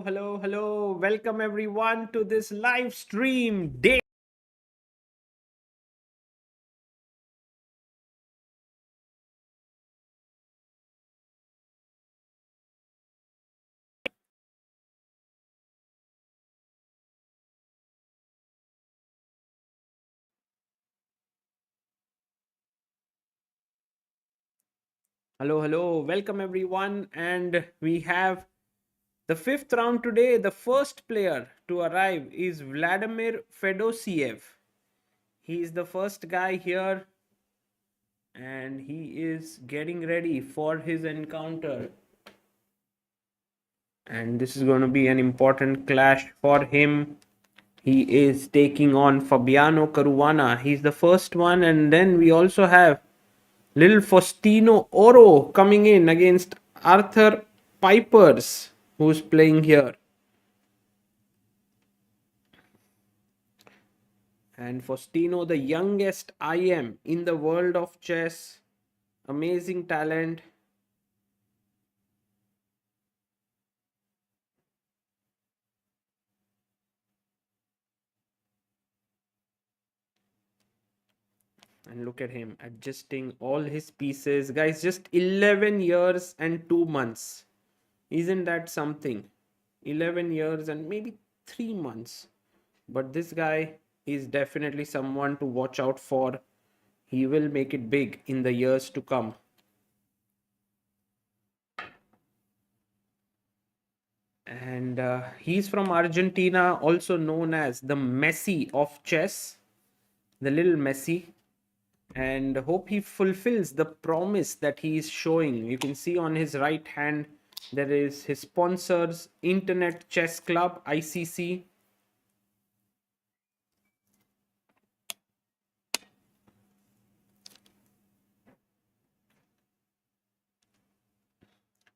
Hello. Welcome everyone to this live stream day. Hello. Welcome everyone. And we have the fifth round today. The first player to arrive is Vladimir Fedosiev. He is the first guy here and he is getting ready for his encounter. And this is going to be an important clash for him. He is taking on Fabiano Caruana. He's the first one. And then we also have little Faustino Oro coming in against Arthur Pipers, who's playing here. And Faustino, the youngest IM in the world of chess. Amazing talent. And look at him adjusting all his pieces. Guys, just 11 years and 2 months. Isn't that something? 11 years and maybe 3 months. But this guy is definitely someone to watch out for. He will make it big in the years to come. And he's from Argentina, also known as the Messi of chess, the little Messi. And hope he fulfills the promise that he is showing. You can see on his right hand there is his sponsors, Internet Chess Club, ICC.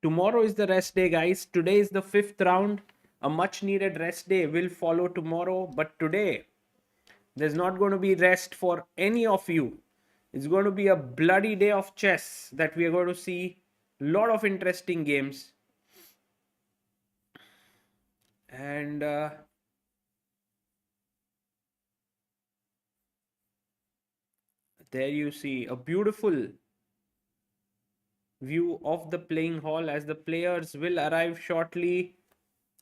Tomorrow is the rest day, guys. Today is the fifth round. A much needed rest day will follow tomorrow. But today, there's not going to be rest for any of you. It's going to be a bloody day of chess that we are going to see a lot of interesting games. And there you see a beautiful view of the playing hall as the players will arrive shortly.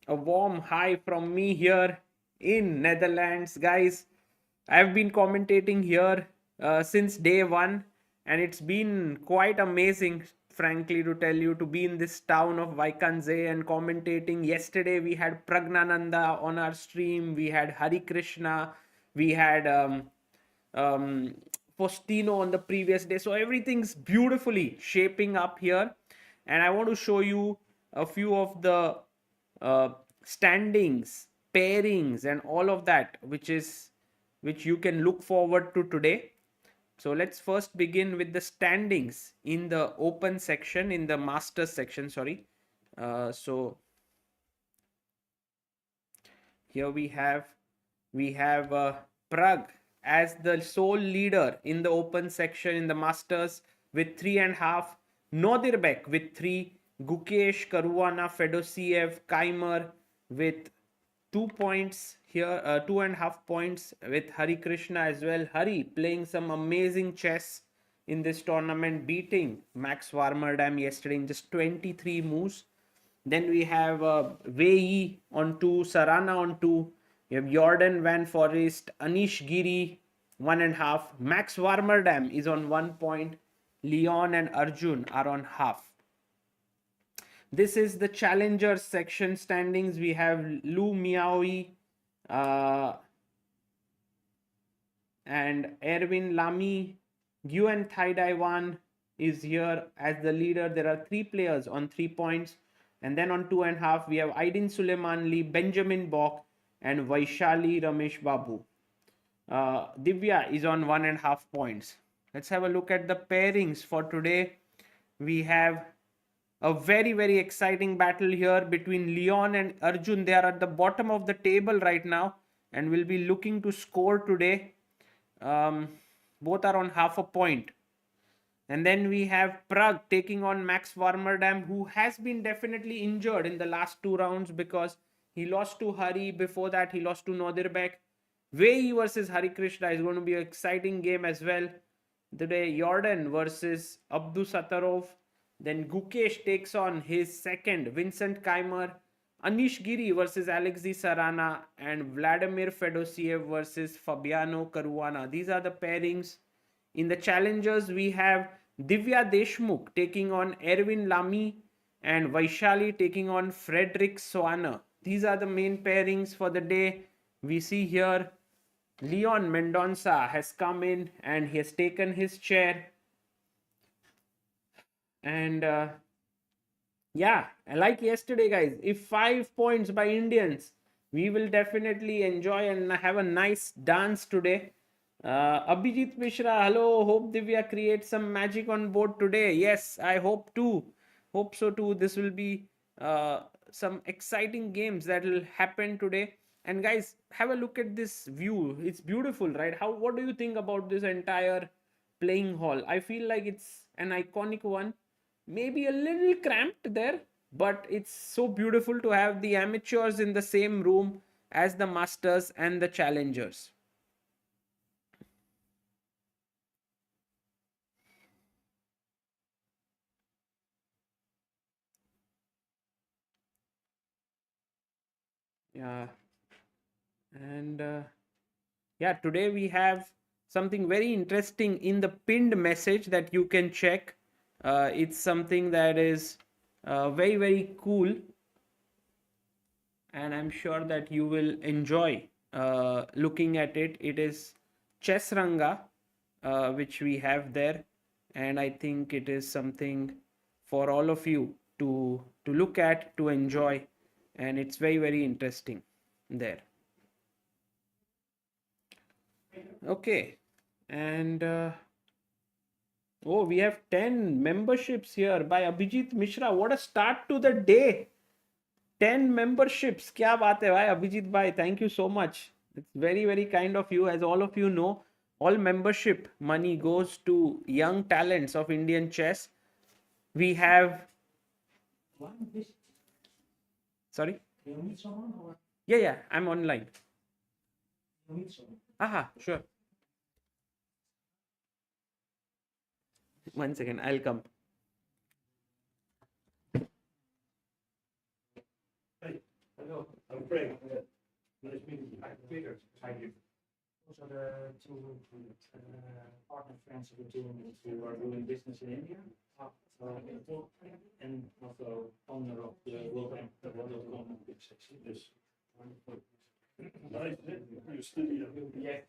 A warm hi from me here in Netherlands, guys. I've been commentating here since day one, and it's been quite amazing, frankly, to tell you, to be in this town of Wijk Aan Zee and commentating. Yesterday we had Praggnanandhaa on our stream, we had Harikrishna, we had um, Postino on the previous day. So everything's beautifully shaping up here, and I want to show you a few of the standings, pairings, and all of that, which you can look forward to today. So let's first begin with the standings in the open section, in the masters section. Sorry. So here we have Pragg as the sole leader in the open section in the masters with 3.5, Nodirbek with 3, Gukesh, Caruana, Fedosiev, Keymer with 2 points here, 2.5 points with Harikrishna as well. Hari playing some amazing chess in this tournament, beating Max Warmerdam yesterday in just 23 moves. Then we have Wei Yi on 2, Sarana on 2. We have Jorden, Van Foreest, Anish Giri 1.5. Max Warmerdam is on 1 point. Leon and Arjun are on half. This is the challenger section standings. We have Lu Miaoyi and Erwin Lamy. Yuan Thaidaiwan is here as the leader. There are 3 players on 3 points. And then on 2.5, we have Aydin Suleimanli, Benjamin Bok, and Vaishali Ramesh Babu. Divya is on 1.5 points. Let's have a look at the pairings for today. We have a very exciting battle here between Leon and Arjun. They are at the bottom of the table right now and will be looking to score today. Both are on half a point. And then we have Pragg taking on Max Warmerdam, who has been definitely injured in the last 2 rounds because He lost to Hari. Before that, he lost to Nodirbek. Wei Yi versus Harikrishna is going to be an exciting game as well. Today, Jorden versus Abdusattorov. Then Gukesh takes on his second, Vincent Keymer. Anish Giri versus Alexei Sarana. And Vladimir Fedosiev versus Fabiano Caruana. These are the pairings. In the challengers, we have Divya Deshmukh taking on Erwin Lamy and Vaishali taking on Frederick Swanner. These are the main pairings for the day. We see here Leon Mendonca has come in and he has taken his chair. And yeah, like yesterday, guys, if 5 points by Indians, we will definitely enjoy and have a nice dance today. Abhijit Mishra, hello. Hope Divya creates some magic on board today. Yes, I hope too. Hope so too. This will be some exciting games that will happen today. And guys, have a look at this view. It's beautiful, right? What do you think about this entire playing hall? I feel like it's an iconic one. Maybe a little cramped there, but it's so beautiful to have the amateurs in the same room as the masters and the challengers. Yeah. And yeah, today we have something very interesting in the pinned message that you can check. It's something that is very, very cool. And I'm sure that you will enjoy looking at it. It is Chess Ranga, which we have there. And I think it is something for all of you to look at, to enjoy. And it's very, very interesting there. Okay. And oh, we have 10 memberships here by Abhijit Mishra. What a start to the day. 10 memberships. Kya baat hai bhai, Abhijit bhai. Thank you so much. It's very, very kind of you. As all of you know, all membership money goes to young talents of Indian chess. We have... Sorry? Yeah, I'm online. Aha, sure. 1 second, I'll come. Hello, I'm Pragg. Nice meeting you. I'm Peter. Hi, you. Those are the two partner friends of the two who are doing business in India. And also owner of the WIM-elect. Yes. Nice. You study. Yes.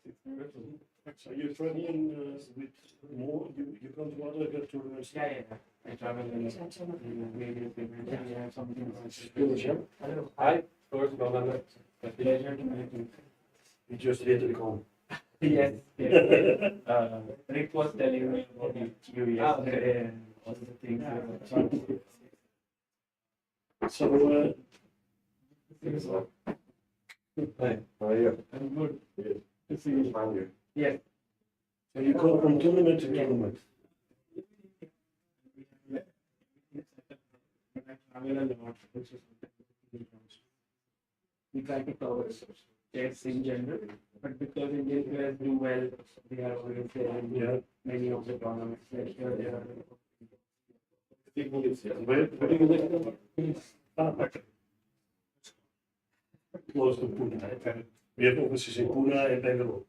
So you're traveling with more. You come to other tournaments. Yeah. I travel maybe we have something. Hello. Hi. First, pleasure to meet you. You just hit the call. Yes. Rick was telling me about you yesterday and all the things. So, hi, how are you? I'm good. Good to see you. I'm here. Yes. So you go from tournament to tournament. We try to cover chess in general, but because Indian players do well, they are always there in many of the tournaments. Like here, they are. Where do you live? Close to Pune. We have offices in Pune and Bangalore.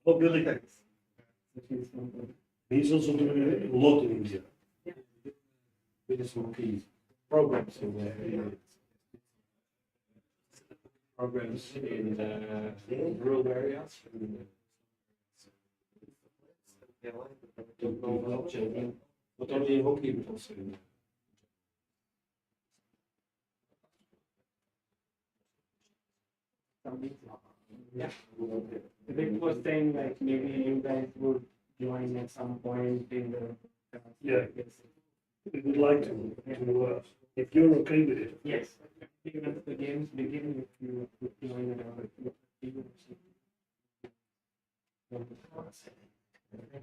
Oh, really? He's also doing a lot in India. With some key programs in rural areas. Not only in hockey, but also in yeah. Rick was saying like maybe you guys would join at some point in the we would like to if you're okay with it. Yes. Even if the games begin, if you would join it,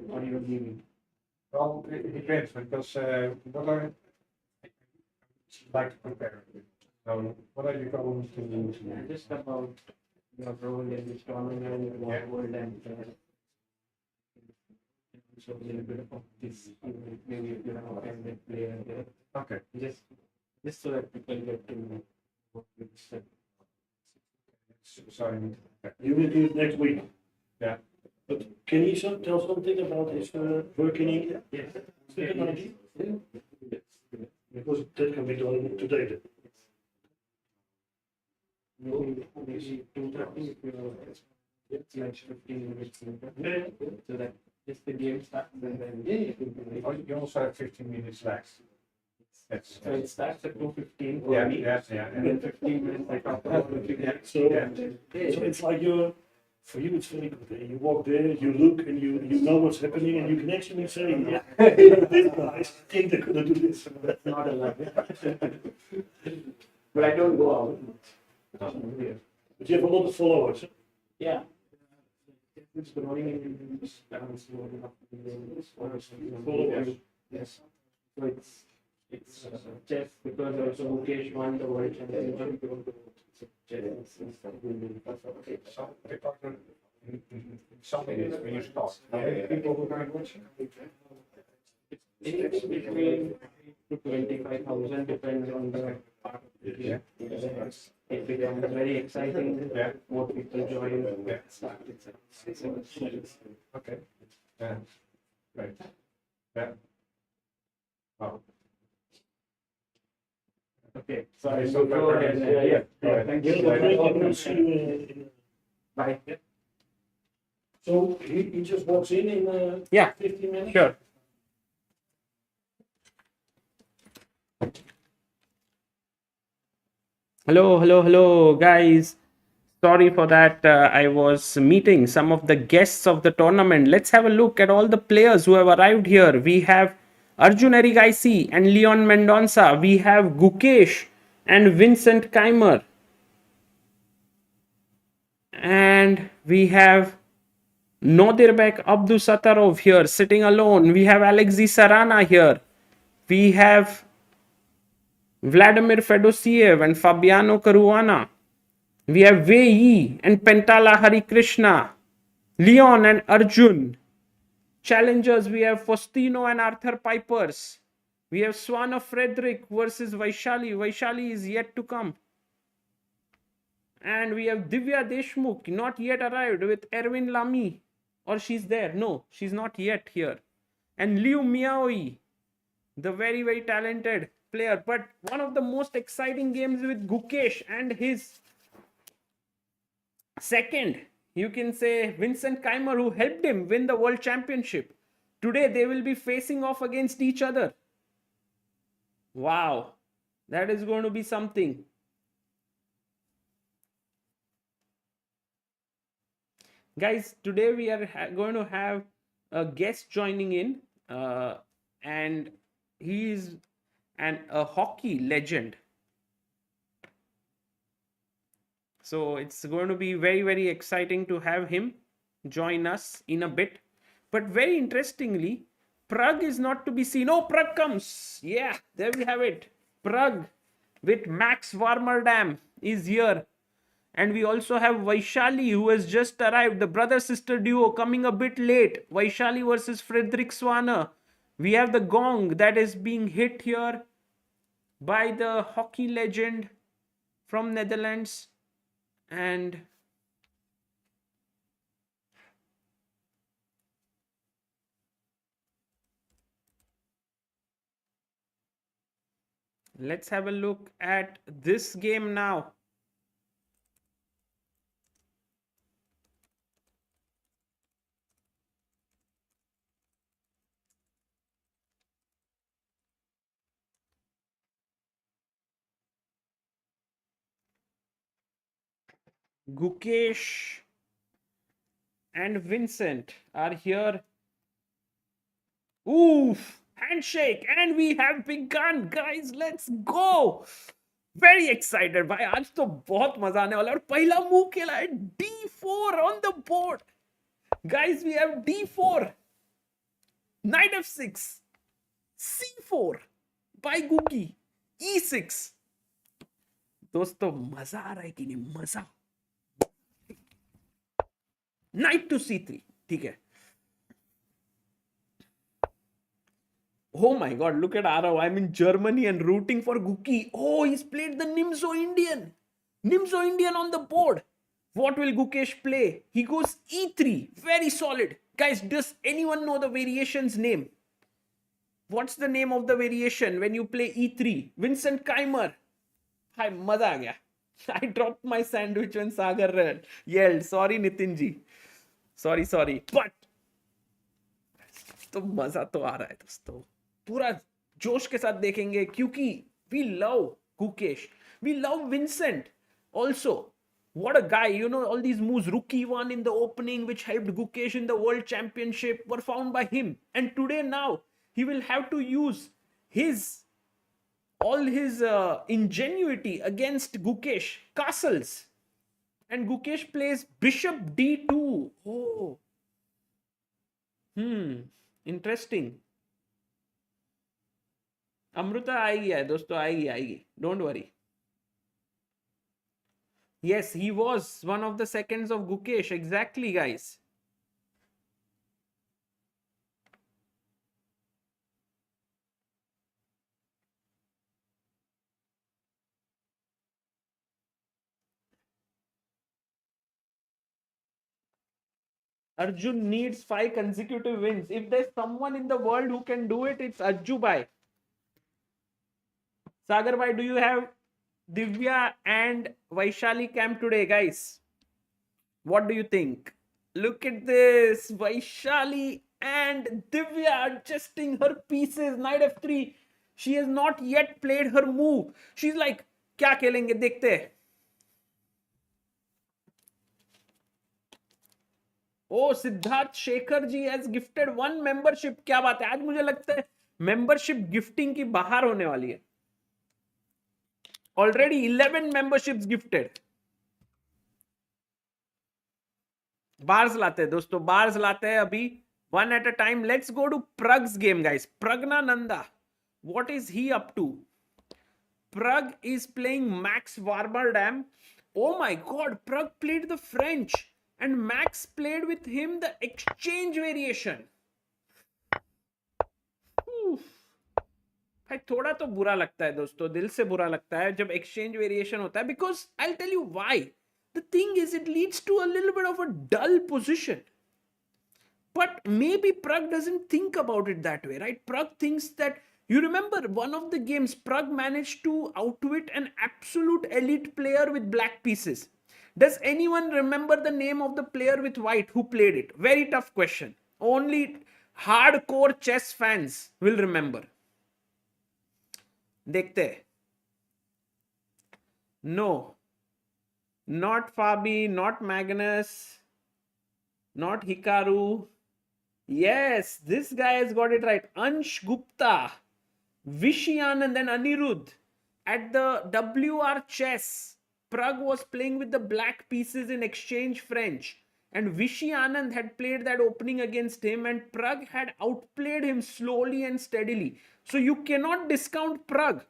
or you're leaving. Well, it depends because what I like to prepare. So What are you going to do? Just about your role in this tournament, your world, and so a little bit of this, maybe if you have a favorite player there. Okay. Just so that people get to know what you said. Sorry. You will do it next week. Yeah. But can you tell something about his work in India? Yes. Because that can be done today. Then. Maybe 2:30 if it's like 15 minutes later. So that just the game starts and then You also have 15 minutes left. so it starts at 2:15 for Yeah, me. And then 15 minutes I talk about the figure. So it's like for you it's very good. You walk there, you look, and you know what's happening, and you can actually say, yeah, these guys think they're gonna do this. That's not allowed. But I don't go out. But you have a lot of followers. Huh? Yeah. It's growing in followers. Yes. So it's chess because also Gukesh won the world championship. Some minutes when you start. People who are watching. Anything between 25,000 depends on the part of the game. It becomes very exciting. Yeah. More people join. Yeah. Start Okay. Yeah. Right. Yeah. Wow. Okay. Sorry, So go ahead. Yeah. Thank you. Bye. So he just walks in 15 minutes? Sure. Hello, guys. Sorry for that. I was meeting some of the guests of the tournament. Let's have a look at all the players who have arrived here. We have Arjun Erigaisi and Leon Mendonca. We have Gukesh and Vincent Keymer. And we have Nodirbek Abdusattorov here sitting alone. We have Alexei Sarana here. We have Vladimir Fedosiev and Fabiano Caruana. We have Wei Yi and Pentala Harikrishna. Leon and Arjun. Challengers, we have Faustino and Arthur Pipers. We have Swana Frederick versus Vaishali. Vaishali is yet to come. And we have Divya Deshmukh, not yet arrived, with Erwin Lamy. Or she's there. No, she's not yet here. And Liu Miaoi, the very, very talented player. But one of the most exciting games with Gukesh and his second, you can say, Vincent Keymer, who helped him win the world championship. Today, they will be facing off against each other. Wow. That is going to be something. Guys, today we are going to have a guest joining in. And he is a hockey legend. So it's going to be very, very exciting to have him join us in a bit. But very interestingly, Pragg is not to be seen. Oh, Pragg comes. Yeah, there we have it. Pragg with Max Warmerdam is here. And we also have Vaishali, who has just arrived. The brother-sister duo coming a bit late. Vaishali versus Frederick Swana. We have the gong that is being hit here by the hockey legend from Netherlands. And let's have a look at this game now. Gukesh and Vincent are here. Oof! Handshake, and we have begun, guys. Let's go. Very excited भाई, आज तो बहुत मजा आने वाला है. और पहला मूव खेला है D4 on the board. Guys, we have D4, Knight F6, C4 by Guki, E6. दोस्तों मजा आ रहा है कि नहीं? मजा. Knight to c3. ठीक है. Oh my god, look at Arav. I'm in Germany and rooting for Guki. Oh, he's played the Nimzo Indian. Nimzo Indian on the board. What will Gukesh play? He goes e3. Very solid. Guys, does anyone know the variation's name? What's the name of the variation when you play e3? Vincent Keymer. Hi, maza aa gaya. I dropped my sandwich when Sagar yelled. Sorry, Nitinji. Sorry. But तो मजा तो आ रहा है दोस्तों. पूरा जोश के साथ देखेंगे क्योंकि we love Gukesh, we love Vincent also. What a guy, you know, all these moves, rookie one in the opening, which helped Gukesh in the world championship, were found by him. And today now, he will have to use all his ingenuity against Gukesh. Castles. And Gukesh plays bishop d2. Oh. Interesting. Amruta आएगी है दोस्तों, आएगी. Don't worry. Yes, he was one of the seconds of Gukesh. Exactly, guys. Arjun needs 5 consecutive wins. If there's someone in the world who can do it, it's Ajju Bhai. Sagar Bhai, do you have Divya and Vaishali camp today, guys? What do you think? Look at this. Vaishali and Divya adjusting her pieces. Knight f3. She has not yet played her move. She's like, क्या खेलेंगे देखते हैं. ओ Siddharth Shekhar ji has gifted 1 membership. क्या बात है, आज मुझे लगता है मेंबरशिप गिफ्टिंग की बाहर होने वाली है. Already 11 memberships gifted. बार्स लाते हैं दोस्तों, बार्स लाते हैं अभी, one at a time. Let's go to Pragg's game, guys. Praggnanandhaa, what is he up to? Pragg is playing Max Warmerdam. Oh my god, Pragg played the French and Max played with him the exchange variation. भाई थोड़ा तो बुरा लगता है दोस्तों, दिल से बुरा लगता है जब एक्सचेंज वेरिएशन होता है, because I'll tell you why. The thing is, it leads to a little bit of a dull position. But maybe Pragg doesn't think about it that way, right? Pragg thinks that, you remember one of the games, Pragg managed to outwit an absolute elite player with black pieces. Does anyone remember the name of the player with white who played it? Very tough question. Only hardcore chess fans will remember. देखते हैं. No. Not Fabi, not Magnus, not Hikaru. Yes, this guy has got it right. Ansh Gupta, Vishy Anand and Anirudh. At the WR Chess, Pragg was playing with the black pieces in exchange French. And Vishy Anand had played that opening against him, and Pragg had outplayed him slowly and steadily. So you cannot discount Pragg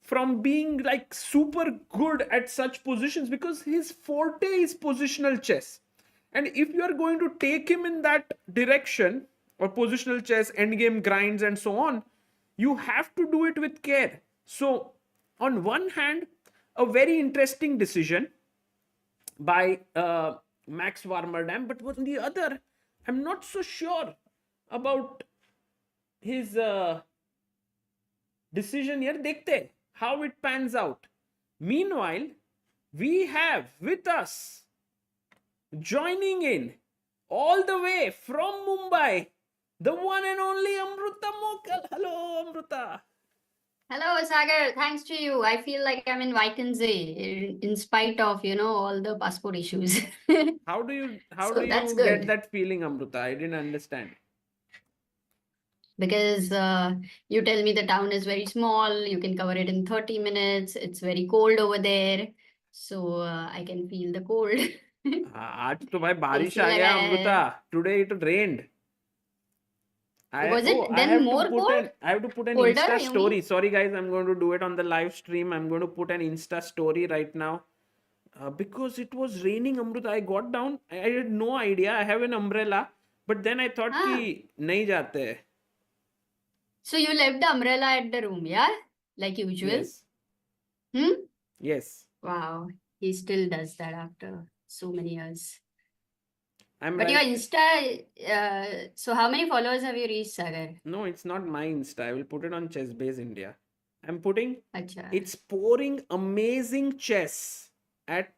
from being like super good at such positions, because his forte is positional chess. And if you are going to take him in that direction, or positional chess, endgame grinds and so on, you have to do it with care. So on one hand, a very interesting decision by Max Warmerdam, but on the other, I'm not so sure about his decision here. Dekhte hain how it pans out. Meanwhile, we have with us, joining in all the way from Mumbai, the one and only Amruta Mokal. Hello, Amruta. Hello, Sagar. Thanks to you. I feel like I'm in Wijk Aan Zee, in spite of, all the passport issues. How do you that's get good. that feeling, Amruta? I didn't understand. Because you tell me the town is very small, you can cover it in 30 minutes. It's very cold over there. So I can feel the cold. आज तो भाई बारिश AC आ गया लगा है. Amrita. Today it rained. Was it I then have more to put cold? an I have to put an Colder, Insta you story. mean? Sorry guys, I'm going to do it on the live stream. I'm going to put an Insta story right now. Because it was raining, Amruta. I got down. I had no idea. I have an umbrella, but then I thought Ah. कि नहीं जाते हैं. So you left the umbrella at the room, yeah? Like usual? Yes. Hmm? Yes. Wow. He still does that after so many years. I'm But like, your Insta, so how many followers have you reached, Sagar? no, it's not my Insta. I will put it on ChessBase India. I'm putting Acha. it's pouring amazing chess at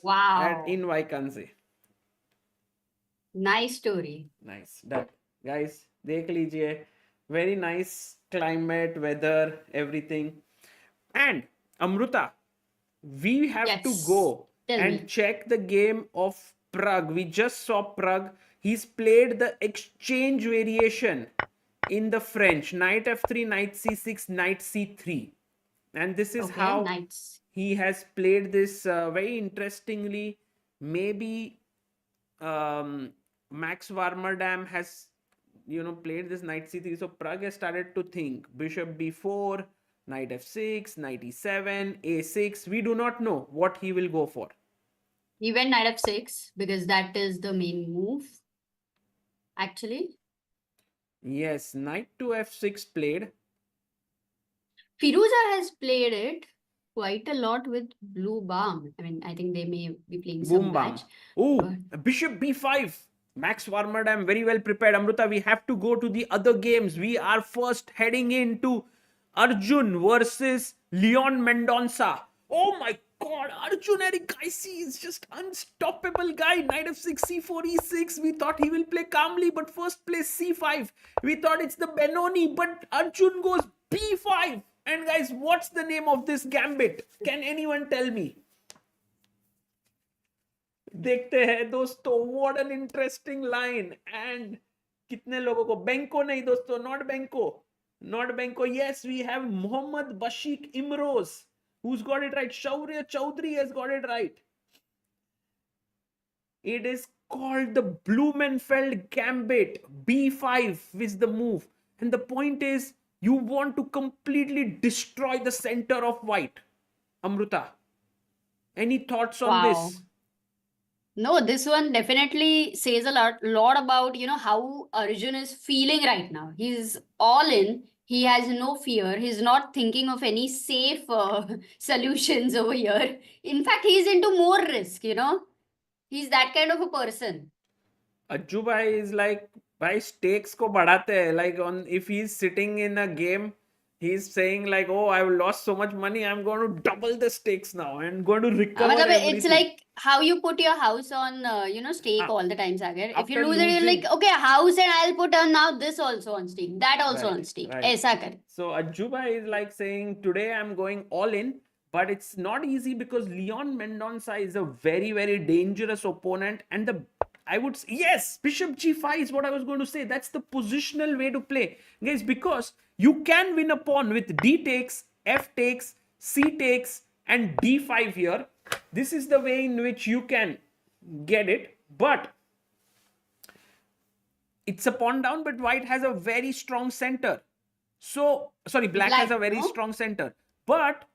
Wow. in Wijk Aan Zee. Nice story. Nice. Done. Guys, देख लीजिए. Very nice climate, weather, everything. And Amruta, we have to Yes. go Tell and me. check the game of Pragg. We just saw Pragg. He's played the exchange variation in the French. Knight f3, knight c6, knight c3. And this is Okay, how nice. he has played this very interestingly. Maybe Max Warmerdam has played this knight c3. So Pragg has started to think bishop b4, knight f6, knight e7, a6. We do not know what he will go for. He went knight f6 because that is the main move. Actually, Yes, knight to f6 played. Firuza has played it quite a lot with Blue Balm. I mean, I think they may be playing some Boom bam. match. Oh, bishop b5. Max Warmerdam very well prepared. Amruta, we have to go to the other games. We are first heading into Arjun versus Leon Mendonca. Oh my god, Arjun Erigaisi is just unstoppable guy. Knight f6, c4, e6. We thought he will play calmly, but first plays c5. We thought it's the Benoni, but Arjun goes b5. And guys, what's the name of this gambit? Can anyone tell me? देखते हैं दोस्तों. What an interesting line. And कितने लोगों को बैंको नहीं दोस्तों, not Benko. Yes, we have Mohammad Bashik Imroz who's got it right. Shaurya Chaudhary has got it right. It is called the Blumenfeld Gambit. b5 is the move. And the point is, you want to completely destroy the center of white. Amruta, any thoughts on this? No, this one definitely says a lot about, how Arjun is feeling right now. He's all in. He has no fear. He's not thinking of any safe solutions over here. In fact, he's into more risk, He's that kind of a person. Ajju bhai is like, bhai stakes ko badhate hai. Like if he's sitting in a game, he's saying like, oh, I've lost so much money, I'm going to double the stakes now and going to recover everything. It's like how you put your house on, stake all the time, Sagar. If you lose it, you're like, okay, house, and I'll put on now this also on stake, that also on stake. Aisa kar. So Ajju bhai is like saying, today I'm going all in. But it's not easy because Leon Mendonca is a very, very dangerous opponent. And I would say, yes, bishop g5 is what I was going to say. That's the positional way to play. Guys, because you can win a pawn with d takes, f takes, c takes, and d5 here. This is the way in which you can get it. But it's a pawn down, but white has a very strong center. So, sorry, black has a very strong center. But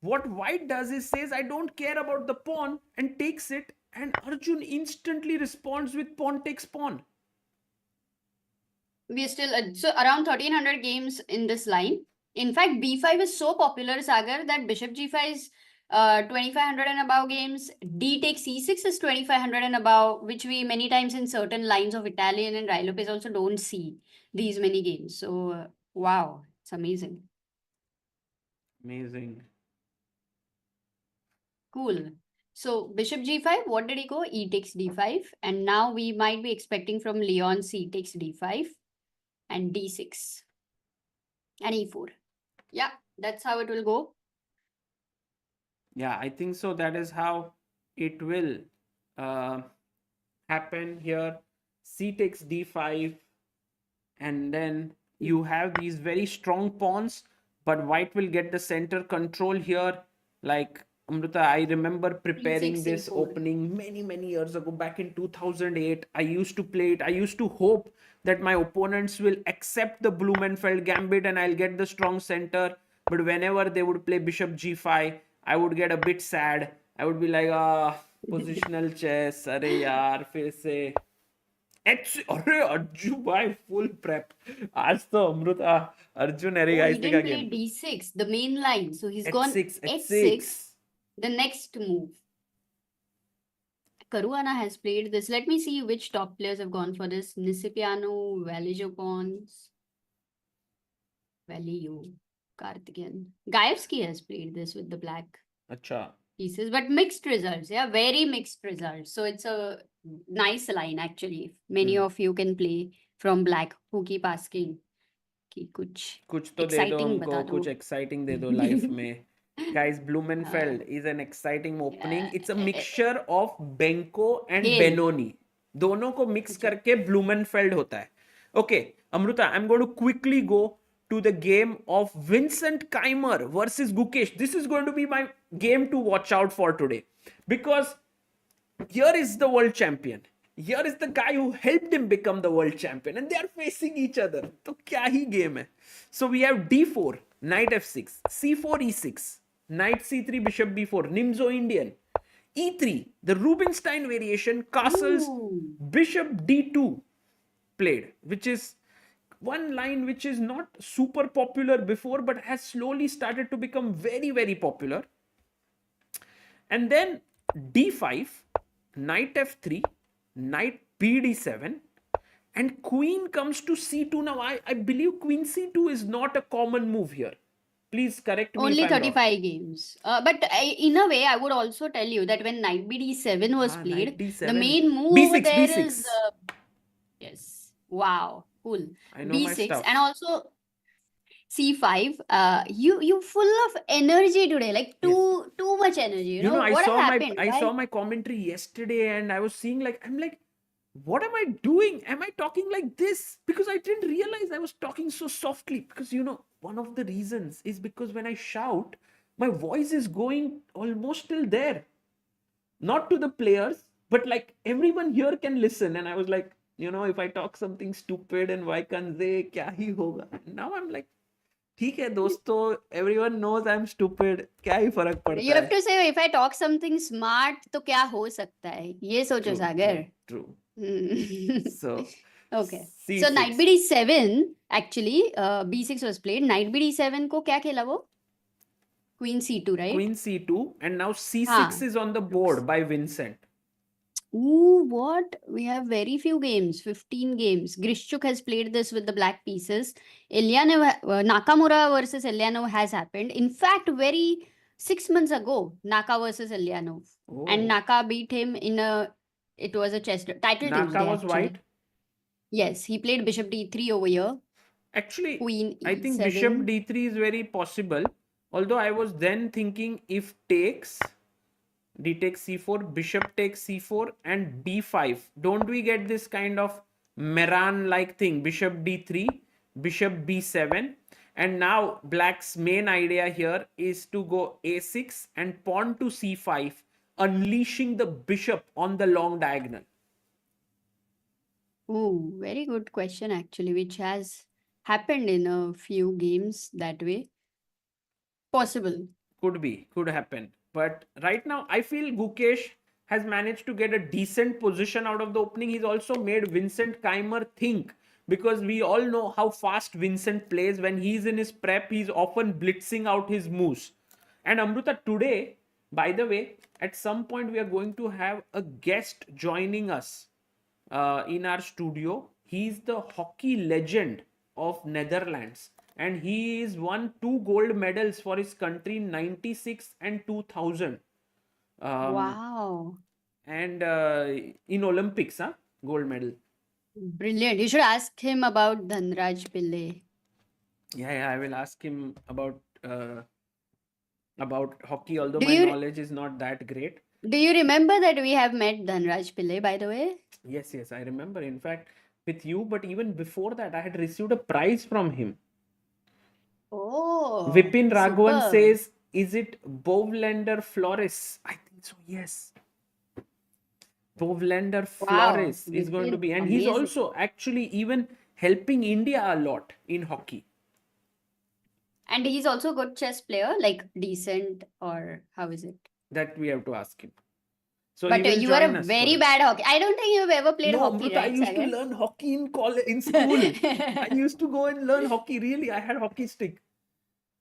what white does is says, I don't care about the pawn, and takes it, and Arjun instantly responds with pawn takes pawn. We're still so around 1300 games in this line. In fact, b5 is so popular, Sagar, that bishop g5 is 2500 and above games. D takes c6 is 2500 and above, which we many times in certain lines of Italian and Rai Lopez also don't see these many games. So wow, it's amazing. Amazing. Cool. So bishop g5, what did he go? E takes d5. And now we might be expecting from Leon c takes d5 and d6 and e4. Yeah, that's how it will go. Yeah, I think so. That is how it will happen here. C takes d5. And then you have these very strong pawns. But white will get the center control here. Like Amruta, I remember Queen preparing 6, this C4. opening many years ago, back in 2008. I used to play it. I used to hope that my opponents will accept the Blumenfeld Gambit and I'll get the strong center. But whenever they would play Bishop G5, I would get a bit sad. I would be like, positional chess. Arey yaar, फिर से अरे अर्जुन भाई full prep आज तो Amrita Arjun Oh, he एरिगाइसी का didn't play game D6, the main line. So he's gone H6 H6, the next move. Caruana has played this. Let me see which top players have gone for this. Nisipiano, Valijopons, Valiu, Karthikeyan. Gaevsky has played this with the black अच्छा pieces, but mixed results. Yeah, very mixed results. So it's a nice line actually. Many of you can play from black who keep asking कि कुछ तो दे दो exciting हमको बता कुछ दो. Exciting दे दो लाइफ में guys Blumenfeld is an exciting opening it's a mixture of Benko and Hail. Benoni दोनों को मिक्स करके Blumenfeld होता है okay Amruta I'm going to quickly go to the game of Vincent Keymer versus Gukesh this is going to be my game to watch out for today because here is the world champion here is the guy who helped him become the world champion and they are facing each other तो क्या ही game है so we have d4 knight f6 c4 e6 knight c3 bishop b4 nimzo Indian e3 the Rubinstein variation castles Ooh. bishop d2 played which is one line which is not super popular before but has slowly started to become very popular and then d5 knight f3 knight bd7 and queen comes to c2 now I believe queen c2 is not a common move here please correct me Only if I'm wrong. 35 games. But in a way, I would also tell you that when knight bd7 was played, knight d7 the main move b6 over there b6 is yes. Wow, cool. I know my B6 stuff. and also C5. You full of energy today, like too much energy. You know I what saw happened? I saw my commentary yesterday and I was seeing like I'm like what am I doing? Am I talking like this? Because I didn't realize I was talking so softly. Because one of the reasons is because when I shout, my voice is going almost till there. Not to the players, but like everyone here can listen. And I was like, if I talk something stupid and Wijk Aan Zee, kya hi hoga? Now I'm like, ठीक है दोस्तों, everyone knows I'm stupid. क्या ही फर्क पड़ता है? You have to say if I talk something smart, तो क्या हो सकता है? ये सोचो सागर. True. So okay. C6. So knight bd7 actually b6 was played. Knight bd7 को क्या खेला वो? Queen c2, right? Queen c2 and now c6 हाँ. is on the board by Vincent. Ooh, what? We have very few games, 15 games. Grishchuk has played this with the black pieces. Nakamura versus Elyanov has happened. In fact, 6 months ago, Naka versus Elyanov. Oh. And Naka beat him it was a chess title Naka Tuesday, was actually. white? Yes, he played bishop d3 over here. Actually, Queen I think E7. bishop d3 is very possible. Although I was then thinking if takes, d takes c4, bishop takes c4 and b5. Don't we get this kind of Meran-like thing? Bishop d3, bishop b7. And now black's main idea here is to go a6 and pawn to c5, unleashing the bishop on the long diagonal. Ooh, very good question actually, which has happened in a few games that way. Possible. Could happen. But right now, I feel Gukesh has managed to get a decent position out of the opening. He's also made Vincent Keymer think because we all know how fast Vincent plays. When he's in his prep, he's often blitzing out his moves. And Amruta, today, by the way, at some point we are going to have a guest joining us in our studio. He's the hockey legend of Netherlands. And he is won 2 gold medals for his country in 96 and 2000. Wow. And in Olympics, gold medal. Brilliant. You should ask him about Dhanraj Pillai. Yeah, I will ask him about hockey, although my knowledge is not that great. Do you remember that we have met Dhanraj Pillai, by the way? Yes, I remember. In fact, with you, but even before that, I had received a prize from him. Oh, Vipin Raghavan superb. says is it Bovlander Flores? I think so, yes. Bovlander Flores is going to be, and he's amazing. also actually even helping India a lot in hockey. And he's also a good chess player, like decent, or how is it? That we have to ask him. So But he will you are join a us very for bad hockey. I don't think you've ever played No, hockey, Amruta, I right, used to Sagar? learn hockey in college, in school. I used to go and learn hockey. Really, I had hockey stick.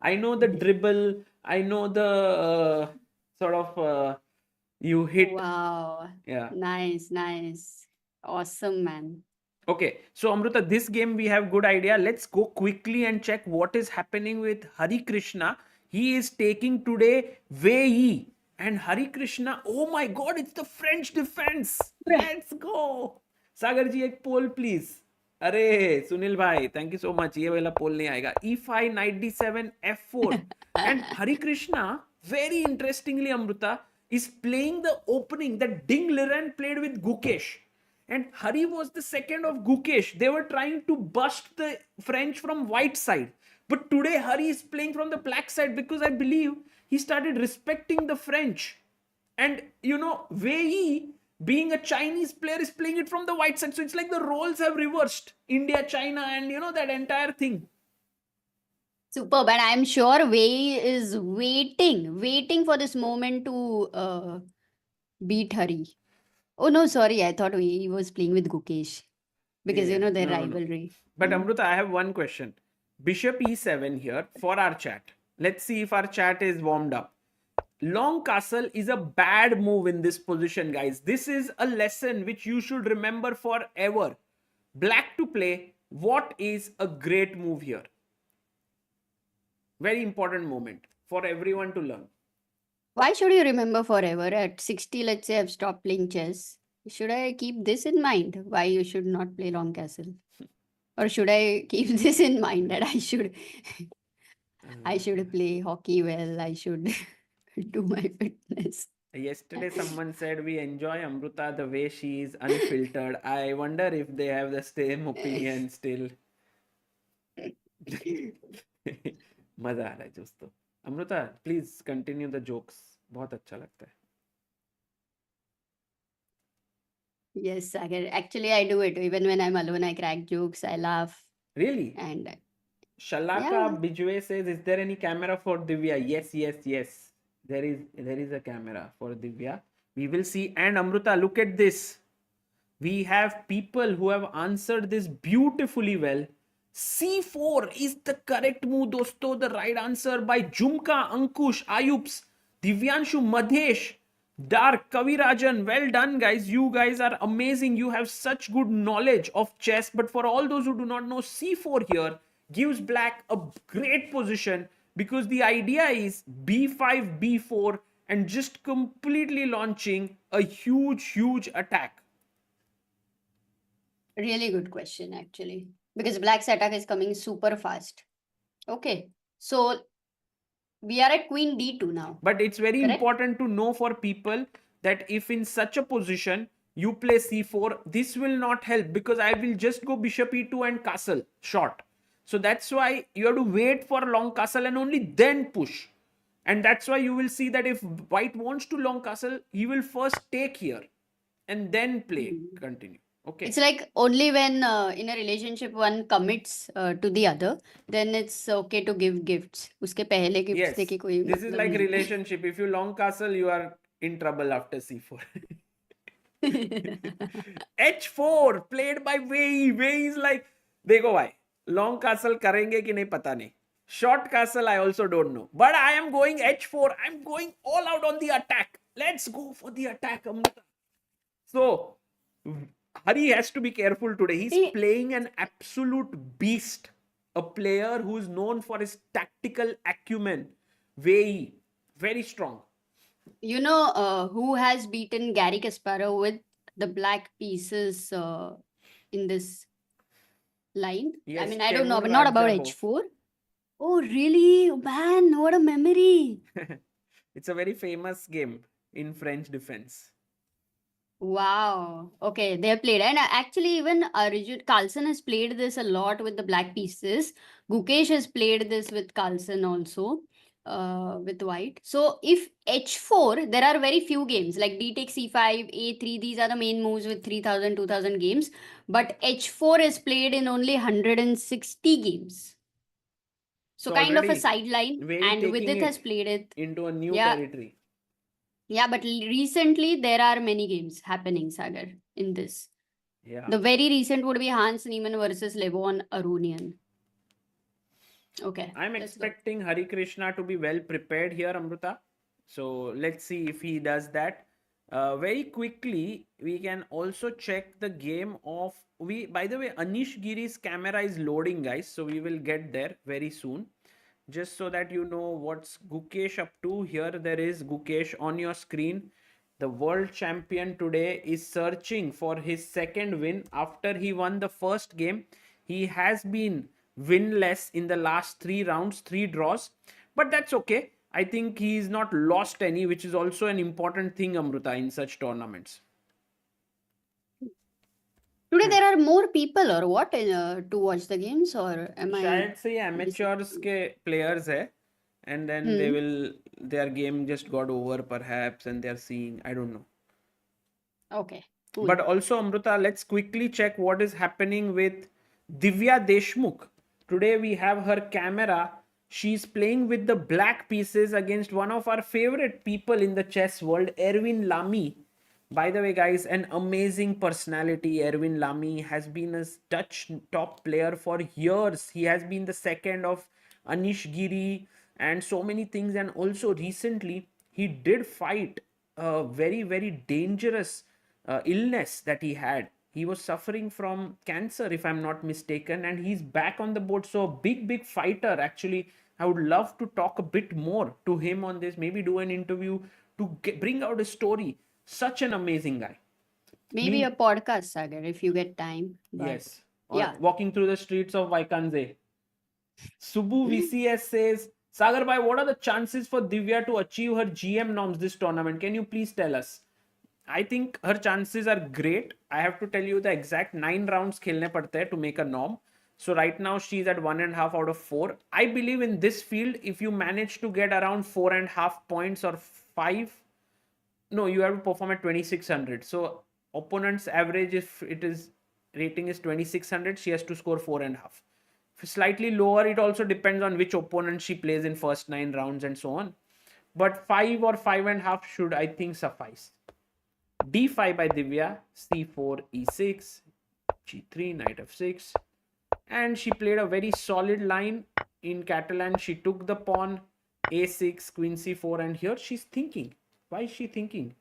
I know the dribble. I know the sort of you hit. Wow. Yeah. Nice, nice. Awesome, man. Okay. So Amruta, this game we have good idea. Let's go quickly and check what is happening with Harikrishna. He is taking today Wei Yi. And Harikrishna, oh my God, it's the French defense. Let's go. Sagar ji, एक poll please. अरे सुनील भाई, thank you so much. ये वाला poll नहीं आएगा. E5 knight d7 f4 and Harikrishna, very interestingly, Amruta, is playing the opening that Ding Liren played with Gukesh. And Hari was the second of Gukesh. They were trying to bust the French from white side. But today Hari is playing from the black side because I believe he started respecting the French. And you know, Wei Yi, being a Chinese player, is playing it from the white side. So it's like the roles have reversed. India, China, and you know, that entire thing. Superb. And I'm sure Wei is waiting for this moment to beat Hari. Oh, no, sorry. I thought he was playing with Gukesh. Because, Yeah, you know, their no. rivalry. But Amruta, I have one question. Bishop e7 here for our chat. Let's see if our chat is warmed up. Long castle is a bad move in this position, guys. This is a lesson which you should remember forever. Black to play. What is a great move here? Very important moment for everyone to learn. Why should you remember forever? At 60, let's say I've stopped playing chess. Should I keep this in mind? Why you should not play long castle? Or should I keep this in mind that I should play hockey well, I should do my fitness? Yesterday someone said we enjoy Amruta the way she is unfiltered. I wonder if they have the same opinion still. मजा आ रहा है दोस्तों. Amruta, please continue the jokes. बहुत अच्छा लगता है. Yes, Sagar. Actually, I do it. Even when I'm alone, I crack jokes, I laugh. Really? And Shalaka yeah. Bijwe says, is there any camera for Divya? Yes. There is a camera for Divya. We will see. And Amruta, look at this. We have people who have answered this beautifully well. C4 is the correct move, dosto. The right answer by Jumka, Ankush, Ayups, Divyanshu, Madhesh, Dark, Kavirajan. Well done, guys. You guys are amazing. You have such good knowledge of chess. But for all those who do not know, C4 here gives black a great position because the idea is B5, B4 and just completely launching a huge attack. Really good question, actually. Because black's attack is coming super fast. Okay. So we are at queen d2 now. But it's very correct? important to know for people that if in such a position you play c4, this will not help because I will just go bishop e2 and castle short. So that's why you have to wait for long castle and only then push. And that's why you will see that if white wants to long castle, he will first take here and then play. Continue. Okay. It's like only when in a relationship one commits to the other, then it's okay to give gifts. Uske pehle gifts Yes. deke koi This is matlab like nahi. relationship. If you long castle, you are in trouble after c4. h4 played by Wei Yi. Wei Yi is like, देखो भाई, long castle करेंगे कि नहीं पता नहीं. Short castle I also don't know. But I am going h4. I'm going all out on the attack. Let's go for the attack, Amruta. So Hari has to be careful today. He's playing an absolute beast. A player who is known for his tactical acumen. Wei Yi, very strong. You know who has beaten Gary Kasparov with the black pieces in this line? Yes, I mean, I don't know, Temur but not about Rajabov. h4. Oh, really? Man, what a memory. It's a very famous game in French defense. Wow. Okay, they have played. And actually, even Arjun Carlson has played this a lot with the black pieces. Gukesh has played this with Carlson also. with white. So if h4, there are very few games like d takes c5, a3. These are the main moves with 3,000, 2,000 games. But h4 is played in only 160 games. So kind of a already sideline, Wei Yi and taking Vidit has it played it. into a new Yeah, territory. yeah, but recently there are many games happening, Sagar, in this. Yeah. The very recent would be Hans Niemann versus Levon Arunian. Okay. I'm let's go. expecting Harikrishna to be well prepared here, Amruta. So let's see if he does that. Very quickly, we can also check the game of by the way, Anish Giri's camera is loading, guys. So we will get there very soon. Just so that you know what's Gukesh up to. Here there is Gukesh on your screen. The world champion today is searching for his second win after he won the first game. He has been winless in the last 3 rounds, 3 draws, but that's okay. I think he's not lost any, which is also an important thing, Amruta, in such tournaments. Today there are more people or what to watch the games, or am I? शायद से amateurs के players है, and then they will their game just got over perhaps, and they're seeing, I don't know. Okay. Cool. But also, Amruta, let's quickly check what is happening with Divya Deshmukh. Today we have her camera. She's playing with the black pieces against one of our favorite people in the chess world, Erwin Lamy. By the way, guys, an amazing personality. Erwin Lamy has been a Dutch top player for years. He has been the second of Anish Giri and so many things. And also recently, he did fight a very, very dangerous illness that he had. He was suffering from cancer, if I'm not mistaken, and he's back on the board. So, big fighter. Actually, I would love to talk a bit more to him on this. Maybe do an interview to bring out a story. Such an amazing guy. Maybe a podcast, Sagar, if you get time. But Yes. yeah. Walking through the streets of Wijk Aan Zee. Subu VCS says, Sagar bhai, what are the chances for Divya to achieve her GM norms this tournament? Can you please tell us? I think her chances are great. I have to tell you the exact 9 rounds khelne padte hai to make a norm. So right now she's at 1.5 out of 4. I believe in this field, if you manage to get around 4.5 points or 5, no, you have to perform at 2600. So opponent's average, if it is rating is 2600, she has to score 4.5. Slightly lower, it also depends on which opponent she plays in first 9 rounds and so on. But 5 or 5.5 should, I think, suffice. D5 by Divya, C4, E6, G3, Knight F6. And she played a very solid line in Catalan. She took the pawn, A6, Queen C4, and here she's thinking. Why is she thinking?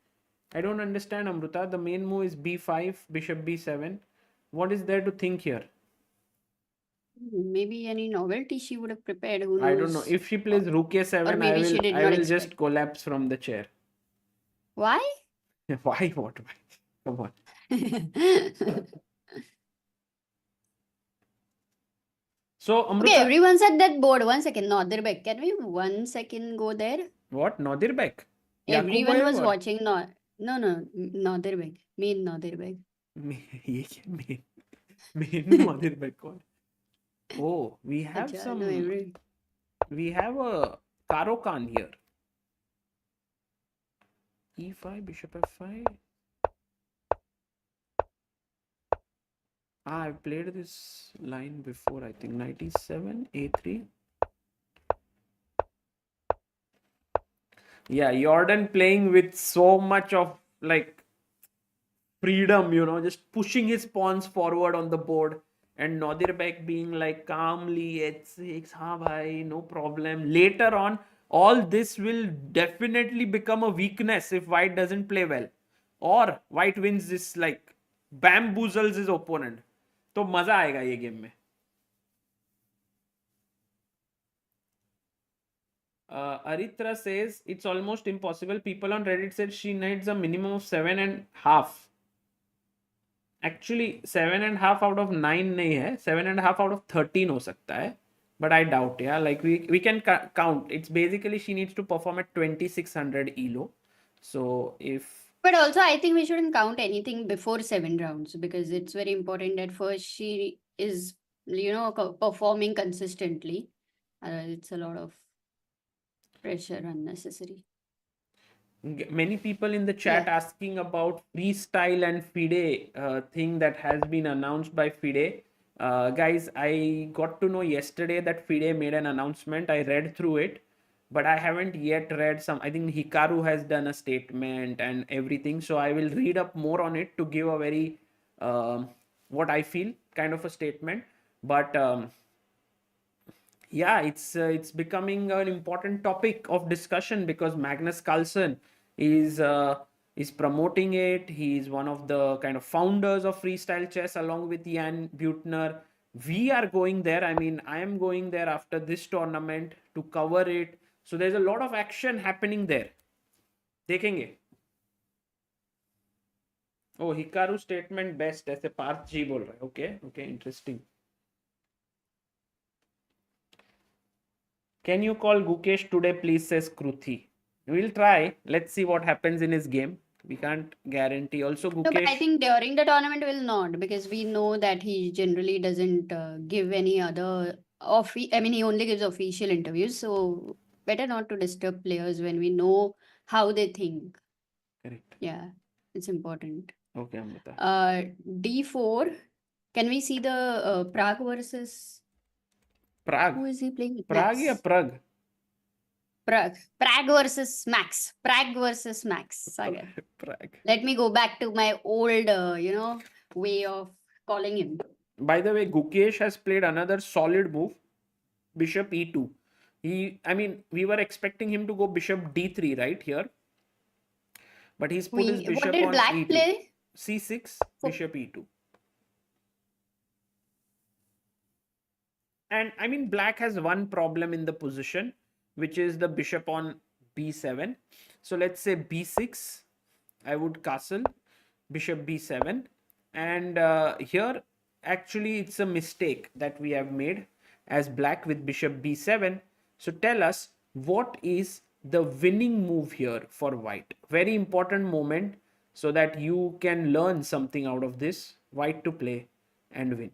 I don't understand, Amruta. The main move is B5, Bishop B7. What is there to think here? Maybe any novelty she would have prepared. Who knows? I don't know. If she plays Rook A7, or maybe she did I not will expect. just collapse from the chair. Why? Why? What? Why? Come on. So, Amruta. Okay, everyone's at that board. 1 second. Nodirbek. Can we 1 second go there? What? Nodirbek? Everyone was Yakubayev or? watching. No, Nodirbek. Main Nodirbek. ये क्या main Nodirbek कौन? Oh, we have Acha, some. no, We have a Karo Khan here. E5, Bishop F5. I've played this line before, I think. Knight E7, A3. Yeah, Jorden playing with so much of like freedom, just pushing his pawns forward on the board. And Nodirbek being like calmly, H6, ha bhai, no problem. Later on, all this will definitely become a weakness if white doesn't play well. Or white wins this, like bamboozles his opponent. तो मजा आएगा ये game में. Aritra says it's almost impossible. People on Reddit said she needs a minimum of 7.5. Actually, 7.5 out of 9 नहीं है. 7.5 out of 13 हो सकता है. But I doubt, yeah. Like we can count. It's basically she needs to perform at 2600 ELO. So if. But also, I think we shouldn't count anything before 7 rounds because it's very important that first she is, performing consistently. It's a lot of. Pressure unnecessary. Many people in the chat asking about freestyle and FIDE thing that has been announced by FIDE. Guys, I got to know yesterday that FIDE made an announcement. I read through it, but I haven't yet read some. I think Hikaru has done a statement and everything. So I will read up more on it to give a very, what I feel kind of a statement. But yeah, it's becoming an important topic of discussion because Magnus Carlsen is promoting it. He is one of the kind of founders of freestyle chess along with Jan Butner. We are going there. I mean, I am going there after this tournament to cover it. So there's a lot of action happening there. देखेंगे. Oh, Hikaru statement best ऐसे पार्थ जी बोल रहे. Okay, interesting. Can you call Gukesh today, please, says Kruthi. We'll try. Let's see what happens in his game. We can't guarantee. Also, No, but I Gukesh. think during the tournament will not, because we know that he generally doesn't give any other I mean, he only gives official interviews, so better not to disturb players when we know how they think. Correct. Yeah, it's important. Okay, Amruta. D4. Can we see the Pragg versus Pragg. who is he playing with? Pragg Max. or Pragg? Pragg versus Max. Pragg versus Max. Sagar. Pragg. Let me go back to my old, way of calling him. By the way, Gukesh has played another solid move. Bishop E2. We were expecting him to go Bishop D3 right here. But he's put his bishop What did on Black E2. play? C6, Bishop E2. And I mean, Black has one problem in the position, which is the bishop on B7. So let's say B6, I would castle, Bishop B7. And here, actually, it's a mistake that we have made as Black with Bishop B7. So tell us, what is the winning move here for White? Very important moment so that you can learn something out of this. White to play and win.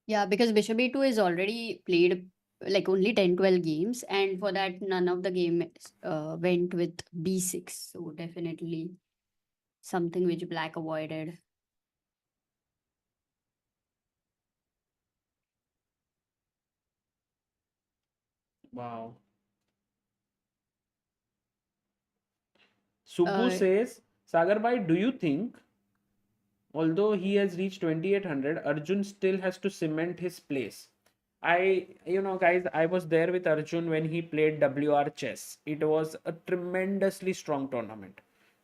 Yeah, because Bishop E2 is already played like only 10-12 games, and for that, none of the game went with B6. So definitely something which Black avoided. Wow. Subbu says, Sagar bhai, do you think, although he has reached 2800, Arjun still has to cement his place? Guys, I was there with Arjun when he played WR chess. It was a tremendously strong tournament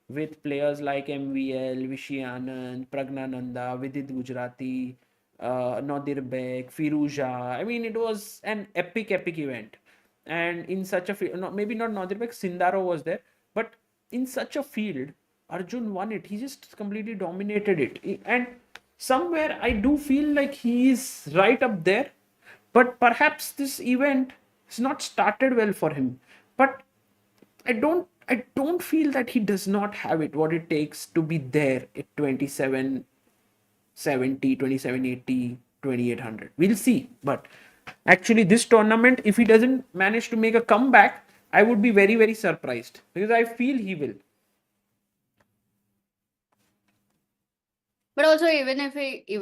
with players like MVL, Vishy Anand, Praggnanandhaa, Vidit Gujarati, Nodirbek, Firuja. I mean, it was an epic event. And in such a field, maybe not Nodirbek, Sindaro was there, but in such a field, Arjun won it. He just completely dominated it. And somewhere I do feel like he is right up there. But perhaps this event has not started well for him. But I don't feel that he does not have it, what it takes to be there at 2770, 2780, 2800. We'll see. But actually, this tournament, if he doesn't manage to make a comeback, I would be very, very surprised because I feel he will. But also, even if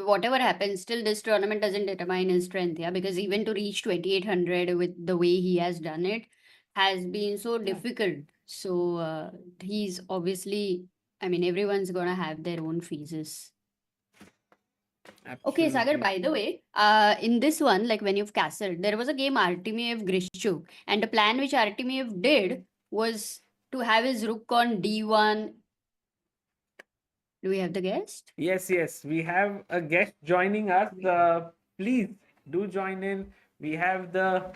whatever happens, still this tournament doesn't determine his strength, yeah. Because even to reach 2800 with the way he has done it has been so difficult. So he's obviously, I mean, everyone's gonna have their own phases. Okay, Sagar, by the way, in this one, like when you've castled, there was a game Artemiev Grishchuk, and the plan which Artemiev did was to have his rook on D1. Do we have the guest? Yes, we have a guest joining us. Please do join in. We have the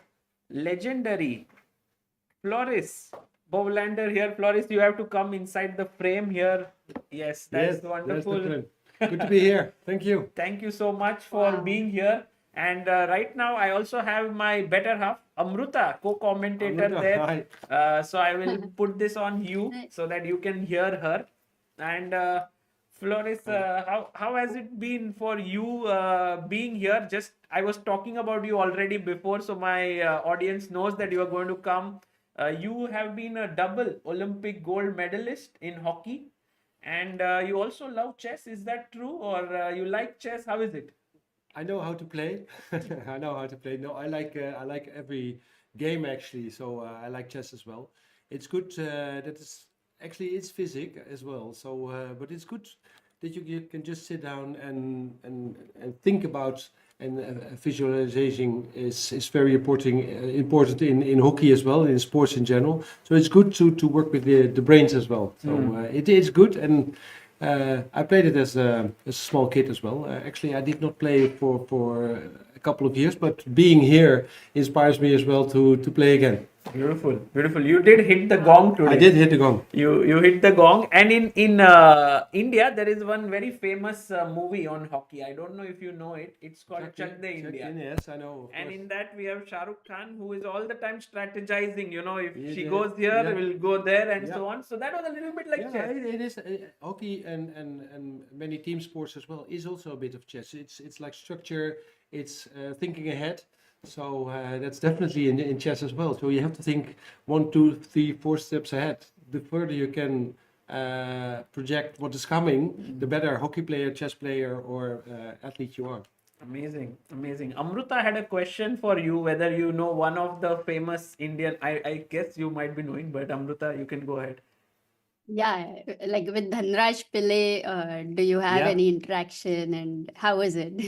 legendary Flores Bowlander here. Flores, you have to come inside the frame here. Yes, that's wonderful. Good to be here. Thank you. Thank you so much for being here. And right now, I also have my better half, Amruta, co-commentator there. So I will put this on you so that you can hear her. And Flores, how has it been for you being here? Just I was talking about you already before, so my audience knows that you are going to come. You have been a double Olympic gold medalist in hockey, and you also love chess. Is that true, or you like chess? How is it? I know how to play. I know how to play. No, I like every game actually. So I like chess as well. It's good that it's physics as well. So but it's good that you can just sit down and think about, and visualizing is very important in hockey as well, in sports in general. So it's good to work with the brains as well. So it is good. And I played it as a small kid as well. Actually, I did not play for a couple of years, but being here inspires me as well to play again. Beautiful, beautiful. You did hit the gong today. I did hit the gong. You hit the gong, and in India there is one very famous movie on hockey. I don't know if you know it. It's called Chak De India. Yes, I know. Of And course. in that we have Shah Rukh Khan, who is all the time strategizing. You know, if Yeah, she yeah, goes here, yeah. we'll go there, and Yeah. so on. So that was a little bit like Yeah, chess. it is hockey and many team sports as well is also a bit of chess. It's like structure. It's thinking ahead. So that's definitely in chess as well. So you have to think 1, 2, 3, 4 steps ahead. The further you can project what is coming, the better hockey player, chess player, or athlete you are. Amazing, amazing. Amruta had a question for you, whether you know one of the famous Indian. I guess you might be knowing, but Amruta, you can go ahead. Yeah, like with Dhanraj Pillai, do you have Yeah. any interaction and how is it?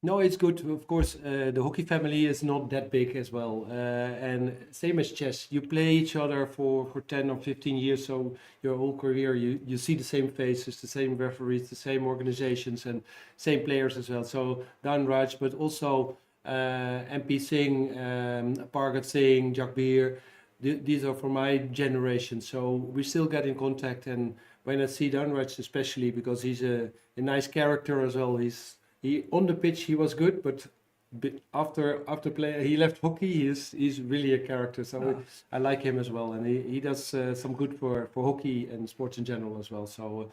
No, it's good. Of course, the hockey family is not that big as well. And same as chess, you play each other for 10 or 15 years. So your whole career, you see the same faces, the same referees, the same organizations, and same players as well. So Dhanraj, but also MP Singh, Pragg Singh, Jagbir. These are from my generation. So we still get in contact. And when I see Dhanraj, especially because he's a nice character as well, he on the pitch he was good, but after play he left hockey. He's really a character, so I like him as well, and he does some good for hockey and sports in general as well. So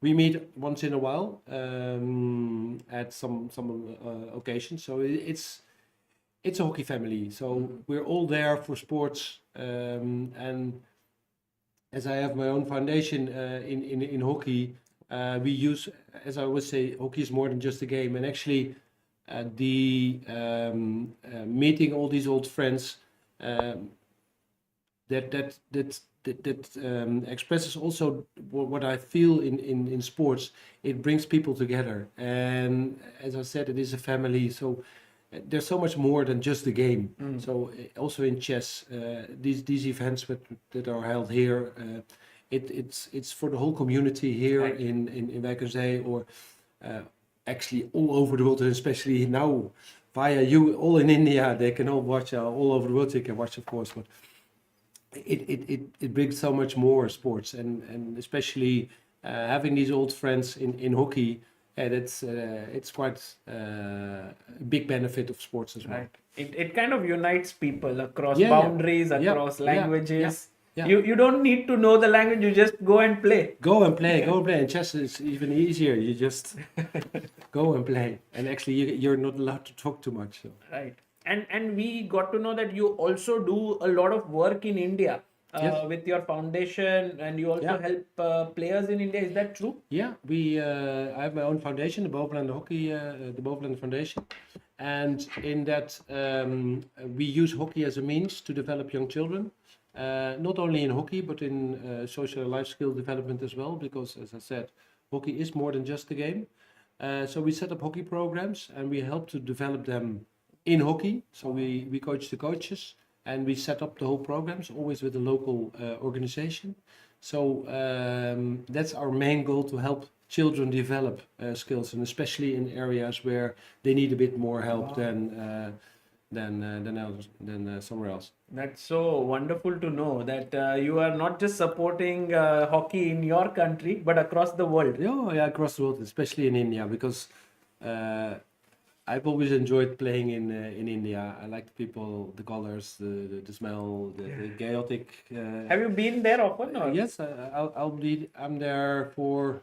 we meet once in a while at some occasions. So it's a hockey family. So we're all there for sports, and as I have my own foundation in hockey. We use, as I always say, hockey is more than just a game. And actually, meeting all these old friends that expresses also what I feel in sports. It brings people together, and as I said, it is a family. So there's so much more than just the game. So also in chess, these events that are held here. It's for the whole community here Right. in Wijk Aan Zee, or actually all over the world, and especially now via you, all in India, they can all watch. All over the world they can watch, of course, but it brings so much more sports, and especially having these old friends in hockey, and it's quite a big benefit of sports as well. Right. It kind of unites people across Yeah, yeah. boundaries, Yeah, across yeah, languages. yeah. You don't need to know the language, you just go and play. Go and play. And chess is even easier. You just go and play. And actually, you're not allowed to talk too much. So. Right. And we got to know that you also do a lot of work in India Yes. with your foundation, and you also Yeah. help players in India. Is that true? Yeah, I have my own foundation, the Bovenland Hockey, the Bovenland Foundation, and in that we use hockey as a means to develop young children, not only in hockey but in social life skill development as well. Because, as I said, hockey is more than just a game. So we set up hockey programs and we help to develop them in hockey. So we coach the coaches and we set up the whole programs, always with a local organization. So that's our main goal, to help children develop skills, and especially in areas where they need a bit more help than somewhere else. That's so wonderful to know that you are not just supporting hockey in your country, but across the world. Yeah, across the world, especially in India, because I've always enjoyed playing in India. I like the people, the colors, the smell, the chaotic. Have you been there often? Or? Yes, I'm there for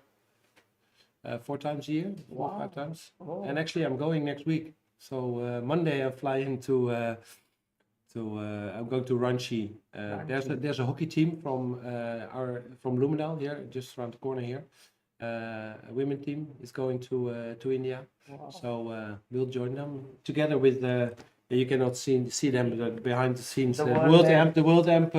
4 times a year, 5 times. Oh. And actually, I'm going next week. So Monday I fly into. I'm going to Ranchi. There's a hockey team from Blumenfeld here, just around the corner here. A women team is going to India. Wow. So we'll join them together with. You cannot see them, but behind the scenes. The The World World Amp. Amp, the World Amp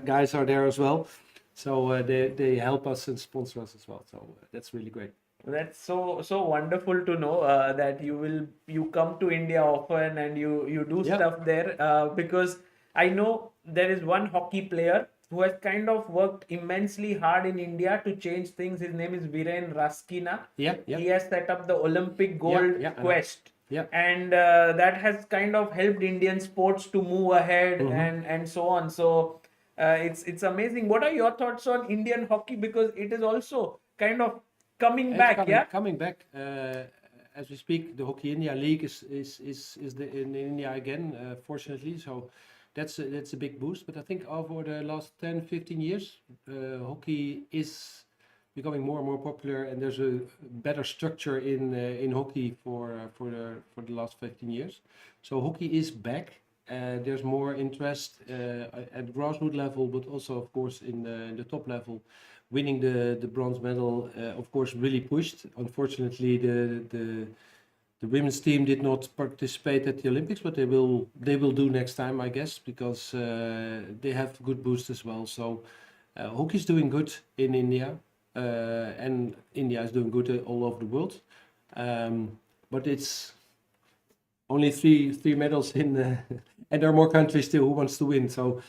guys are there as well. So they help us and sponsor us as well. So that's really great. That's so wonderful to know that you come to India often and you do Yeah. stuff there because I know there is one hockey player who has kind of worked immensely hard in India to change things. His name is Viren Raskina. Yeah, yeah. He has set up the Olympic gold yeah, I know. quest. Yeah. And that has kind of helped Indian sports to move ahead Mm-hmm. and so on. So it's amazing. What are your thoughts on Indian hockey? Because it is also kind of coming It's back, yeah? coming back. As we speak, the Hockey India League is in India again, fortunately. So that's a big boost. But I think over the last 10, 15 years, hockey is becoming more and more popular, and there's a better structure in hockey for the last 15 years. So hockey is back. There's more interest at grassroots level, but also, of course, in the top level. Winning the bronze medal, of course, really pushed. Unfortunately, the women's team did not participate at the Olympics, but they will do next time, I guess, because they have good boost as well. So hockey is doing good in India, and India is doing good all over the world. But it's only three medals in, and there are more countries still who wants to win. So.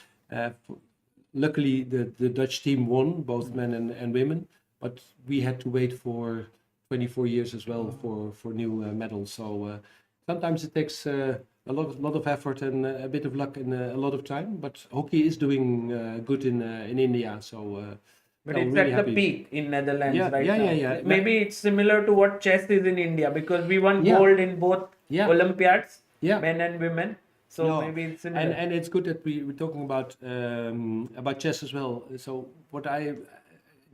Luckily, the Dutch team won, both men and women, but we had to wait for 24 years as well for new medals. So sometimes it takes a lot of effort and a bit of luck and a lot of time. But hockey is doing good in India. So But I'm it's really at happy. the peak in Netherlands Yeah, right yeah, now. yeah. Maybe it's similar to what chess is in India because we won Yeah. gold in both Yeah. Olympiads, Yeah. men and women. So No, maybe it's similar. and it's good that we're talking about chess as well. So what I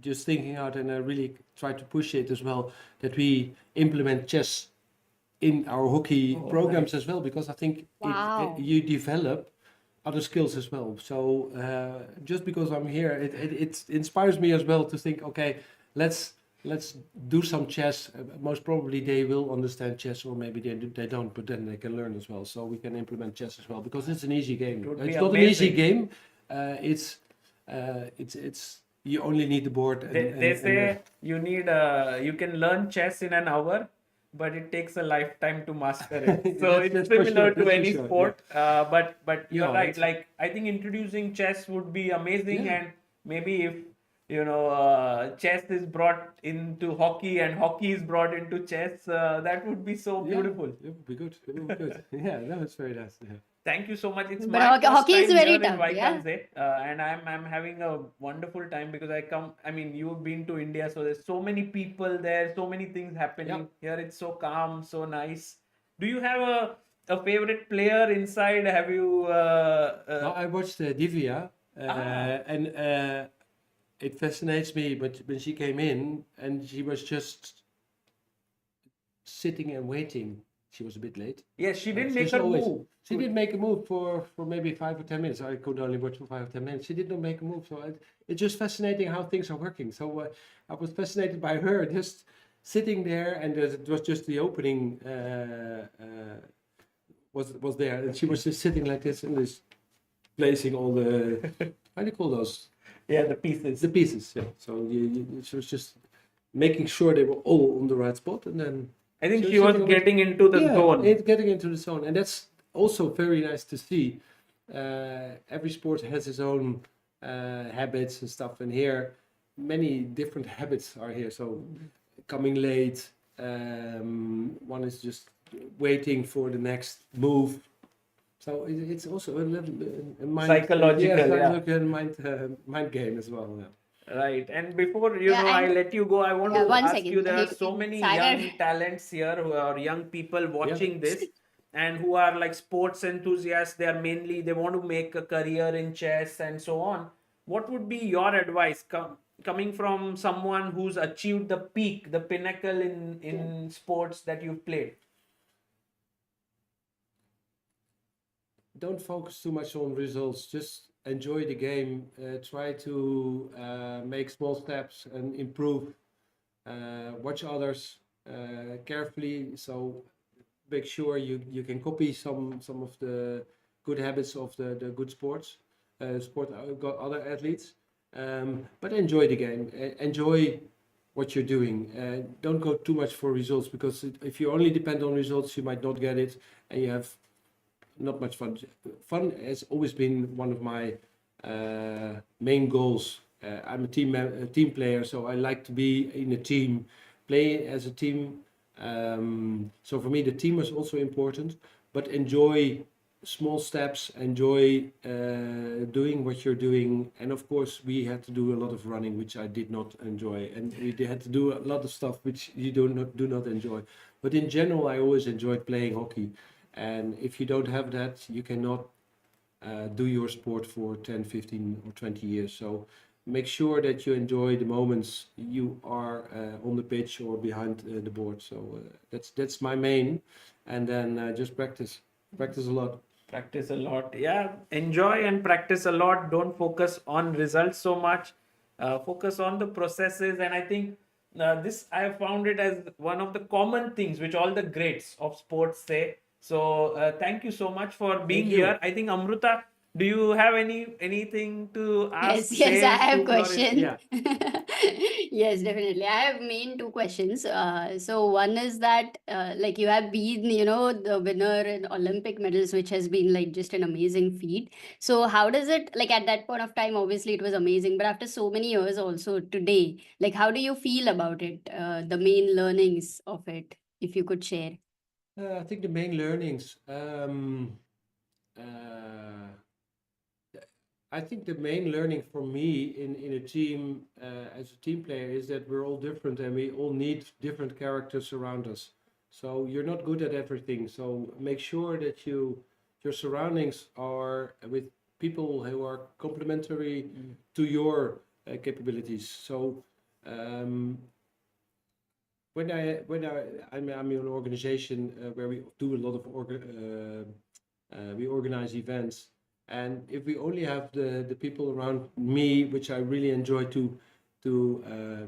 just thinking out, and I really try to push it as well, that we implement chess in our hockey programs as well, because I think Wow. you develop other skills as well. So just because I'm here, it inspires me as well to think, okay, let's do some chess. Most probably they will understand chess, or maybe they don't, but then they can learn as well. So we can implement chess as well, because it's an easy game. It would It's be not an easy amazing. game. It's you only need the board. They say you need you can learn chess in an hour, but it takes a lifetime to master it. So That's it's for similar sure, to that's for any sure, sport. But you're No, right. it's- Like I think introducing chess would be amazing, Yeah. and maybe if chess is brought into hockey and hockey is brought into chess, that would be so beautiful. It would be good. It would be good. Yeah, that was very nice. Yeah. Thank you so much. It's But my first hockey is time very here in tough, Wijk yeah. Aan Zee, and I'm having a wonderful time because I mean, you've been to India, so there's so many people there, so many things happening. Here it's so calm, so nice. Do you have a favorite player inside? Have you? Well, I watched Divya, and it fascinates me. But when she came in and she was just sitting and waiting, she was a bit late. Yes, she didn't She's make her always- move. She did make a move for maybe 5 or 10 minutes. I could only watch for 5 or 10 minutes. She did not make a move. So it's just fascinating how things are working. So I was fascinated by her just sitting there, and it was just the opening was there, and she was just sitting like this and just placing all the how do you call those? Yeah, the pieces. The pieces. Yeah. So she was just making sure they were all on the right spot, and then I think So she was sitting on getting into the zone. Getting into the zone, and that's also very nice to see. Every sport has its own habits and stuff, and here many different habits are here. So coming late, one is just waiting for the next move. So it's also a little a mind, Psychological, yeah. psychological mind game as well. Yeah. Right. And before Yeah, I and- let you go, I want Yeah, to one ask second. you, there are Hey, so many Sagar. young talents here who are young people watching this and who are like sports enthusiasts. They are mainly, they want to make a career in chess and so on. What would be your advice? coming from someone who's achieved the peak, the pinnacle in sports that you've played? Don't focus too much on results. Just enjoy the game. Try to make small steps and improve. Watch others carefully. So make sure you can copy some of the good habits of the good other athletes. But enjoy the game. Enjoy what you're doing. Don't go too much for results, because if you only depend on results, you might not get it, and you have not much fun. Fun has always been one of my main goals. I'm a team player, so I like to be in a team, play as a team. So for me, the team is also important. But enjoy small steps. Enjoy doing what you're doing. And of course, we had to do a lot of running, which I did not enjoy, and we had to do a lot of stuff which you do not enjoy. But in general, I always enjoyed playing hockey. And if you don't have that, you cannot do your sport for 10, 15 or 20 years. So make sure that you enjoy the moments you are on the pitch or behind the board. So that's my main. And then just practice a lot. Practice a lot. Yeah, enjoy and practice a lot. Don't focus on results so much. Focus on the processes. And I think this, I have found it as one of the common things which all the greats of sports say. So thank you so much for being here. I think Amruta, do you have anything to ask? Yes, I have to Flores? question. Yeah. Yes, definitely. I have main two questions. So one is that like you have been, the winner in Olympic medals, which has been like just an amazing feat. So how does it, like at that point of time, obviously it was amazing, but after so many years also today, like how do you feel about it? The main learnings of it, if you could share. I think the main learnings. I think the main learning for me in a team as a team player is that we're all different and we all need different characters around us. So you're not good at everything. So make sure that your surroundings are with people who are complementary to your capabilities. So I'm in an organization where we do a lot of we organize events, and if we only have the people around me, which I really enjoy to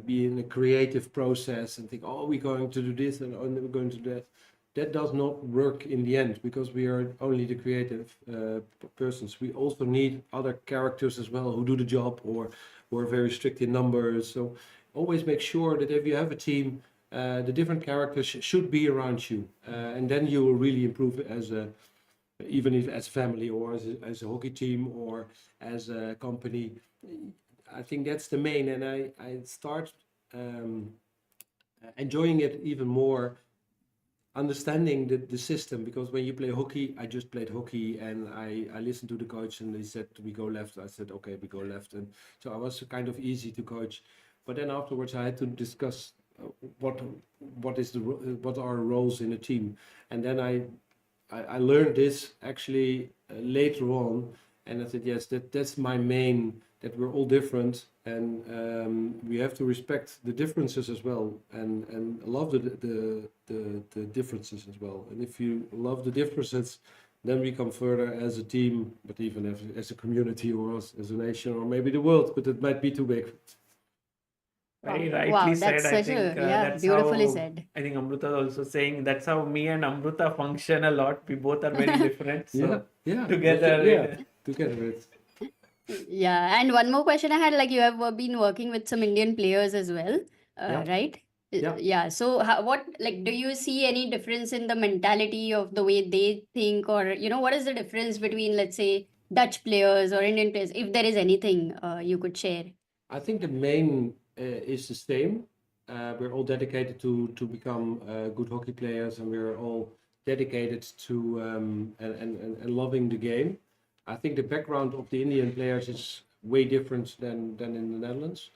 be in a creative process and think, oh, we're going to do this and we're going to do that, that does not work in the end, because we are only the creative persons. We also need other characters as well who do the job or who are very strict in numbers. So always make sure that if you have a team, the different characters should be around you, and then you will really improve even if as family or as a hockey team or as a company. I think that's the main, and I start enjoying it even more, understanding the system, because when you play hockey, I just played hockey and I listened to the coach and they said we go left. I said okay, we go left, and so I was kind of easy to coach. But then afterwards I had to discuss what are roles in a team, and then I learned this actually later on, and I said yes, that's my main, that we're all different, and we have to respect the differences as well, and love the differences as well. And if you love the differences, then we come further as a team, but even as a community or as a nation or maybe the world, but it might be too big. Very rightly Wow, said. that's I such think that's beautifully how, said. I think Amruta also saying that's how me and Amruta function a lot. We both are very different. So yeah, together. together it's. Yeah, and one more question I had, like you have been working with some Indian players as well, Yeah. right? Yeah. Yeah. So do you see any difference in the mentality of the way they think, or what is the difference between, let's say, Dutch players or Indian players, if there is anything you could share? I think the main is the same. We're all dedicated to become good hockey players, and we're all dedicated to and loving the game. I think the background of the Indian players is way different than in the Netherlands.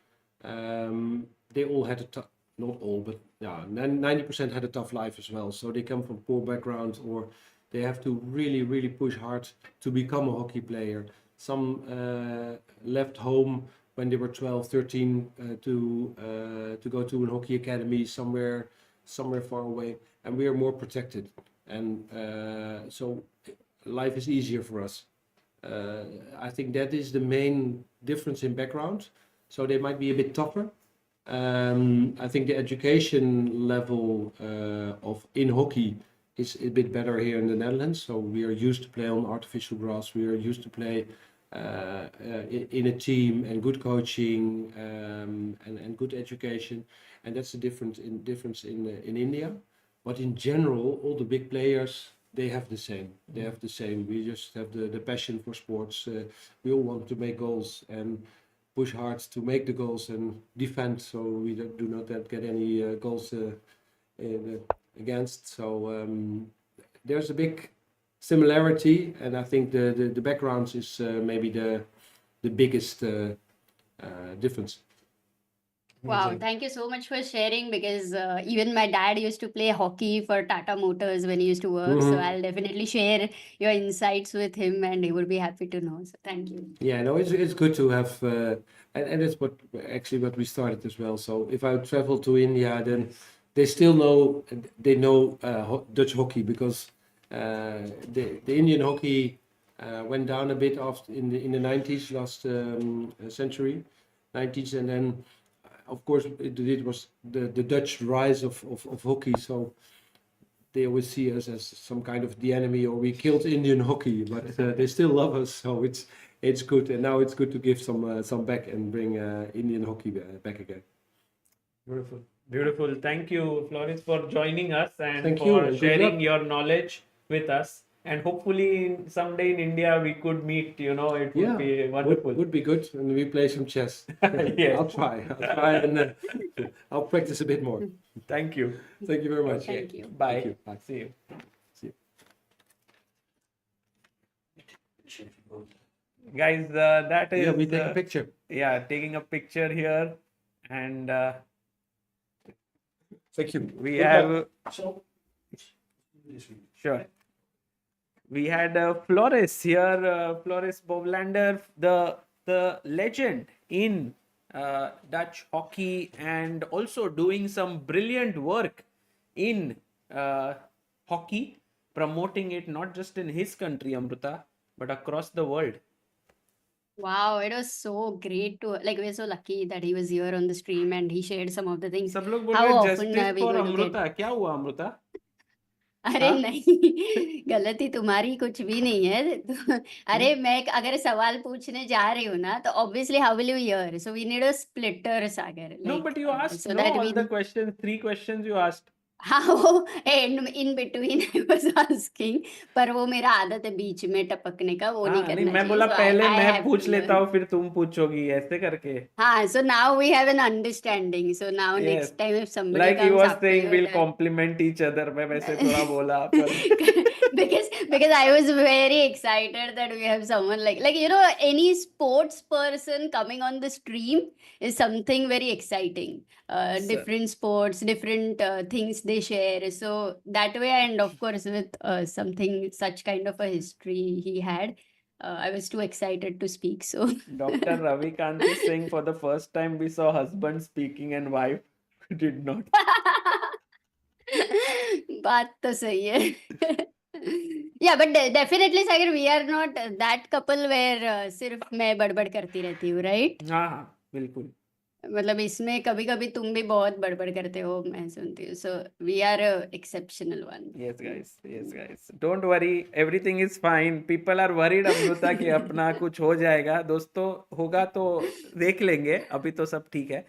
They all had not all, but yeah, 90% had a tough life as well. So they come from poor backgrounds, or they have to really push hard to become a hockey player. Some left home when they were 12, 13 to go to an hockey academy somewhere far away, and we are more protected, and so life is easier for us. I think that is the main difference in background. So they might be a bit tougher. I think the education level of in hockey is a bit better here in the Netherlands. So we are used to play on artificial grass. We are used to play in a team, and good coaching and good education. And that's the difference in India. But in general, all the big players, they have the same. They have the same. We just have the passion for sports. We all want to make goals and push hard to make the goals and defend, so we do not get any goals against. So there's a big similarity, and I think the backgrounds is maybe the biggest difference. Wow, thank you so much for sharing, because even my dad used to play hockey for Tata Motors when he used to work. So I'll definitely share your insights with him, and he would be happy to know. So thank you. Yeah, no, it's good to have, and that's what we started as well. So if I travel to India, then they still know Dutch hockey, because the Indian hockey went down a bit after in the 90s, last century, 90s, and then of course it was the Dutch rise of hockey. So they always see us as some kind of the enemy, or we killed Indian hockey, but they still love us. So it's good, and now it's good to give some back and bring Indian hockey back again. Beautiful. Thank you, Flores, for joining us and Thank for you, and good sharing luck. your knowledge with us. And hopefully someday in India we could meet. It would be wonderful. Would be good, and we play some chess. Yeah. I'll try, and I'll practice a bit more. Thank you. Thank you very much. Thank you. Bye. Thank you. Bye. See you. See you. Guys, that is Yeah, we take a picture. taking a picture here, and Thank you. we Good have luck. So, this week. sure. We had Flores here, Flores Bovlander, the legend in Dutch hockey, and also doing some brilliant work in hockey, promoting it not just in his country, Amruta, but across the world. Wow, it was so great to, like, we're so lucky that he was here on the stream and he shared some of the things. सब लोग बोल How रहे often justice are we for going to get? Amruta. क्या हुआ Amruta? अरे हाँ? नहीं, गलती तुम्हारी कुछ भी नहीं है। अरे मैं अगर सवाल पूछने जा रही हूँ ना, तो obviously how will you hear? So we need a splitter, Sagar. No, Like, but you asked so no that all we the questions, 3 questions you asked. हाँ, and in between I was asking, पर वो मेरा आदत है बीच में टपकने का, वो नहीं हाँ, नहीं करना मैं चाहिए. बोला So पहले I मैं have पूछ to लेता learn. हूँ फिर तुम पूछोगी ऐसे करके. हाँ, so now we have an understanding. So now Yes. next time if somebody Like he comes was after saying you, we'll then compliment each other. मैं वैसे थोड़ा बोला पर because I was very excited that we have someone like any sports person coming on the stream is something very exciting. Different sports, different things they share. So that way, and of course with something such kind of a history he had, I was too excited to speak. So Dr. Ravikant is saying for the first time we saw husband speaking and wife did not. बात तो सही है. Yeah, but definitely Sagar, we are not that couple where सिर्फ मैं बड़बड़ करती रहती हूँ, right? हाँ हाँ बिल्कुल. मतलब इसमें कभी कभी तुम भी बहुत बड़बड़ करते हो, मैं सुनती हूँ. So we are a exceptional one. Yes guys. Don't worry, everything is fine. People are worried Amrita कि अपना कुछ हो जाएगा. दोस्तों होगा तो देख लेंगे. अभी तो सब ठीक है.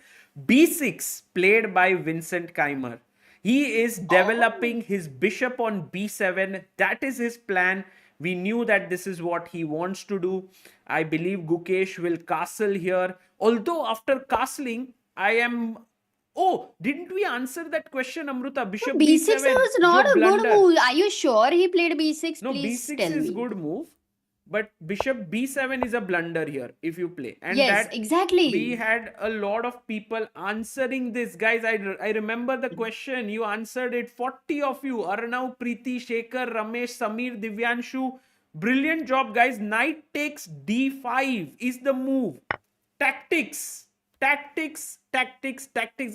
B6 played by Vincent Keymer. He is developing his bishop on B7. That is his plan. We knew that this is what he wants to do. I believe Gukesh will castle here. Although after castling, I am... Oh, didn't we answer that question, Amruta? Bishop B6 B7. was not jo a good blunder. move. Are you sure he played B6? No, Please B6 tell is me. good move. But Bishop B7 is a blunder here if you play. And Yes, that exactly. we had a lot of people answering this. Guys, I remember the question. You answered it. 40 of you. Arnav, Preeti, Shekhar, Ramesh, Samir, Divyanshu. Brilliant job, guys. Knight takes D5 is the move. Tactics, tactics,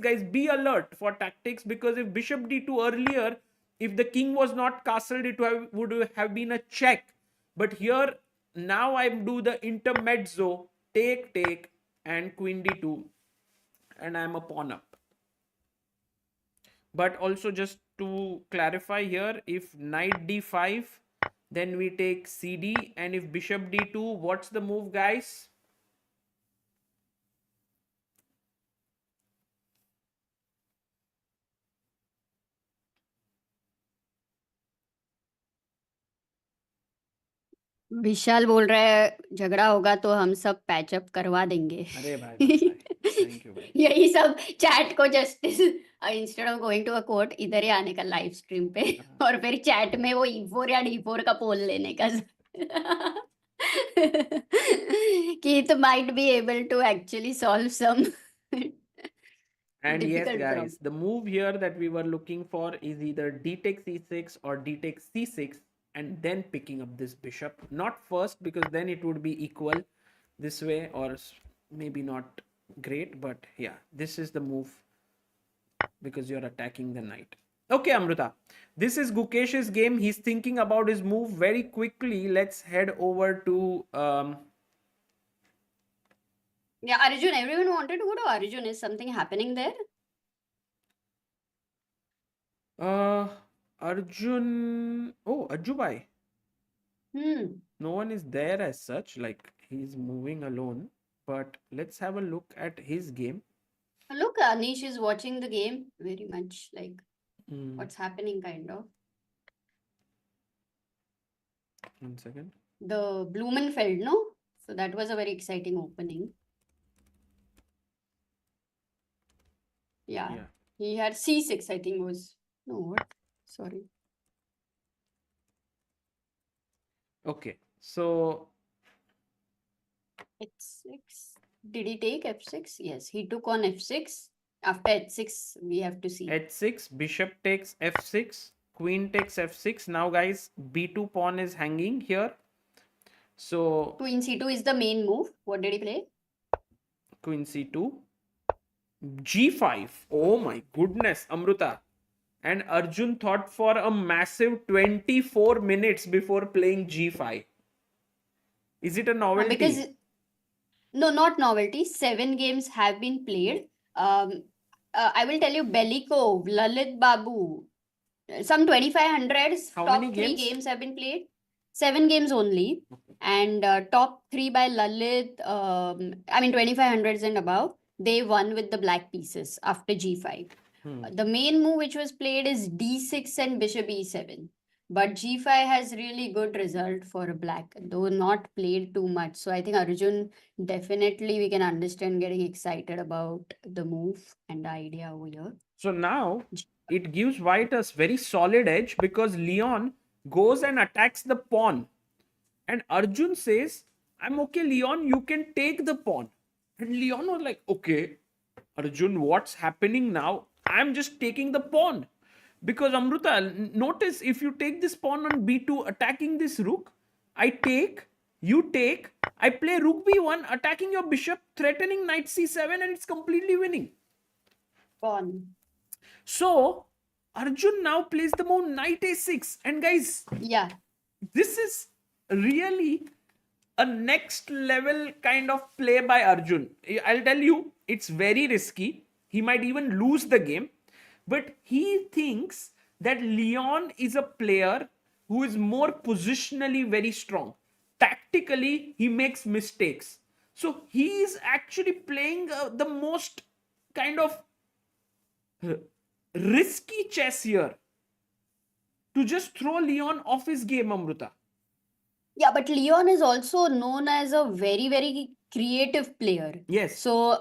guys. Be alert for tactics, because if bishop d2 earlier, if the king was not castled, it would have been a check. But here, now I do the intermezzo, take, and queen d2, and I'm a pawn up. But also, just to clarify here, if knight d5, then we take cd, and if bishop d2, what's the move, guys? विशाल बोल रहा है झगड़ा होगा तो हम सब patch up करवा देंगे. अरे भाई, थैंक यू भाई. यही सब चैट को justice instead of going to a court इधर ही आने का लाइव स्ट्रीम पे और फिर चैट में वो E4 या D4 का पोल लेने का कि it might be able to actually solve some And yes, difficult guys, problem. the move here that we were looking for is either d takes e6 or d takes c6, and then picking up this bishop. Not first, because then it would be equal this way, or maybe not great, but yeah, this is the move because you're attacking the knight. Okay, Amruta, this is Gukesh's game. He's thinking about his move very quickly. Let's head over to Yeah, Arjun, everyone wanted to go to Arjun. Is something happening there? Arjun. Oh, Ajubai. No one is there as such, like he's moving alone. But let's have a look at his game. Look, Anish is watching the game very much like what's happening, kind of. 1 second. The Blumenfeld, no? So that was a very exciting opening. Yeah. He had C6, I think was. No, what? Sorry. Okay, so H6. Did he take F6? Yes, he took on F6. After H6, we have to see. H6, bishop takes F6, queen takes F6. Now, guys, B2 pawn is hanging here. So Queen C2 is the main move. What did he play? Queen C2. G5. Oh my goodness, Amruta. And Arjun thought for a massive 24 minutes before playing G5. Is it a novelty? Because no, not novelty. 7 games have been played. I will tell you, Belikov, Lalit Babu, some 2500s. How top many 3 games? games have been played. 7 games only. And top 3 by Lalit, 2500s and above. They won with the black pieces after G5. The main move which was played is D6 and Bishop E7. But G5 has really good result for a black, though not played too much. So I think Arjun, definitely we can understand getting excited about the move and the idea over here. So now it gives white a very solid edge because Leon goes and attacks the pawn. And Arjun says, I'm okay, Leon, you can take the pawn. And Leon was like, okay, Arjun, what's happening now? I'm just taking the pawn. Because Amruta, notice if you take this pawn on b2 attacking this rook, I take, you take, I play rook b1 attacking your bishop, threatening knight c7, and it's completely winning. Pawn. So Arjun now plays the move knight a6. And guys, Yeah. this is really a next level kind of play by Arjun. I'll tell you, it's very risky. He might even lose the game. But he thinks that Leon is a player who is more positionally very strong. Tactically, he makes mistakes. So he is actually playing the most kind of risky chess here to just throw Leon off his game, Amruta. Yeah, but Leon is also known as a very, very creative player. Yes. So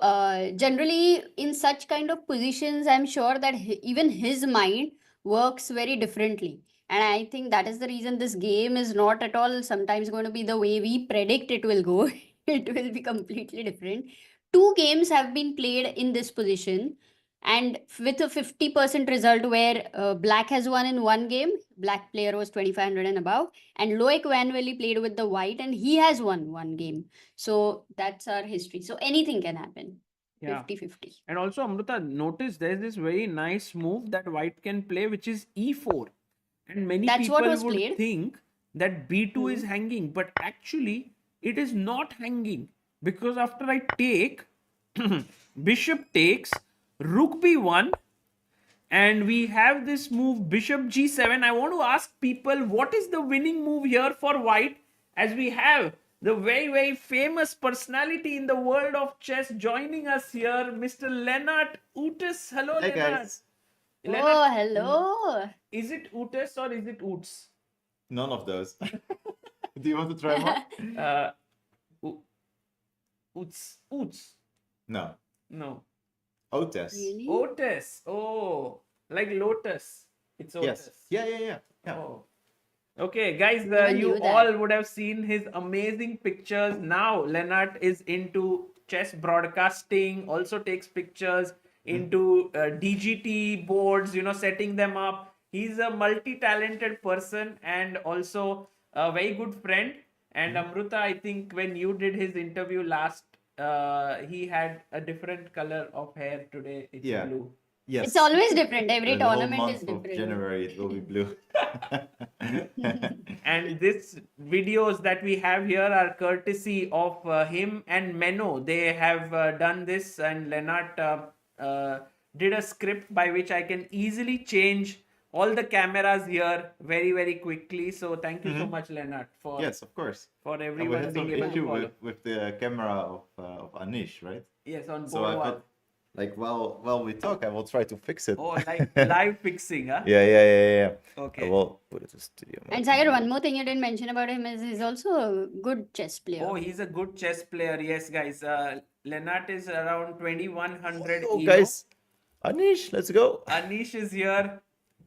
generally in such kind of positions, I'm sure that even his mind works very differently. And I think that is the reason this game is not at all sometimes going to be the way we predict it will go. It will be completely different. 2 games have been played in this position. And with a 50% result where black has won in one game, black player was 2500 and above, and Loic Vanwelly played with the white and he has won one game. So that's our history. So anything can happen. Yeah. 50-50. And also, Amruta, notice there's this very nice move that white can play, which is e4. And many That's what people was would played. think that b2 is hanging, but actually it is not hanging, because after I take, bishop takes, rook b1, and we have this move bishop g7. I want to ask people, what is the winning move here for white, as we have the very famous personality in the world of chess joining us here, Mr. Lennart Ootis. Hello, Hey Lennart. guys, Oh, hello. Is it Ootis or is it Oots? none of those. Do you want to try more? Oots. No. No. Otis. Really? Otis. Oh, like lotus. It's Otis. Yes. Yeah. Oh. Okay, guys, Never you knew that. all would have seen his amazing pictures. Now, Lennart is into chess broadcasting, also takes pictures into DGT boards, setting them up. He's a multi-talented person and also a very good friend. And Amruta, I think when you did his interview last, he had a different color of hair. Today it's Yeah. blue. Yes. It's always different. Every The whole tournament month is of different. January it will be blue. And this videos that we have here are courtesy of him and Menno. They have done this, and Lennart did a script by which I can easily change all the cameras here very quickly. So thank you so much, Lennart, for Yes, of course. for And we everyone had some being able to issue follow. with the camera of Anish, right? Yes, on So I board. thought, like, while we talk, I will try to fix it. Oh, like live fixing, huh? Yeah. Okay. I will put it to studio mode. And Sagar, one more thing you didn't mention about him is he's also a good chess player. Oh, he's a good chess player. Yes, guys. Lennart is around 2100 Oh, ELO. guys, Anish, let's go. Anish is here.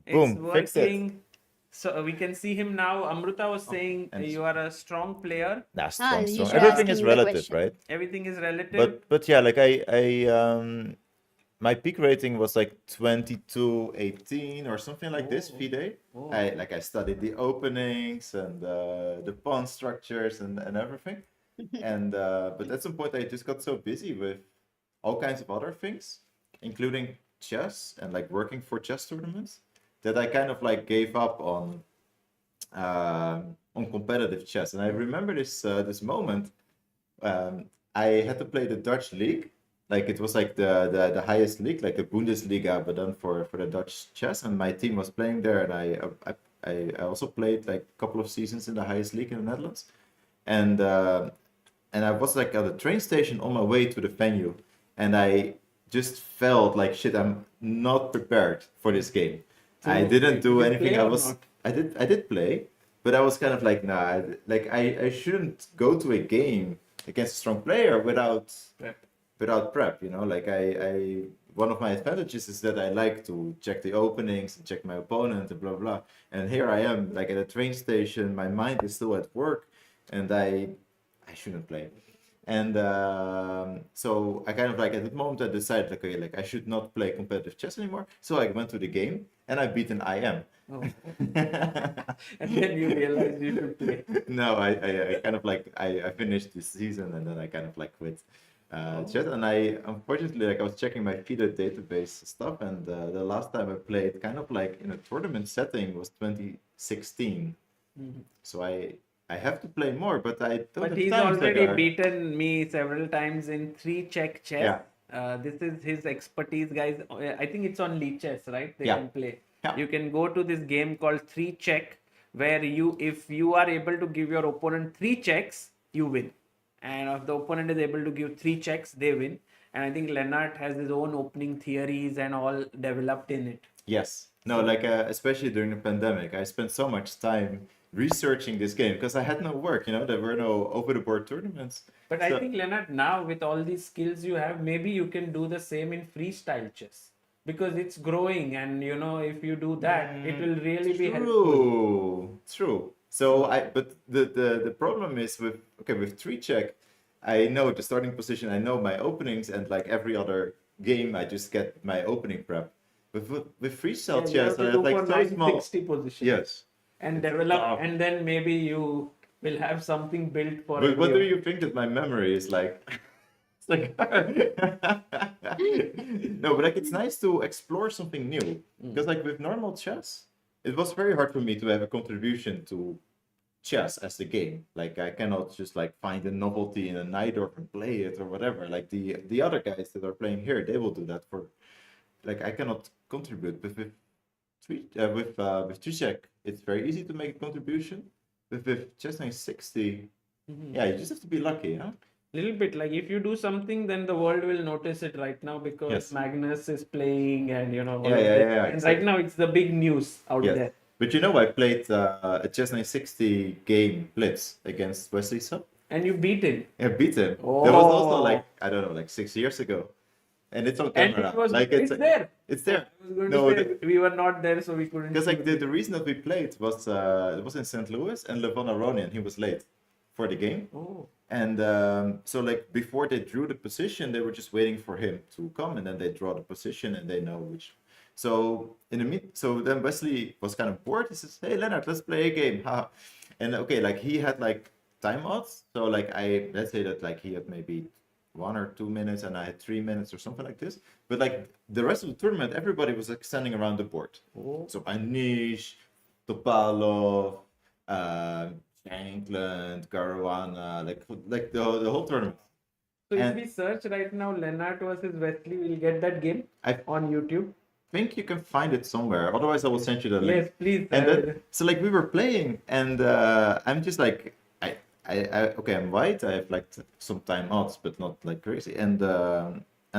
It's Boom, fixed it. working. So we can see him now. Amruta was saying and- you are a strong player. Nah, Ah, strong. you should Everything ask is him the relative, question. right? Everything is relative. But yeah, like I my peak rating was like 2218 or something like this, Oh. FIDE. Oh. I studied the openings and the pawn structures and everything. And but at some point I just got so busy with all kinds of other things, including chess and like working for chess tournaments, that I kind of like gave up on competitive chess. And I remember this moment. I had to play the Dutch league. Like it was like the highest league, like the Bundesliga, but then for the Dutch chess. And my team was playing there, and I also played like a couple of seasons in the highest league in the Netherlands. And I was like at a train station on my way to the venue, and I just felt like shit. I'm not prepared for this game. I didn't do Did you anything. play I or was not? I did play, but I was kind of like nah. Like I shouldn't go to a game against a strong player without prep, like I one of my advantages is that I like to check the openings and check my opponent and blah blah. And here I am like at a train station, my mind is still at work, and I shouldn't play. And so I kind of like at that moment I decided like, okay, like I should not play competitive chess anymore. So I went to the game and I beat an IM. Oh. And then you realize you should play. No, I kind of like I finished this season and then I kind of like quit chess. And I unfortunately like I was checking my FIDE database stuff, and the last time I played kind of like in a tournament setting was 2016. So I have to play more, but I don't But have he's time, already Sagar. beaten me several times in 3-check chess. Yeah. This is his expertise, guys. I think it's on Lee Chess, right? They Yeah. can play. Yeah. You can go to this game called 3-check, where if you are able to give your opponent 3 checks, you win. And if the opponent is able to give 3 checks, they win. And I think Lennart has his own opening theories and all developed in it. Yes. No, like especially during the pandemic, I spent so much time researching this game because I had no work, there were no over-the-board tournaments. But I So- think, Lennart, now with all these skills you have, maybe you can do the same in freestyle chess, because it's growing, and if you do that, it will really be helpful. True. So but the problem is with 3-check, I know the starting position, I know my openings, and like every other game I just get my opening prep. But with freestyle Yeah, you have chess, to I go have like for so small. 960 position. Yes. And develop, tough. and then maybe you will have something built for But what do everyone. you think that my memory is like? It's like no, but like it's nice to explore something new because like with normal chess, it was very hard for me to have a contribution to chess as the game. Like I cannot just like find a novelty in a Najdorf and play it or whatever. Like the other guys that are playing here, they will do that for. Like I cannot contribute, but with Zizek, it's very easy to make a contribution. With chess 960, yeah, you just have to be lucky, huh? Little bit like if you do something, then the world will notice it right now because Yes. Magnus is playing and all Yeah, of yeah, that. yeah, And exactly. right now it's the big news out Yes. there. But you know, I played a chess 960 game Blitz against Wesley Sub. And you beat him. I beat him. That was also Oh. like, I don't know, like 6 years ago. And it's on And camera. it was like it's there. It's there. I was going No, to say we were not there, so we couldn't. Because see like it. the reason that we played was it was in St. Louis and Levon Aronian, he was late for the game. Oh. And so like before they drew the position, they were just waiting for him to come, and then they draw the position and they know which. So so then Wesley was kind of bored. He says, "Hey Leonard, let's play a game." Haha. And okay, like he had like timeouts. So like let's say that like he had maybe 1 or 2 minutes and I had 3 minutes or something like this. But like the rest of the tournament, everybody was like standing around the board. Oh. So Anish, Topalov, Shankland, Caruana, like the whole tournament. So if And- we search right now, Lennart versus Wesley, we'll get that game I on YouTube. think you can find it somewhere. Otherwise, I will send you the link. Yes, please. And then, so like we were playing, and I'm just like, okay, I'm white. I have like some timeouts, but not like crazy, and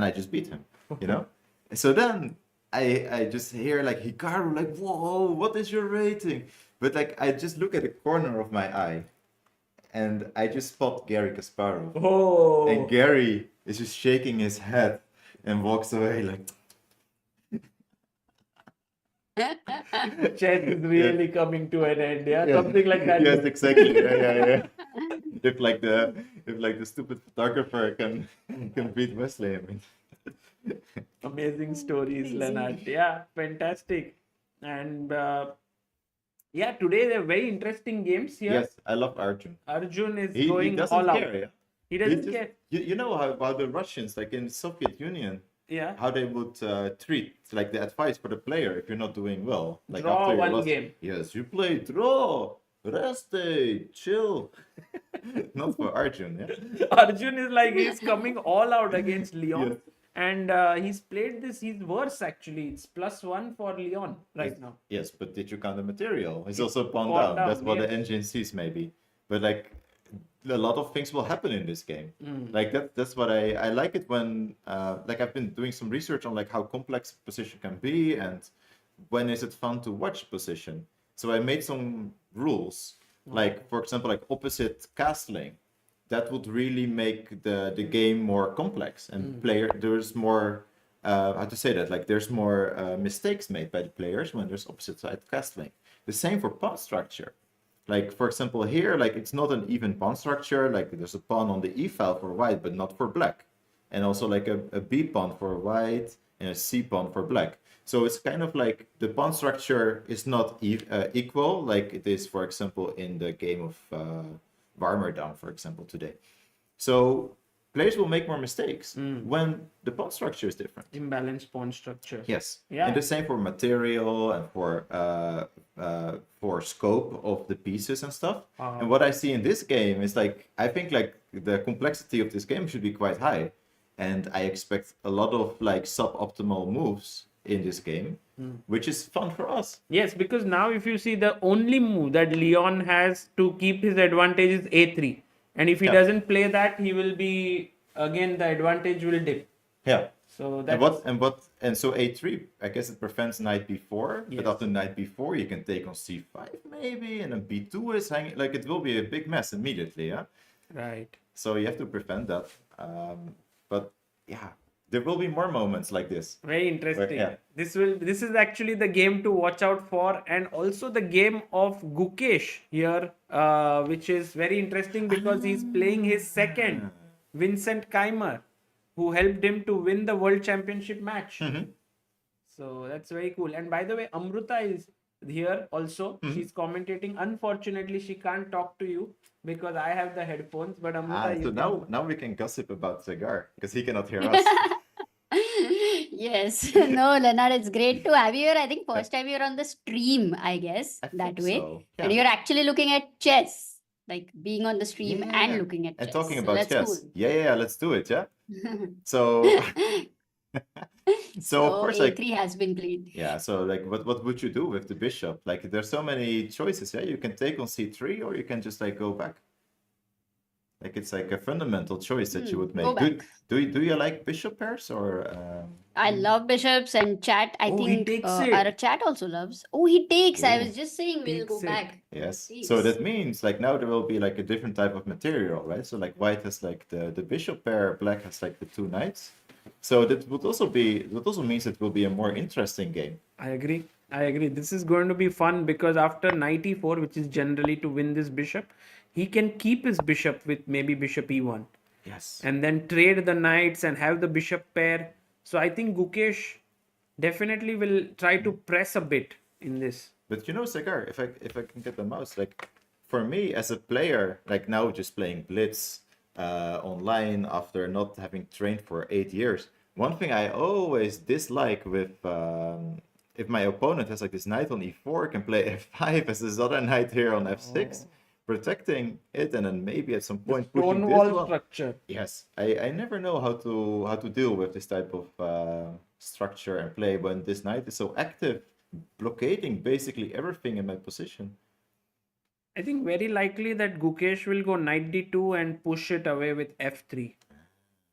I just beat him, you know. So then I just hear like Hikaru like, whoa, what is your rating? But like I just look at the corner of my eye, and I just spot Gary Kasparov, Oh. and Gary is just shaking his head and walks away like. Chess is really coming to an end. Yeah, something like that. Yes, exactly. Yeah. If like the stupid photographer can beat Wesley, I mean. Amazing stories, Lennart. Yeah, fantastic. And yeah, today they're very interesting games here. Yes, I love Arjun. Arjun is He going doesn't all out. care. Yeah? He doesn't just- care. You know how the Russians, like in Soviet Union, Yeah. how they would treat like the advice for the player if you're not doing well. Like Draw after you one lost- game. Yes, you play draw, rest day, chill. Not for Arjun. Yeah. Arjun is like he's coming all out against Leon. Yes. And he's played this, he's worse actually. It's +1 for Leon right now. Yes, but did you count the material? It's also pawn pawn down. down, That's what yes. the engine sees, maybe. But like, a lot of things will happen in this game. Mm. Like that's what I like it when like I've been doing some research on like how complex position can be and when is it fun to watch position. So I made some rules, like for example, like opposite castling. That would really make the game more complex and there's more how to say that, like there's more mistakes made by the players when there's opposite side castling. The same for pawn structure. Like for example here, like it's not an even pawn structure, like there's a pawn on the e file for white but not for black, and also like a b pawn for white and a c pawn for black. So it's kind of like the pawn structure is not equal like it is, for example, in the game of Warmerdam, for example, today. So players will make more mistakes when the pawn structure is different. Imbalanced pawn structure. Yes. Yeah. And the same for material and for scope of the pieces and stuff. And what I see in this game is like I think like the complexity of this game should be quite high, and I expect a lot of like suboptimal moves in this game, which is fun for us. Yes, because now if you see the only move that Leon has to keep his advantage is a3. And if he Yeah. doesn't play that, he will be, again, the advantage will dip. Yeah. So that's And so a3, I guess it prevents knight b4, Yes. but after knight b4 you can take on c5 maybe, and then b2 is hanging, like it will be a big mess immediately, yeah? right. So you have to prevent that. But yeah, there will be more moments like this. Very interesting. yeah. This is actually the game to watch out for, and also the game of Gukesh here, which is very interesting because he's playing his second Vincent Keymer. who helped him to win the World Championship match. Mhm. So that's very cool. And by the way, Amruta is here also. She's commentating. Unfortunately, she can't talk to you because I have the headphones. But Amruta, So you now we can gossip about Sagar because he cannot hear us. Yes. No, Leonard, it's great to have you here. I think first time you're on the stream, I guess, I that think way. so. And Yeah. you're actually looking at chess, like being on the stream Yeah. and looking at And chess. talking So about that's chess. cool. Yeah, let's do it. Yeah. So so of course, like, A3 has been played. yeah. So like, what would you do with the bishop? Like, there's so many choices. Yeah, you can take on c3, or you can just like go back. Like, it's like a fundamental choice that you would make. go back. Do you like bishop pairs or? I love bishops and chat. I Oh, he think takes it. our chat also loves. Oh, he takes. I Ooh. was just saying we'll go Takes it. back. Yes. Takes. So that means like now there will be like a different type of material, right? So like white has like the bishop pair, black has like the two knights. So that would also means it will be a more interesting game. I agree. This is going to be fun because after knight e4, which is generally to win this bishop, he can keep his bishop with maybe bishop e1 Yes. and then trade the knights and have the bishop pair. So I think Gukesh definitely will try to press a bit in this. But you know, Sagar, if I can get the mouse, like for me as a player, like now just playing Blitz online after not having trained for 8 years, one thing I always dislike with if my opponent has like this knight on e4, can play f5 as this other knight here on f6, protecting it, and then maybe at some point pushing this Stonewall one. structure. Yes, I never know how to deal with this type of structure and play when this knight is so active, blockading basically everything in my position. I think very likely that Gukesh will go knight d2 and push it away with f3.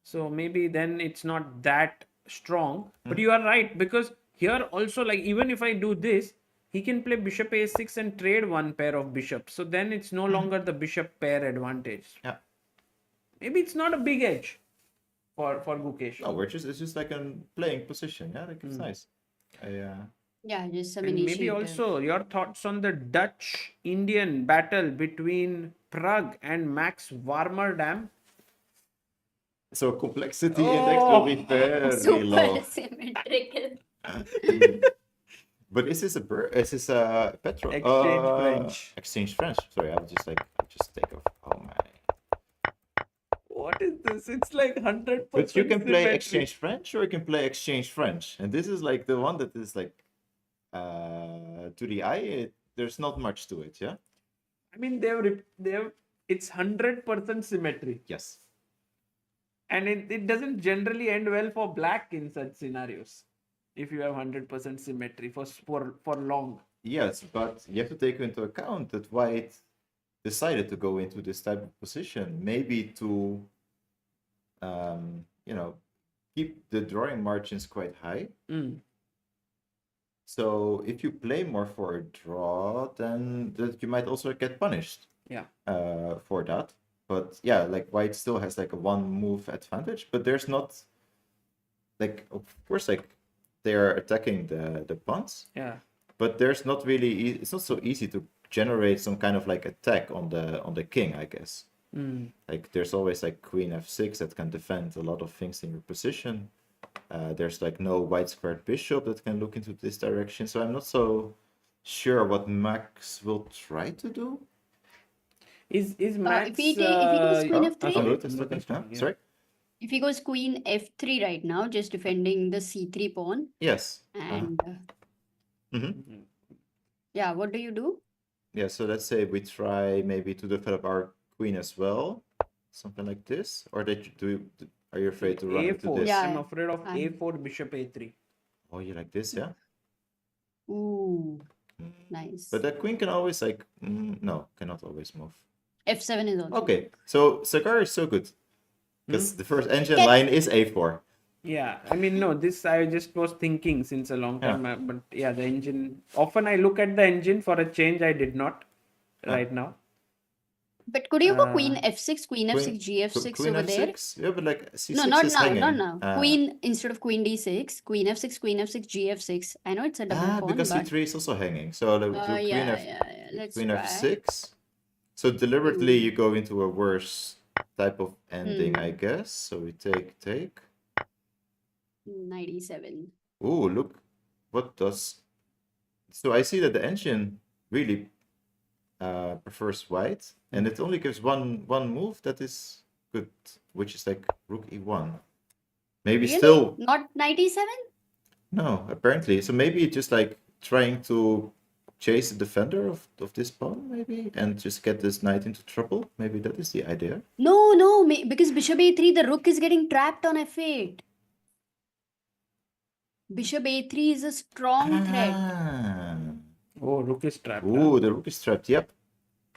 So maybe then it's not that strong. But you are right, because here also, like, even if I do this, he can play bishop a6 and trade one pair of bishops. So then it's no longer the bishop pair advantage. Yeah. Maybe it's not a big edge for Gukesh. No, it's just like a playing position. Yeah, like it's nice. Yeah, just some And maybe initiative. also your thoughts on the Dutch-Indian battle between Pragg and Max Warmerdam. So complexity index will be very Super low. symmetrical. But is this a petrol? Exchange French. Exchange French. Sorry, I would just take off. Oh my. What is this? It's like 100%. But you can play symmetric. Exchange French, or you can play Exchange French, and this is like the one that is like to the eye. There's not much to it. Yeah. I mean, it's 100% symmetry. Yes. And it doesn't generally end well for black in such scenarios. If you have 100% symmetry for long. Yes, but you have to take into account that white decided to go into this type of position, maybe to, keep the drawing margins quite high. So if you play more for a draw, then you might also get punished. Yeah. For that. But yeah, like white still has like a one move advantage, but there's not, like, of course, like they're attacking the pawns. Yeah. But there's not really, it's not so easy to generate some kind of like attack on the king, I guess. Like there's always like queen f6 that can defend a lot of things in your position. There's like no white squared bishop that can look into this direction. So I'm not so sure what Max will try to do. Is Max... if he goes queen f3? Amruta is looking, huh? Yeah. Sorry? If he goes queen f3 right now, just defending the c3 pawn, Yes. and yeah, what do you do? Yeah, so let's say we try maybe to develop our queen as well. Something like this. Or are you afraid to run into a4. this? Yeah. I'm afraid of I'm- a4, bishop a3. Oh, you like this, yeah? Ooh, nice. But that queen can always like, no, cannot always move. f7 is also. Okay, so Sagar is so good. Because the first engine line is a4. Yeah, I mean, no, this I just was thinking since a long time. But yeah, the engine... Often I look at the engine. For a change, I did not right now. But could you go queen f6, queen f6, gf6 Queen over there? f6? Yeah, but like c6 No, not is now, hanging. not now. Queen instead of queen d6, queen f6, gf6. I know it's a double pawn, because but c3 is also hanging. So do queen yeah. Let's queen try. f6. So deliberately you go into a worse type of ending, I guess. So we take. Knight e7. Oh, look, what does... So I see that the engine really prefers white, and it only gives one move that is good, which is like rook e1. Maybe Really? still... Not knight e7? No, apparently. So maybe just like trying to chase the defender of this pawn, maybe, and just get this knight into trouble. Maybe that is the idea. No, because bishop a3, the rook is getting trapped on f8. Bishop a3 is a strong threat. Ah. Oh, rook is trapped. huh? Oh, the rook is trapped. Yep.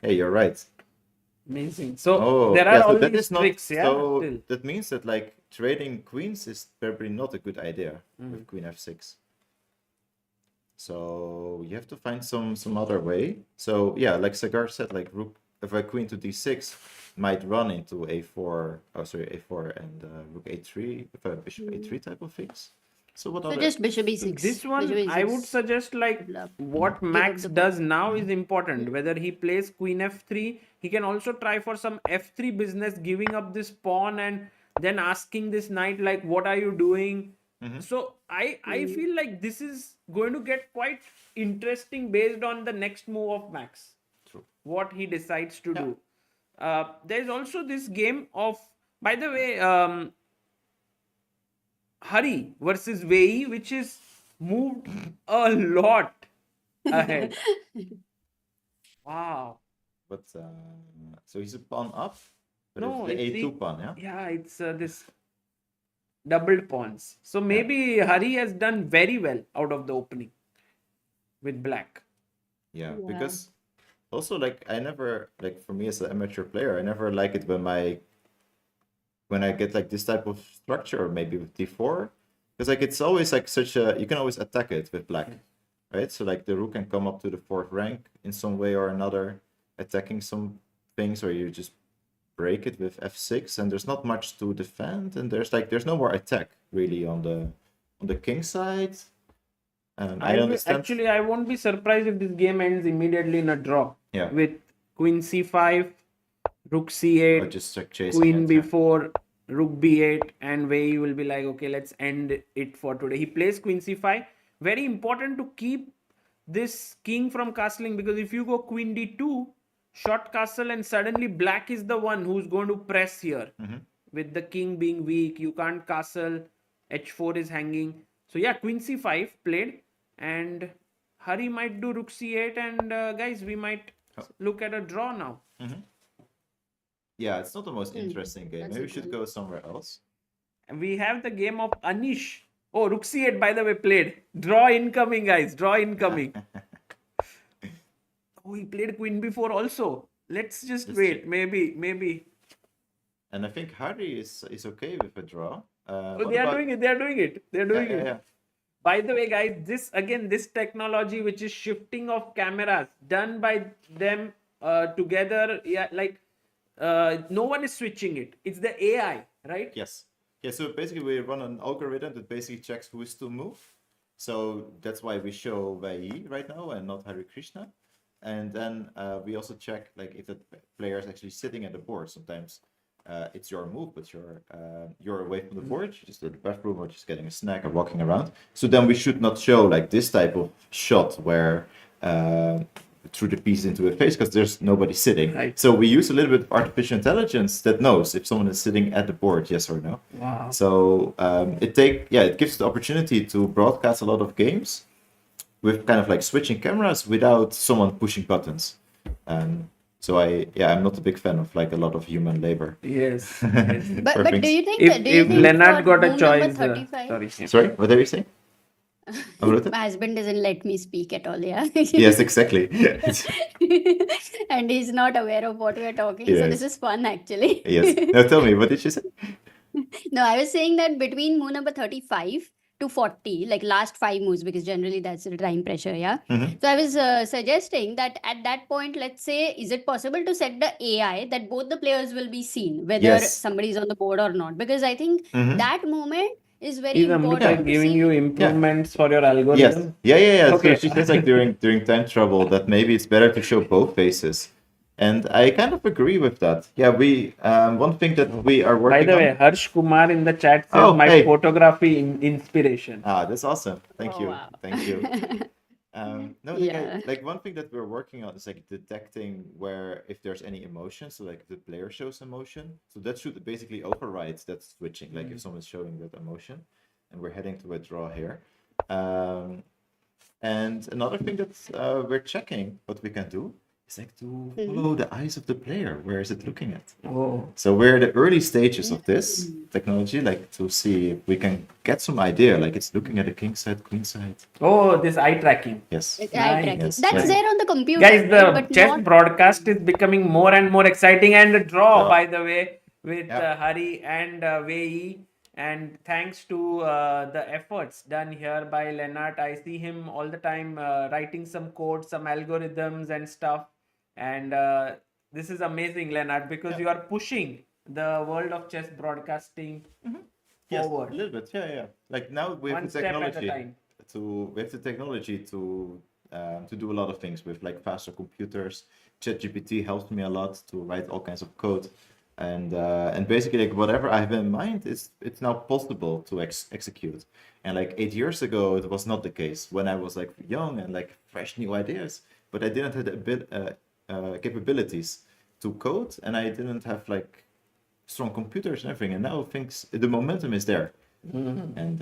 Hey, you're right. Amazing. So Oh, there are yeah, so all that these is not... tricks, yeah. So Still. that means that like trading queens is probably not a good idea Mm. with queen f6. So you have to find some other way. So yeah, like Sagar said, like rook, if a queen to d6 might run into a4, oh sorry, a4 and rook a3, if a bishop a3 type of things. So what So other... just bishop So e6. this one, Bishop I e6. would suggest like Blah. what Give up Max the does now is important. Whether he plays queen f3, he can also try for some f3 business, giving up this pawn and then asking this knight like, "What are you doing?" So I feel like this is going to get quite interesting based on the next move of Max. True. What he decides to do. There's also this game of, by the way, Hari versus Wei Yi, which is moved a lot ahead. Wow. But so he's a pawn up, but No, it's the it's a2 pawn, yeah? Yeah, it's this doubled pawns. So maybe Hari has done very well out of the opening with black. Yeah, Yeah. because also like I never, like for me as an amateur player, I never like it when I get like this type of structure, maybe with d4, because like it's always like such a, you can always attack it with black, right? So like the rook can come up to the 4th rank in some way or another, attacking some things, or you just break it with f6, and there's not much to defend, and there's no more attack really on the king side. And I understand. Actually, I won't be surprised if this game ends immediately in a draw. Yeah. With queen c5, rook Or c8, just like chasing queen it, yeah. b4, rook b8, and Wei Yi will be like, okay, let's end it for today. He plays queen c5. Very important to keep this king from castling, because if you go queen d2, short castle, and suddenly black is the one who's going to press here. With the king being weak, you can't castle, h4 is hanging. So yeah, queen c5 played, and Hari might do rook c8, and guys, we might look at a draw now. Yeah, it's not the most interesting game. that's Maybe we it, should man. go somewhere else. And we have the game of Anish. Oh, rook c8, by the way, played. Draw incoming, guys. Draw incoming. Oh, he played queen b4 also. Let's just Let's wait. check. Maybe. And I think Hari is okay with a draw. Oh, they are doing it. They're doing it. They're doing it. Yeah. By the way, guys, this technology, which is shifting of cameras, done by them together. Yeah, like no one is switching it. It's the AI, right? Yes. Yeah, so basically we run an algorithm that basically checks who is to move. So that's why we show Wei Yi right now and not Harikrishna. And then we also check like if the player is actually sitting at the board. Sometimes it's your move, but you're away from the board, you're just at the bathroom or just getting a snack or walking around. So then we should not show like this type of shot where through the piece into a face, because there's nobody sitting. Right. So we use a little bit of artificial intelligence that knows if someone is sitting at the board, yes or no. Wow. So it gives the opportunity to broadcast a lot of games with kind of like switching cameras without someone pushing buttons. So I'm not a big fan of like a lot of human labor. Yes. But do you think If Leonard got a move choice, number 35? sorry. What are you saying? Amruta? My husband doesn't let me speak at all, yeah. Yes, exactly. And he's not aware of what we're talking. So Yes. this is fun actually. Yes. Now tell me, what did you say? No, I was saying that between move number 35 to 40, like last 5 moves, because generally that's the time pressure, yeah. Mhm. So I was suggesting that at that point, let's say, is it possible to set the AI that both the players will be seen, whether Yes. somebody is on the board or not? Because I think Mhm. that moment is very Is Amruta important to giving see. you improvements for your Yes. algorithm? Yeah. Okay. So she says like during time travel that maybe it's better to show both faces. And I kind of agree with that. Yeah, we one thing that we are By working the on. way, Harsh Kumar in the chat says Oh, my hey. photography inspiration. Ah, that's awesome. Thank Oh, you. wow. Thank you. No, Yeah. like one thing that we're working on is like detecting where if there's any emotion. So like if the player shows emotion, so that should basically override that switching. Like if someone's showing that emotion, and we're heading to a draw here. And another thing that we're checking what we can do is like to follow the eyes of the player. Where is it looking at? Oh, So we're in the early stages of this technology, like to see if we can get some idea. Like it's looking at the king side, queen side. oh, this eye tracking. Yes. Eye Nice. tracking. Yes, That's yes. there on the computer, Guys, right? the But chess not broadcast is becoming more and more exciting, and a draw, Yeah. by the way, with Yeah. Hari and Wei Yi. And thanks to the efforts done here by Lennart, I see him all the time writing some code, some algorithms and stuff. And this is amazing, Lennart, because you are pushing the world of chess broadcasting Yes, forward. a little bit. Yeah, yeah. Like now we have One the step at a technology time. to do a lot of things with like faster computers. ChatGPT helps me a lot to write all kinds of code, and basically like whatever I have in mind is it's now possible to execute. And like 8 years ago, it was not the case when I was like young and like fresh new ideas, but I didn't have the capabilities to code, and I didn't have like strong computers and everything. And now things, the momentum is there, and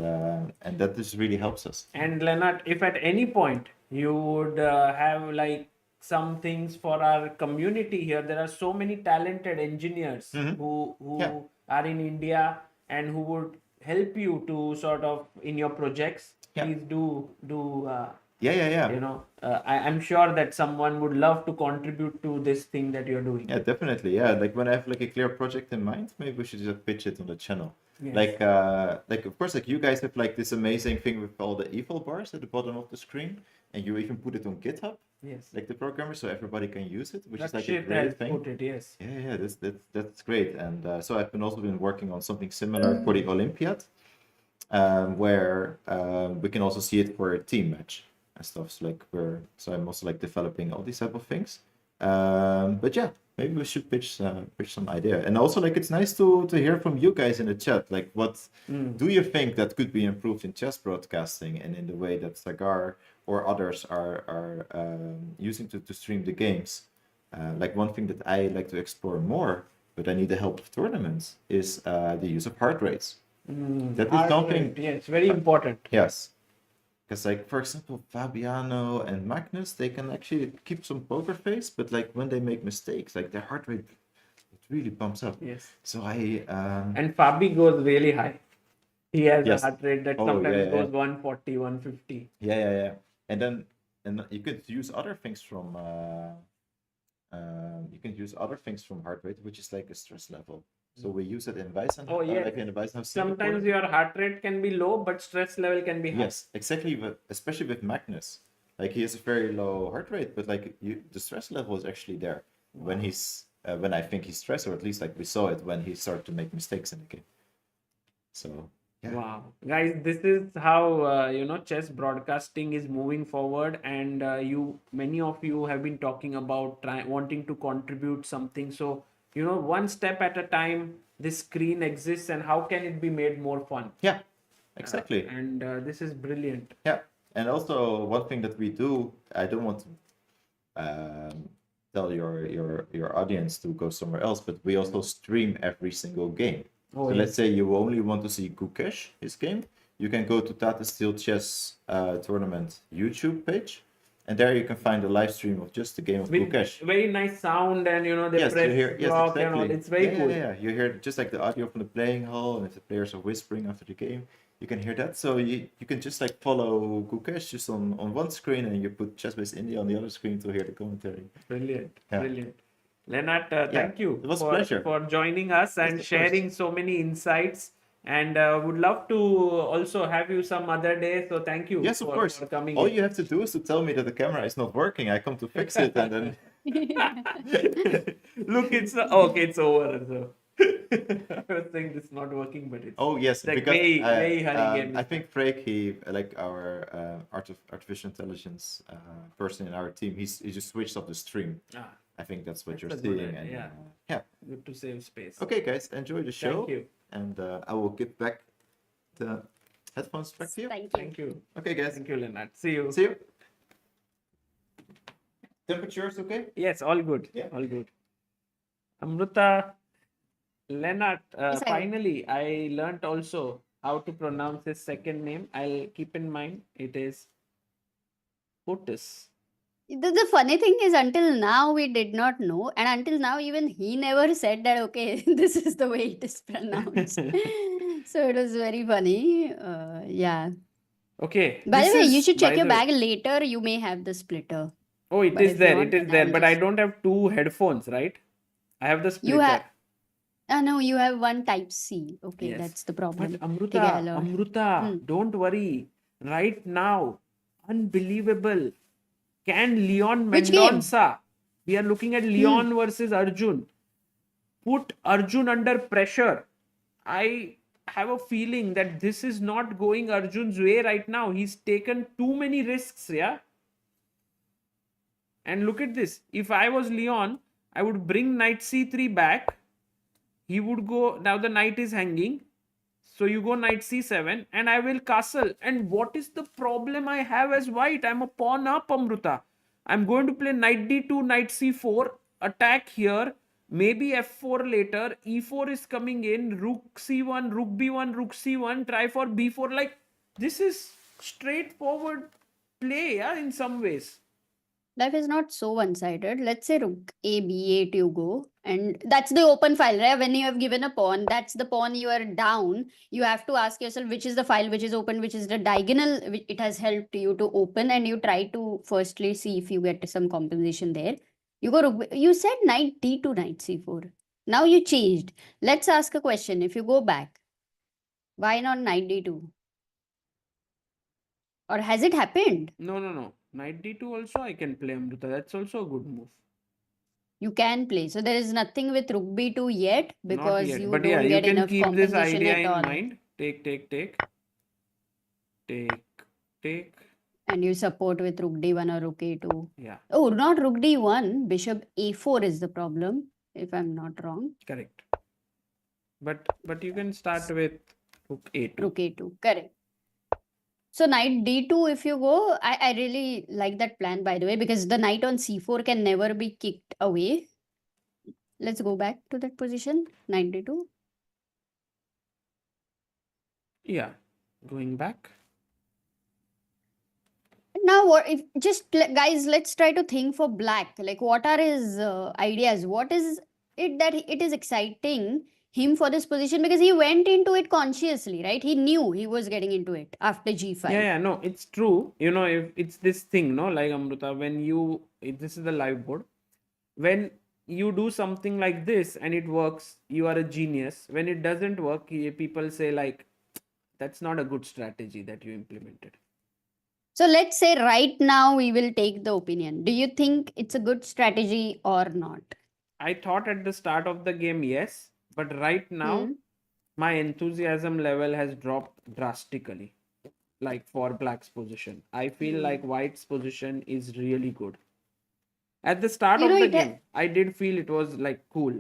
that just really helps us. And Leonard, if at any point you would have like some things for our community here, there are so many talented engineers who Yeah. are in India and who would help you to sort of in your projects. Yeah. Please do. Yeah. You know, I'm sure that someone would love to contribute to this thing that you're doing. Yeah, definitely. Yeah, like when I have like a clear project in mind, maybe we should just pitch it on the channel. Yes. Like of course, like you guys have like this amazing thing with all the evil bars at the bottom of the screen, and you even put it on GitHub, Yes. like the programmer, so everybody can use it, which is like a Rakshit great has thing. put it, yes. Yeah, that's great. And so I've been also been working on something similar for the Olympiad, where we can also see it for a team match and stuff. So I'm also like developing all these type of things. But yeah, maybe we should pitch some idea. And also like it's nice to hear from you guys in the chat. Like what do you think that could be improved in chess broadcasting and in the way that Sagar or others are using to stream the games? Like one thing that I like to explore more, but I need the help of tournaments, is the use of heart rates. That is Heart something. rate, yes, very important. Yes. Because like for example, Fabiano and Magnus, they can actually keep some poker face, but like when they make mistakes, like their heart rate it really bumps up. Yes. So I And Fabi goes really high. He has Yes. a heart rate that Oh, sometimes yeah, goes 140, 150. yeah. And you could use other things from heart rate, which is like a stress level. So we use it in Weizen. Oh, yes. Like in Weizen. Sometimes your heart rate can be low, but stress level can be high. Yes, exactly. Especially with Magnus, like he has a very low heart rate, but like the stress level is actually there when he's when I think he's stressed, or at least like we saw it when he started to make mistakes in the game. So yeah. Wow, guys, this is how chess broadcasting is moving forward, and many of you have been talking about wanting to contribute something. So one step at a time. This screen exists, and how can it be made more fun? Yeah, exactly. And this is brilliant. Yeah, and also one thing that we do, I don't want to tell your audience to go somewhere else, but we also stream every single game. Oh, So yes. let's say you only want to see Gukesh, his game, you can go to Tata Steel Chess tournament YouTube page, and there you can find a live stream of just the game of With Gukesh. very nice sound, and they Yes, press you hear. Yes, clock exactly. and all. It's very cool. Yeah. You hear just like the audio from the playing hall, and if the players are whispering after the game, you can hear that. So you can just like follow Gukesh just on one screen, and you put ChessBase India on the other screen to hear the commentary. Brilliant, Yeah. brilliant. Lennart, thank you it was a pleasure. for joining us and of sharing so many insights. And would love to also have you some other day. So thank you Yes, of course. for coming. All in. you have to do is to tell me that the camera is not working. I come to fix it, and then Look, it's okay. It's over. So I was saying this is not working, but it's yes, like because Wei Yi I think Pragg, he like our artificial intelligence person in our team, he just switched off the stream. I think that's what That's you're a good seeing. idea, And yeah. yeah. Good to save space. Okay, guys, enjoy the show. Thank you. And I will give back the headphones back to you. Thank you. Thank you. Okay, guys. Thank you, Leonard. See you. See you. Temperatures okay? Yes, all good. Yeah. All good. Amruta, Leonard, Yes, I- finally, I learnt also how to pronounce his second name. I'll keep in mind it is Otis. The funny thing is, until now we did not know, and until now even he never said that. Okay, this is the way it is pronounced. So it was very funny. Yeah. Okay. By this the way, you is, should check by your the- bag later. You may have the splitter. Oh, it but is if you there. want, It is then there. I'll But I just- don't have two headphones, right? I have the splitter. You have. No, you have one type C. Okay, Yes. that's the problem. But Amruta, ठीक है, hello. Amruta, Hmm. don't worry. Right now, unbelievable. Can Leon Which game? Mendonca? We are looking at Leon versus Arjun. Put Arjun under pressure. I have a feeling that this is not going Arjun's way right now. He's taken too many risks, yeah. And look at this. If I was Leon, I would bring knight c3 back. He would go. Now the knight is hanging. So you go knight c7 and I will castle. And what is the problem I have as white? I'm a pawn up, Amruta. I'm going to play knight d2, knight c4, attack here, maybe f4 later, e4 is coming in, rook c1, rook b1, rook c1, try for b4. Like, this is straightforward play, yeah, in some ways. Life is not so one-sided. Let's say rook a b8 you go, and that's the open file, right? When you have given a pawn, that's the pawn you are down. You have to ask yourself which is the file which is open, which is the diagonal which it has helped you to open, and you try to firstly see if you get some compensation there. You go rook. You said knight d2, knight c4. Now you changed. Let's ask a question. If you go back, why not knight d2? Or has it happened? No. Knight d2 also I can play, Amruta. That's also a good move. You can play. So there is nothing with rook b2 yet Not because yet. you But don't yeah, you get can enough keep this compensation idea at in all. mind. Take. And you support with rook d1 or rook a2. Yeah, Oh, not rook d1. Bishop a4 is the problem, if I'm not wrong. correct. But you can start with rook a2. Rook a2. Correct. So knight d2, if you go, I really like that plan, by the way, because the knight on c4 can never be kicked away. Let's go back to that position. Knight d2. Yeah, going back. Now, what if guys, let's try to think for black. Like, what are his ideas? What is it that it is exciting him for this position? Because he went into it consciously, right? He knew he was getting into it after g5. Yeah, no, it's true. You know, if it's this thing, no, like Amruta, this is the live board. When you do something like this and it works, you are a genius. When it doesn't work, people say like, that's not a good strategy that you implemented. So let's say right now we will take the opinion. Do you think it's a good strategy or not? I thought at the start of the game, yes, but right now, my enthusiasm level has dropped drastically. Like for black's position, I feel like white's position is really good. At the start You of know, the it ha- game, I did feel it was like cool.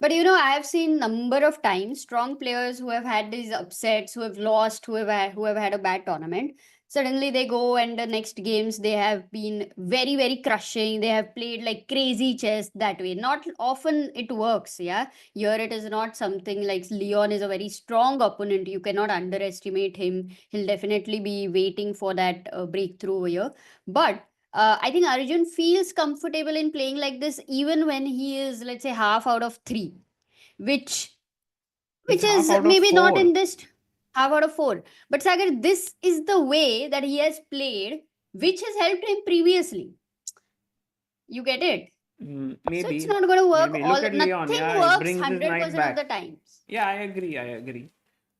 But you know, I have seen number of times strong players who have had these upsets, who have lost, who have had a bad tournament. Suddenly they go and the next games they have been very, very crushing. They have played like crazy chess that way. Not often it works, yeah. Here it is not something like Leon is a very strong opponent. You cannot underestimate him. He'll definitely be waiting for that breakthrough over here. But I think Arjun feels comfortable in playing like this even when he is, let's say, half out of 3, which He's is half out of maybe not 4. in this half out of 4. But Sagar, this is the way that he has played, which has helped him previously. You get it? So Maybe. it's not going to work Maybe. all. Look at Leon. Nothing Yeah, he works brings his knight 100% of back. the times. Yeah, I agree.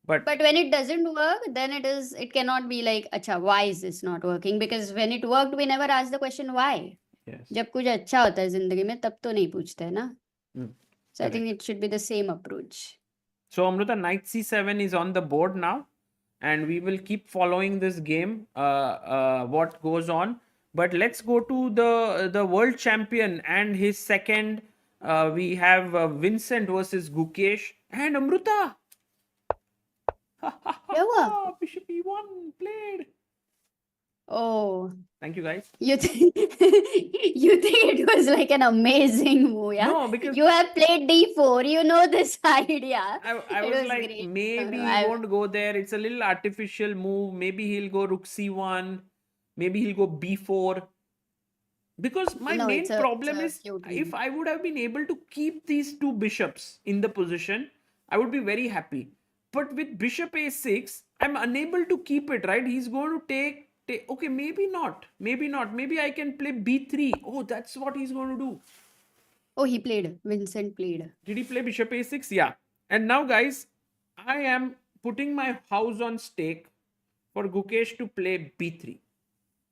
But But when it doesn't work, then it cannot be like, acha, why is this not working? Because when it worked, we never asked the question why. yes. जब कुछ अच्छा होता है जिंदगी में तब तो नहीं पूछते ना. So I think correct. it should be the same approach. So Amruta, knight c7 is on the board now, and we will keep following this game. What goes on? But let's go to the world champion and his second. We have Vincent versus Gukesh and Amruta. क्या हुआ? Bishop E1 played. Oh, Thank you guys. you think you think it was like an amazing move, yeah? No, because You have played D4, you know this idea. I It was was like, great. maybe No, he I- won't go there. It's a little artificial move. Maybe he'll go rook c1. Maybe he'll go b4. Because my No, main it's a problem is, cute if move. I would have been able to keep these two bishops in the position, I would be very happy. But with bishop a6, I'm unable to keep it, right? He's going to take okay, maybe not. Maybe not. Maybe I can play b3. Oh, that's what he's going to do. Oh, he played. Vincent played. Did he play bishop a6? Yeah. And now, guys, I am putting my house on stake for Gukesh to play b3.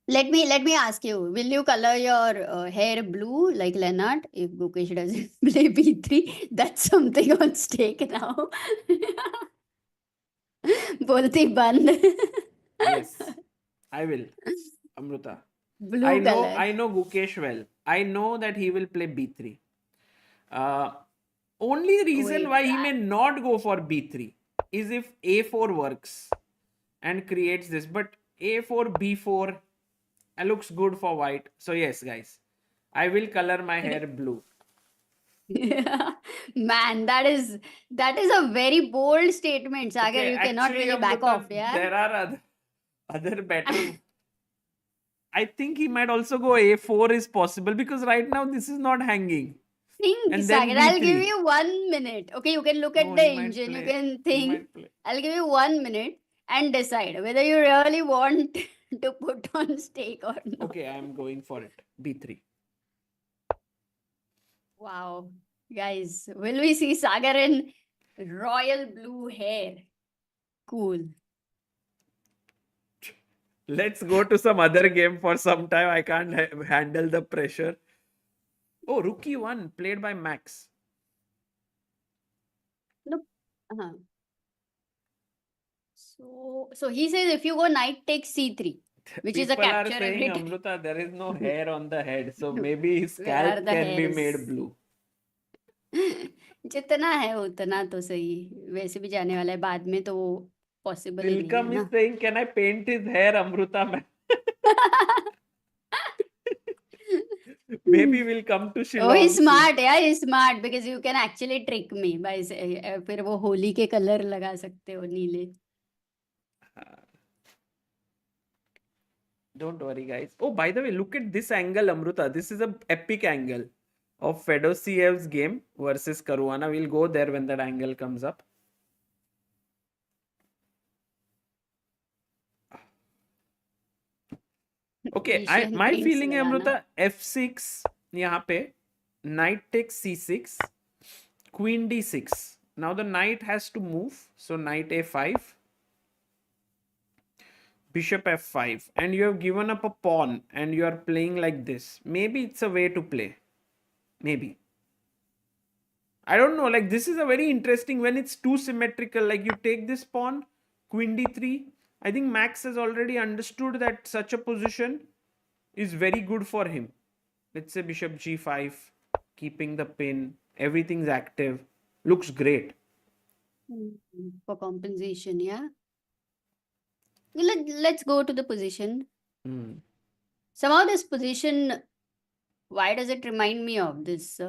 Let me ask you, will you color your hair blue like Leonard if Gukesh doesn't play B3? That's something on stake now. बोलती बंद. Yes, I will. Amruta. Blue color. I know Gukesh well. I know that he will play b3. Only reason Wait, why he may not go for b3 is if a4 works and creates this. But a4, b4 looks good for white. So yes, guys, I will color my hair blue. Man, that is a very bold statement, Sagar. Okay, You cannot actually, really back Amruta, off, yeah. there are other better. I think he might also go a4 is possible, because right now this is not hanging. Think, And then Sagar. I'll give b3. you 1 minute. Okay, you can look at No, the he might engine. You play- can he think. might play. I'll give you 1 minute and decide whether you really want to put on stake or not. Okay, I am going for it. b3. Wow. Guys, will we see Sagar in royal blue hair? Cool. Let's go to some other game for some time. I can't handle the pressure. Oh, rook e1 played by Max. Uh-huh. So he says if you go knight takes c3, which is a People are capture saying, every time. Amruta, there is no hair on the head, so maybe his Where are scalp the can be hairs? made blue. जितना है उतना तो सही. वैसे भी जाने वाला है बाद में, तो वो पॉसिबल ही नहीं है Tilkam is ना. saying, can I paint his hair, Amruta? Maybe we'll come to Shillong. Oh, he's soon. smart, yeah, he's smart because you can actually trick me by फिर वो होली के कलर लगा सकते हो नीले. Don't worry, guys. Oh, by the way, look at this angle, Amruta. This is an epic angle of Fedosiev's game versus Caruana. We'll go there when that angle comes up. Okay, Asian my paints feeling है लगाना. Amruta, f6 यहाँ पे, knight takes c6, queen d6. Now the knight has to move, so knight a5, bishop f5, and you have given up a pawn and you are playing like this. Maybe it's a way to play. Maybe. I don't know, like this is a very interesting when it's too symmetrical, like you take this pawn, queen d3. I think Max has already understood that such a position is very good for him. Let's say bishop g5, keeping the pin, everything's active, looks great. For compensation, yeah. Let's go to the position. Hmm. Somehow this position, why does it remind me of this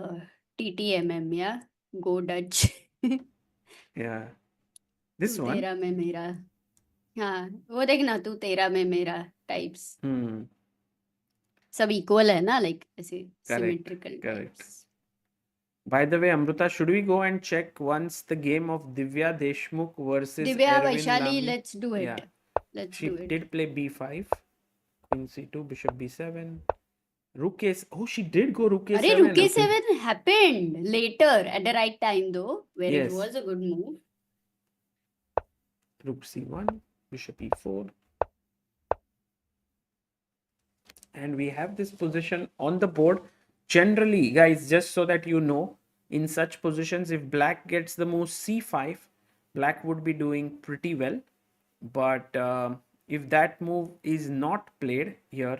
TTMM, yeah? Go Dutch. Yeah. This तू one. तेरा मैं मेरा. हाँ, वो देखना तू तेरा मैं मेरा types. Hmm. सब equal है ना, like ऐसे Correct, symmetrical correct. types. By the way, Amruta, should we go and check once the game of Divya Deshmukh versus Divya Erwin Vaishali, Lamy? let's do it. Yeah. Let's She do it. did play b5, queen c2, bishop b7, rook a. Oh, she did go rook a7. Arey, Rook okay. A7 happened later at the right time though, where Yes. it was a good move. Rook c1, bishop e4. And we have this position on the board. Generally, guys, just so that you know, in such positions, if black gets the move c5, black would be doing pretty well. But if that move is not played here,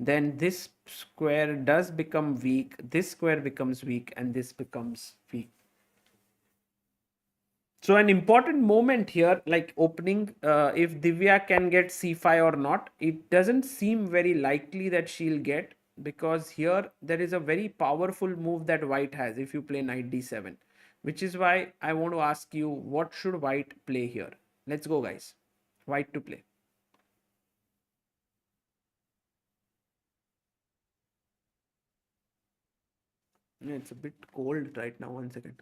then this square does become weak, this square becomes weak, and this becomes weak. So an important moment here, like opening, if Divya can get c5 or not, it doesn't seem very likely that she'll get, because here there is a very powerful move that white has if you play knight d7, which is why I want to ask you, what should white play here? Let's go, guys. White to play. Yeah, it's a bit cold right now. 1 second.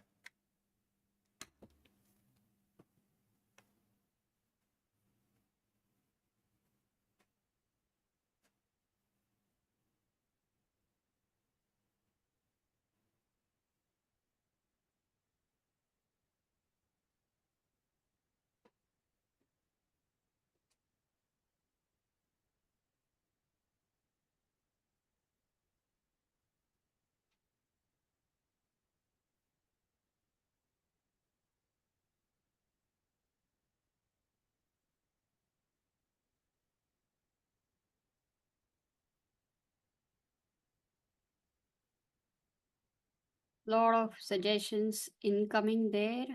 Lot of suggestions incoming there.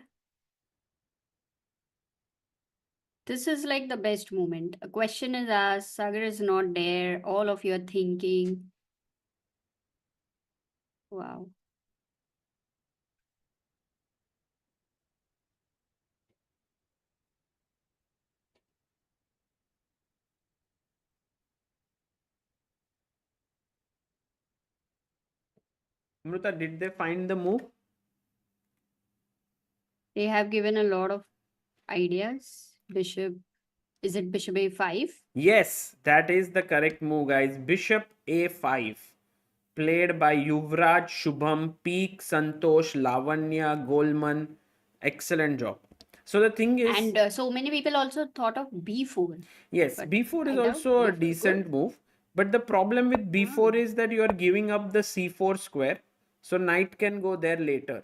This is like the best moment. A question is asked, Sagar is not there, all of you are thinking. Wow. Amruta, did they find the move? They have given a lot of ideas. Bishop, is it bishop a5? Yes, that is the correct move, guys. Bishop a5, played by Yuvraj, Shubham, Peak, Santosh, Lavanya, Golman. Excellent job. So the thing is, And so many people also thought of b4. yes, but b4 is I doubt also a b4 decent move. But the problem with b4 is that you are giving up the c4 square. So knight can go there later.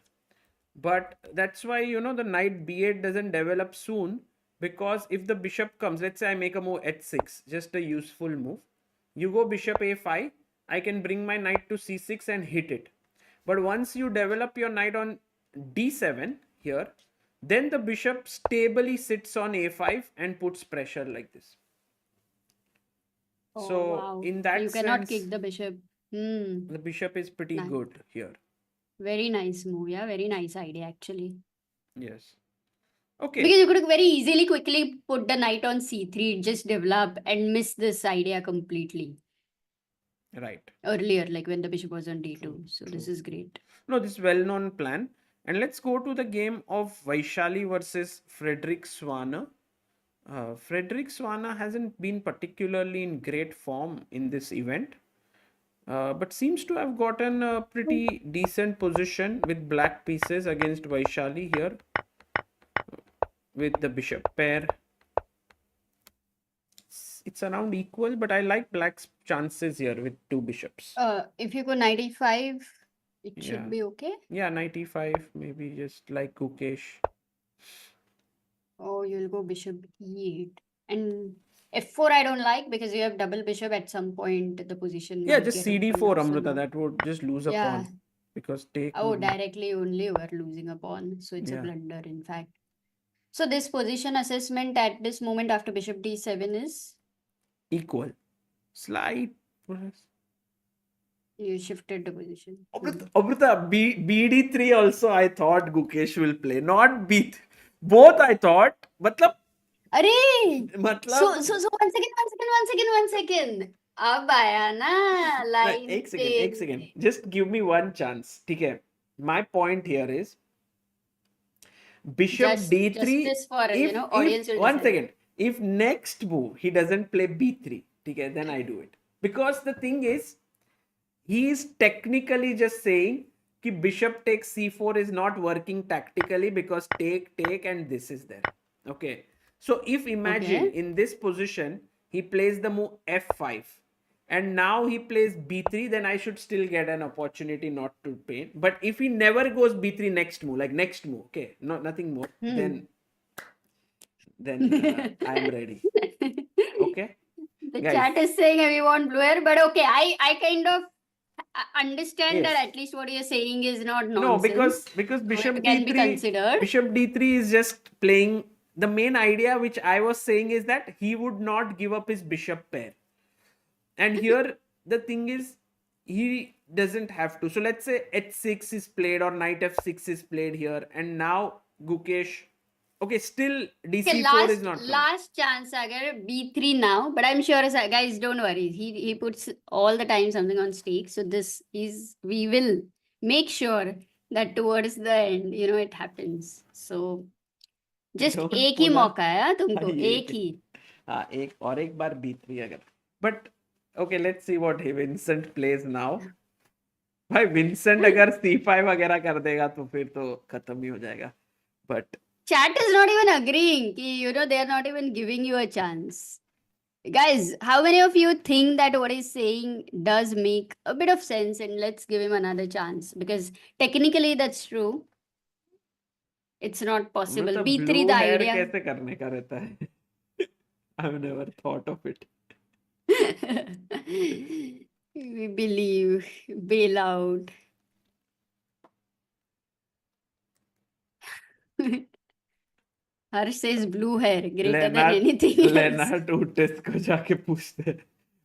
But that's why, the knight b8 doesn't develop soon, because if the bishop comes, let's say I make a move h6, just a useful move. You go bishop a5, I can bring my knight to c6 and hit it. But once you develop your knight on d7 here, then the bishop stably sits on a5 and puts pressure like this. Oh, So wow. in that You cannot sense, kick the bishop. the bishop is pretty Nice. good here. Very nice move. Yeah, very nice idea actually. Yes. Okay. Because you could very easily quickly put the knight on c3, just develop and miss this idea completely Right. earlier, like when the bishop was on d2. True, So true. this is great. No, this is well-known plan. And let's go to the game of Vaishali versus Frederick Swana. Frederick Swana hasn't been particularly in great form in this event, but seems to have gotten a pretty decent position with black pieces against Vaishali here with the bishop pair. It's around equal, but I like black's chances here with two bishops. If you go knight e5, it Yeah. should be okay. Yeah, knight e5, maybe just like Gukesh. Oh, you'll go bishop e8. And f4 I don't like, because you have double bishop at some point, the position Yeah, might just get opened cd4, up, so Amruta. no. That would just lose a Yeah. pawn. Because take. Oh, would be- directly only you are losing a pawn. So it's a Yeah. blunder, in fact. So this position assessment at this moment after bishop d7 is Equal. Slight. you shifted the position. Amruta, BD3 also I thought Gukesh will play. Not B. Both I thought. Matlab. Arey! Matlab. So one second. अब आया ना line एक second. Just give me one chance. Okay. My point here is bishop d3. Just for If audience will one decide. second. If next move he doesn't play b3, okay, then I do it. Because the thing is, he is technically just saying that bishop takes c4 is not working tactically, because take and this is there. Okay. So if imagine Okay. in this position he plays the move f5 and now he plays b3, then I should still get an opportunity not to paint. But if he never goes b3 next move, okay, nothing more, then I'm ready. Okay. The Guys. chat is saying we want blue hair, but okay, I kind of understand that Yes. at least what you're saying is not nonsense. No, because So bishop it can be d3, considered. bishop d3 is just playing. The main idea which I was saying is that he would not give up his bishop pair. And here the thing is, he doesn't have to. So let's say h6 is played or knight f6 is played here, and now Gukesh. Okay, still Okay, dc4 is not coming. last chance, Sagar, b3 now. But I'm sure, guys, don't worry. He puts all the time something on stake. So this is, we will make sure that towards the end, it happens. So just Don't एक ही pull up. मौका है तुमको, ये- एक ही. हाँ, एक बार b3 अगर. But okay, let's see what Vincent plays now. भाई विंसेंट अगर c5 वगैरह कर देगा तो फिर तो खत्म ही हो जाएगा. But Chat is not even agreeing. They are not even giving you a chance. Guys, how many of you think that what he's saying does make a bit of sense, and let's give him another chance? Because technically that's true. It's not possible. मतलब B3 blue the hair idea. कैसे करने का रहता है? I've never thought of it. We believe. Bail out. Harsh says blue hair greater than anything else. Leonard Utis को जाके पूछते हैं.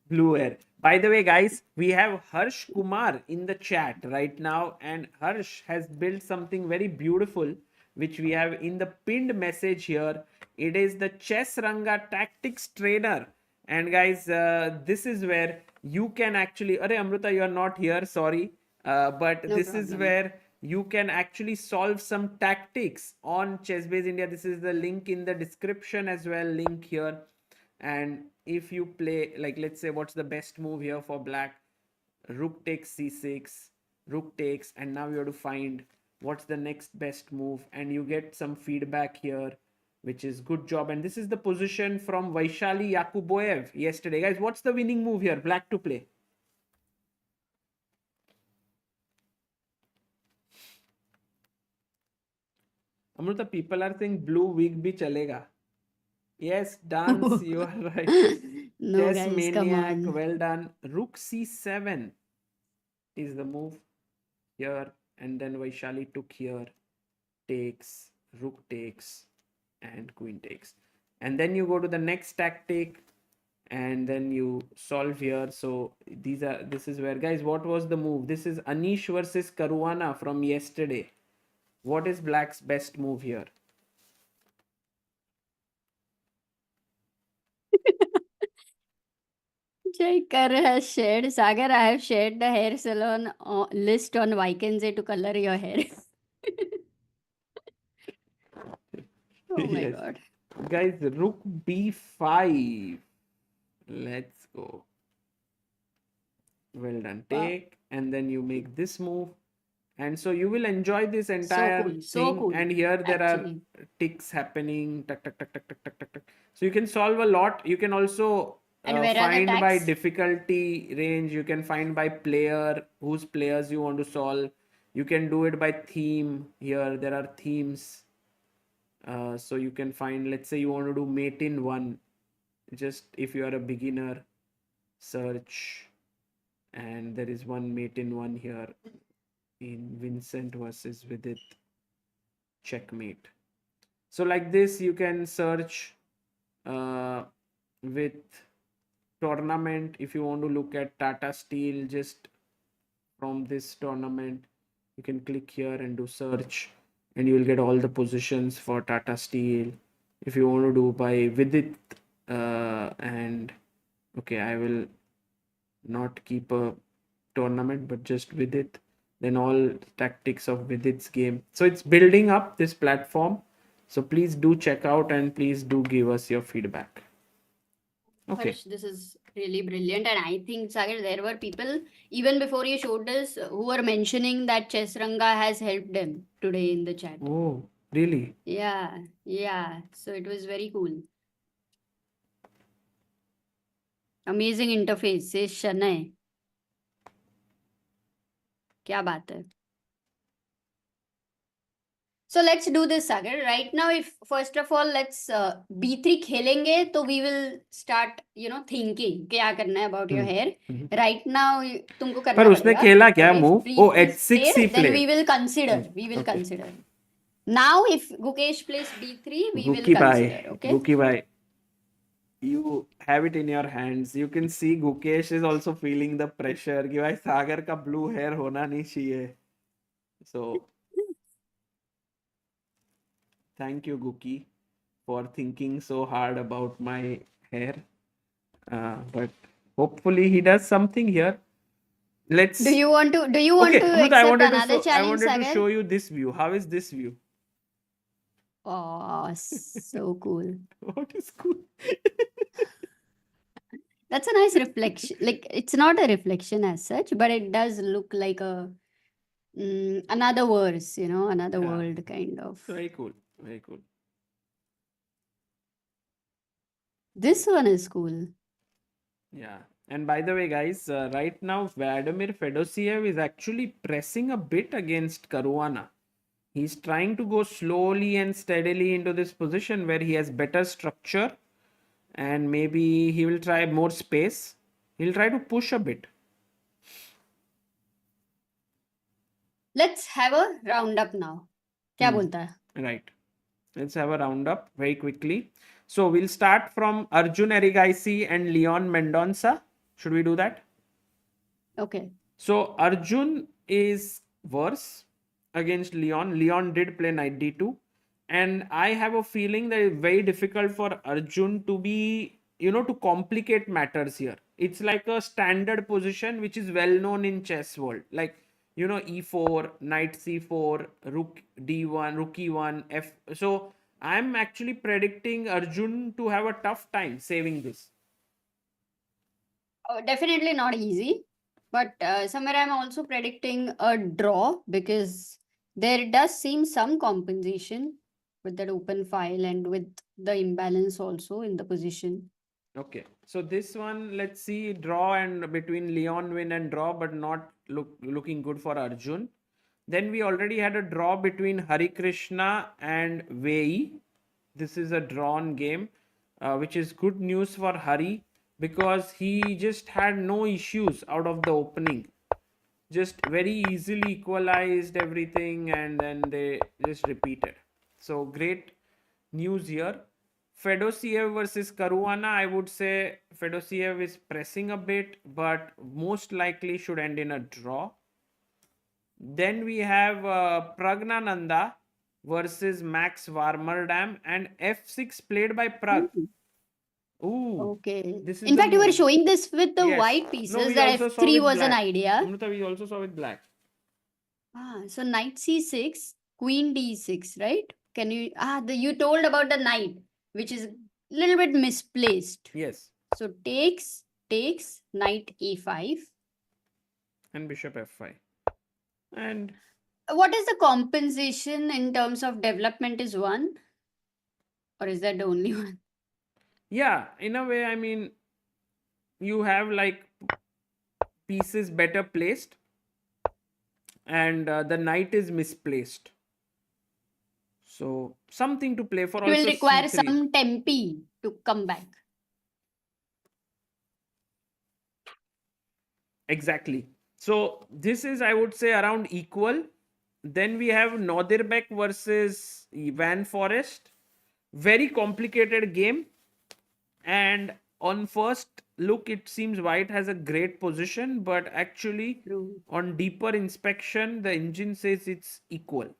Blue hair. By the way, guys, we have Harsh Kumar in the chat right now, and Harsh has built something very beautiful, which we have in the pinned message here. It is the Chess Ranga Tactics Trainer. And guys, this is where you can actually. Arey Amruta, you are not here. Sorry, but No this is problem. where you can actually solve some tactics on ChessBase India. This is the link in the description as well. Link here. And if you play, like, let's say, what's the best move here for black? Rook takes c6, rook takes, and now you have to find what's the next best move, and you get some feedback here, which is good job. And this is the position from Vaishali Yakuboev yesterday. Guys, what's the winning move here? Black to play. Amruta, people are saying blue wig bhi chalega. Yes, dance, you are right. No, Chess guys, come maniac, on. well done. Rook c7 is the move here, and then Vaishali took here, takes, rook takes, and queen takes. And then you go to the next tactic, and then you solve here. So this is where, guys, what was the move? This is Anish versus Caruana from yesterday. What is black's best move here? Jaikar has shared. Sagar, I have shared the hair salon list on Wijk Aan Zee to color your hair. Oh my Yes. god. Guys, rook b5. Let's go. Well done. Wow. Take, and then you make this move. And so you will enjoy this entire cool, thing. so cool, And here there actually. are ticks happening. Tuck, tuck, tuck, tuck, tuck, tuck, tuck, tuck. So you can solve a lot. You can also And where are the find by tags? difficulty range. You can find by player, whose players you want to solve. You can do it by theme. Here there are themes. So you can find, let's say you want to do mate in one. Just if you are a beginner, search. And there is one mate in one here in Vincent versus Vidit, checkmate. So like this, you can search with tournament. If you want to look at Tata Steel, just from this tournament, you can click here and do search, and you will get all the positions for Tata Steel. If you want to do by Vidit, and okay, I will not keep a tournament, but just Vidit, then all tactics of Vidit's game. So it's building up this platform. So please do check out, and please do give us your feedback. Okay. Harsh, this is really brilliant. And I think, Sagar, there were people, even before you showed this, who were mentioning that Chess Ranga has helped them today in the chat. Oh, really? Yeah. So it was very cool. Amazing interface, says Shanay. क्या बात है. So let's do this, Sagar. Right now, if first of all, let's B3 खेलेंगे, तो we will start, thinking क्या करना है about your hair. Right now, तुमको करना पर उसने पड़ेगा. खेला क्या If move? B3 Oh, is H6 he played, then played. we will consider. We will Okay. consider. Now, if Gukesh plays B3, we will Guki consider. bhai, Okay. Guki bhai, you have it in your hands. You can see Gukesh is also feeling the pressure कि भाई सागर का blue hair होना नहीं चाहिए. So thank you, Guki, for thinking so hard about my hair. But hopefully he does something here. Let's. Do you want to Okay, Amruta, accept another I challenge, wanted to Sagar? show you this view. How is this view? Oh, so cool. What is cool? That's a nice reflection. Like, it's not a reflection as such, but it does look like a another verse, another Yeah. world kind of. Very cool. Very cool. This one is cool. Yeah. And by the way, guys, right now Vladimir Fedosiev is actually pressing a bit against Caruana. He's trying to go slowly and steadily into this position where he has better structure and maybe he will try more space. He'll try to push a bit. Let's have a roundup now. क्या बोलता है? Right. Let's have a roundup very quickly. So we'll start from Arjun Erigaisi and Leon Mendonca. Should we do that? Okay. So Arjun is worse against Leon. Leon did play knight d2. And I have a feeling that it's very difficult for Arjun to be, to complicate matters here. It's like a standard position which is well known in chess world. Like, e4, knight c4, rook d1, rook e1, f. So I'm actually predicting Arjun to have a tough time saving this. Definitely not easy. But somewhere I'm also predicting a draw because there does seem some compensation with that open file and with the imbalance also in the position. Okay, so this one, let's see, draw and between Leon win and draw, but not looking good for Arjun. Then we already had a draw between Harikrishna and Wei Yi. This is a drawn game, which is good news for Hari because he just had no issues out of the opening. Just very easily equalized everything and then they just repeated. So great news here. Fedosiev versus Caruana, I would say Fedosiev is pressing a bit, but most likely should end in a draw. Then we have Praggnanandhaa versus Max Warmerdam and f6 played by Pragg. Ooh. Okay. This is In the fact, you were move. showing this with the Yes. white No, pieces we that also saw f3 with was an black. idea. Amruta, we also saw with black. So knight c6, queen d6, right? Can you you told about the knight, which is a little bit misplaced. Yes. So takes, knight e5. And bishop f5. And What is the compensation in terms of development is 1? Or is that the only one? yeah, in a way, I mean, you have like pieces better placed and the knight is misplaced. So something to play for. You will also require c3. some tempi to come back. Exactly. So this is, I would say, around equal. Then we have Nodirbek versus Van Forest. Very complicated game. And on first look, it seems white has a great position, but actually True. on deeper inspection, the engine says it's equal.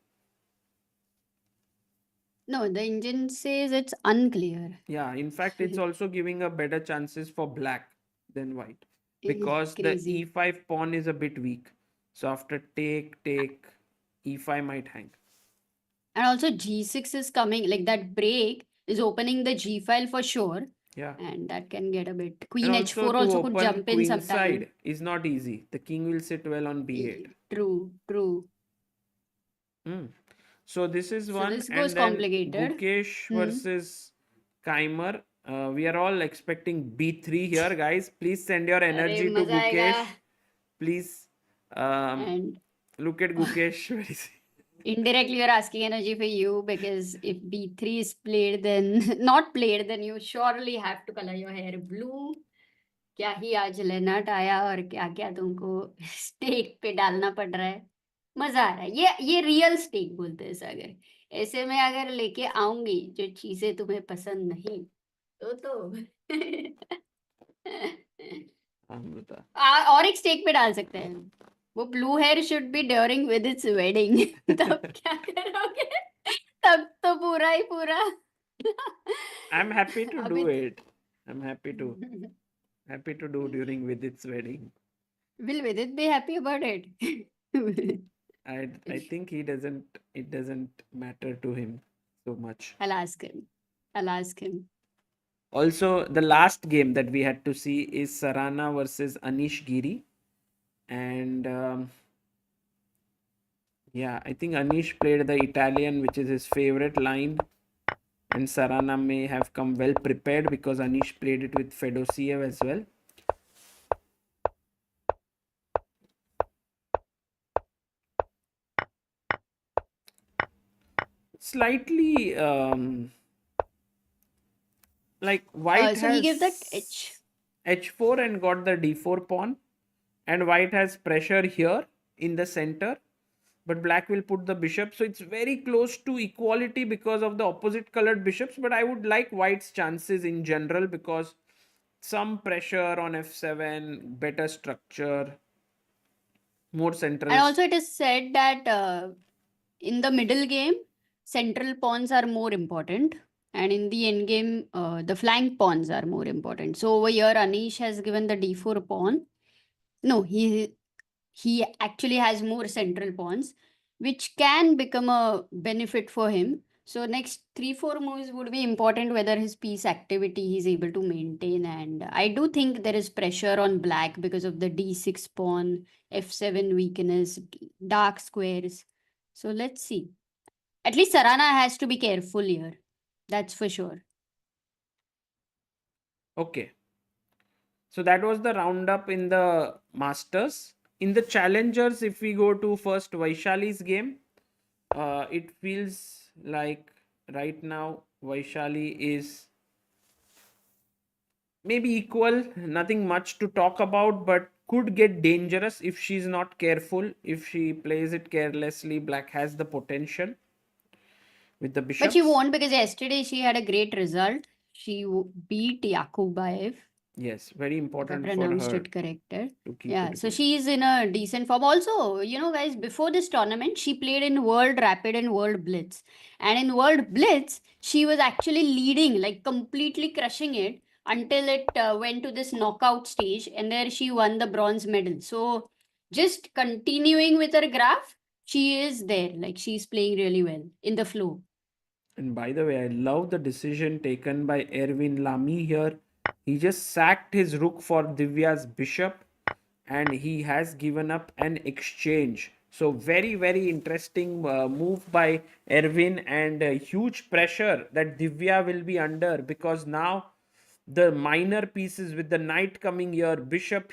No, the engine says it's unclear. Yeah, in fact, it's also giving a better chances for black than white because the Crazy. e5 pawn is a bit weak. So after take, e5 might hang. And also g6 is coming, like that break is opening the g file for sure. Yeah. And that can get a bit. Queen And also h4 to also could open jump in queen sometime. side is not easy. The king will sit well on b8. True. So this is one. This goes and then complicated. Gukesh versus Keymer. We are all expecting b3 here, guys. Please send your energy to maza Gukesh. aayega. Please And look at Gukesh. Indirectly, you're asking energy for you because if B3 is played, then not played, then you surely have to color your hair blue. क्या ही आज लेनट आया और क्या क्या तुमको stake पे डालना पड़ रहा है. मजा आ रहा है. ये रियल स्टेक बोलते हैं सागर. ऐसे में अगर लेके आऊंगी जो चीजें तुम्हें पसंद नहीं तो Amruta. और एक स्टेक पे डाल सकते हैं. वो blue hair should be during with its wedding. तब क्या करोगे? तब तो पूरा ही पूरा. I'm happy to अभी do it. I'm happy to do during Vidit's wedding. will Vidit be happy about it? I think it doesn't matter to him so much. I'll ask him. I'll ask him. Also, the last game that we had to see is Sarana versus Anish Giri. And yeah, I think Anish played the Italian, which is his favorite line. And Sarana may have come well prepared because Anish played it with Fedosiev as well. Slightly like white So has he gave that edge. h4 and got the d4 pawn, and white has pressure here in the center, but black will put the bishop, so it's very close to equality because of the opposite colored bishops. But I would like white's chances in general because some pressure on f7, better structure, more central. And also it is said that in the middle game, central pawns are more important. And in the endgame, the flank pawns are more important. So over here, Anish has given the d4 pawn. No, he actually has more central pawns, which can become a benefit for him. So next 3-4 moves would be important whether his piece activity he's able to maintain. And I do think there is pressure on black because of the d6 pawn, f7 weakness, dark squares. So let's see. At least Sarana has to be careful here. That's for sure. Okay. So that was the roundup in the Masters. In the Challengers, if we go to first Vaishali's game, it feels like right now Vaishali is maybe equal, nothing much to talk about, but could get dangerous if she's not careful. If she plays it carelessly, black has the potential with the bishop. But she won't because yesterday she had a great result. She beat Yakubayev. Yes, very If I important for pronounced her it corrected. to keep Yeah, it so going. she is in a decent form. Also, you know, guys, before this tournament, she played in World Rapid and World Blitz. And in World Blitz, she was actually leading, like completely crushing it until it went to this knockout stage. And there she won the bronze medal. So just continuing with her graph, she is there. Like she's playing really well in the flow. And by the way, I love the decision taken by Erwin Lamy here. He just sacked his rook for Divya's bishop and he has given up an exchange. So very, very interesting move by Erwin, and huge pressure that Divya will be under because now the minor pieces with the knight coming here, bishop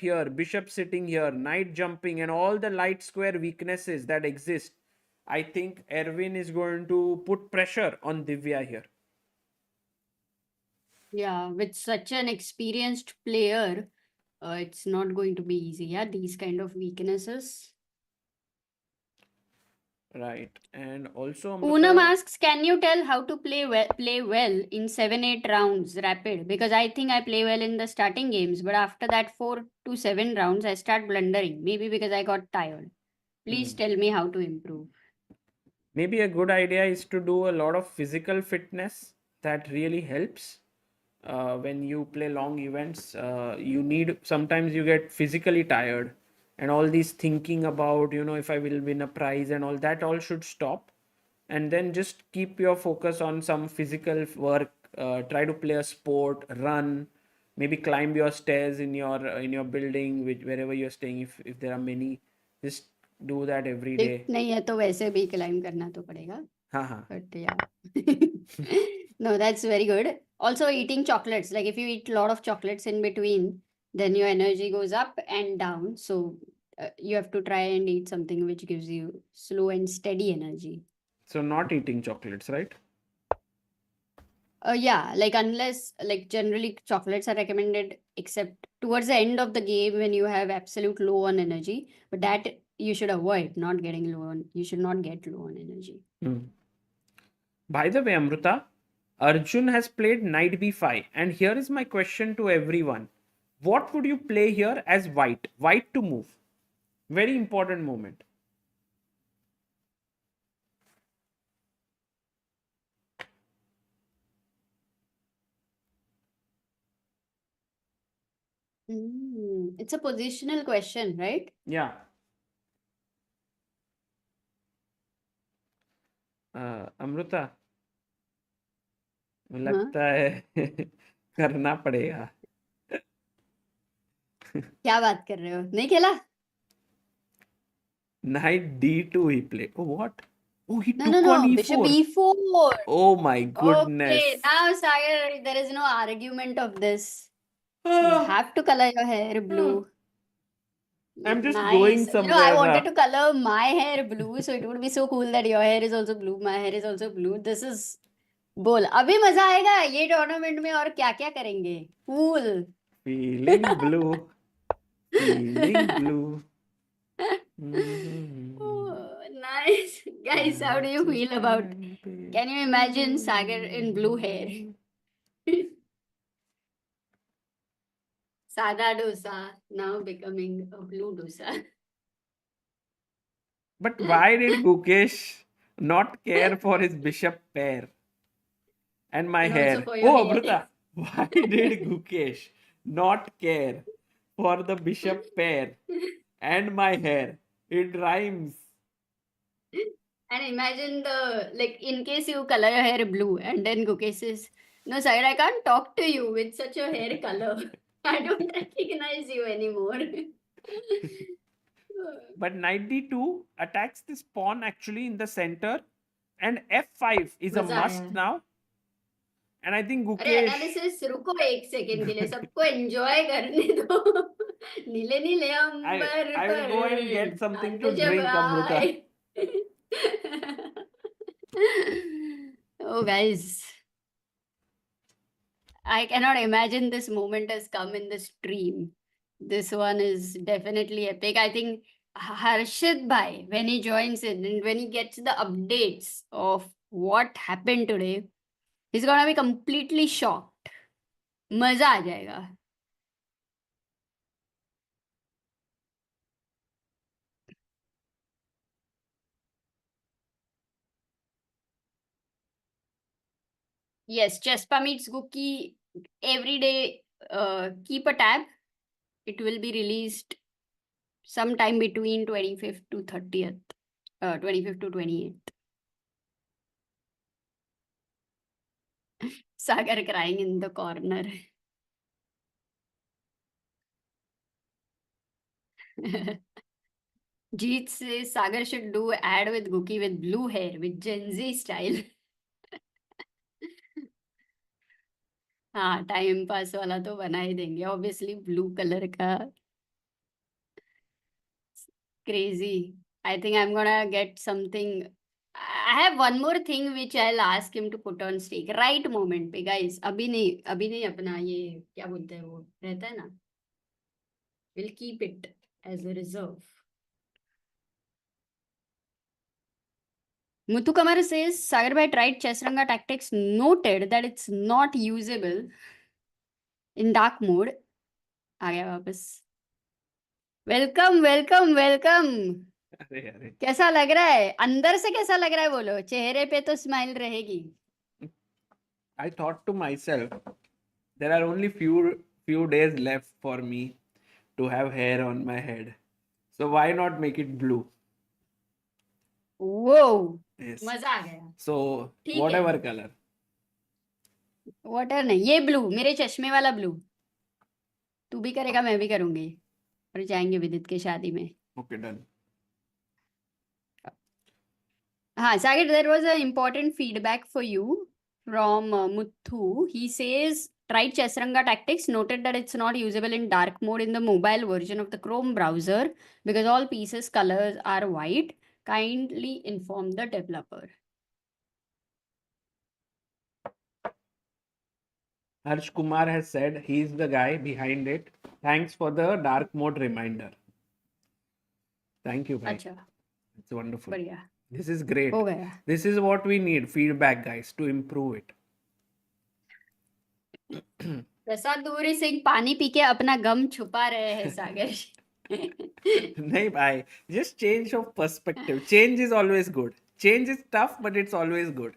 sitting here, knight jumping, and all the light square weaknesses that exist. I think Erwin is going to put pressure on Divya here. Yeah, with such an experienced player, it's not going to be easy. Yeah, these kind of weaknesses. Right. And also Poonam Amruta, asks, can you tell how to play well in 7-8 rounds rapid? Because I think I play well in the starting games, but after that 4 to 7 rounds, I start blundering. Maybe because I got tired. Please tell me how to improve. maybe a good idea is to do a lot of physical fitness. That really helps. When you play long events, you need, sometimes you get physically tired, and all these thinking about, if I will win a prize and all that, all should stop. And then just keep your focus on some physical work. Try to play a sport, run, maybe climb your stairs in your building, wherever you're staying, if there are many. Just do that every day. Lift नहीं है तो वैसे भी climb करना तो पड़ेगा. Haha. But yeah. No, that's very good. Also eating chocolates. Like if you eat a lot of chocolates in between, then your energy goes up and down. So you have to try and eat something which gives you slow and steady energy. So not eating chocolates, right? Yeah, like unless like generally chocolates are recommended except towards the end of the game when you have absolute low on energy, but that you should avoid not getting low on. You should not get low on energy. By the way, Amruta, Arjun has played knight b5, and here is my question to everyone. What would you play here as white? White to move. Very important moment. It's a positional question, right? Yeah. Amrita मुझे हाँ? लगता है करना पड़ेगा. क्या बात कर रहे हो? नहीं खेला? Knight d2 he played. Oh, what? Oh, he No, took no, no. on Bishop e4. e4. Oh my goodness. Okay, now Sagar, there is no argument of this. You Ah, have to color your hair blue. I'm just going Nice. You know, I somewhere. wanted to color my hair blue, so it would be so cool that your hair is also blue, my hair is also blue. This is बोल अभी मजा आएगा ये tournament में और क्या क्या करेंगे cool Feeling blue. Feeling blue. nice guys, how do you feel about, can you imagine Sagar in blue hair? Sada dosa now becoming a blue dosa. But why did Gukesh not care for his bishop pair and my And also hair? for your Oh, hair. Amruta, why did Gukesh not care for the bishop pair and my hair? It rhymes. And imagine the, like, in case you color your hair blue and then Gukesh says, no, Sagar, I can't talk to you with such a hair color. I don't recognize you anymore. But knight d2 attacks this pawn actually in the center, and f5 is a मजा must आया. now. And I think अरे Gukesh. Analysis रुको एक second के लिए सबको enjoy करने दो नीले नीले अंबर I will go and get पर something to चांद जब drink, Amruta. आए. Oh guys, I cannot imagine this moment has come in the stream. This one is definitely epic. I think Harshit Bhai, when he joins in and when he gets the updates of what happened today, he's gonna be completely shocked. मजा आ जाएगा. Yes, Chespa meets Gookie every day. Keep a tab. It will be released sometime between 25th to 30th. 25th to 28th. Sagar crying in the corner. Jeet says Sagar should do ad with Gookie with blue hair with Gen Z style. हाँ time pass वाला तो बना ही देंगे obviously blue colour का crazy. I think I'm gonna get something. I have one more thing which I'll ask him to put on stake right moment पे guys. अभी नहीं अपना ये क्या बोलते हैं वो रहता है ना. We'll keep it as a reserve. Muthu Kamar says Sagar Bhai tried Chessranga tactics, noted that it's not usable in dark mode. आ गया वापस. वेलकम. अरे कैसा लग रहा है अंदर से कैसा लग रहा है बोलो चेहरे पे तो स्माइल रहेगी. I thought to myself, there are only few days left for me to have hair on my head. So why not make it blue? Whoa, Yes. मजा आ गया. So ठीक है. whatever color. वाटर नहीं ये blue मेरे चश्मे वाला blue. तू भी करेगा मैं भी करूंगी और जाएंगे विदित के शादी में. Okay, done. हाँ Sagar, there was an important feedback for you from Muthu. He says Tried Chessranga tactics, noted that it's not usable in dark mode in the mobile version of the Chrome browser because all pieces colors are white. Kindly inform the developer. Harsh Kumar has said he's the guy behind it. Thanks for the dark mode reminder. Thank you, bhai. Acha, It's wonderful. बढ़िया. This is great. हो गया. This is what we need, feedback, guys, to improve it. प्रसाद दुबे सिंह पानी P के अपना गम छुपा रहे हैं सागर. नहीं भाई, just change of perspective. Change is always good. Change is tough, but it's always good.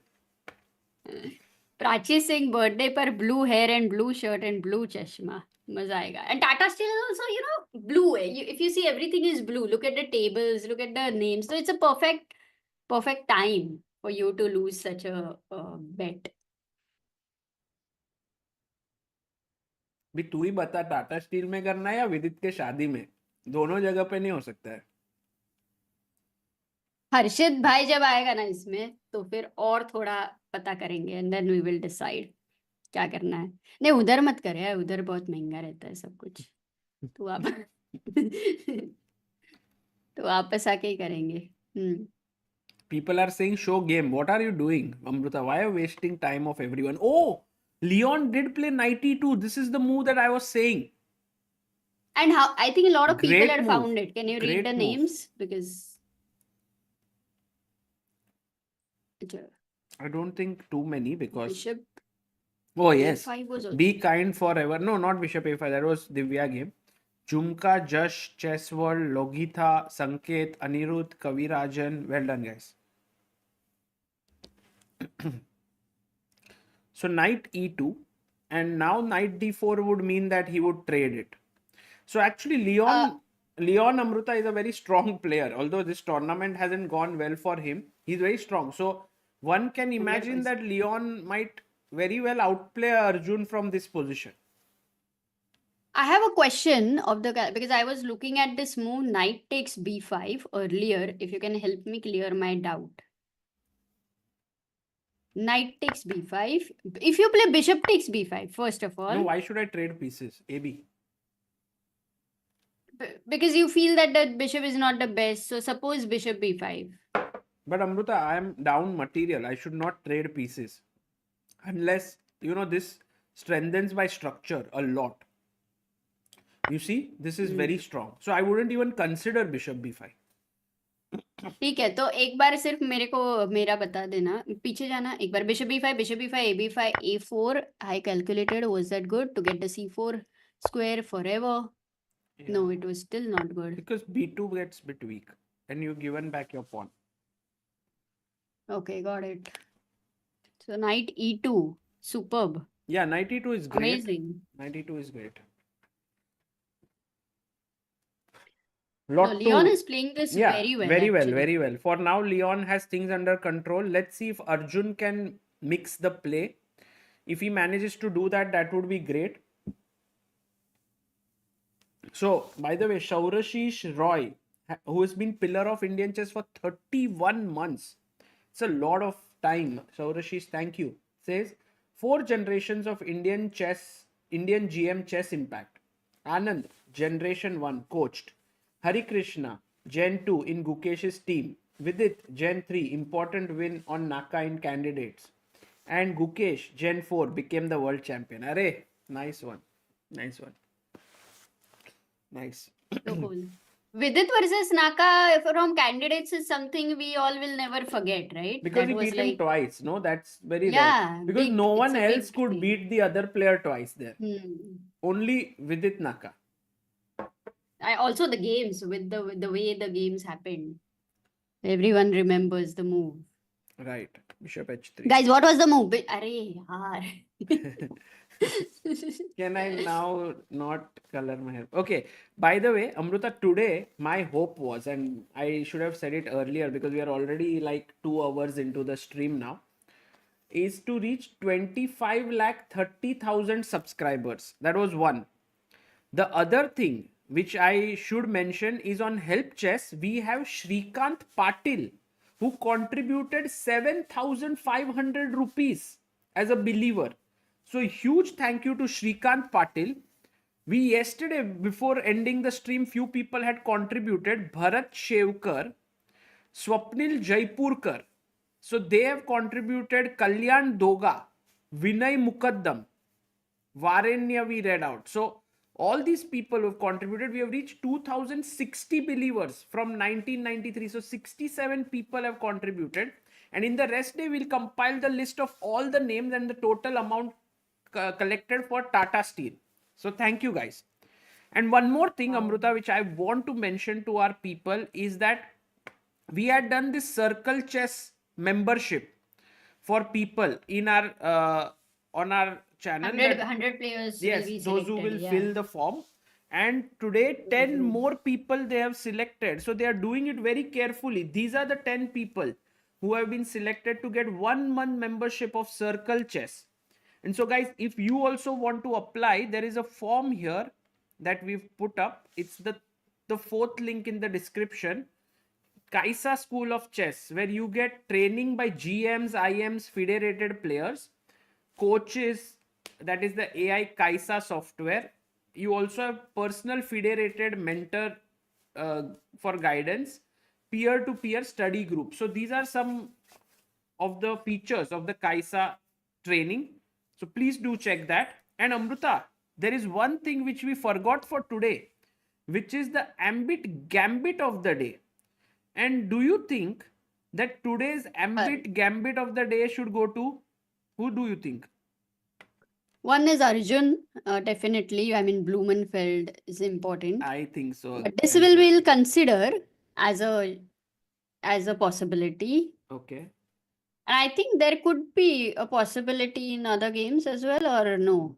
Prachi Singh birthday पर blue hair and blue shirt and blue चश्मा. मजा आएगा. And Tata Steel is also, you know, blue. If you see, everything is blue. Look at the tables, look at the names. So it's a perfect time for you to lose such a bet. भी तू ही बता, Tata steel में करना है या विदित के शादी में? दोनों जगह पे नहीं हो सकता है. हर्षित भाई जब आएगा ना इसमें तो फिर और थोड़ा पता करेंगे and then we will decide क्या करना है. नहीं उधर मत कर यार, उधर बहुत महंगा रहता है सब कुछ. तो आप तो वापस आके ही करेंगे. People are saying show game. What are you doing, Amruta? Why are you wasting time of everyone? Oh, Leon did play knight e2. This is the move that I was saying. And how I think a lot of people Great had move. found it. Can you Great read the move. names? Because I don't think too many because Bishop oh yes, A5 was also be kind forever. No, not Bishop A5. That was Divya game. Jumka, Jash, Chess World, Logitha, Sanket, Anirudh, Kavirajan. Well done, guys. So knight e2 and now knight d4 would mean that he would trade it. So actually Leon Amruta is a very strong player. Although this tournament hasn't gone well for him, he's very strong. So one can imagine that Leon might very well outplay Arjun from this position. I have a question of the guy because I was looking at this move knight takes b5 earlier. If you can help me clear my doubt. Knight takes b5. If you play bishop takes b5, first of all. No, why should I trade pieces? AB. Because you feel that the bishop is not the best. So suppose bishop b5. But Amruta, I am down material. I should not trade pieces. Unless, you know, this strengthens my structure a lot. You see, this is very strong. So I wouldn't even consider bishop b5. ठीक है तो एक बार सिर्फ मेरे को मेरा बता देना. पीछे जाना एक बार. Bishop b5, bishop b5, ab5, a4. I calculated. Was that good to get the c4 square forever? Yeah. No, it was still not good. Because b2 gets a bit weak and you've given back your pawn. Okay, got it. So knight e2, superb. Yeah, knight e2 is great. Amazing. Knight e2 is great. No, Lot Leon to- is playing this yeah, very well. very well, actually. very well. For now, Leon has things under control. Let's see if Arjun can mix the play. If he manages to do that, that would be great. So, by the way, Shaurashish Roy, who has been pillar of Indian chess for 31 months. It's a lot of time. Shaurashish, thank you. Says 4 generations of Indian GM chess impact. Anand, generation 1, coached. Harikrishna, Gen 2 in Gukesh's team. Vidit, Gen 3, important win on Naka in candidates. And Gukesh, Gen 4, became the world champion. Arey, nice one. Nice one. Nice. So cool. Vidit versus Naka from candidates is something we all will never forget, right? Because That he was beat him like, twice, no? That's very yeah, rare. Because big- no it's one a big else could thing. beat the other player twice there. Only Vidit Naka. Also the games with the way the games happened. Everyone remembers the move. Right. Bishop h3. Guys, what was the move? Arey, yaar. Can I now not color my hair? Okay. By the way, Amruta, today my hope was, and I should have said it earlier because we are already like 2 hours into the stream now, is to reach 25,30,000 subscribers. That was one. The other thing which I should mention is on Help Chess, we have Shrikant Patil who contributed 7,500 rupees as a believer. So huge thank you to Shrikant Patil. We yesterday, before ending the stream, few people had contributed. Bharat Shevkar, Swapnil Jaipurkar. So they have contributed. Kalyan Doga, Vinay Mukaddam, Varenya we read out. So all these people who have contributed, we have reached 2060 believers from 1993. So 67 people have contributed. And in the rest day, we'll compile the list of all the names and the total amount collected for Tata Steel. So thank you guys. And one more thing, Amruta, which I want to mention to our people is that we had done this circle chess membership for people in our on our channel. 100 players will Yes, be those who selected, will yeah. fill the form. And today 10 more people they have selected. So they are doing it very carefully. These are the 10 people who have been selected to get 1 month membership of Circle Chess. And so guys, if you also want to apply, there is a form here that we've put up. It's the fourth link in the description. Kaisa School of Chess, where you get training by GMs, IMs, FIDE rated players, coaches, that is the AI Kaisa software. You also have personal FIDE rated mentor for guidance, peer to peer study group. So these are some of the features of the Kaisa training. So please do check that. And Amruta, there is one thing which we forgot for today, which is the Ambit Gambit of the day. And do you think that today's Ambit Gambit of the day should go to who do you think? One is Arjun, definitely. I mean, Blumenfeld is important. I think so. But this we'll consider as a possibility. Okay. And I think there could be a possibility in other games as well, or no?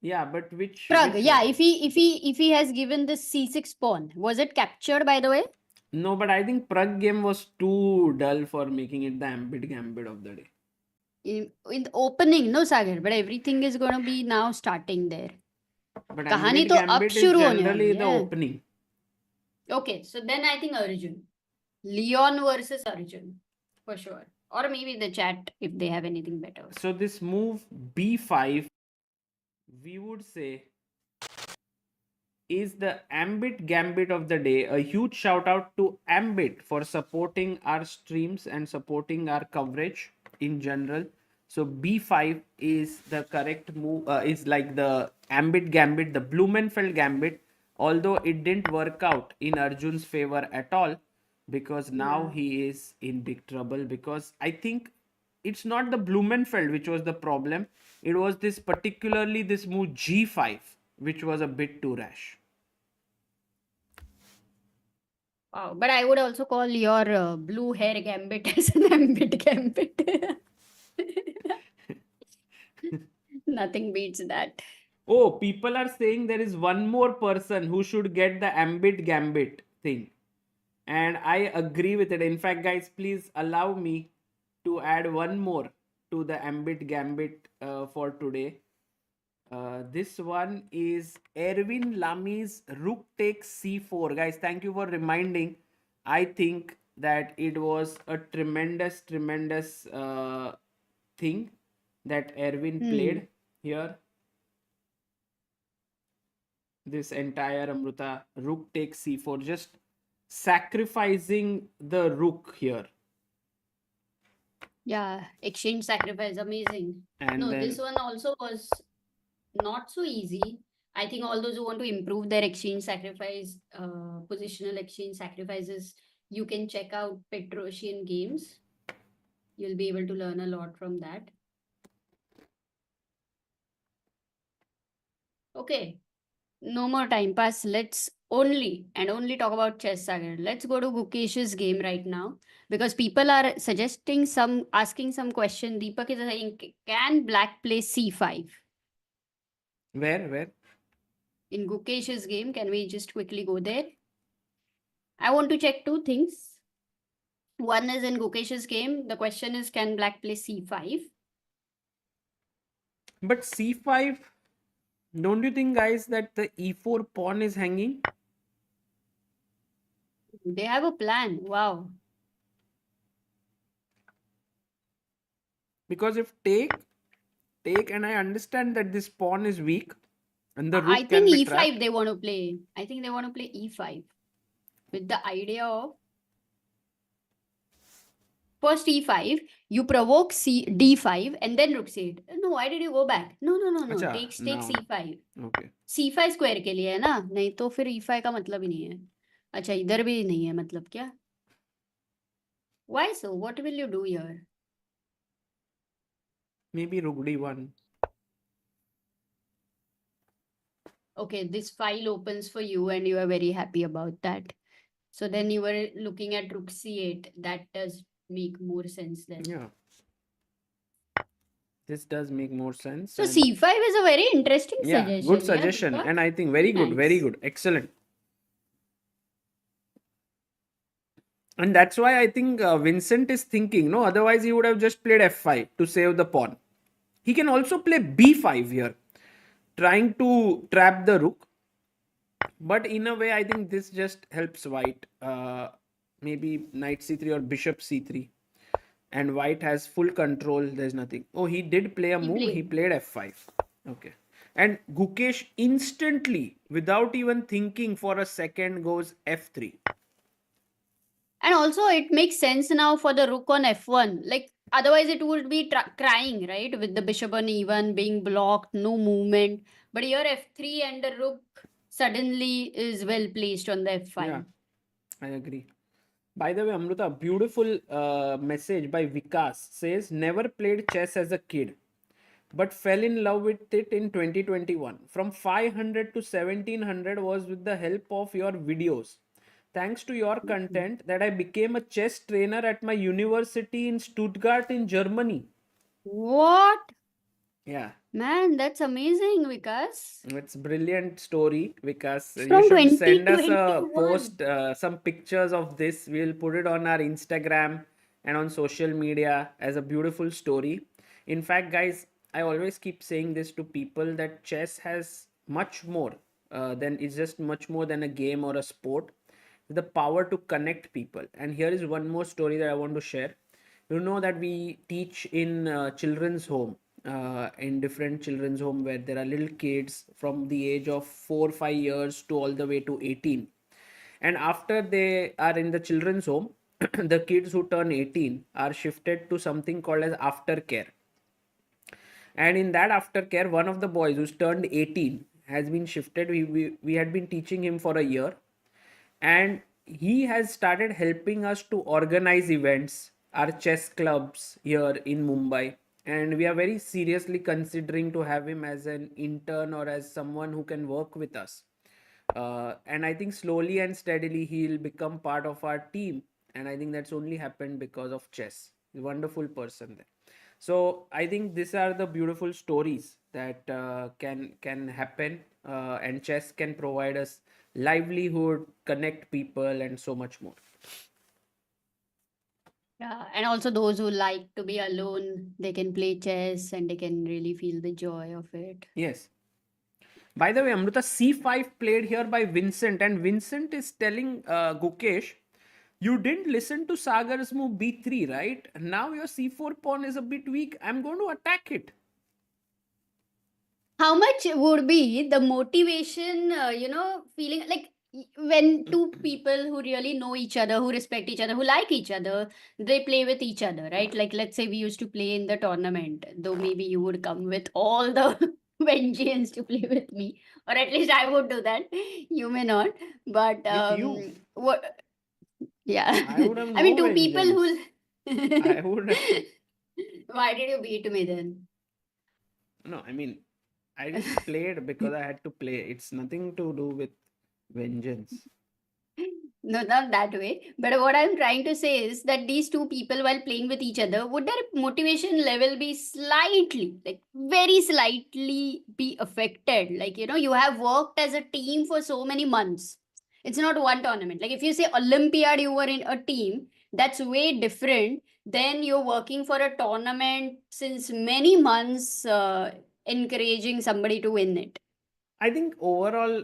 Yeah, but which Pragg, which yeah. one? If he has given this C6 pawn, was it captured by the way? No, but I think Pragg game was too dull for making it the Ambit Gambit of the day. In the opening, no Sagar, but everything is gonna be now starting there. But कहानी Ambit तो अब Gambit is शुरू होने generally वाली the है. opening. Okay, so then I think Arjun. Leon versus Arjun, for sure. Or maybe the chat if they have anything better. So this move B5, we would say, is the Ambit Gambit of the day. A huge shout out to Ambit for supporting our streams and supporting our coverage in general. So B5 is the correct move, is like the Ambit Gambit, the Blumenfeld Gambit, although it didn't work out in Arjun's favor at all, because now he is in big trouble, because I think it's not the Blumenfeld which was the problem. It was this particularly this move G5, which was a bit too rash. Wow, but I would also call your blue hair gambit as an ambit gambit. Nothing beats that. Oh, people are saying there is one more person who should get the Ambit Gambit thing. And I agree with it. In fact, guys, please allow me to add one more to the Ambit Gambit for today. This one is Erwin Lami's Rook takes C4. Guys, thank you for reminding. I think that it was a tremendous thing that Erwin played here. This entire Amruta Rook takes C4, just sacrificing the rook here. Yeah, exchange sacrifice, amazing. And No, then this one also was not so easy. I think all those who want to improve their exchange sacrifice, positional exchange sacrifices, you can check out Petrosian games. You'll be able to learn a lot from that. Okay, no more time pass. Let's only talk about chess, Sagar. Let's go to Gukesh's game right now, because people are asking some question. Deepak is saying, can black play c5? where? In Gukesh's game, can we just quickly go there? I want to check two things. One is in Gukesh's game. The question is, can black play c5? But C5, don't you think, guys, that the E4 pawn is hanging? They have a plan. Wow. Because if take, take, and I understand that this pawn is weak and the I rook can think be E5 trapped. they want to play. I think they want to play E5 with the idea of first E5, you provoke D5 and then rook C8. No, why did you go back? No. अच्छा, Takes now, C5. okay. C5 square के लिए है ना, नहीं तो फिर E5 का मतलब ही नहीं है. अच्छा, इधर भी नहीं है मतलब क्या? Why so? What will you do here? Maybe rook d1. Okay, this file opens for you and you are very happy about that. So then you were looking at rook C8. That does make more sense then. Yeah. This does make more sense. So and- C5 is a very interesting yeah, suggestion. good suggestion. Because- And I think very good, very Nice. good. Excellent. And that's why I think Vincent is thinking, no, otherwise he would have just played f5 to save the pawn. He can also play b5 here, trying to trap the rook. But in a way, I think this just helps white. Maybe knight c3 or bishop c3. And white has full control. There's nothing. Oh, he did play a move. He played f5. Okay. And Gukesh instantly, without even thinking for a second, goes f3. And also it makes sense now for the rook on f1. Like otherwise it would be crying, right? With the bishop on e1 being blocked, no movement. But here f3 and the rook suddenly is well placed on the f5. Yeah, I agree. By the way, Amruta, beautiful message by Vikas says, never played chess as a kid, but fell in love with it in 2021. From 500 to 1700 was with the help of your videos. Thanks to your content that I became a chess trainer at my university in Stuttgart in Germany. What? Yeah, Man, that's amazing, Vikas. it's brilliant story, Vikas. From You should send us a 2021. post, some pictures of this. We'll put it on our Instagram and on social media as a beautiful story. In fact, guys, I always keep saying this to people that chess has much more than it's just much more than a game or a sport. The power to connect people. And here is one more story that I want to share. You know that we teach in children's home, in different children's home where there are little kids from the age of 4 or 5 years to all the way to 18. And after they are in the children's home, the kids who turn 18 are shifted to something called as aftercare. And in that aftercare, one of the boys who's turned 18 has been shifted. We had been teaching him for a year, and he has started helping us to organize events, our chess clubs here in Mumbai. And we are very seriously considering to have him as an intern or as someone who can work with us. And I think slowly and steadily he'll become part of our team. And I think that's only happened because of chess. He's a wonderful person there. So I think these are the beautiful stories that can happen, and chess can provide us livelihood, connect people, and so much more. Yeah, and also those who like to be alone, they can play chess and they can really feel the joy of it. Yes. By the way, Amruta, c5 played here by Vincent, and Vincent is telling Gukesh, you didn't listen to Sagar's move b3, right? Now your c4 pawn is a bit weak. I'm going to attack it. How much would be the motivation, feeling like when two people who really know each other, who respect each other, who like each other, they play with each other, right? Like, let's say we used to play in the tournament, though maybe you would come with all the vengeance to play with me, or at least I would do that. You may not, but With you? what? Yeah, I would have I mean, no two people who. I would have... Why did you beat me then? No, I mean, I just played because I had to play. It's nothing to do with vengeance. No, not that way. But what I'm trying to say is that these two people, while playing with each other, would their motivation level be slightly, like very slightly be affected? Like, you have worked as a team for so many months. It's not one tournament. Like, if you say Olympiad, you were in a team, that's way different than you're working for a tournament since many months, encouraging somebody to win it. I think overall,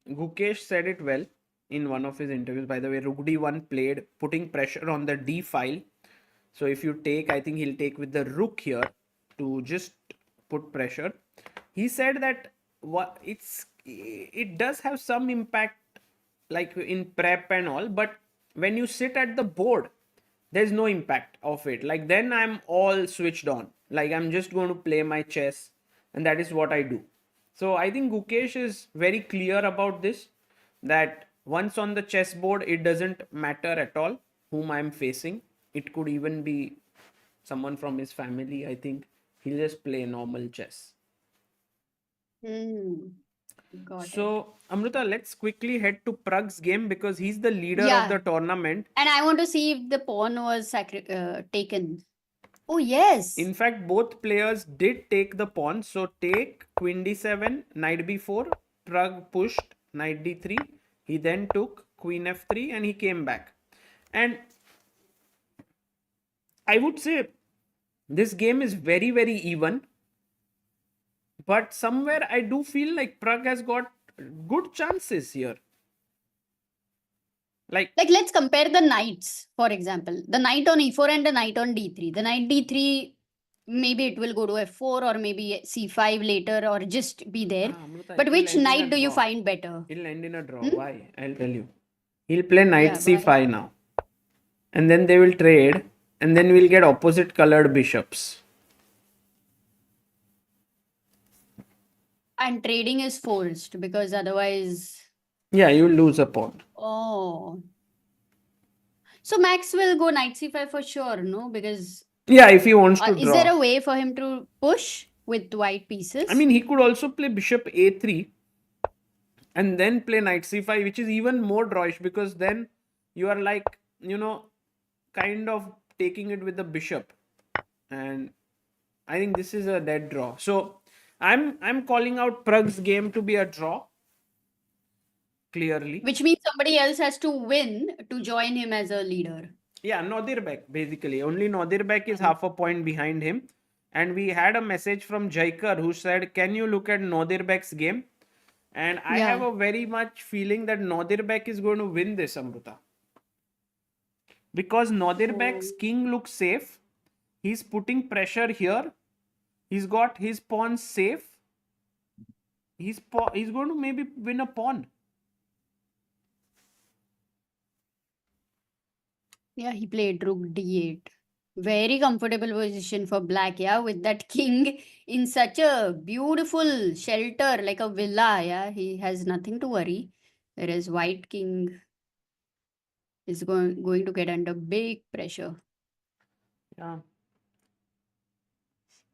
Gukesh said it well in one of his interviews. By the way, Rook d1 played, putting pressure on the d file. So if you take, I think he'll take with the rook here to just put pressure. He said that it does have some impact like in prep and all, but when you sit at the board, there's no impact of it. Like then I'm all switched on. Like I'm just going to play my chess, and that is what I do. So I think Gukesh is very clear about this, that once on the chessboard, it doesn't matter at all whom I'm facing. It could even be someone from his family. I think he'll just play normal chess. Got it. So, Amruta, let's quickly head to Pragg's game because he's the leader Yeah. of the tournament. And I want to see if the pawn was taken. Oh, yes. In fact, both players did take the pawn. So, take queen d7, knight b4. Pragg pushed knight d3. He then took queen f3 and he came back. And I would say this game is very, very even. But somewhere I do feel like Pragg has got good chances here. Like let's compare the knights, for example. The knight on e4 and the knight on d3. The knight d3, maybe it will go to f4 or maybe c5 later or just be there. Amruta, But it will which end in a knight do you draw. find better? It'll end in a draw. Why? I'll tell you. He'll play knight Yeah, c5 now. And then they will trade. And then we'll get opposite colored bishops. And trading is forced because otherwise... Yeah, you'll lose a pawn. Oh. So Max will go knight c5 for sure, no? Because Yeah, if he wants to is draw. there a way for him to push with white pieces? I mean, he could also play bishop a3 and then play knight c5, which is even more drawish because then you are like, kind of taking it with the bishop. And I think this is a dead draw. So I'm calling out Pragg's game to be a draw. Clearly. Which means somebody else has to win to join him as a leader. Yeah, Nodirbek, basically. Only Nodirbek is half a point behind him. And we had a message from Jaikar who said, can you look at Nodirbek's game? And I have a very much feeling that Nodirbek is going to win this, Amruta. Because Nodirbek's king looks safe. He's putting pressure here. He's got his pawn safe. He's going to maybe win a pawn. Yeah, he played rook d8. Very comfortable position for black, yeah, with that king in such a beautiful shelter, like a villa, yeah. He has nothing to worry. Whereas white king is going to get under big pressure. Yeah.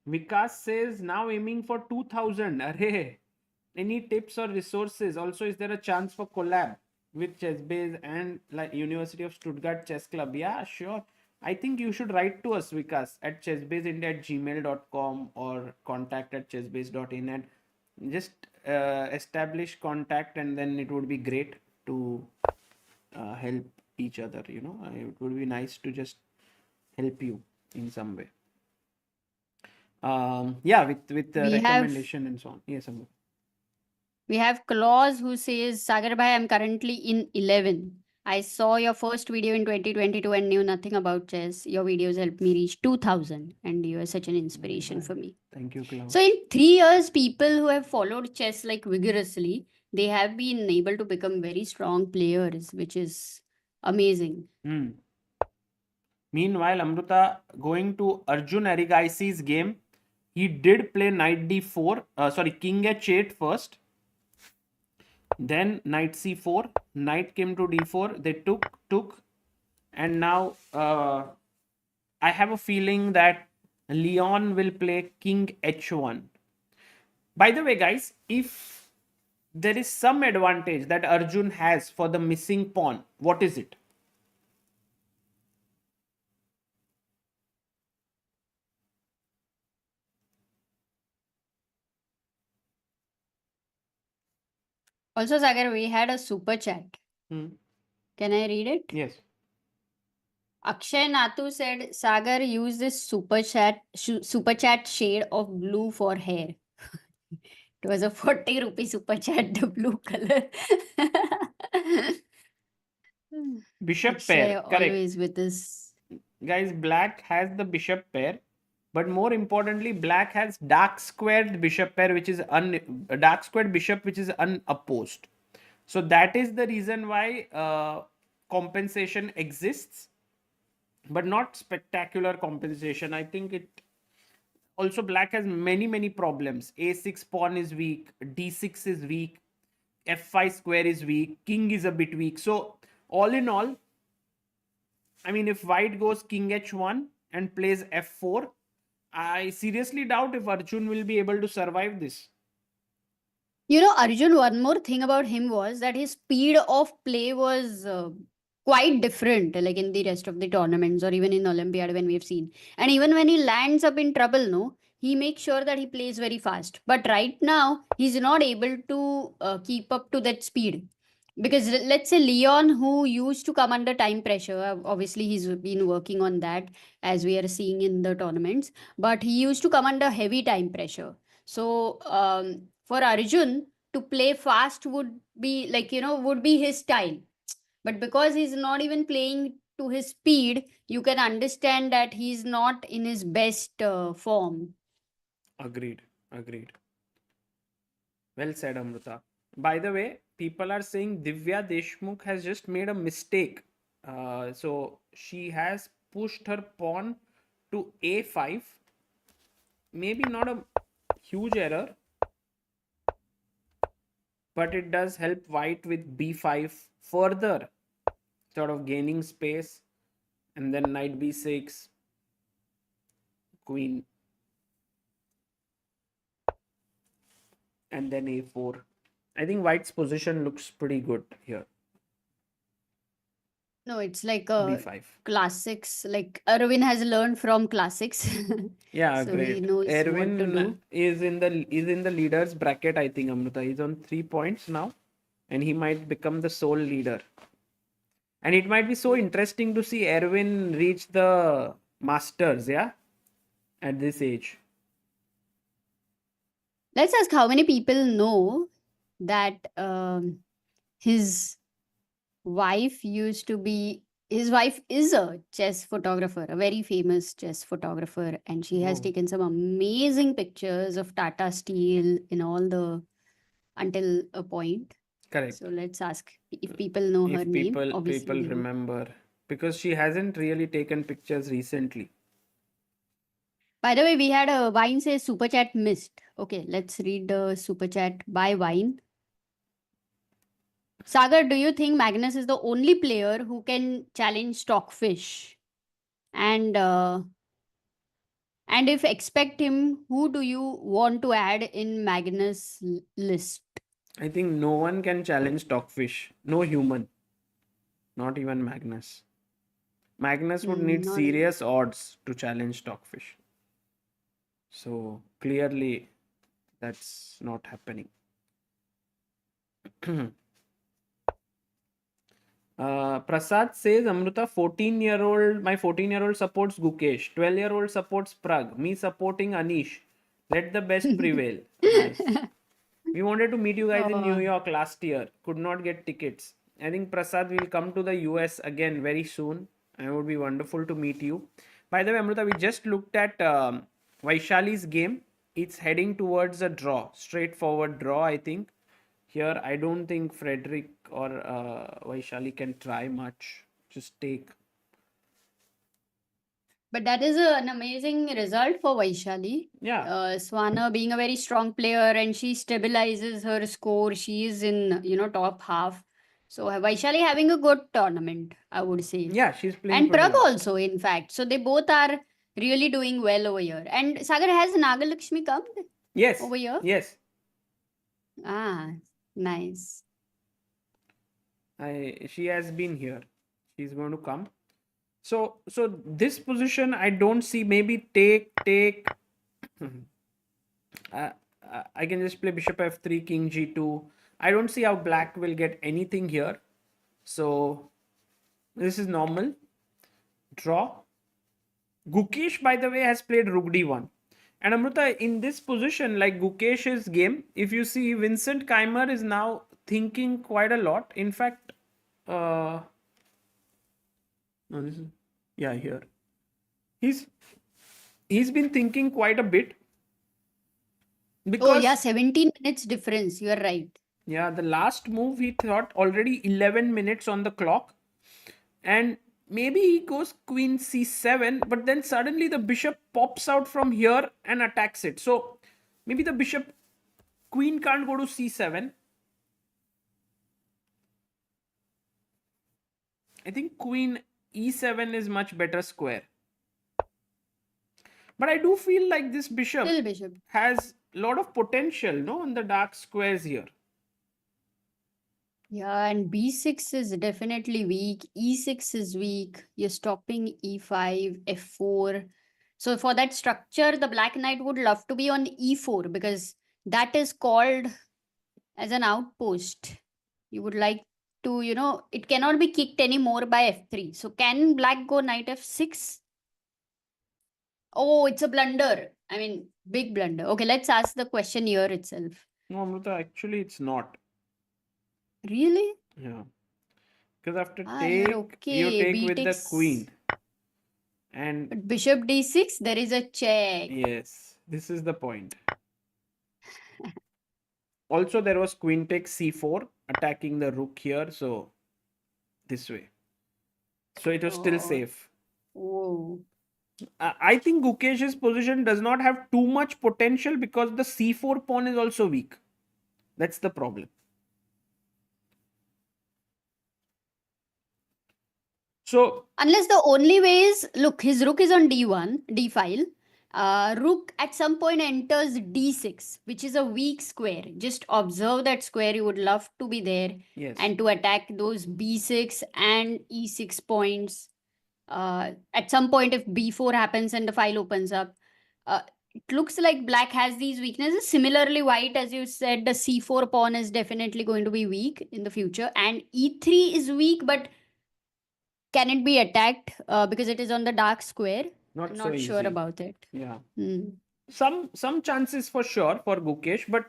Vikas says now aiming for 2000. Array. Any tips or resources? Also, is there a chance for collab with ChessBase and like University of Stuttgart Chess Club? Yeah, sure. I think you should write to us, Vikas, at chessbaseindia@gmail.com or contact@chessbase.in and just establish contact, and then it would be great to help each other. It would be nice to just help you in some way. With the recommendation and so on. Yes, Amruta. We have Claus who says, Sagar bhai, I'm currently in 11. I saw your first video in 2022 and knew nothing about chess. Your videos helped me reach 2000 and you are such an inspiration for me. Thank you, Klaus. So in 3 years, people who have followed chess like vigorously, they have been able to become very strong players, which is amazing. Meanwhile, Amruta, going to Arjun Erigaisi's game, he did play knight d4, king h8 first. Then knight c4, knight came to d4, they took, and now I have a feeling that Leon will play king h1. By the way, guys, if there is some advantage that Arjun has for the missing pawn, what is it? Also, Sagar, we had a super chat. Can I read it? Yes. Akshay Nathu said, Sagar, use this super chat shade of blue for hair. It was a 40 rupee super chat, the blue color. Bishop Akshay pair, correct. always with this. Guys, black has the bishop pair. But more importantly, black has dark squared bishop pair, which is dark squared bishop, which is unopposed. So that is the reason why compensation exists, but not spectacular compensation. I think it also, black has many problems. A6 pawn is weak, d6 is weak, f5 square is weak, king is a bit weak. So all in all, I mean, if white goes king h1 and plays f4, I seriously doubt if Arjun will be able to survive this. You know, Arjun, one more thing about him was that his speed of play was quite different, like in the rest of the tournaments or even in Olympiad when we've seen. And even when he lands up in trouble, no, he makes sure that he plays very fast. But right now, he's not able to keep up to that speed. Because let's say Leon, who used to come under time pressure, obviously he's been working on that as we are seeing in the tournaments, but he used to come under heavy time pressure. So for Arjun to play fast would be like, would be his style. But because he's not even playing to his speed, you can understand that he's not in his best form. Agreed. Well said, Amruta. By the way, people are saying Divya Deshmukh has just made a mistake. So she has pushed her pawn to a5. Maybe not a huge error, but it does help white with b5 further, sort of gaining space. And then knight b6, queen, and then a4. I think white's position looks pretty good here. No, it's like b5. classics. Like Arvind has learned from classics. Yeah, So he great. knows what to Erwin do. is in the leaders bracket, I think, Amruta. He's on 3 points now, and he might become the sole leader. And it might be so interesting to see Erwin reach the Masters, yeah, at this age. Let's ask how many people know that his wife his wife is a chess photographer, a very famous chess photographer, and she has Oh. taken some amazing pictures of Tata Steel in all the until a point. Correct. So let's ask if people know her If name. people Obviously, they know. remember, because she hasn't really taken pictures recently. By the way, we had a Wine says super chat missed. Okay, let's read the super chat by Wine. Sagar, do you think Magnus is the only player who can challenge Stockfish? And if expect him, who do you want to add in Magnus list? I think no one can challenge Stockfish. No human. Not even Magnus. Magnus would need Not serious odds to challenge Stockfish. So clearly that's not happening. Prasad says, Amruta, 14-year-old, my 14-year-old supports Gukesh, 12-year-old supports Pragg, me supporting Anish. Let the best prevail. Nice. We wanted to meet you guys in New York last year, could not get tickets. I think Prasad will come to the US again very soon. It would be wonderful to meet you. By the way, Amruta, we just looked at Vaishali's game. It's heading towards a draw, straightforward draw, I think. Here, I don't think Frederick or Vaishali can try much. Just take. But that is an amazing result for Vaishali. Yeah. Swana being a very strong player and she stabilizes her score. She is in, top half. So Vaishali having a good tournament, I would say. Yeah, she's playing. And pretty Pragg well. also, in fact. So they both are really doing well over here. And Sagar, has Nagalakshmi come Yes. over here? Yes. Ah, nice. She has been here. She's going to come. So this position I don't see. Maybe take. I can just play bishop f3, king g2. I don't see how black will get anything here. So this is normal. Draw. Gukesh, by the way, has played rook d1. And Amruta, in this position, like Gukesh's game, if you see, Vincent Keymer is now thinking quite a lot. In fact, no, this is, yeah, here. He's he's been thinking quite a bit. Oh, Because yeah, 17 minutes difference. You are right. yeah, the last move he thought already 11 minutes on the clock, and maybe he goes queen c7, but then suddenly the bishop pops out from here and attacks it. So maybe the bishop queen can't go to c7. I think queen e7 is much better square. But I do feel like this bishop Still bishop. has a lot of potential, no, on the dark squares here. Yeah, and b6 is definitely weak. e6 is weak. You're stopping e5, f4. So for that structure, the black knight would love to be on e4 because that is called as an outpost. You would like to, it cannot be kicked anymore by f3. So can black go knight f6? Oh, it's a blunder. I mean, big blunder. Okay, let's ask the question here itself. No, Amruta, actually it's not. Really? Yeah. Because after Ah, take, yeah, you okay. take B with the takes- queen. And But bishop d6, there is a check. yes, this is the point. Also, there was queen takes c4, attacking the rook here. So this way. So it was still Oh. safe. Whoa. I think Gukesh's position does not have too much potential because the c4 pawn is also weak. That's the problem. So Unless the only way is, look, his rook is on d1, d file. Rook at some point enters d6, which is a weak square. Just observe that square. You would love to be there yes, and to attack those b6 and e6 points. At some point, if b4 happens and the file opens up, it looks like black has these weaknesses. Similarly, white, as you said, the c4 pawn is definitely going to be weak in the future, and e3 is weak, but can it be attacked because it is on the dark square? not I'm so not sure easy. about it. Yeah. Hmm. Some chances for sure for Gukesh, but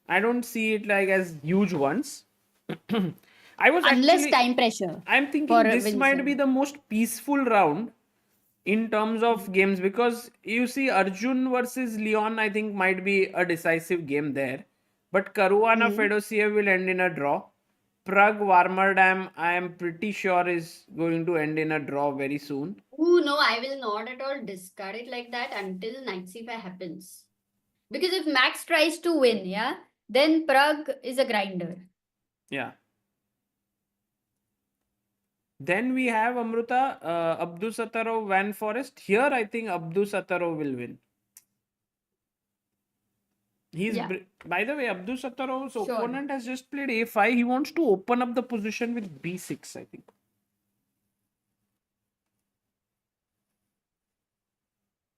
I don't see it like as huge ones. I was Unless actually time pressure. I'm thinking for this might be Vincent. the most peaceful round in terms of games, because you see Arjun versus Leon, I think might be a decisive game there. But Caruana Fedosiev will end in a draw. Pragg Warmerdam, I am pretty sure is going to end in a draw very soon. Ooh, no, I will not at all discard it like that until knight c5 happens. Because if Max tries to win, yeah, then Pragg is a grinder. Yeah. Then we have Amruta, Abdusattorov, Van Forest. Here, I think Abdusattorov will win. Yeah. By the way, Abdusattorov's Sure. opponent has just played a5. He wants to open up the position with b6, I think.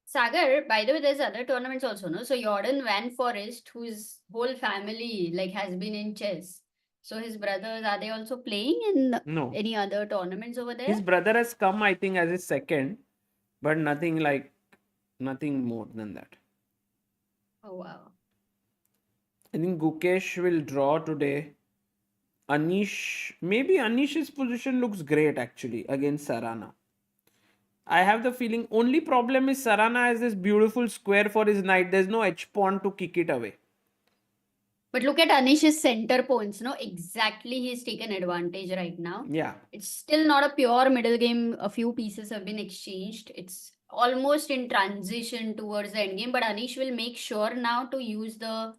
Sagar, by the way, there's other tournaments also, no? So Jorden Van Forest, whose whole family like has been in chess. So his brothers, are they also playing in No. any other tournaments over there? His brother has come, I think, as his second, but nothing more than that. Oh, wow. I think Gukesh will draw today. Maybe Anish's position looks great actually against Sarana. I have the feeling only problem is Sarana has this beautiful square for his knight. There's no H pawn to kick it away. But look at Anish's center points, no? Exactly, he's taken advantage right now. Yeah. It's still not a pure middle game. A few pieces have been exchanged. It's almost in transition towards the endgame, but Anish will make sure now to use the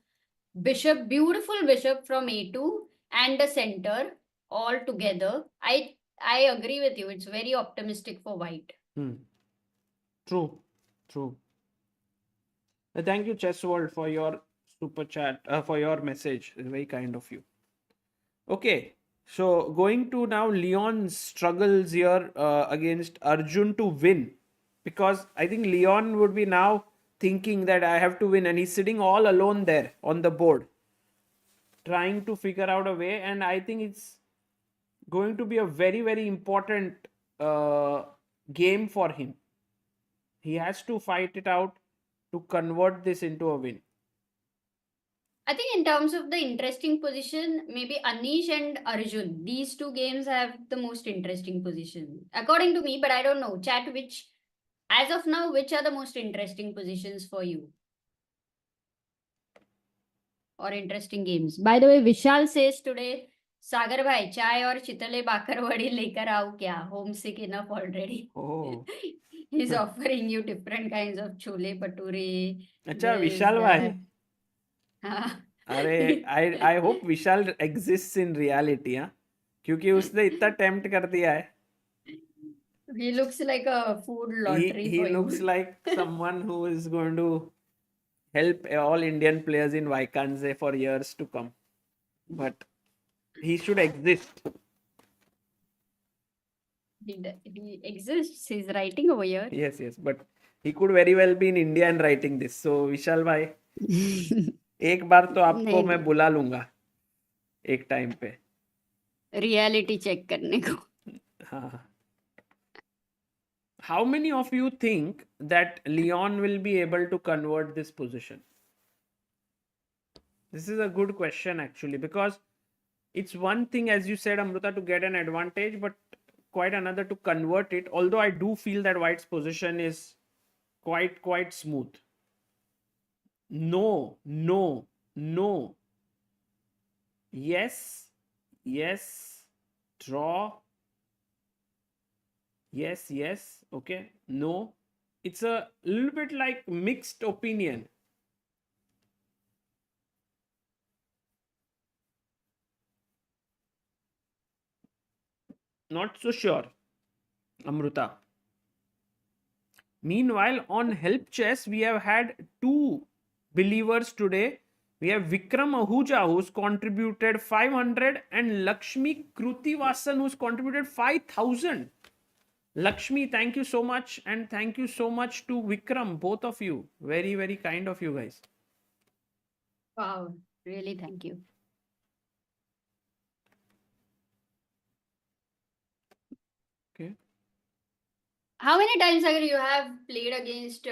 bishop, beautiful bishop from a2 and the center all together. I agree with you. It's very optimistic for white. True. Thank you, Chess World, for your super chat, for your message. It's very kind of you. Okay, so going to now Leon's struggles here against Arjun to win, because I think Leon would be now thinking that I have to win, and he's sitting all alone there on the board trying to figure out a way, and I think it's going to be a very, very important game for him. He has to fight it out to convert this into a win. I think in terms of the interesting position, maybe Anish and Arjun, these two games have the most interesting position, according to me, but I don't know. Chat, which As of now, which are the most interesting positions for you? Or interesting games? By the way, Vishal says today, Sagar bhai, chai or chitale bakar vadi lekar aao kya? Homesick enough already. Oh. He's offering you different kinds of chole bhature. अच्छा this, Vishal that. भाई हाँ. अरे I hope Vishal exists in reality हाँ क्योंकि उसने इतना tempt कर दिया है. He looks like a food lottery He for looks you. like someone who is going to help all Indian players in Wijk Aan Zee for years to come. But he should exist. He exists. He's writing over here. Yes, but he could very well be in India and writing this. So विशाल भाई एक बार तो आपको नहीं, मैं बुला लूंगा एक time पे. रियलिटी चेक करने को. हाँ. How many of you think that Leon will be able to convert this position? This is a good question actually, because it's one thing, as you said, Amruta, to get an advantage, but quite another to convert it. Although I do feel that White's position is quite smooth. No. Yes. Draw. Yes. Okay. No. It's a little bit like mixed opinion. Not so sure, Amruta. Meanwhile, on Help Chess, we have had two believers today. We have Vikram Ahuja, who's contributed 500, and Lakshmi Krutivasan, who's contributed 5,000. Lakshmi, thank you so much, and thank you so much to Vikram, both of you. Very, very kind of you guys. Wow, really, thank you. Okay. How many times, Sagar, you have played against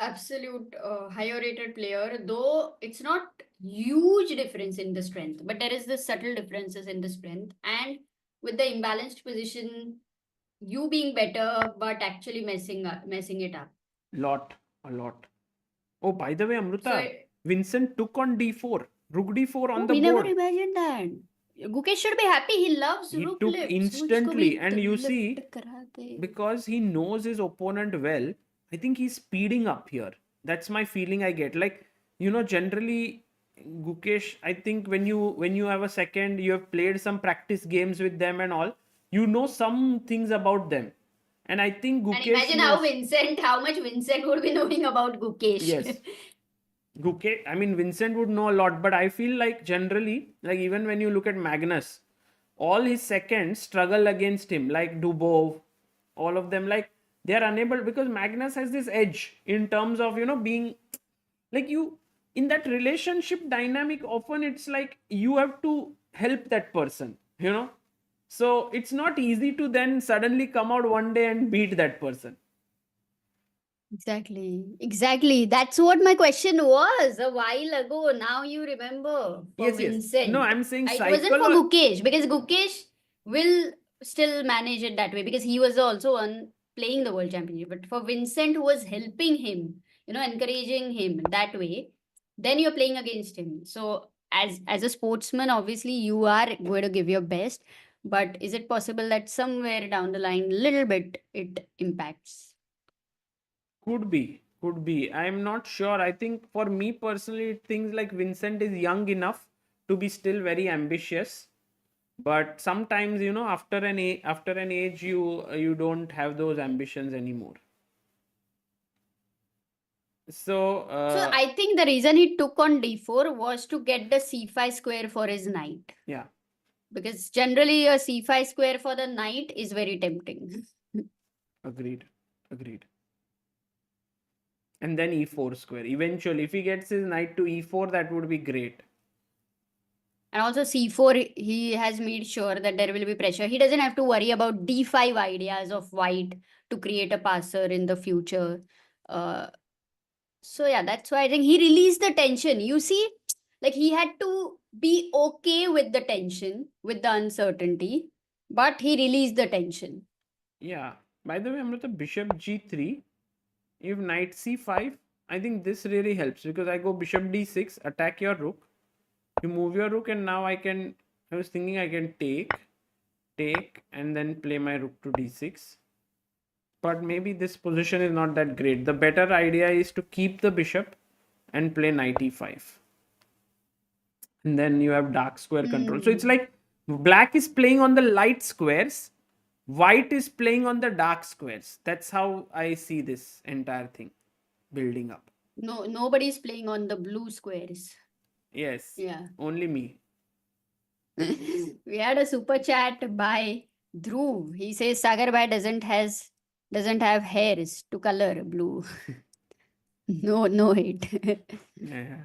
absolute higher rated player, though it's not huge difference in the strength, but there is this subtle differences in the strength, and with the imbalanced position, you being better, but actually messing it up. A lot. Oh, by the way, Amruta, So Vincent took on d4, rook d4 on the we board. never imagined that. Gukesh should be happy. He loves He rook took lifts. instantly, and you see, because he knows his opponent well, I think he's speeding up here. That's my feeling I get. Like, generally, Gukesh, I think when you have a second, you have played some practice games with them and all, you know some things about them. And I think Gukesh And imagine how much Vincent would be knowing about Gukesh. Yes. Vincent would know a lot, but I feel like generally, like even when you look at Magnus, all his seconds struggle against him, like Dubov, all of them, like they are unable, because Magnus has this edge in terms of, being like you in that relationship dynamic. Often it's like you have to help that person, so it's not easy to then suddenly come out one day and beat that person. Exactly. That's what my question was a while ago. Now you remember. For Yes. Vincent. No, I'm saying It wasn't for Gukesh, because Gukesh will still manage it that way, because he was also on playing the world championship. But for Vincent, who was helping him, encouraging him that way, then you're playing against him. So as a sportsman, obviously you are going to give your best. But is it possible that somewhere down the line, little bit, it impacts? Could be. I'm not sure. I think for me personally, things like Vincent is young enough to be still very ambitious. But sometimes, after an age, you don't have those ambitions anymore. So I think the reason he took on d4 was to get the c5 square for his knight. Yeah. Because generally a c5 square for the knight is very tempting. Agreed. And then e4 square. Eventually, if he gets his knight to e4, that would be great. And also c4, he has made sure that there will be pressure. He doesn't have to worry about d5 ideas of white to create a passer in the future. So yeah, that's why I think he released the tension. You see, like he had to be okay with the tension, with the uncertainty, but he released the tension. Yeah. By the way, Amruta, bishop g3, if knight c5, I think this really helps because I go bishop d6, attack your rook. You move your rook, and now I was thinking I can take, and then play my rook to d6. But maybe this position is not that great. The better idea is to keep the bishop and play knight e5. And then you have dark square control. So it's like black is playing on the light squares, white is playing on the dark squares. That's how I see this entire thing building up. No, nobody's playing on the blue squares. Yes. Yeah. Only me. We had a super chat by Dhruv. He says Sagar Bhai doesn't have hairs to color blue. No hate. Yeah.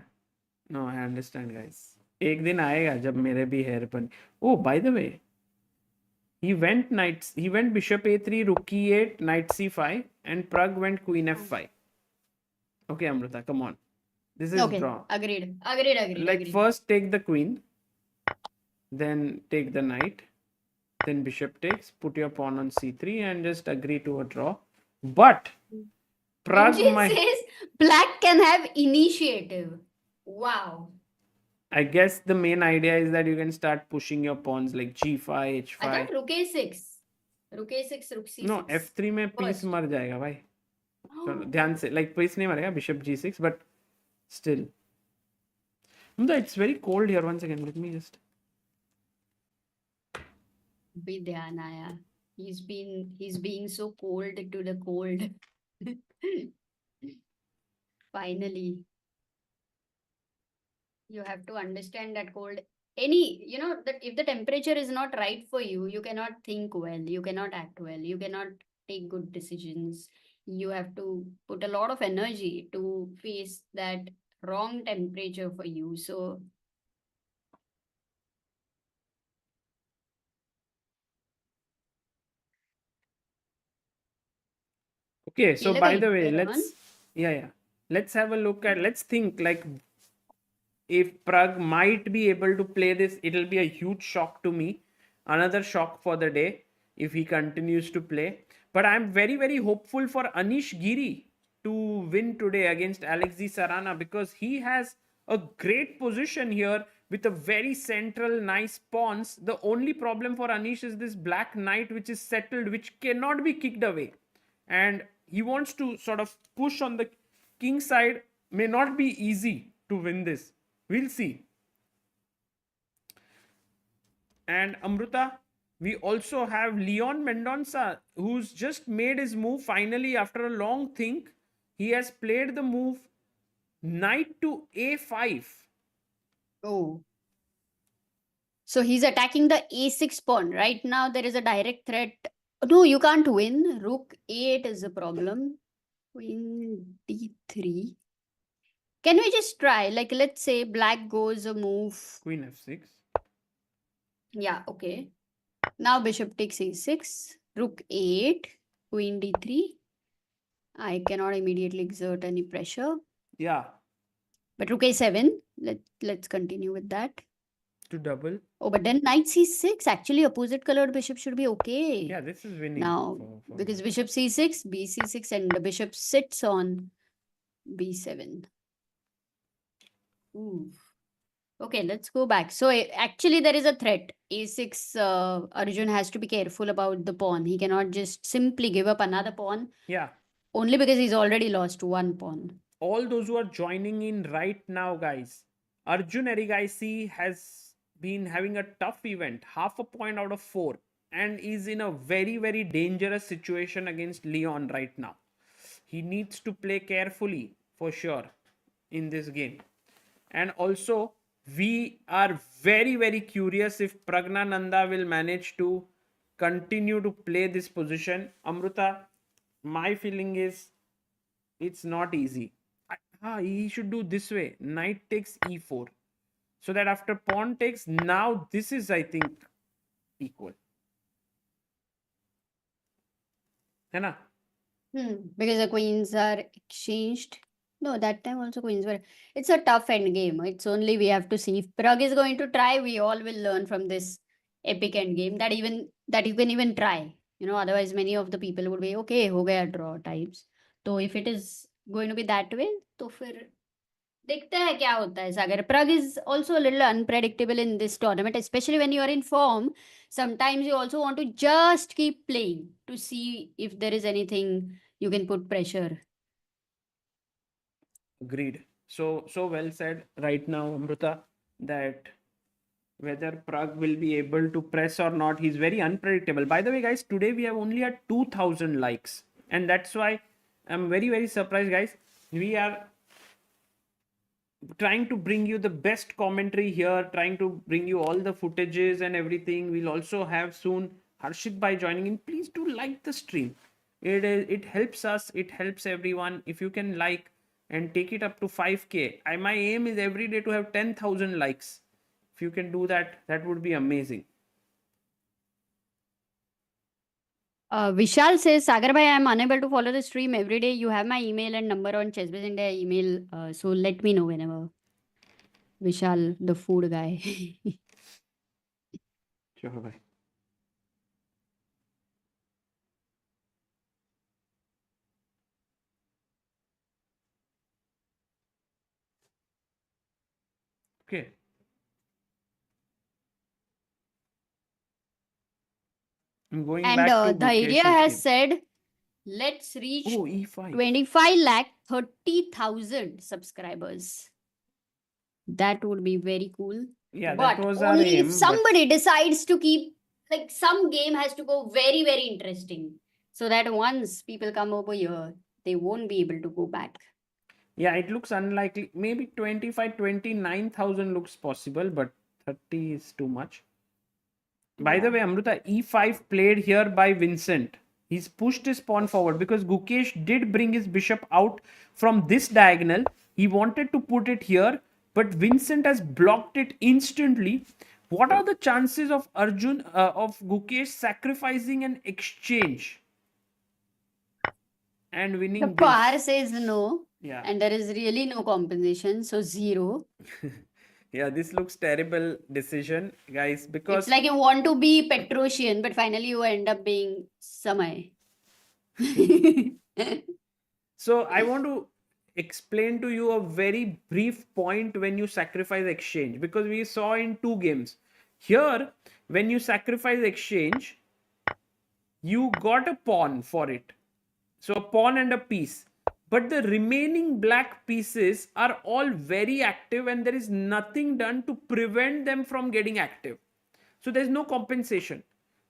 No, I understand, guys. एक दिन आएगा जब मेरे भी hair बन. Oh, by the way, he went bishop a3, rook e8, knight c5, and Pragg went queen f5. Okay, Amruta, come on. This is Okay, draw. agreed. Like first take the queen, then take the knight, then bishop takes, put your pawn on c3 and just agree to a draw. But Pragg Arjun says black can have initiative. Wow. I guess the main idea is that you can start pushing your pawns like g5, h5. I thought rook a6. Rook a6, rook c6. No, f3 में piece First. मर जाएगा भाई. चलो ध्यान से, like piece नहीं मरेगा, bishop g6, but still. It's very cold here. One second, let me just. Be dhyan aaya. He's being so cold to the cold. Finally. You have to understand that cold. That if the temperature is not right for you, you cannot think well, you cannot act well, you cannot take good decisions. You have to put a lot of energy to face that wrong temperature for you. So Okay, so by the way, Eleven. let's have a look at, let's think like if Pragg might be able to play this, it'll be a huge shock to me. Another shock for the day if he continues to play. But I'm very, very hopeful for Anish Giri to win today against Alexei Sarana because he has a great position here with a very central, nice pawns. The only problem for Anish is this black knight which is settled, which cannot be kicked away. And he wants to sort of push on the king side. May not be easy to win this. We'll see. And Amruta, we also have Leon Mendonca, who's just made his move finally after a long think. He has played the move knight to a5. Oh. So he's attacking the a6 pawn. Right now there is a direct threat. No, you can't win. Rook a8 is a problem. Queen d3. Can we just try? Like, let's say black goes a move. Queen f6. Yeah, okay. Now bishop takes a6. Rook a8. Queen d3. I cannot immediately exert any pressure. Yeah. But rook a7. Let's continue with that. To double. Oh, but then knight c6. Actually, opposite colored bishop should be okay. Yeah, this is winning. Now, because bishop c6, bc6, and the bishop sits on b7. Ooh. Okay, let's go back. So actually there is a threat. a6, Arjun has to be careful about the pawn. He cannot just simply give up another pawn. Yeah. Only because he's already lost one pawn. All those who are joining in right now, guys, Arjun Erigaisi has been having a tough event, half a point out of 4, and is in a very, very dangerous situation against Leon right now. He needs to play carefully for sure in this game. And also, we are very, very curious if Praggnanandhaa will manage to continue to play this position. Amruta, my feeling is it's not easy. He should do this way. Knight takes e4. So that after pawn takes, now this is, I think, equal. है ना? Because the queens are exchanged. No, that time also queens were. It's a tough endgame. It's only we have to see. If Pragg is going to try, we all will learn from this epic endgame that you can even try. Otherwise many of the people would be okay, ho gaya draw types. So if it is going to be that way, तो फिर देखते हैं क्या होता है सागर. Pragg is also a little unpredictable in this tournament, especially when you are in form. Sometimes you also want to just keep playing to see if there is anything you can put pressure. Agreed. So well said right now, Amruta, that whether Pragg will be able to press or not, he's very unpredictable. By the way, guys, today we have only had 2,000 likes, and that's why I'm very, very surprised, guys. We are trying to bring you the best commentary here, trying to bring you all the footages and everything. We'll also have soon Harshit by joining in. Please do like the stream. It helps us, it helps everyone. If you can like and take it up to 5K. My aim is every day to have 10,000 likes. If you can do that, that would be amazing. Vishal says, Sagar bhai, I am unable to follow the stream every day. You have my email and number on ChessBase India email. So let me know whenever. Vishal, the food guy. Sure, bhai. Okay. I'm going And back to the area Gukesh's has game. said, let's reach Oh, E5. 25 lakh 30,000 subscribers. That would be very cool. Yeah, But that was our only aim. if somebody decides to keep, like, some game has to go very, very interesting. So that once people come over here, they won't be able to go back. Yeah, it looks unlikely. Maybe 25, 29,000 looks possible, but 30 is too much. By the way, Amruta, E5 played here by Vincent. He's pushed his pawn forward because Gukesh did bring his bishop out from this diagonal. He wanted to put it here, but Vincent has blocked it instantly. What are the chances of of Gukesh sacrificing an exchange and The winning par this? says no. Yeah. And there is really no compensation. So 0. Yeah, this looks terrible decision, guys, because It's like you want to be Petrosian, but finally you end up being Samay. so I want to explain to you a very brief point when you sacrifice exchange, because we saw in two games. Here, when you sacrifice exchange, you got a pawn for it. So a pawn and a piece. But the remaining black pieces are all very active and there is nothing done to prevent them from getting active. So there's no compensation.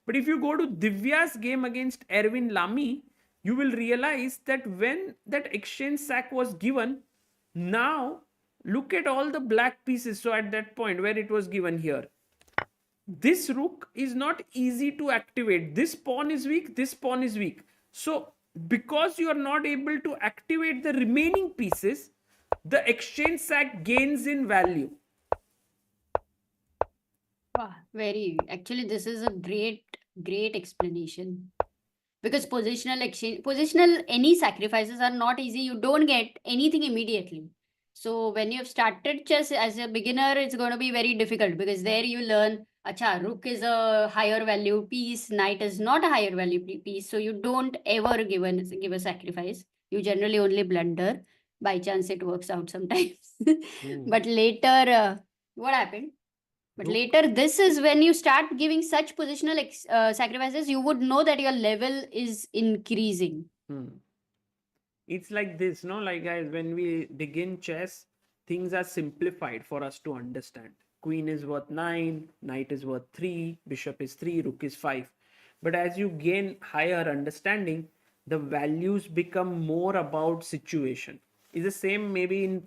But if you go to Divya's game against Erwin Lamy, you will realize that when that exchange sack was given, now look at all the black pieces. So at that point where it was given here, this rook is not easy to activate. This pawn is weak, this pawn is weak. So because you are not able to activate the remaining pieces, the exchange sack gains in value. Actually, this is a great explanation. Because positional, any sacrifices are not easy. You don't get anything immediately. So when you have started chess as a beginner, it's going to be very difficult because there you learn, acha, rook is a higher value piece, knight is not a higher value piece. So you don't ever give a sacrifice. You generally only blunder. By chance, it works out sometimes. But later, what happened? But later, this is when you start giving such positional sacrifices, you would know that your level is increasing. It's like this, no? Like, guys, when we begin chess, things are simplified for us to understand. Queen is worth 9, knight is worth 3, bishop is 3, rook is 5. But as you gain higher understanding, the values become more about situation. It's the same maybe in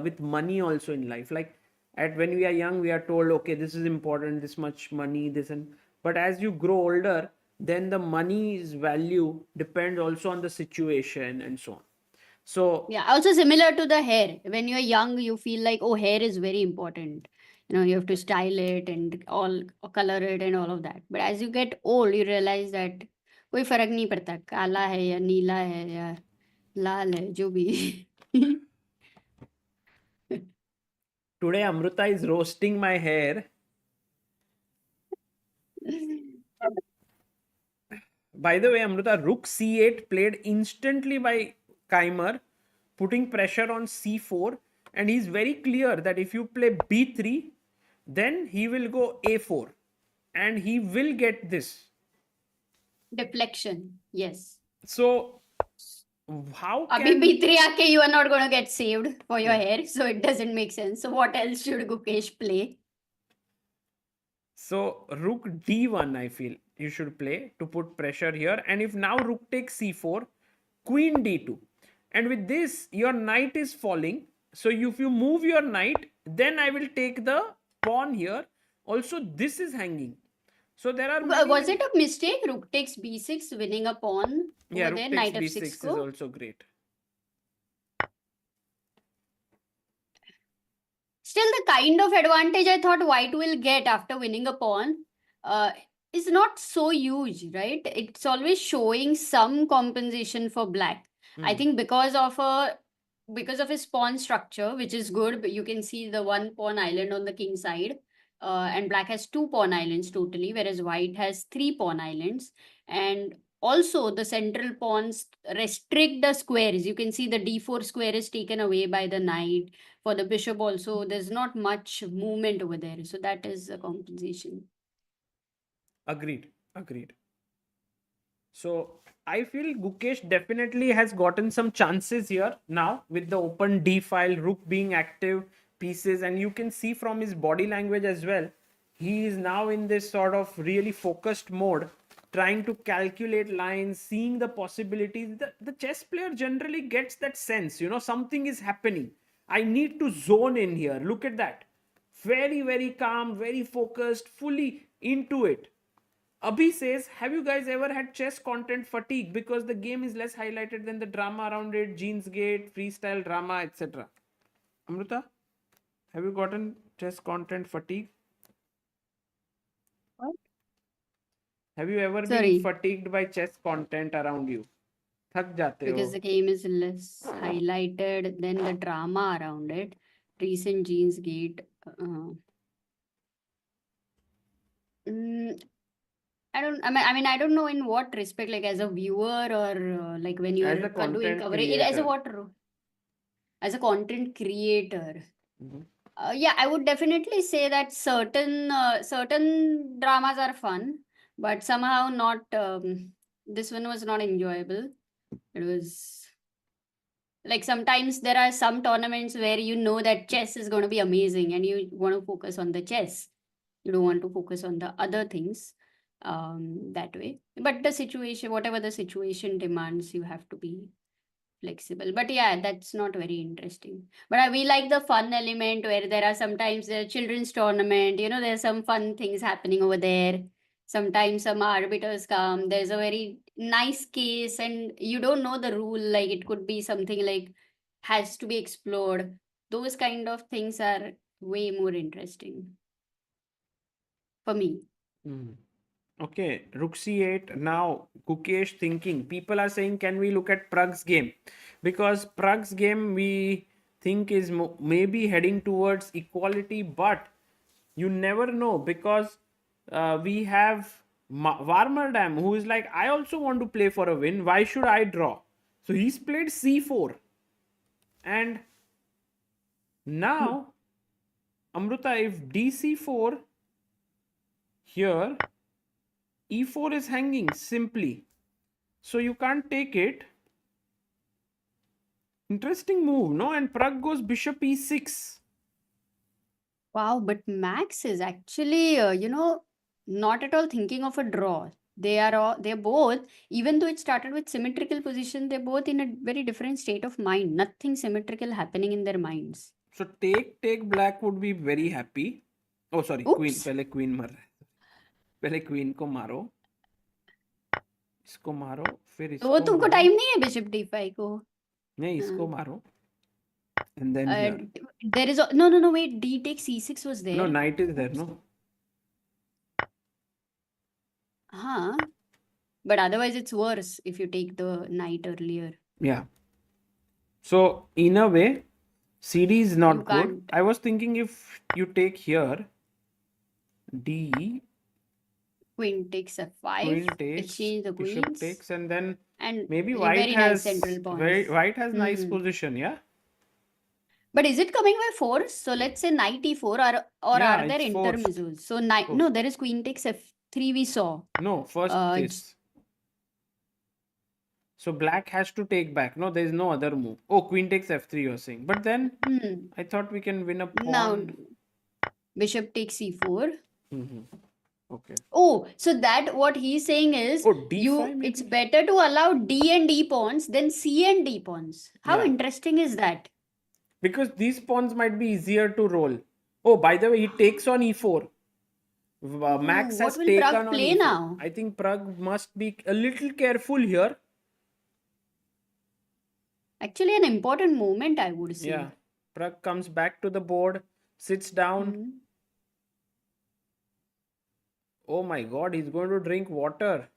with money also in life. Like, at when we are young, we are told, okay, this is important, this much money, this and. But as you grow older, then the money's value depends also on the situation and so on. So Yeah, also similar to the hair. When you're young, you feel like, oh, hair is very important. You have to style it and all color it and all of that. But as you get old, you realize that कोई फर्क नहीं पड़ता काला है या नीला है या लाल है जो भी. today Amruta is roasting my hair. By the way, Amruta, rook c8 played instantly by Keymer, putting pressure on c4, and he's very clear that if you play b3, then he will go a4, and he will get this. Deflection. Yes. So how Abhi can B3 aake you are not going to get saved for your hair, so it doesn't make sense. So what else should Gukesh play? so rook d1 I feel you should play to put pressure here, and if now rook takes c4, queen d2, and with this your knight is falling, so if you move your knight, then I will take the pawn here. Also this is hanging, so there are Was it a mistake? Rook takes b6, winning a pawn yeah, over rook there. takes Knight b6 f6 is go. also great. Still, the kind of advantage I thought white will get after winning a pawn is not so huge, right? It's always showing some compensation for black. I think because of his pawn structure, which is good, but you can see the one pawn island on the king side, and black has two pawn islands totally, whereas white has three pawn islands. And also the central pawns restrict the squares. You can see the d4 square is taken away by the knight. For the bishop also, there's not much movement over there, so that is a compensation. Agreed. So I feel Gukesh definitely has gotten some chances here now with the open D file, rook being active, pieces, and you can see from his body language as well. He is now in this sort of really focused mode, trying to calculate lines, seeing the possibilities. The chess player generally gets that sense, something is happening. I need to zone in here. Look at that. Very, very calm, very focused, fully into it. Abhi says, have you guys ever had chess content fatigue because the game is less highlighted than the drama around it, Jeans Gate, freestyle drama, etc.? Amruta, have you gotten chess content fatigue? What? Have you ever been Sorry, fatigued by chess content around you? Thak jate because ho. the game is less highlighted than the drama around it. Recent Jeans Gate. Mm, I don't know in what respect, like as a viewer or like when As you're a doing content coverage, as a creator. as a content creator. Mhm. Yeah, I would definitely say that certain dramas are fun, but somehow not. This one was not enjoyable. It was like sometimes there are some tournaments where you know that chess is going to be amazing, and you want to focus on the chess. You don't want to focus on the other things that way. But the situation, whatever the situation demands, you have to be flexible. But yeah, that's not very interesting. But we like the fun element where there are sometimes the children's tournament, there's some fun things happening over there. Sometimes some arbiters come, there's a very nice case, and you don't know the rule, like it could be something like has to be explored. Those kind of things are way more interesting for me. Okay, rook c8. Now, Gukesh thinking. People are saying, can we look at Pragg's game? Because Pragg's game we think is maybe heading towards equality, but you never know because we have Warmerdam who is like, I also want to play for a win. Why should I draw? So he's played c4. And now, Amruta, if dc4 here, e4 is hanging simply, so you can't take it. Interesting move, no? And Pragg goes bishop e6. Wow, but Max is actually, not at all thinking of a draw. They're both, even though it started with symmetrical position, they're both in a very different state of mind. Nothing symmetrical happening in their minds. So take black would be very happy. Oh sorry, queen. Oops. पहले queen मर रहा है. पहले queen को मारो. इसको मारो, फिर तो वो इसको तुमको मारो. टाइम नहीं है बिशप d5 को? नहीं, इसको मारो. And then here. There is no wait, d takes c6 was there. No, knight is there, no? Huh. But otherwise it's worse if you take the knight earlier. Yeah. So in a way, CD is not You good. can't. I was thinking if you take here, D, Queen takes F5. Queen takes, Exchange the bishop queens. takes, and then And maybe a white very nice has central pawns. white has nice Hmm. position, yeah. But is it coming by force? So let's say knight e4 or Yeah, are there it's forced. intermissos? So knight, no, there is queen takes f3 we saw. No, first this. So black has to take back. No, there is no other move. Oh, queen takes f3 you're saying. But then I thought we can win a Now pawn. bishop takes e4. Mhm. Okay. Oh, so that what he's saying is Oh, d5 it's maybe? better to allow d and d pawns than c and d pawns. How Yeah. interesting is that? Because these pawns might be easier to roll. Oh, by the way, he takes on e4. Max what has will taken Pragg on play e4. now? I think Pragg must be a little careful here. Actually, an important moment, I would say. Yeah. Pragg comes back to the board, sits down. Oh my god, he's going to drink water.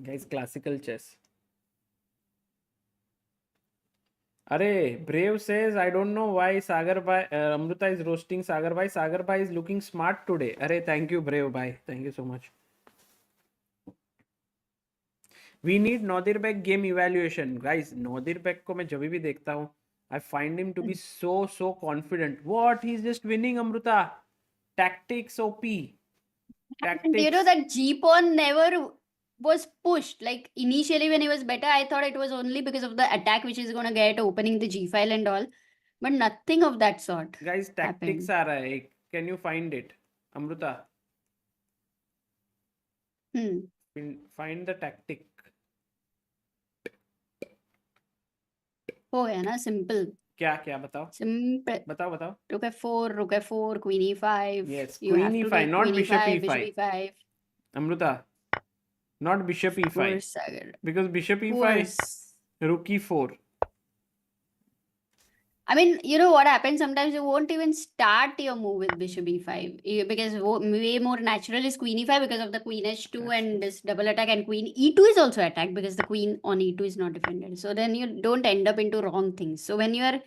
Guys, classical chess. Arey, Brave says, I don't know why Sagar Bhai, Amruta is roasting Sagar Bhai. Sagar Bhai is looking smart today. Arey, thank you, Brave Bhai. Thank you so much. We need Nodirbek game evaluation. Guys, Nodirbek ko main jab bhi dekhta hu, I find him to be so confident. What? He's just winning, Amruta. Tactics OP. And you know Tactics. that G pawn never was pushed. Like initially when he was better, I thought it was only because of the attack which is gonna get opening the G file and all. But nothing of that sort. Guys, tactics happened. aa raha hai. Can you find it? Amruta, find the tactic. हो गया ना simple क्या क्या बताओ simple बताओ बताओ rook f4 queen e5 Yes, you queen have to e5, take not queen bishop e5 e5. bishop e5 Amruta, not bishop e5. course, Sagar. Because bishop e5, Course. rook e4. I mean, you know what happens? Sometimes you won't even start your move with bishop e5 because way more natural is queen e5 because of the queen h2 and this double attack, and queen e2 is also attacked because the queen on e2 is not defended. So then you don't end up into wrong things. So when you are,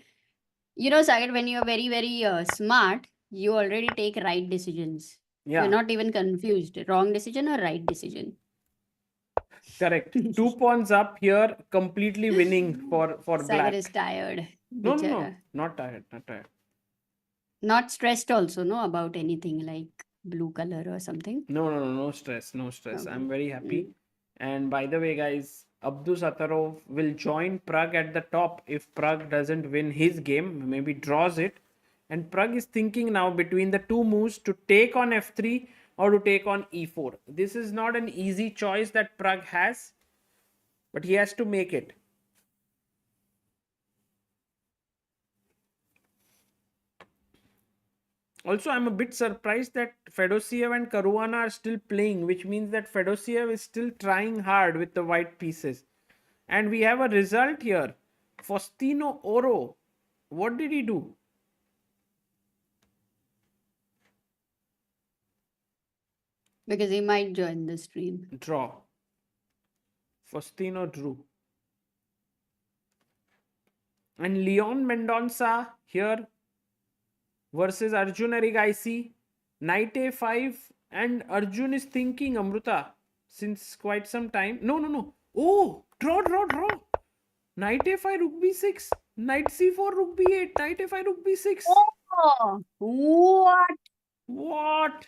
you know, Sagar, when you are very smart, you already take right decisions. Yeah. You're not even confused. Wrong decision or right decision. Correct. 2 pawns up here, completely winning for Sagar black. is tired. No, Bichara. not tired, not tired. Not stressed also, no, about anything like blue color or something. No stress, no stress. Okay. I'm very happy. And by the way, guys, Abdusattorov will join Pragg at the top if Pragg doesn't win his game, maybe draws it. And Pragg is thinking now between the two moves to take on f3 or to take on e4. This is not an easy choice that Pragg has, but he has to make it. Also, I'm a bit surprised that Fedosiev and Caruana are still playing, which means that Fedosiev is still trying hard with the white pieces. And we have a result here. Faustino Oro. What did he do? Because he might join the stream. Draw. Faustino drew. And Leon Mendonca here versus Arjun Erigaisi. Knight a5. And Arjun is thinking, Amruta, since quite some time. No. Oh, draw. Knight a5, rook b6. Knight c4, rook b8. Knight a5, rook b6. Oh, what? What?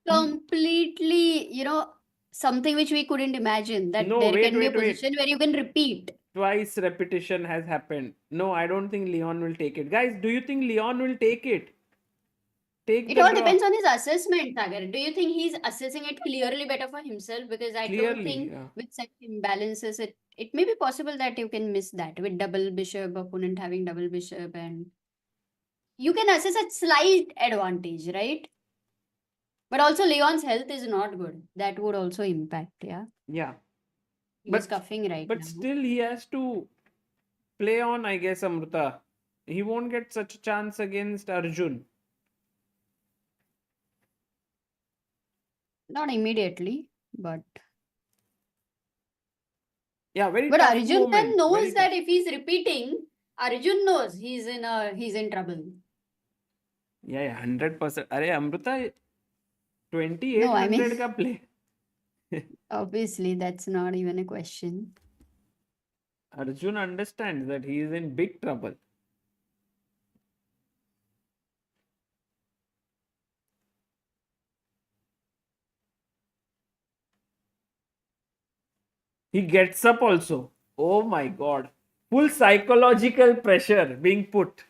Completely, you know, something which we couldn't imagine. That No, there wait, can be a wait. position where you can repeat. Twice repetition has happened. No, I don't think Leon will take it. Guys, do you think Leon will take it? Take It the all draw. depends on his assessment, Sagar. Do you think he's assessing it clearly better for himself? Because I don't Clearly, think yeah. with such imbalances, it may be possible that you can miss that with double bishop, opponent having double bishop, and you can assess a slight advantage, right? But also Leon's health is not good. That would also impact, yeah. Yeah. He's cuffing right But now. still, he has to play on, I guess, Amruta. He won't get such a chance against Arjun. Not immediately, but Yeah, very but tough Arjun moment. then knows Very that tough. if he's repeating, Arjun knows he's in trouble. Yeah, 100%. अरे Amrita No, 2800 का play. obviously that's not even a question. Arjun understands that he is in big trouble. He gets up also. Oh my god. Full psychological pressure being put.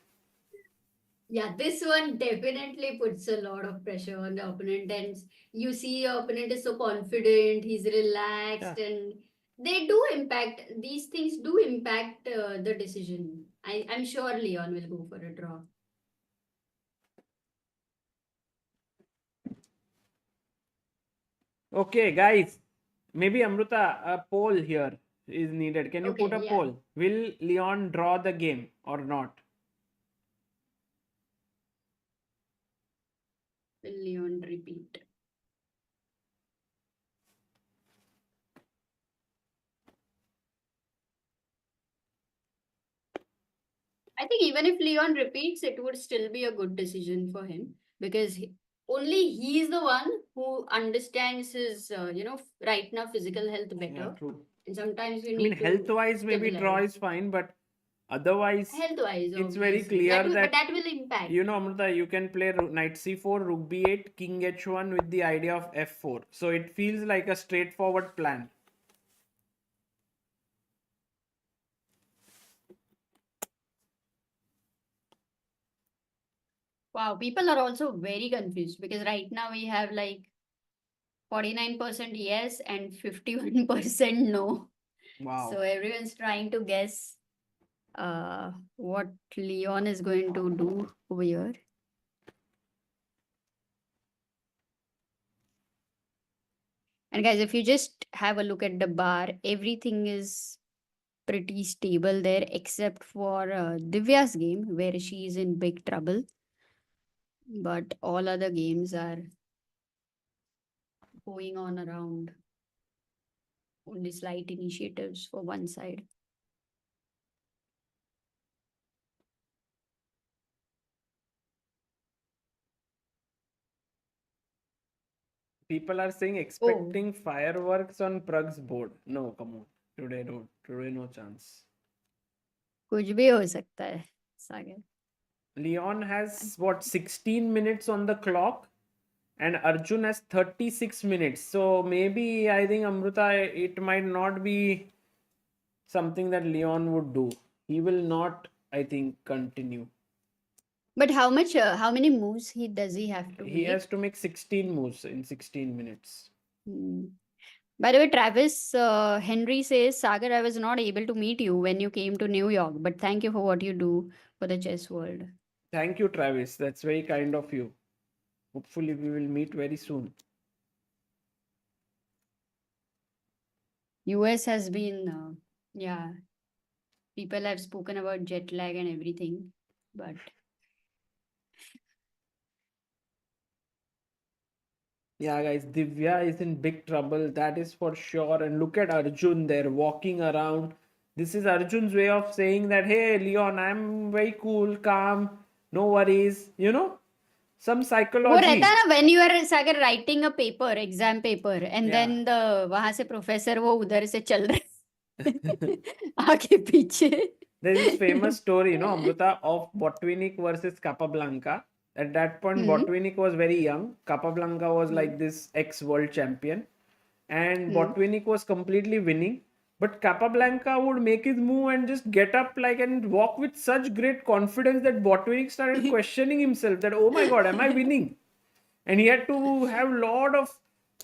Yeah, this one definitely puts a lot of pressure on the opponent, and you see your opponent is so confident, he's relaxed, and these things do impact the decision. I'm sure Leon will go for a draw. Okay, guys. Maybe Amruta, a poll here is needed. Can you put a Okay, yeah. poll? Will Leon draw the game or not? Will Leon repeat? I think even if Leon repeats, it would still be a good decision for him because only he's the one who understands his, right now physical health better. Yeah, true. And sometimes you I need mean, to health-wise, maybe draw stabilize. is fine, but otherwise, Health-wise, it's very obviously. clear But that that will impact. you know, Amruta, you can play knight c4, rook b8, king h1 with the idea of f4. So it feels like a straightforward plan. Wow, people are also very confused because right now we have like 49% yes and 51% no. Wow. So everyone's trying to guess what Leon is going to do over here. And guys, if you just have a look at the bar, everything is pretty stable there except for Divya's game where she is in big trouble. But all other games are going on around. Only slight initiatives for one side. People are saying expecting fireworks on Pragg's board. No, come on. Today no chance. कुछ भी हो सकता है, सागर. Leon has what 16 minutes on the clock and Arjun has 36 minutes. So maybe I think Amruta, it might not be something that Leon would do. He will not, I think, continue. But how many moves does he have to He make? has to make 16 moves in 16 minutes. By the way, Travis Henry says, Sagar, I was not able to meet you when you came to New York, but thank you for what you do for the chess world. Thank you, Travis. That's very kind of you. Hopefully, we will meet very soon. US has been, people have spoken about jet lag and everything, but yeah, guys, Divya is in big trouble. That is for sure. And look at Arjun there walking around. This is Arjun's way of saying that, hey, Leon, I'm very cool, calm, no worries. You know, some वो psychology. रहता है ना when you are Sagar writing a paper, exam paper, and Yeah. then the वहां से professor वो उधर से चल रहे आगे पीछे. There's this famous story, you know, Amruta, of Botvinnik versus Capablanca. At that point, Botvinnik was very young. Capablanca was like this ex-world champion. And Botvinnik was completely winning. But Capablanca would make his move and just get up like and walk with such great confidence that Botvinnik started questioning himself that, oh my God, am I winning? And he had to have a lot of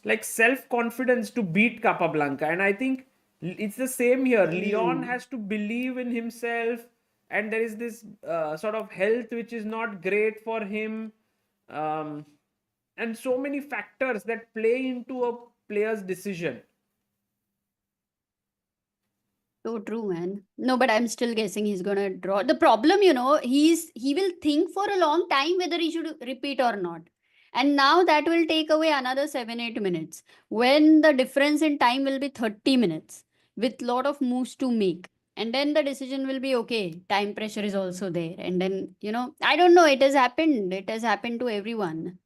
like self-confidence to beat Capablanca. And I think it's the same here. Leon has to believe in himself, and there is this sort of health which is not great for him, and so many factors that play into a player's decision. So true, man. No, but I'm still guessing he's gonna draw. The problem, he will think for a long time whether he should repeat or not. And now that will take away another 7-8 minutes when the difference in time will be 30 minutes with lot of moves to make. And then the decision will be okay. Time pressure is also there. And then, I don't know. It has happened. It has happened to everyone.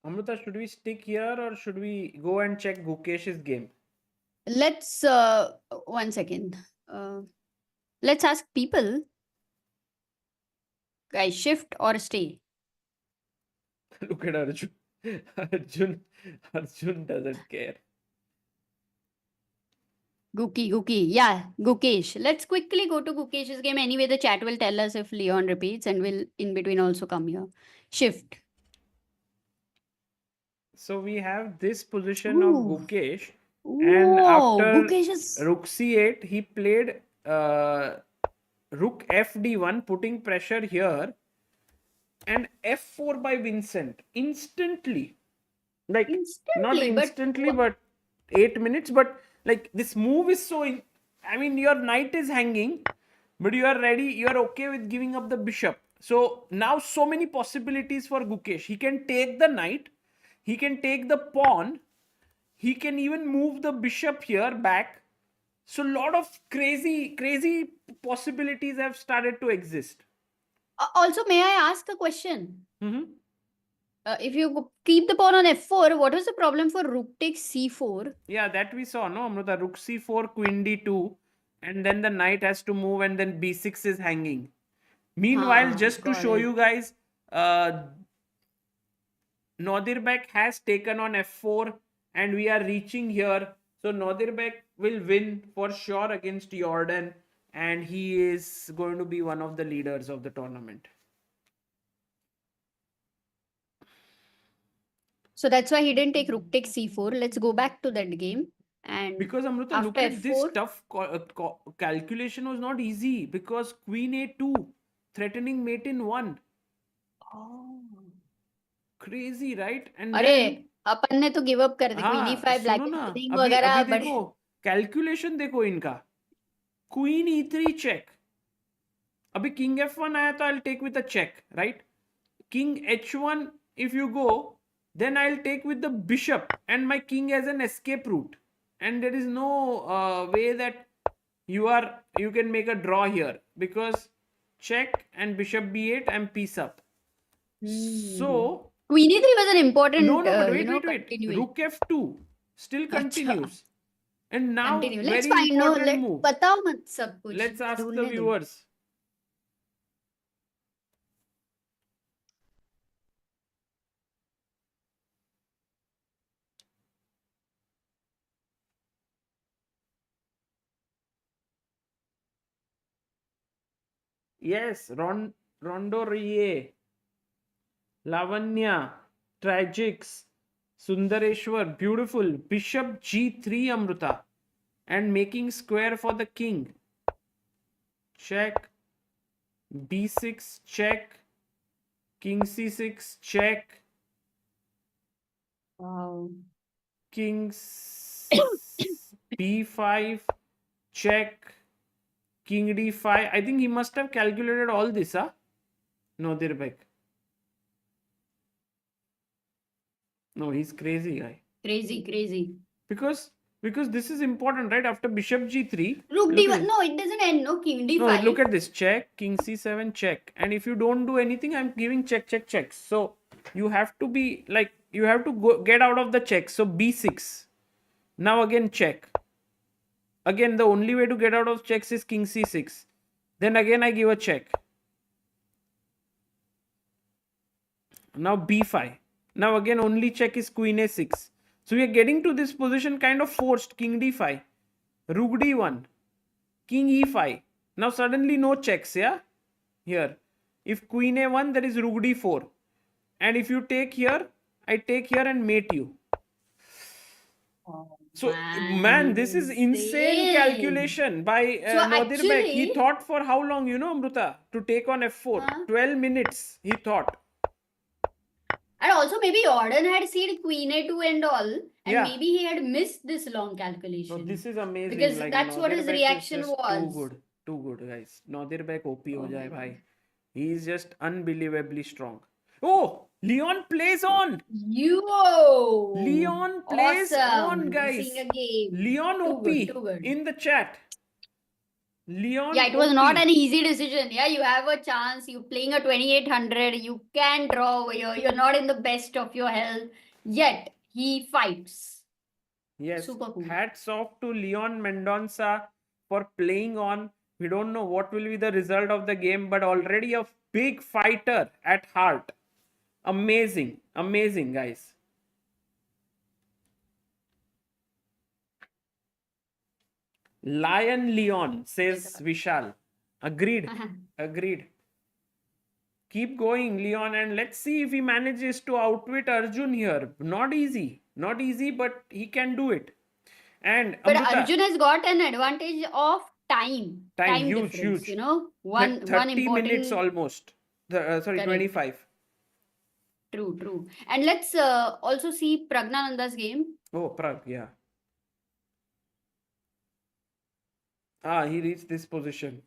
Amruta, should we stick here or should we go and check Gukesh's game? Let's, 1 second. Let's ask people. Guys, shift or stay? Look at Arjun. Arjun doesn't care. Guki. Yeah, Gukesh. Let's quickly go to Gukesh's game. Anyway, the chat will tell us if Leon repeats and we'll in between also come here. Shift. So we have this position of Ooh. Gukesh, and Whoa, after Gukesh is... Rook C8, he played Rook FD1, putting pressure here, and F4 by Vincent instantly. Like not instantly, but 8 minutes. But like this move is so. I mean, your knight is hanging, but you are ready. You are okay with giving up the bishop. So now so many possibilities for Gukesh. He can take the knight. He can take the pawn. He can even move the bishop here back. So a lot of crazy possibilities have started to exist. Also, may I ask a question? Mm-hmm. If you keep the pawn on f4, what was the problem for rook takes c4? Yeah, that we saw, no, Amruta? Rook c4, queen d2, and then the knight has to move, and then b6 is hanging. Meanwhile, just to show you guys, Nodirbek has taken on f4, and we are reaching here. So Nodirbek will win for sure against Jorden, and he is going to be one of the leaders of the tournament. So that's why he didn't take rook takes c4. Let's go back to that game. And because Amruta, look at this tough calculation was not easy, because queen a2 threatening mate in 1. Oh. Crazy, right? And अरे अपन ने तो give up कर दी queen e5 black वगैरह देखो calculation देखो इनका queen e3 check अभी king f1 आया तो I'll take with a check, right? King h1 if you go, then I'll take with the bishop and my king as an escape route, and there is no way that you can make a draw here, because check and bishop b8 and piece up. So queen e3 was an important but wait. Rook f2 still continues. And now let's very find important move. बताओ मत सब कुछ. Let's ask the viewers. Yes, Rondo Rie, Lavanya, Tragics, Sundareshwar, beautiful. Bishop g3 Amruta, and making square for the king. Check. b6 check. King c6 check. Wow. King b5 check. King d5. I think he must have calculated all this, huh? Nodirbek. No, he's crazy guy. Crazy. Because this is important, right? After bishop g3. Rook d1. No, it doesn't end. No, king d5. No, look at this. Check. King c7 check. And if you don't do anything, I'm giving check. So you have to be like, you have to get out of the check. So b6. Now again check. Again, the only way to get out of checks is king c6. Then again I give a check. Now b5. Now again only check is queen a6. So we are getting to this position kind of forced. King d5. Rook d1. King e5. Now suddenly no checks, yeah? Here. If queen a1, there is rook d4. And if you take here, I take here and mate you. So, man, this is insane calculation by Nodirbek. He thought for how long, Amruta, to take on f4? 12 minutes, he thought. And also maybe Jorden had seen queen a2 and all. And maybe he had missed this long calculation. No, this is amazing. Because that's what his reaction was. Too good, guys. Nodirbek OP ho jaye, bhai. He is just unbelievably strong. Oh, Leon plays on. Leon plays on, guys. Leon OP in the chat. Leon. Yeah, it was not OP. an easy decision. Yeah, you have a chance. You're playing a 2800. You can draw. You're not in the best of your health. Yet, he fights. Yes. Super cool. Hats off to Leon Mendonca for playing on. We don't know what will be the result of the game, but already a big fighter at heart. Amazing. Amazing, guys. Lion Leon, says Vishal. Agreed. Agreed. Keep going, Leon, and let's see if he manages to outwit Arjun here. Not easy. Not easy, but he can do it. And But Amruta, Arjun has got an advantage of time. Time, huge, difference, huge. you know. One 30 minutes important. almost. Sorry, Correct. 25. True, true. And let's also see Praggnanandhaa's game. Oh, Pragg, yeah. He reached this position.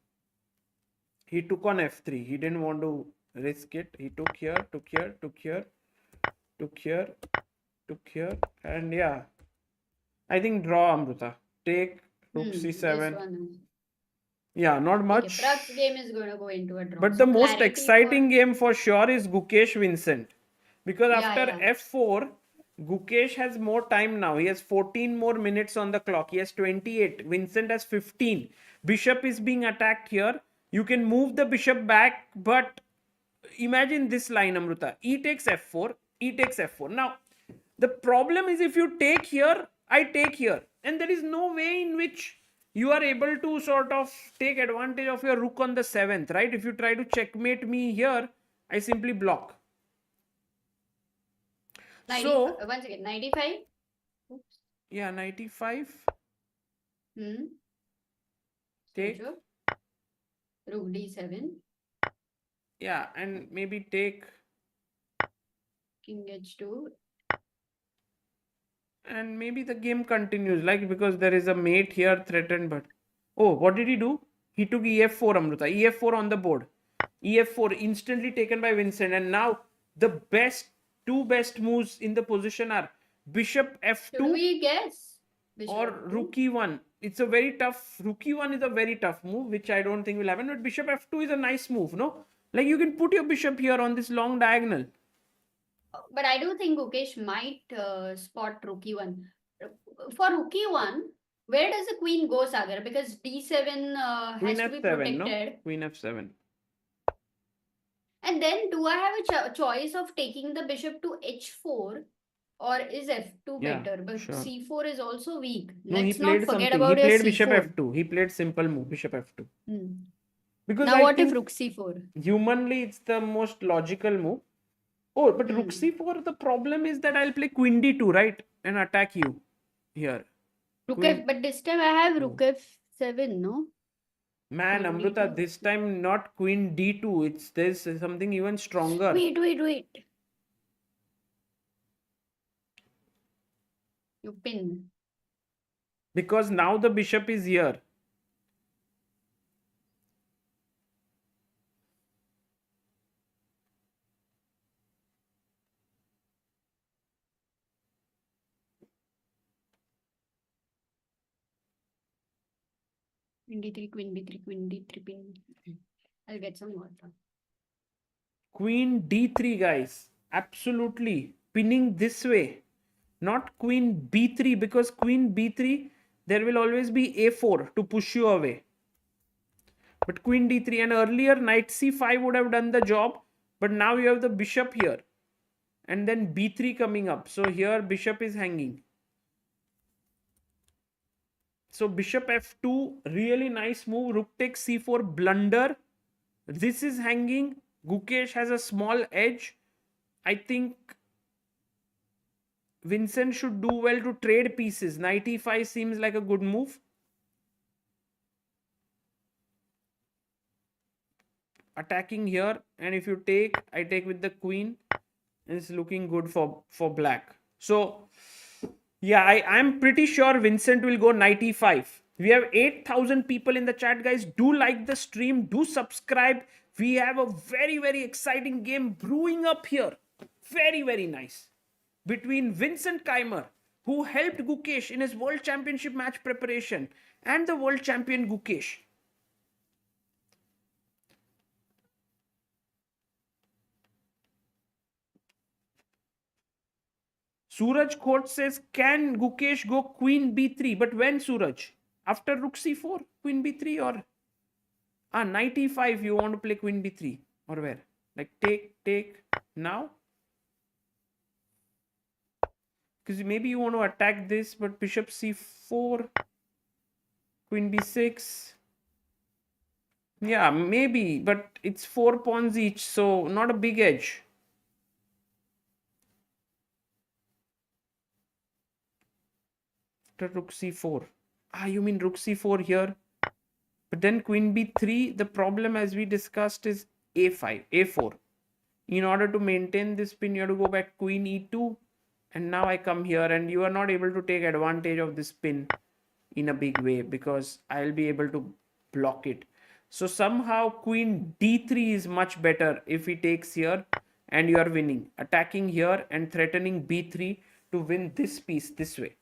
He took on f3. He didn't want to risk it. He took here, took here, took here, took here, took here, and yeah. I think draw, Amruta. Take rook This c7. one. Yeah, not Okay, much. Pragg's game is going to go into a draw. But So the most clarity exciting game for sure is Gukesh Vincent. Because Yeah, after yeah. f4, Gukesh has more time now. He has 14 more minutes on the clock. He has 28. Vincent has 15. Bishop is being attacked here. You can move the bishop back, but imagine this line, Amruta. E takes f4, E takes f4. Now, the problem is if you take here, I take here. And there is no way in which you are able to sort of take advantage of your rook on the 7th, right? If you try to checkmate me here, I simply block. 90, So, once again, 95. Oops. yeah, 95. Take. Sure. Rook d7. Yeah, and maybe take. King h2. And maybe the game continues, like, because there is a mate here threatened, but oh, what did he do? He took ef4, Amruta. ef4 on the board. ef4 instantly taken by Vincent, and now the two best moves in the position are bishop Should f2 we guess? Bishop or f2? rook e1. It's a very tough, rook e1 is a very tough move, which I don't think will happen, but bishop f2 is a nice move, no? Like, you can put your bishop here on this long diagonal. But I do think Gukesh might spot rook e1. For rook e1, where does the queen go, Sagar? Because d7 Queen has to be f7, no? protected. Queen f7. And then do I have a choice of taking the bishop to h4 or is f2 Yeah, better? But sure. c4 is also weak. No, he Let's not played forget something. He about your played bishop c4. f2. He played simple move, bishop f2. Because Now I what if think rook c4? humanly it's the most logical move. Oh, but rook c4, the problem is that I'll play queen d2, right? And attack you here. Rook Queen- f, but this time I have rook f7, no? Man, Queen Amruta, d2. this time not queen d2. There's something even stronger. Wait. You pin. Because now the bishop is here. Queen d3, queen b3, queen d3, queen. I'll get some water. Queen d3, guys. Absolutely. Pinning this way. Not queen b3, because queen b3, there will always be a4 to push you away. But queen d3, and earlier knight c5 would have done the job. But now you have the bishop here. And then b3 coming up. So here bishop is hanging. So bishop f2, really nice move. Rook takes c4, blunder. This is hanging. Gukesh has a small edge. I think Vincent should do well to trade pieces. Knight e5 seems like a good move. Attacking here, and if you take, I take with the queen. It's looking good for black. So yeah, I'm pretty sure Vincent will go knight e5. We have 8,000 people in the chat, guys. Do like the stream. Do subscribe. We have a very, very exciting game brewing up here. Very, very nice. Between Vincent Keymer, who helped Gukesh in his World Championship match preparation, and the world champion Gukesh. Suraj Khote says, can Gukesh go queen b3? But when, Suraj? After rook c4, queen b3, or knight e5, you want to play queen b3, or where? Like take now? Because maybe you want to attack this, but bishop c4, queen b6. Yeah, maybe, but it's 4 pawns each, so not a big edge. After rook c4. You mean rook c4 here? But then queen b3, the problem as we discussed is a5, a4. In order to maintain this pin, you have to go back queen e2. And now I come here and you are not able to take advantage of this pin in a big way because I'll be able to block it. So somehow queen d3 is much better if he takes here and you are winning. Attacking here and threatening b3 to win this piece this way.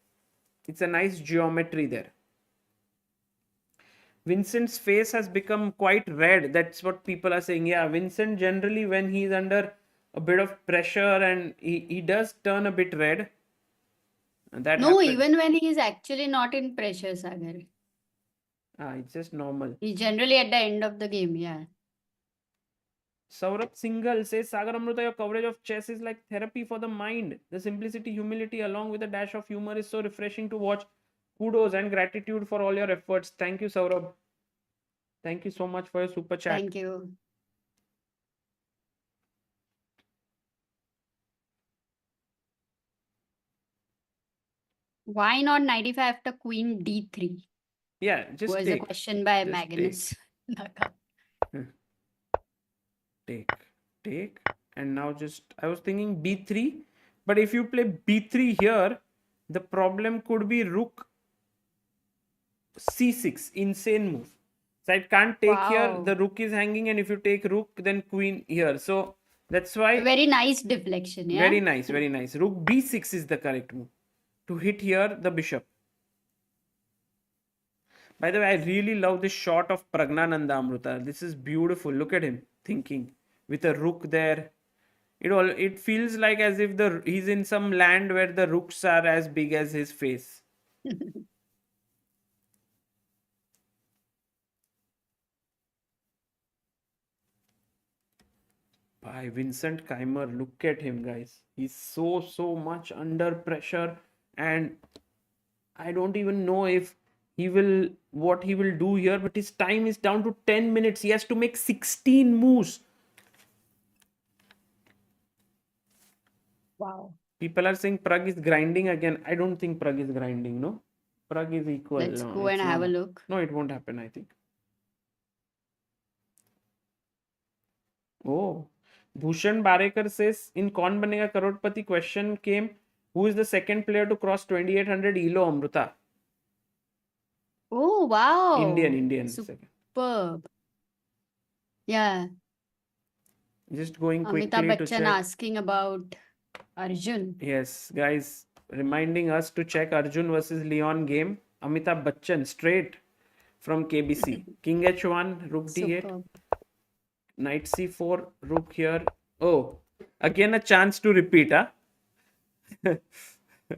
It's a nice geometry there. Vincent's face has become quite red. That's what people are saying. Yeah, Vincent generally when he's under a bit of pressure and he does turn a bit red. And that No, happens. even when he is actually not in pressure, Sagar. It's just normal. He's generally at the end of the game, yeah. Saurabh Singhal says, Sagar Amruta, your coverage of chess is like therapy for the mind. The simplicity, humility, along with a dash of humor is so refreshing to watch. Kudos and gratitude for all your efforts. Thank you, Saurabh. Thank you so much for your super chat. Thank you. Why not knight e5 after queen d3? Yeah, just Was take. a question by Just Magnus. Take. And now just, I was thinking b3. But if you play b3 here, the problem could be rook c6. Insane move. So I can't take here. Wow. The rook is hanging, and if you take rook, then queen here. So that's why. Very nice deflection, yeah. Very nice, very nice. Rook b6 is the correct move to hit here the bishop. By the way, I really love this shot of Praggnanandhaa, Amruta. This is beautiful. Look at him thinking with a rook there. It feels like as if he's in some land where the rooks are as big as his face. By Vincent Keymer, look at him, guys. He's so much under pressure, and I don't even know if what he will do here, but his time is down to 10 minutes. He has to make 16 moves. Wow. People are saying Pragg is grinding again. I don't think Pragg is grinding, no? Pragg is equal. Let's No, go it's and have a not. look. No, it won't happen, I think. Oh, Bhushan Barekar says, in Kaun Banega Crorepati question came, who is the second player to cross 2800 ELO, Amruta? Oh, wow. Indian second. Superb. Yeah. Just going quickly Amitabh to Bachchan check. asking about Arjun. Yes, guys, reminding us to check Arjun versus Leon game. Amitabh Bachchan straight from KBC. King H1, Rook D8, Superb. Knight C4, Rook here. Oh, again a chance to repeat, huh?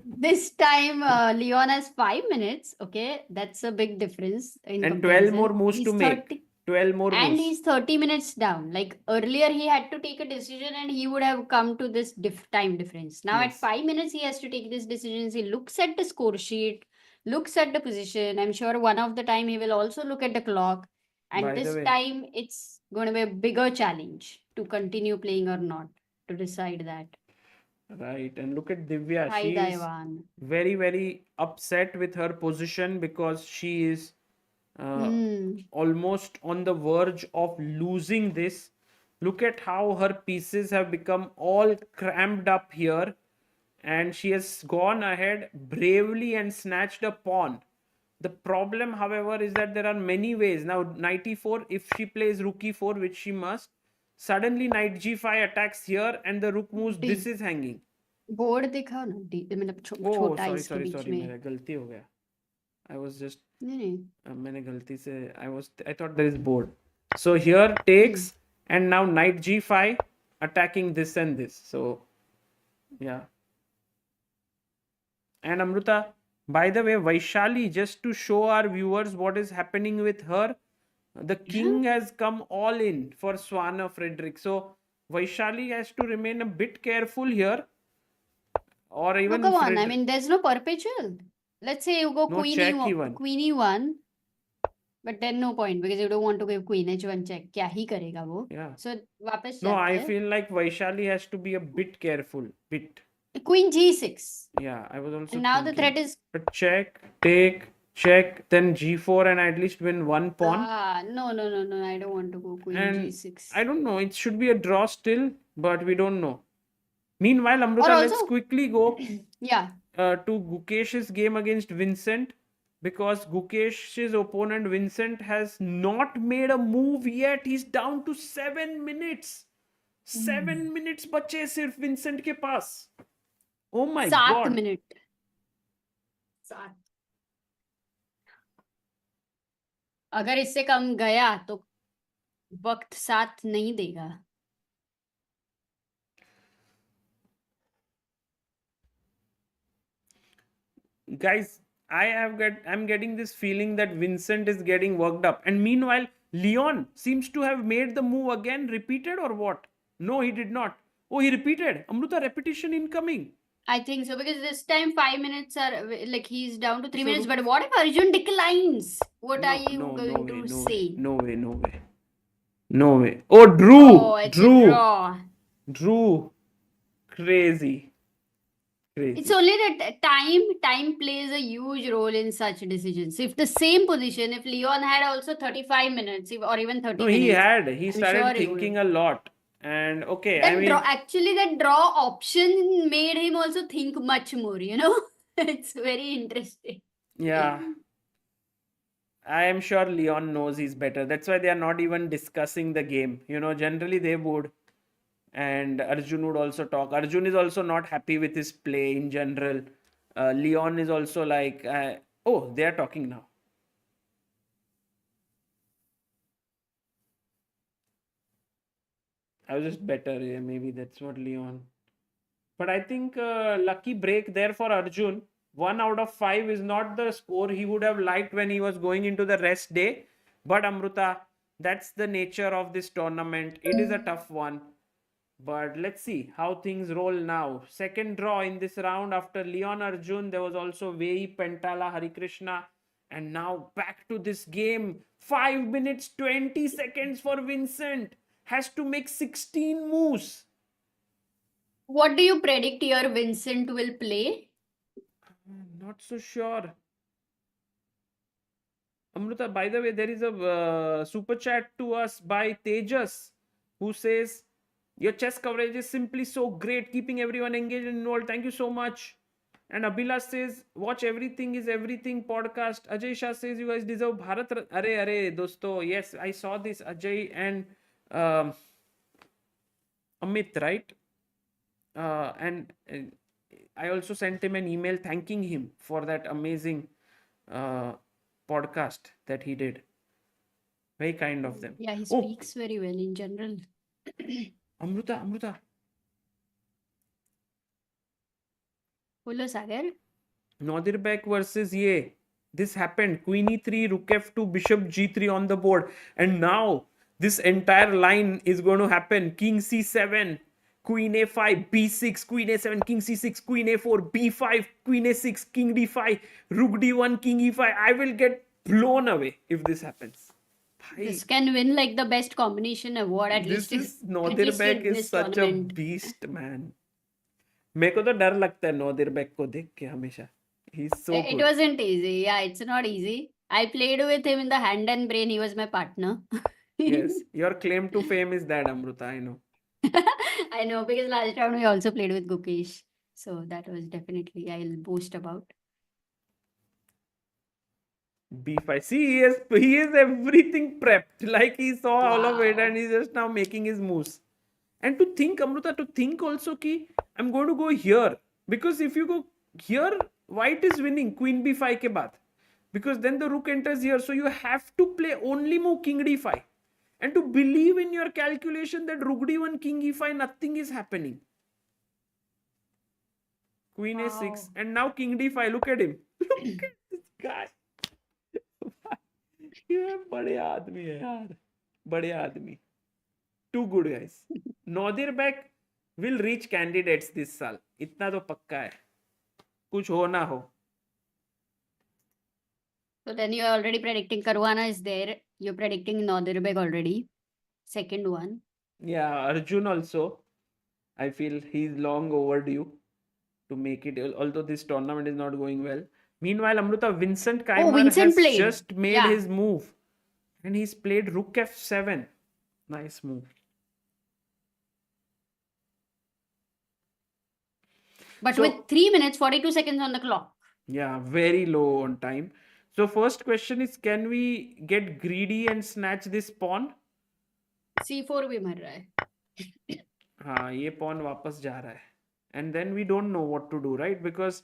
This time, Leon has 5 minutes. Okay, that's a big difference. In And 12 comparison. more moves He's to make. 30 12 more And moves. he's 30 minutes down. Like earlier, he had to take a decision and he would have come to this time difference. Now, Yes. at 5 minutes, he has to take this decision. He looks at the score sheet, looks at the position. I'm sure one of the time he will also look at the clock. And By the this way- time, it's going to be a bigger challenge to continue playing or not, to decide that. Right, and look at Divya. Hi, She is Daiwan. very upset with her position because she is almost on the verge of losing this. Look at how her pieces have become all cramped up here, and she has gone ahead bravely and snatched a pawn. The problem, however, is that there are many ways. Now, knight e4, if she plays rook e4, which she must, suddenly knight g5 attacks here and the rook moves. This is hanging. Board दिखाओ ना मतलब Oh, छोटा sorry, इसके sorry, बीच sorry, में मेरा गलती हो गया. I was just नहीं मैंने गलती से I thought there is board. So here takes and now knight g5 attacking this and this. So yeah. And Amruta, by the way, Vaishali, just to show our viewers what is happening with her, the king has come all in for Swana Frederick. So Vaishali has to remain a bit careful here. Or No, even come on. I Frederick. mean, there's no perpetual. Let's say you go No check even. queen e1, but then no point because you don't want to give queen h1 check. क्या ही करेगा वो? Yeah. So वापस No, I जाते हैं. feel like Vaishali has to be a bit careful. Bit. Queen g6. Yeah, I was also And now the thinking. threat is But check, take, check, then g4 and at least win one pawn. no. I don't want to go queen And g6. I don't know. It should be a draw still, but we don't know. Meanwhile, Or Amruta, let's also- quickly go Yeah. to Gukesh's game against Vincent, because Gukesh's opponent Vincent has not made a move yet. He's down to 7 minutes. 7 minutes बचे सिर्फ Vincent के पास. Oh my 7 god. Minute. 7. अगर इससे कम गया तो वक्त साथ नहीं देगा. Guys, I'm getting this feeling that Vincent is getting worked up. And meanwhile, Leon seems to have made the move again, repeated or what? No, he did not. Oh, he repeated. Amruta, repetition incoming. I think so because this time 5 minutes are like he's down to 3 So minutes. But what if Arjun declines? What No, are you no, going no to way, no say? way, no way, no way. No way. Oh, Drew. Oh, it's a Drew. draw. Drew. Crazy. Crazy. It's only that time plays a huge role in such decisions. If the same position, if Leon had also 35 minutes or even 30 No, minutes. he I'm started sure he thinking a lot. And okay, That I mean, that draw option made him also think much more, you know? It's very interesting. yeah. I am sure Leon knows he's better. That's why they are not even discussing the game. You know, generally they would. And Arjun would also talk. Arjun is also not happy with his play in general. Leon is also like, oh, they are talking now. I was just better. Yeah, maybe that's what Leon. But I think lucky break there for Arjun. 1 out of 5 is not the score he would have liked when he was going into the rest day. But Amruta, that's the nature of this tournament. It is a tough one. But let's see how things roll now. Second draw in this round after Leon Arjun. There was also Wei Yi, Pentala, Harikrishna. And now back to this game. 5 minutes 20 seconds for Vincent. Has to make 16 moves. What do you predict here Vincent will play? Not so sure. Amruta, by the way, there is a super chat to us by Tejas, who says, your chess coverage is simply so great, keeping everyone engaged and involved. Thank you so much. And Abhilash says, watch Everything is Everything podcast. Ajay Shah says, you guys deserve Bharat. Arey, dosto. Yes, I saw this. Ajay and Amit, right? And I also sent him an email thanking him for that amazing podcast that he did. Very kind of them. Yeah, he Oh. speaks very well in general. Amruta. Hello, Sagar. Nodirbek versus Ye. This happened. Queen e3, rook f2, bishop g3 on the board. And now this entire line is going to happen. King c7, queen a5, b6, queen a7, king c6, queen a4, b5, queen a6, king d5, rook d1, king e5. I will get blown away if this happens. This can win like the best combination award at This least. is at least Nodirbek in is this such tournament. a beast, man. मेरे को तो डर लगता है Nodirbek को देख के हमेशा. He's so It good. wasn't easy. Yeah, it's not easy. I played with him in the hand and brain. He was my partner. Yes, your claim to fame is that, Amruta, I know. I know because last round we also played with Gukesh. So that was definitely I'll boast about. B5. See, he is everything prepped. Like he saw all of it Wow. and he's just now making his moves. And to think, Amruta, to think also ki I'm going to go here. Because if you go here, white is winning queen b5 ke baad. Because then the rook enters here. So you have to play only move king d5. And to believe in your calculation that rook d1, king e5, nothing is happening. Queen a6, Wow. and now king d5. Look at him. Look at this guy. ये बड़े आदमी है यार, बड़े आदमी. Too good guys. Nodirbek will reach candidates this साल, इतना तो पक्का है, कुछ हो ना हो. So then you're already predicting Caruana is there. You're predicting Nodirbek already. Second one. Yeah, Arjun also. I feel he's long overdue to make it, although this tournament is not going well. Meanwhile, Amruta, Vincent Keymer Vincent has played. just made Yeah. his move. And he's played Rook F7. Nice move. But So- with 3 minutes, 42 seconds on the clock. Yeah, very low on time. So first question is, can we get greedy and snatch this pawn? C4 भी मर रहा है. हाँ, ये pawn वापस जा रहा है. And then we don't know what to do, right? Because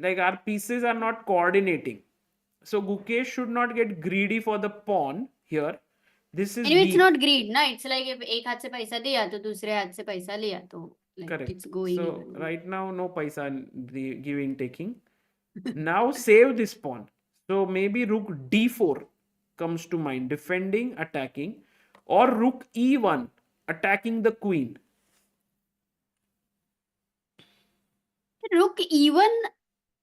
like our pieces are not coordinating. So Gukesh should not get greedy for the pawn here. This is Anyway, it's weak. not greed, na. It's like if एक हाथ से पैसा दिया तो दूसरे हाथ से पैसा लिया तो like Correct. it's going. So even. right now, no paisa giving taking. Now save this pawn. So maybe rook d4 comes to mind, defending, attacking, or rook e1 attacking the queen. Rook E1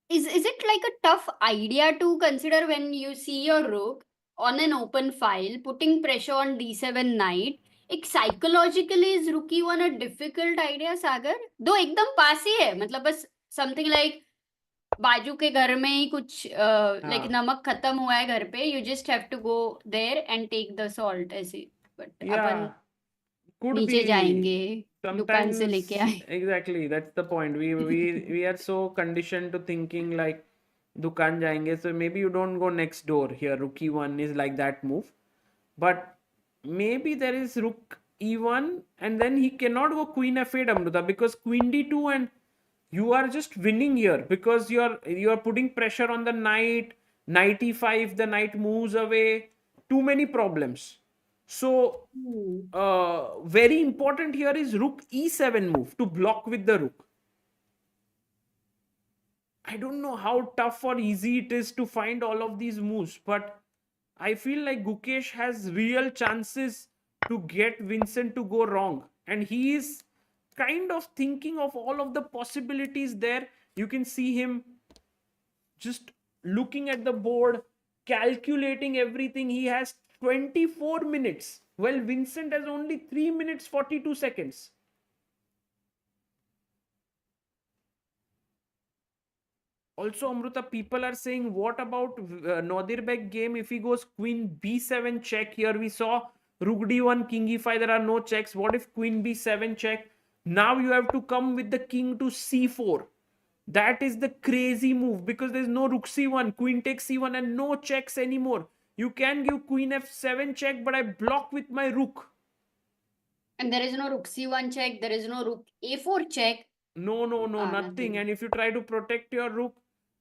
is it like a tough idea to consider when you see your rook on an open file putting pressure on D7 knight? एक psychologically is rook E1 a difficult idea, Sagar? Though एकदम पास ही है, मतलब बस something like बाजू के घर में ही कुछ like नमक खत्म हुआ है घर पे, you just have to go there and take the salt ऐसे. But अपन Yeah, could नीचे be. जाएंगे, दुकान से Sometimes लेके आए. exactly, that's the point. We are so conditioned to thinking like दुकान जाएंगे, so maybe you don't go next door here. Rook e1 is like that move, but maybe there is rook e1 and then he cannot go queen f8, Amruta, because queen d2 and you are just winning here because you're putting pressure on the knight. Knight e5, the knight moves away. Too many problems. So very important here is rook e7 move to block with the rook. I don't know how tough or easy it is to find all of these moves, but I feel like Gukesh has real chances to get Vincent to go wrong. And he is kind of thinking of all of the possibilities there. You can see him just looking at the board, calculating everything. He has 24 minutes. Well, Vincent has only 3 minutes 42 seconds. Also, Amruta, people are saying, what about Nodirbek game if he goes queen b7 check? Here we saw rook d1, king e5. There are no checks. What if queen b7 check? Now you have to come with the king to c4. That is the crazy move because there's no rook c1, queen takes c1 and no checks anymore. You can give queen f7 check, but I block with my rook. And there is no rook c1 check, there is no rook a4 check. No, nothing. Nothing. And if you try to protect your rook,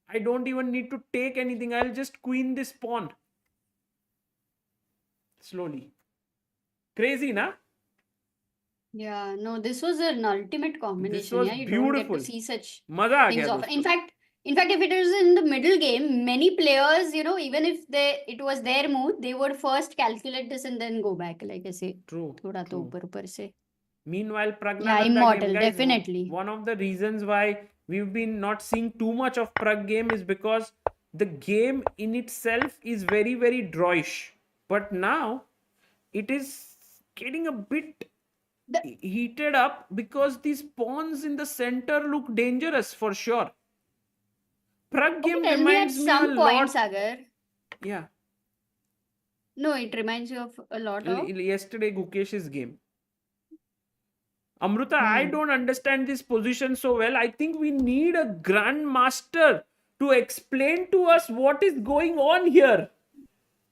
I don't even need to take anything. I'll just queen this pawn. Slowly. Crazy, na? Yeah, no, this was an ultimate combination. was Yeah, you don't get beautiful. to see such Maza aa things gaya, often. dosto. In fact, if it was in the middle game, many players, you know, even if it was their move, they would first calculate this and then go back. Like I say, True. thoda to true. ऊपर से. Meanwhile, Yeah, Praggnanandhaa immortal, game, guys, definitely. one of the reasons why we've been not seeing too much of Pragg game is because the game in itself is very, very drawish. But now it is getting a bit heated up because these pawns in the center look dangerous for sure. Pragg game Tell me at reminds me a some lot. point, Sagar. Yeah. No, it reminds you of a lot of. Yesterday, Gukesh's game. Amruta, I don't understand this position so well. I think we need a grandmaster to explain to us what is going on here.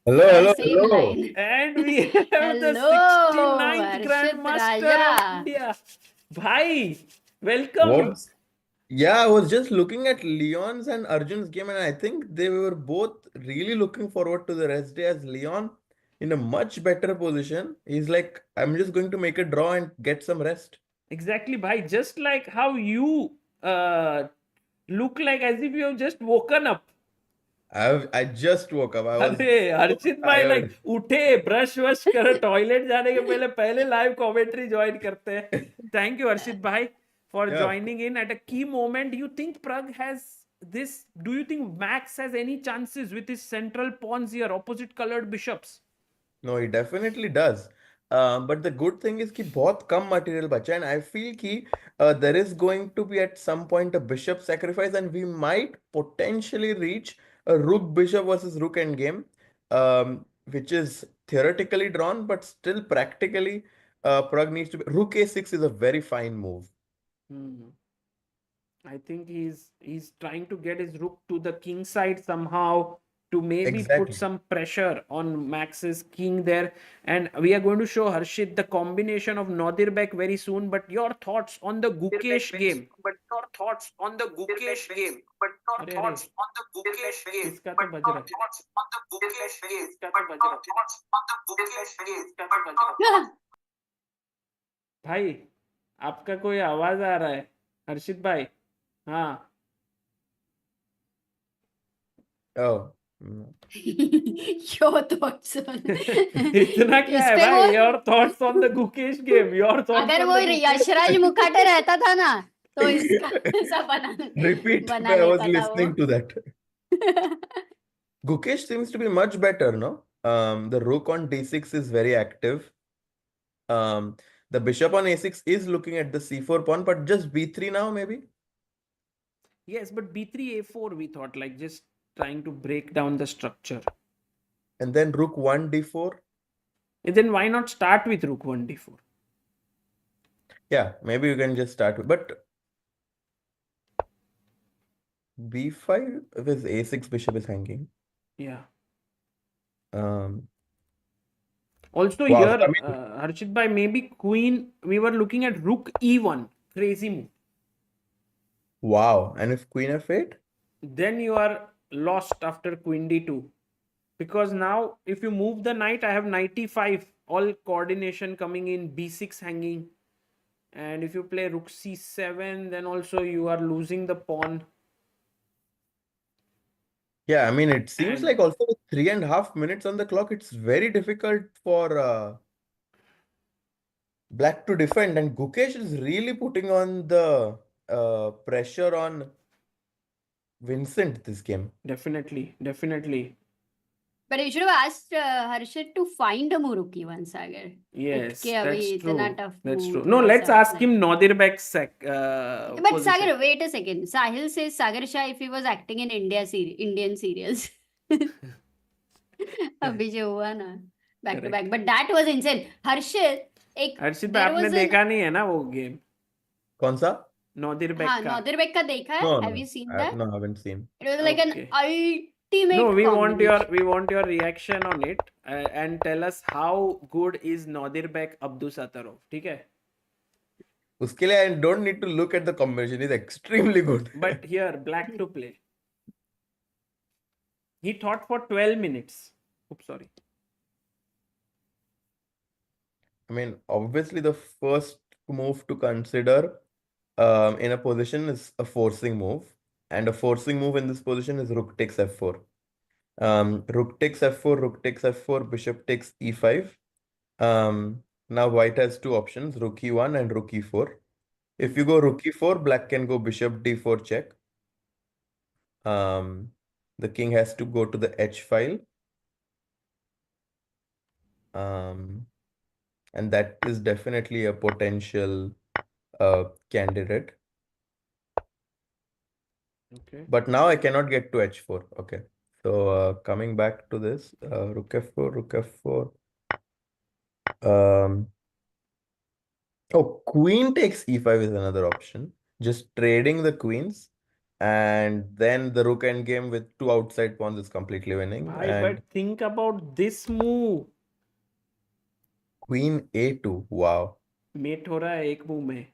Hello. Same line. And we have the Hello, 69th Harshit grandmaster Raja. of India. Bhai, welcome. Yeah, I was just looking at Leon's and Arjun's game, and I think they were both really looking forward to the rest day as Leon in a much better position. He's I'm just going to make a draw and get some rest. Exactly, bhai. Just like how you uh, look like as if you have just woken up. I just woke up. I was अरे so हर्षित भाई like tired. उठे brush वश कर toilet जाने के पहले पहले live commentary join करते हैं. थैंक यू हर्षित भाई for Yeah, joining in at a key moment. Do you think Pragg has this? Do you think Max has any chances with his central pawns here, opposite colored bishops? no, he definitely does. But the good thing is कि बहुत कम material बचा and I feel कि there is going to be at some point a bishop sacrifice and we might potentially reach a rook bishop versus rook endgame, which is theoretically drawn but still practically Pragg needs to be rook a6 is a very fine move. I think he's trying to get his rook to the king side somehow to maybe put Exactly. some pressure on Max's king there. And we are going to show Harshit the combination of Nodirbek very soon. But your thoughts on the Gukesh game? अरे अरे इसका तो बज रहा है. इसका तो बज रहा है. भाई आपका कोई आवाज आ रहा है हर्षित भाई. हाँ Oh. Your thoughts on इतना क्या इस है पे भाई. वो your thoughts on the Gukesh game. Your thoughts अगर ऑन वो द गुकेश. यशराज मुखाटे रहता था ना तो इसका ऐसा Repeat, बना I was लेता था वो. listening to that. Gukesh seems to be much better, no? The rook on d6 is very active. The bishop on a6 is looking at the c4 pawn, but just b3 now, maybe? Yes, but b3 a4 we thought like just trying to break down the structure. And then rook 1 d4. And then why not start with rook 1 d4? Yeah, maybe you can just start with, but b5 with a6 bishop is hanging. Yeah. Um, Also wow, here, I mean, Harshit bhai, maybe queen, we were looking at rook e1. Crazy move. wow. And if queen f8? Then you are lost after queen d2. Because now if you move the knight, I have knight e5. All coordination coming in, b6 hanging. And if you play rook c7, then also you are losing the pawn. Yeah, I mean, it seems And like also with 3.5 minutes on the clock, it's very difficult for Black to defend, and Gukesh is really putting on the pressure on Vincent this game. definitely, definitely. But you should have asked Harshit to find a Muruki once, Sagar. Yes, कि अभी that's इतना true. tough That's move true. No, थोड़ा let's सा ask like- him Nodirbek's But position. Sagar, wait a second. Sahil says Sagar Shah if he was acting in Indian serials. अभी जो हुआ ना back to Correct. back. But that was insane. Harshit, एक हर्षित भाई there आपने was an देखा नहीं है ना वो गेम कौन सा? नॉदिरबेक हाँ का. नॉदिरबेक का देखा है. No, Have no, you seen I that? no, I haven't seen. It was like an Okay. ultimate No, combination. we want your reaction on it and tell us how good is Nodirbek Abdusattorov. ठीक है. उसके लिए I don't need to look at the combination. It's extremely good. But here black to play. He thought for 12 minutes. Oops, sorry. I mean, obviously the first move to consider in a position is a forcing move, and a forcing move in this position is rook takes f4. Rook takes f4, rook takes f4, bishop takes e5. Now white has two options, rook e1 and rook e4. If you go rook e4, black can go bishop d4 check. The king has to go to the h file. And that is definitely a potential candidate. Okay. But now I cannot get to h4. Okay. So coming back to this, rook f4, rook f4. Oh, queen takes e5 is another option. Just trading the queens. And then the rook endgame with two outside pawns is completely winning. Bhai, And but think about this move. queen a2. Wow. Mate हो रहा है एक move में.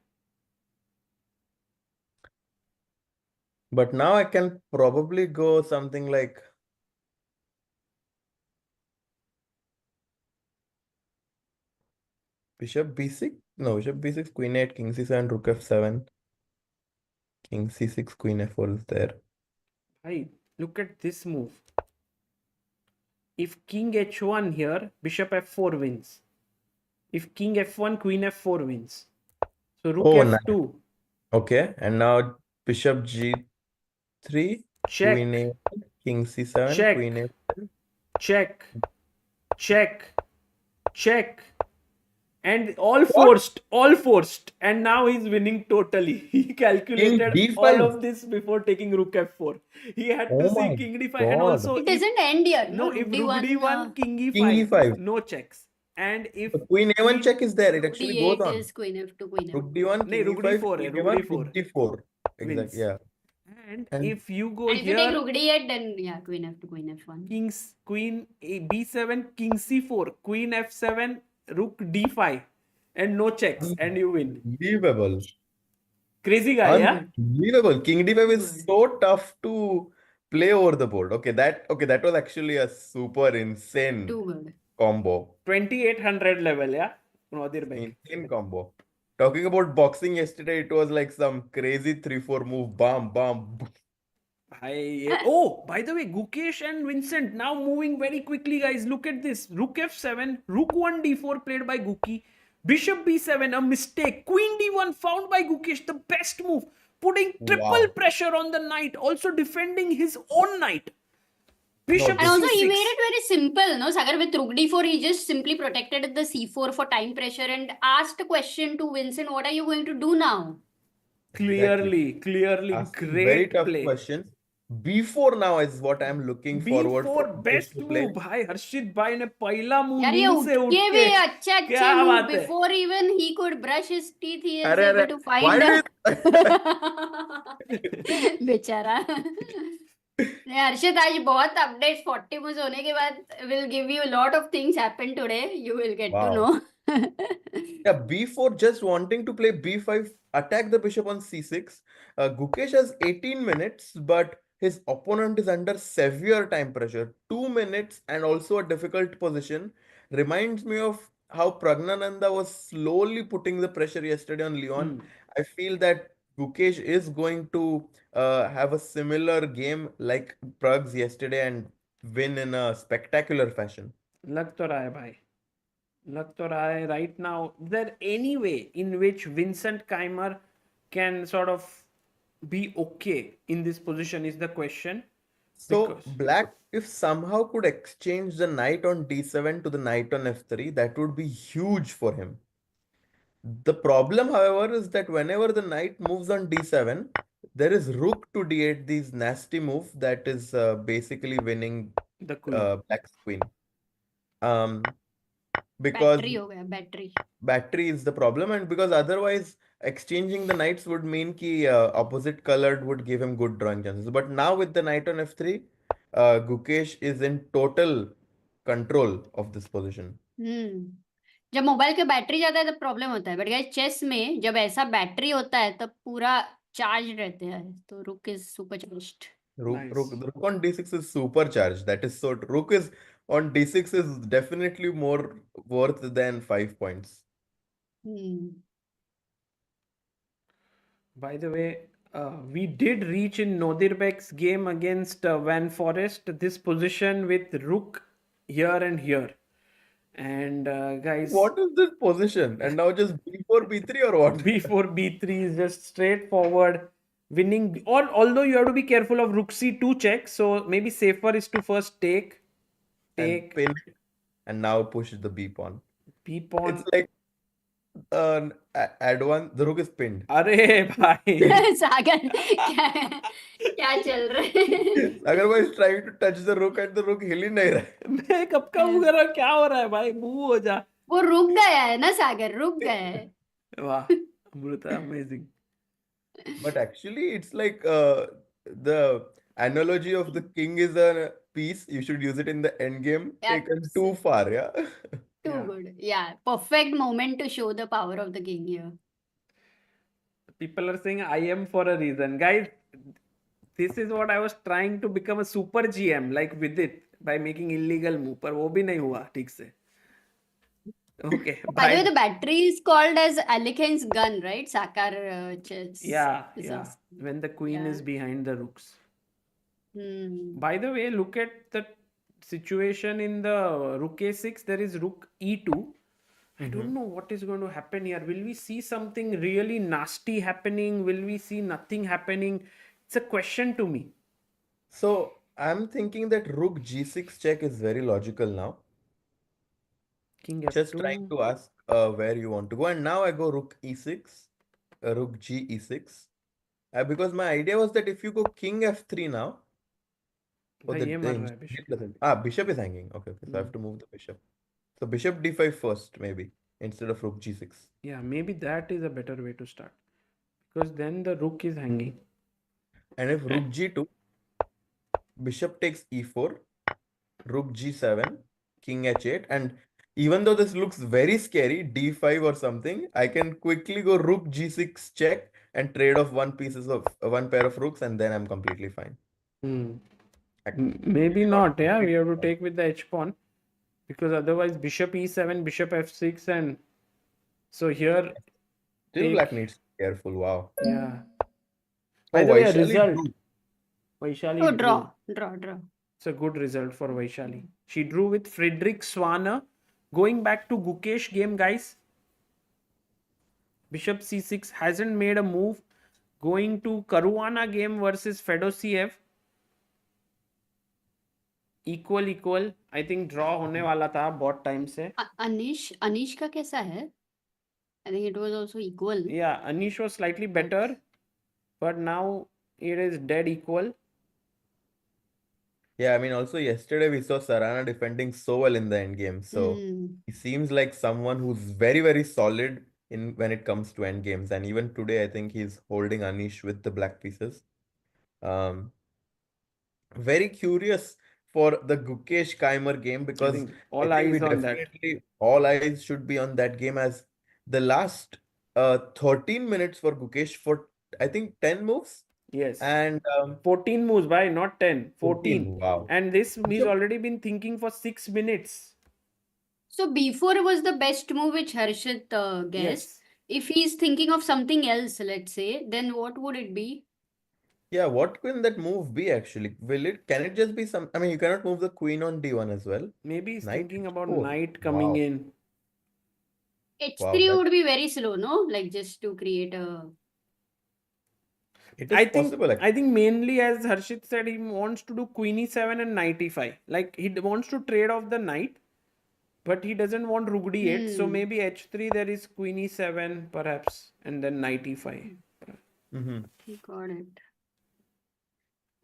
But now I can probably go something like bishop b6. No, bishop b6, queen 8, king c7, rook f7. King c6, queen f4 is there. Hey, look at this move. If king h1 here, bishop f4 wins. If king f1, queen f4 wins. So rook Oh, nice. f2. Okay, and now bishop g3, queen Check. a, king c7, Check. queen a. Check. Check. Check. And all forced. And now he's winning totally. He calculated d5. all of this before taking rook f4. He had to Oh see my king d5. God. And also, It if, doesn't end here. no, if rook d1, king e5, King e5. no checks. And if The queen a1 check is there. It rook actually goes d8 on. is queen f2, queen Rook f4. d1, No, king rook e5, d4 king rook a1, d4 king d4. wins. Exactly, yeah. And And- if you go And if you take here, rook d8, then yeah, queen f2, queen f1. queen b7, king c4, queen f7, rook d5, and no checks, and you win. Unbelievable. Crazy guy, yeah? Unbelievable. King d5 is so tough to play over the board. Okay, that was actually a super insane Too good. combo. 2800 level, yeah? Nodirbek. Insane combo. Talking about boxing yesterday, it was like some crazy 3-4 move. Bam, bam. Oh, by the way, Gukesh and Vincent now moving very quickly, guys. Look at this. Rook f7, rook 1 d4 played by Guki. Bishop b7, a mistake. Queen d1 found by Gukesh, the best move. Putting triple Wow. pressure on the knight, also defending his own knight. Bishop And also, he c6. made it very simple, no? Sagar, with rook d4, he just simply protected the c4 for time pressure and asked a question to Vincent, what are you going to do now? Clearly, Asking great very tough play. questions. B4 now is what I'm looking forward B4 for best to play. Move भाई हर्षित भाई ने पहला move यार ये नींद उठ से उठ के के भी अच्छे अच्छे क्या move बात है before even he could brush his teeth, he is अरे, able अरे, to why find do बेचारा नहीं हर्षित आज बहुत अपडेट्स 40 moves होने के बाद will give you a lot of things happen today, you will get to Wow. know. Yeah, b4 just wanting to play b5, attack the bishop on c6. Gukesh has 18 minutes, but his opponent is under severe time pressure. 2 minutes and also a difficult position. Reminds me of how Praggnanandhaa was slowly putting the pressure yesterday on Leon. I feel that Gukesh is going to have a similar game like Pragg's yesterday and win in a spectacular fashion. लग तो रहा है भाई लग तो रहा है right now is there any way in which Vincent Keymer can sort of be okay in this position is the question. So Because- black, if somehow could exchange the knight on d7 to the knight on f3, that would be huge for him. The problem, however, is that whenever the knight moves on d7, there is rook to d8, these nasty move that is basically winning the queen black's queen. Because battery हो गया battery battery is the problem, and because otherwise exchanging the knights would mean कि opposite colored would give him good drawing chances. But now with the knight on f3, Gukesh is in total control of this position. जब mobile के battery जाता है तब problem होता है but guys chess में जब ऐसा बैटरी होता है तब पूरा चार्ज रहते हैं तो रुक is super charged The rook on d6 is supercharged. That is so. Rook is on d6 is definitely more worth than 5 points. by the way we did reach in Nodirbek's game against Van Forest this position with rook here and here and guys What is this position? And now just b4 b3 or what? b4 b3 is just straightforward winning or although you have to be careful of rook c2 check so maybe safer is to first take And pin it, and now push the b pawn. b pawn It's like add one. The rook is pinned. अरे भाई सागर क्या चल रहा है Sagar is trying to touch the rook and the rook हिल ही नहीं रहा है. मैं कब का मूव कर रहा हूँ क्या हो रहा है भाई मूव हो जा वो रुक गया है ना सागर रुक गया है वाह Amrita amazing But actually, it's like the analogy of the king is a piece. You should use it in the end game. Taken too far, yeah. Too Yeah. good. Yeah, perfect moment to show the power of the king here. people are saying I am for a reason guys this is what I was trying to become a super GM like with it by making illegal move पर वो भी नहीं हुआ ठीक से Okay. By the way, the battery is called as Alikhan's gun, right? Sagar chess. Yeah, is yeah. also- When the queen Yeah. is behind the rooks. Hmm. By the way, look at the situation in the rook a6. There is rook e2. I don't know what is going to happen here. Will we see something really nasty happening? Will we see nothing happening? It's a question to me. So I'm thinking that rook g6 check is very logical now. King Just trying f2. to ask where you want to go. And now I go rook e6, rook g e6. Because my idea was that if you go king f3 now, भाई ये मर रहा है bishop bishop. doesn't. Bishop is hanging. Okay, okay. So I have to move the bishop. So bishop d5 first, maybe, instead of rook g6. Yeah, maybe that is a better way to start. Because then the rook is hanging. And if rook g2, bishop takes e4, rook g7, king h8, and even though this looks very scary, d5 or something, I can quickly go rook g6 check and trade off one pair of rooks, and then I'm completely fine. Maybe not, yeah. We have to take with the h pawn. Because otherwise bishop e7, bishop f6, and so here Still black needs to be careful. Wow. yeah. Oh, By the way, a Vaishali result. drew. Vaishali Oh, drew. draw. It's a good result for Vaishali. She drew with Friedrich Swanner. Going back to Gukesh game, guys. Bishop c6 hasn't made a move. Going to Caruana game versus Fedosiev. Equal. I think draw होने वाला था बहुत time से. Anish का कैसा है? I think it was also equal. Yeah, Anish was slightly better, but now it is dead equal. Yeah, I mean, also yesterday we saw Sarana defending so well in the endgame. So he seems like someone who's very, very solid in when it comes to endgames. And even today, I think he's holding Anish with the black pieces. Very curious for the Gukesh Keymer game because think I all think eyes we on that. definitely all eyes should be on that game as the last 13 minutes for Gukesh for I think 10 moves. Yes. And 14 moves by, not 10. 14. wow. And this he's already been thinking for 6 minutes. So before was the best move which Harshit guessed. Yes. If he's thinking of something else, let's say, then what would it be? Yeah, what can that move be actually? Can it just be some? I mean, you cannot move the queen on d1 as well. Maybe he's Knight thinking about h4. knight coming Wow. in. H3 Wow, would be very slow, no? Like just to create a. it is possible I actually. think mainly as Harshit said, he wants to do queen e7 and knight e5. Like he wants to trade off the knight, but he doesn't want rook d8. So maybe h3 there is queen e7 perhaps, and then knight e5. Got it.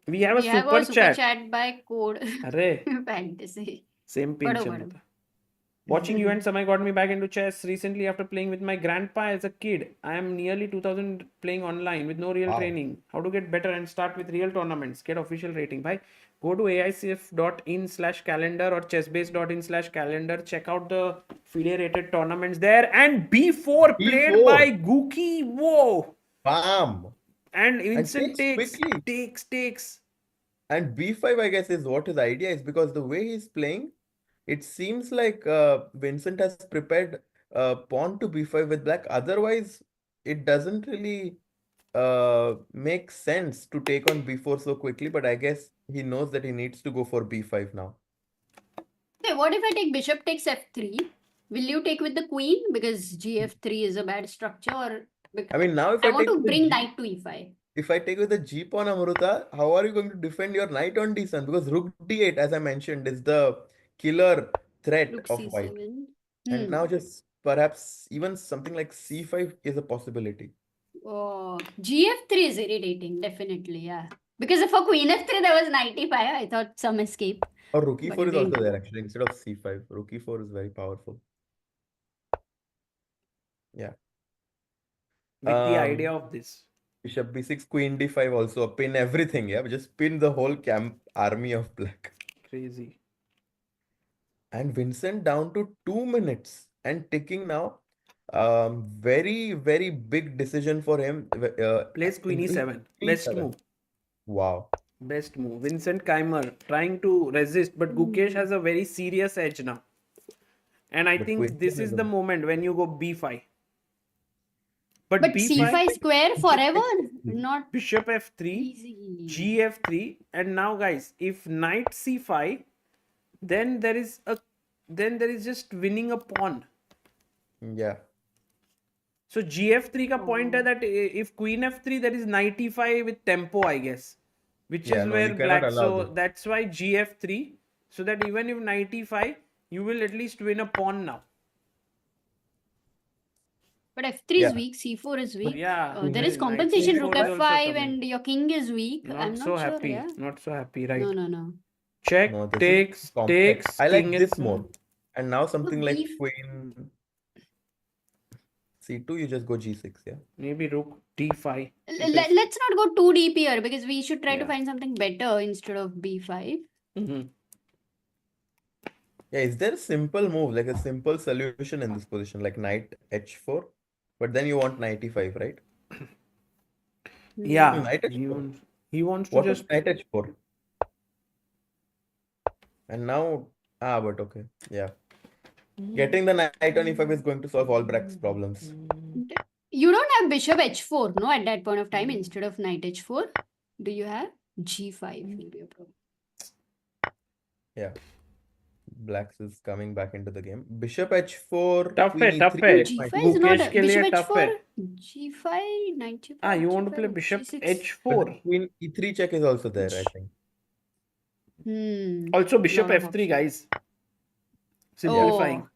We have a We have super a super chat. chat by code Arre, fantasy. same pin Whatever. chalta. Watching you and Samay got me back into chess recently after playing with my grandpa as a kid. I am nearly 2000 playing online with no real Wow. training. How to get better and start with real tournaments? Get official rating. Bhai, go to aicf.in/calendar or chessbase.in/calendar. Check out the FIDE rated tournaments there. And B4 played B4. by Gookie. Whoa! Bam! And Vincent takes quickly. takes. And b5, I guess, is what his idea is because the way he's playing, it seems like Vincent has prepared pawn to b5 with black. Otherwise, it doesn't really make sense to take on b4 so quickly. But I guess he knows that he needs to go for b5 now. Okay, what if I take bishop takes f3? Will you take with the queen because gf3 is a bad structure, or I mean, now if I I want take to the bring G- knight to e5? If I take with the G pawn Amruta, how are you going to defend your knight on d7? Because rook d8, as I mentioned, is the killer threat Rook of white. c7. And now just perhaps even something like c5 is a possibility. Oh, gf3 is irritating, definitely, yeah. Because for queen f3 there was knight e5, I thought some escape. Or rook But e4 it is also didn't. there actually instead of c5. Rook e4 is very powerful. Yeah. With the idea of this. Bishop b6, queen d5 also. Pin everything, yeah. Just pin the whole camp army of black. Crazy. And Vincent down to 2 minutes and ticking now. Very, very big decision for him. Plays queen e7. Best move. Wow. Best move. Vincent Keymer trying to resist, but Gukesh has a very serious edge now. And I The think queen this is is the a- moment when you go b5. But But b5, c5 square forever, not bishop f3, easy. gf3, and now guys, if knight c5, then there is just winning a pawn. Yeah. So gf3 ka point hai that if queen f3, there is knight e5 with tempo, I guess, which Yeah, is no, where you cannot black. allow So this. that's why gf3, so that even if knight e5, you will at least win a pawn now. But f3 is Yeah. weak, c4 is weak. Yeah, There is knight compensation, c4 rook is also f5, coming. and your king is weak. Not I'm so not sure, happy. yeah. Not so happy, right? No. Check, No, this is takes, complex. I king like this is more. And now something like beef- queen c2, you just go g6, yeah? maybe rook d5. Let's not go too deep here because we should try to Yeah. find something better instead of b5. Mhm. Yeah, is there a simple move, like a simple solution in this position, like knight h4? But then you want knight e5, right? Yeah, Knight he h4. wants to What just is knight h4? And now, but okay, yeah. Getting the knight on e5 is going to solve all Bragg's problems. You don't have bishop h4, no, at that point of time instead of knight h4. Do you have g5 will be a problem. Yeah. Blacks is coming back into the game. Bishop h4, tough queen hai, tough e3. hai. g5 is not Gukesh a ke liye bishop tough h4, hai. g5, knight g5, You want to g5, play bishop g6. But h4. the queen e3 check is also there, I think. Also bishop Lot of f3, options. guys. Simplifying. Oh,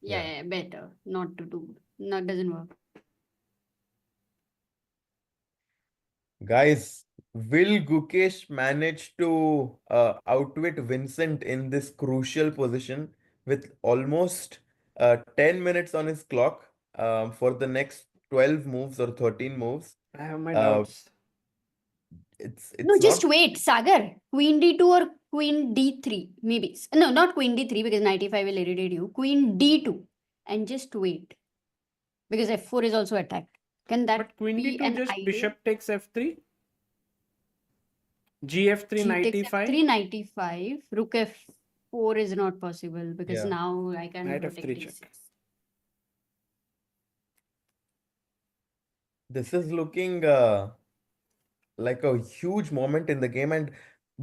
yeah, better not to do. No, doesn't work. Guys, will Gukesh manage to outwit Vincent in this crucial position with almost 10 minutes on his clock for the next 12 moves or 13 moves? I have my Uh, doubts. It's No, just not. wait, Sagar. Queen d2 or queen d3, maybe. No, not queen d3 because knight e5 will irritate you. Queen d2 and just wait because f4 is also attacked. Can that But queen be d2 an just idea? bishop takes f3. gf3, G knight takes e5. f3, knight e5. Rook f4 is not possible because Yeah. now I can Knight protect f3 check. d6. This is looking like a huge moment in the game, and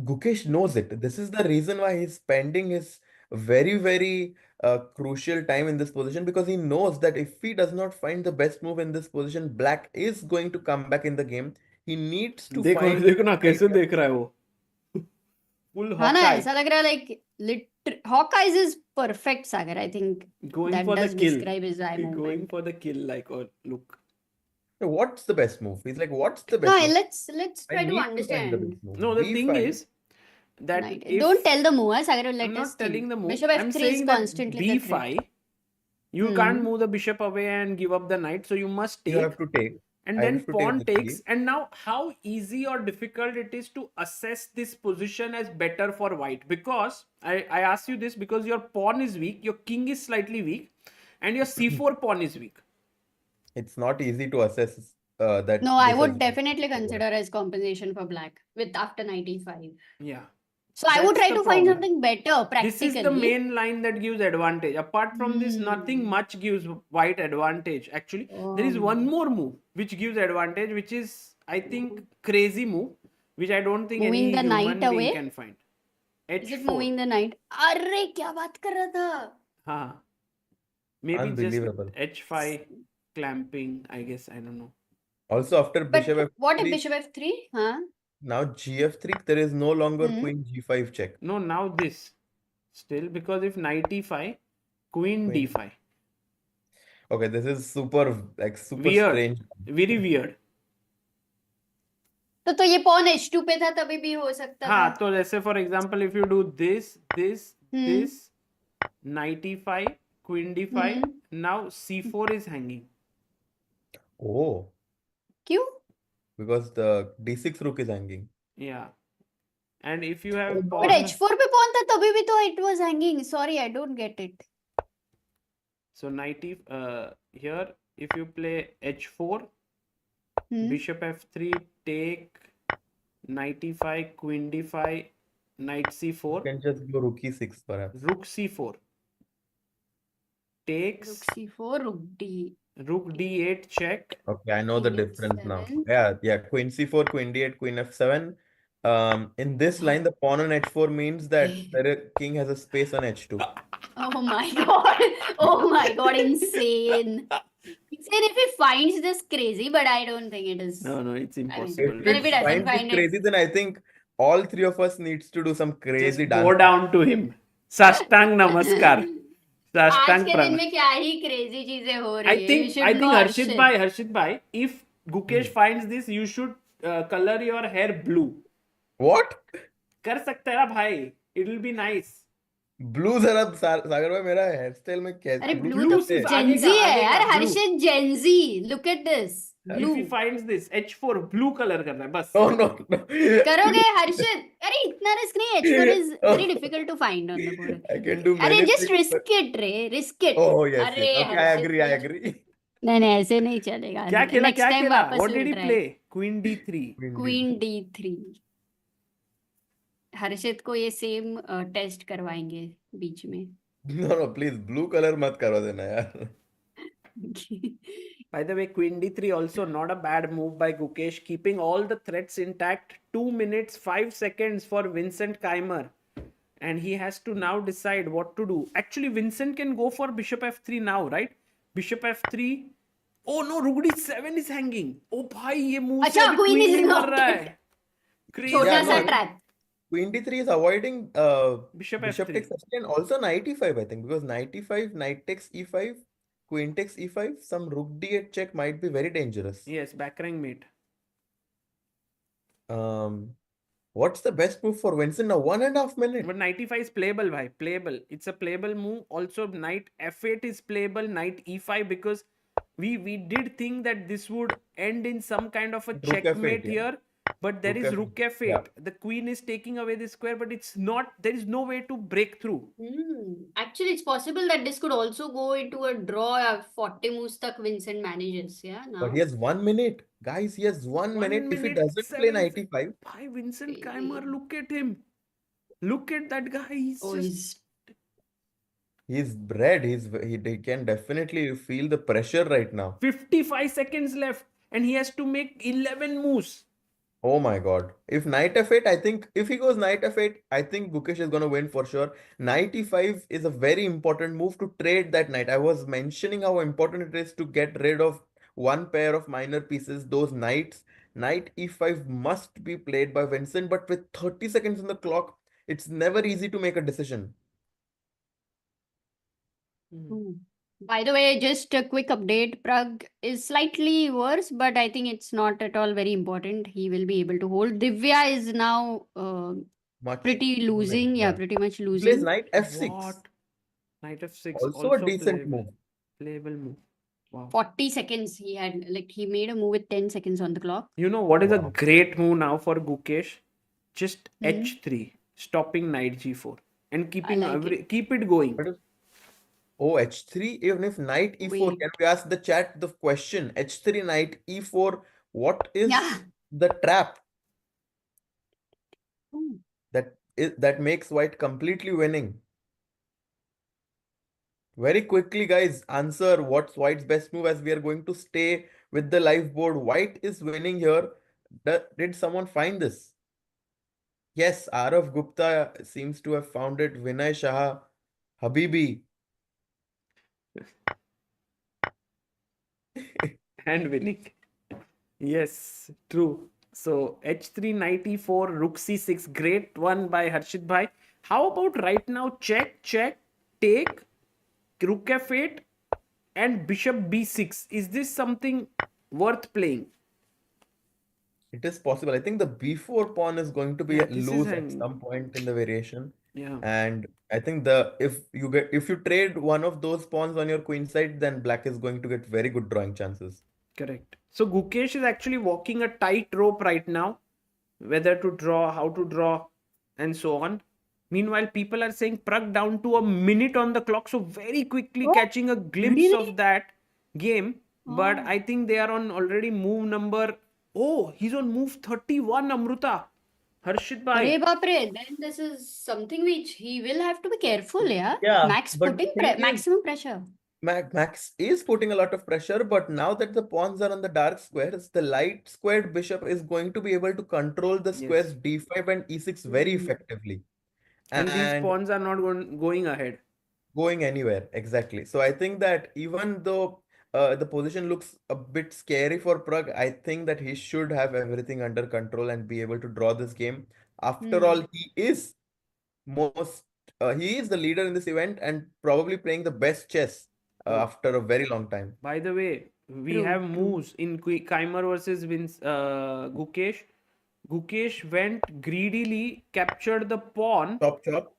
Gukesh knows it. This is the reason why he's spending his very, very crucial time in this position, because he knows that if he does not find the best move in this position, Black is going to come back in the game. He needs to देखो find देखो ना कैसे देख रहा है वो. Full हाँ ना, Hawkeye. ऐसा लग रहा है like Hawkeyes is perfect, Sagar. I think Going that for the does kill. describe his eye Going movement. for the kill, like, oh, look. what's the best move. He's like, what's the best No, move? let's I try to need to find the understand. best move. No, the thing B5. is that Knight. if Don't tell the move, Sagar will let I'm us not telling think. the move, Bishop I'm f3 is saying that constantly the threat. b5, you can't move the bishop away and give up the knight, so you must You take, have to take. and I then have to take pawn the takes. three. And now how easy or difficult it is to assess this position as better for white, because I ask you this because your pawn is weak, your king is slightly weak, and your c4 pawn is weak. It's not easy to assess that. No, I this would has- definitely consider as compensation for black with after knight e5. Yeah. So I would That's try the to find problem. something better This is the practically. main line that gives advantage. Apart from this, nothing much gives white advantage. Actually, there is one more move which gives advantage, which is, I think, crazy move, which I don't think Moving any the human knight being away? can find. Is it h4. moving the knight? अरे क्या बात कर रहा था? हाँ. Maybe just Unbelievable. h5 clamping, I guess. I don't know. Also, after But bishop what if f3, bishop f3? Huh? now gf3, there is no longer Hmm. queen g5 check. No, now this. Still, because if knight e5, queen Queen. d5. Okay, this is super Weird. strange. Very weird. तो ये pawn h2 पे था तभी भी हो सकता हाँ, था. तो जैसे for example, if you do this, knight e5, queen d5, now c4 is hanging. Oh, क्यों? because the d6 rook is hanging. Yeah. And if you have But h4 पे pawn था तभी भी तो it was hanging. Sorry, I don't get it. So here, if you play h4, bishop f3, take, knight e5, queen d5, knight You c4, can just go rook e6 perhaps. rook c4. takes, Rook c4, rook d. rook d8 check. Okay, I know the King difference now. h7. Yeah, queen c4, queen d8, queen f7. In this line, the pawn on h4 means that the king has a space on h2. Oh my god. Oh my god, insane. Insane if he finds this crazy, but I don't think it is. No, it's I mean, impossible. If but if he it doesn't finds it find it, crazy, then I think all three of us needs to do some Just crazy go dance. down to him. Sashtang namaskar. आज Sashtang के दिन pranam. में क्या ही crazy चीजें हो रही I है. You think should know Harshit bhai, if Gukesh finds this, you should color your hair blue. What? कर सकता है ना भाई. It will be nice. Blue जरा सागर भाई मेरा हेयर स्टाइल में अरे कैसे blue blue तो सिर्फ Gen आगे Z का, है आगे यार. का, blue. Harshit Gen Z. Look at this. If he Blue. finds this, H4 blue color करना है बस. No. करोगे हर्षित? अरे इतना रिस्क नहीं. H4 is very difficult to find on the board. I can do अरे many just things, risk but- it रे. Risk it. Oh yes, अरे yes. Okay, I Harshit agree. I नहीं- agree. नहीं ऐसे नहीं चलेगा. क्या खेला Next क्या time खेला? वापस What did he लूट रहा है. play? Queen d3. Queen D3. हर्षित को ये सेम टेस्ट करवाएंगे बीच में. No, please, blue color मत करवा देना यार. By the way, Queen d3 also not a bad move by Gukesh, keeping all the threats intact. 2 minutes 5 seconds for Vincent Keymer, and he has to now decide what to do. Actually, Vincent can go for bishop f3 now, right? Bishop f3. Oh no, rook d7 is hanging. Oh भाई ये move अच्छा, से queen is नहीं मर not रहा dead. है. Crazy. छोटा Yeah, सा no. Trap. Queen d3 is avoiding Bishop bishop f3. takes f3 and also knight e5, I think, because knight e5, knight takes e5, queen takes e5, some rook d8 check might be very dangerous. Yes, back rank mate. What's the best move for Vincent now? 1.5 minutes. But knight e5 is playable, bhai. Playable. It's a playable move. Also, knight f8 is playable. Knight e5, because we did think that this would end in some kind of a Rook f8, checkmate yeah. here. But there Rook is f8, rook f8. yeah. The queen is taking away the square, but it's not. There is no way to break through. Actually, it's possible that this could also go into a draw. 40 moves tak Vincent manages. Yeah, now. But he has 1 minute. Guys, he has 1 minute. If he doesn't play knight e5, Bhai, Vincent Baby. Keymer, look at him. Look at that guy. He's Oh, just... he's bred. He can definitely feel the pressure right now. 55 seconds left, and he has to make 11 moves. Oh my god. If knight f8, I think if he goes knight f8, I think Gukesh is going to win for sure. Knight e5 is a very important move to trade that knight. I was mentioning how important it is to get rid of one pair of minor pieces, those knights. Knight e5 must be played by Vincent, but with 30 seconds on the clock, it's never easy to make a decision. By the way, just a quick update. Pragg is slightly worse, but I think it's not at all very important. He will be able to hold. Divya is now Much pretty losing. Yeah, pretty much He plays losing. knight f6. What? Knight f6. Also a decent playable. move. Playable move. Wow. 40 seconds he had. Like, he made a move with 10 seconds on the clock. You know what is a Wow. great move now for Gukesh? Just Hmm. h3, stopping knight g4, and keeping like keep it going. What is- Oh, h3, even if knight e4, Wait. can we ask the chat the question? h3, knight e4, what is Yeah. the trap Hmm. that makes white completely winning? Very quickly, guys, answer what's white's best move, as we are going to stay with the live board. White is winning here. Did someone find this? Yes, Arav Gupta seems to have found it. Vinay Shah, Habibi. And winning. Yes, true. So h3, knight e4, rook c6. Great one by Harshit bhai. How about right now? Check, take, rook f8, and bishop b6. Is this something worth playing? It is possible. I think the b4 pawn is going to be Yeah, this is loose at an- some point in the variation. Yeah. And I think if you trade one of those pawns on your queen side, then black is going to get very good drawing chances. Correct. So Gukesh is actually walking a tight rope right now, whether to draw, how to draw, and so on. Meanwhile, people are saying Pragg down to a minute on the clock, so very quickly catching a glimpse really? of that game. But Oh. I think they are on already move number. Oh, he's on move 31, Amruta. Harshit bhai. Arey baapre, then this is something which he will have to be careful, yeah? Yeah, Max but putting thing is- maximum pressure. Max is putting a lot of pressure, but now that the pawns are on the dark squares, the light squared bishop is going to be able to control the squares Yes. d5 and e6 very effectively. And these And pawns are not going ahead. going anywhere, exactly. So I think that even though the position looks a bit scary for Pragg, I think that he should have everything under control and be able to draw this game. After all, most he is the leader in this event and probably playing the best chess Oh, after a very long time. by the way, we True, have true. moves in Keymer versus Gukesh. Gukesh went greedily, captured the pawn, Chop chop.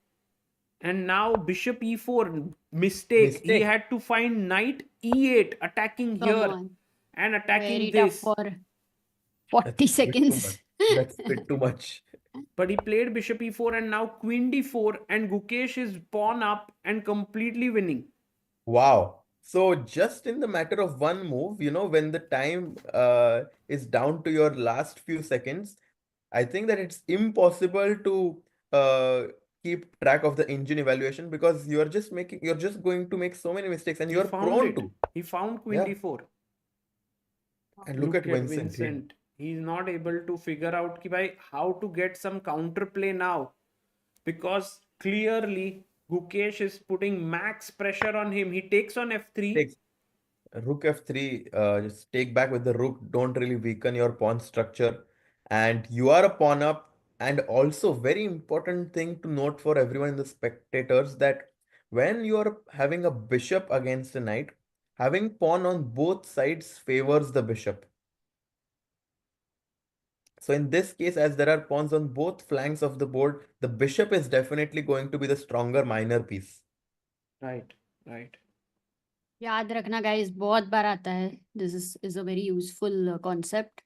and now bishop e4 mistake. He Mistake. had to find knight e8 attacking Come here on. and attacking Very tough this. for 40 That's a bit too seconds. much. That's a bit too much. But he played bishop e4 and now queen d4, and Gukesh is pawn up and completely winning. Wow. So just in the matter of one move, when the time is down to your last few seconds, I think that it's impossible to keep track of the engine evaluation because you're just going to make so many mistakes and He you're found prone it. to. He found queen Yeah. d4. And look at Vincent. He's not able to figure out how to get some counterplay now, because clearly Gukesh is putting max pressure on him. He takes on f3. Takes rook f3, just take back with the rook. Don't really weaken your pawn structure. And you are a pawn up. And also, very important thing to note for everyone in the spectators that when you are having a bishop against a knight, having pawn on both sides favors the bishop. So in this case, as there are pawns on both flanks of the board, the bishop is definitely going to be the stronger minor piece. Right, right. याद रखना guys, बहुत बार आता है. This is a very useful concept.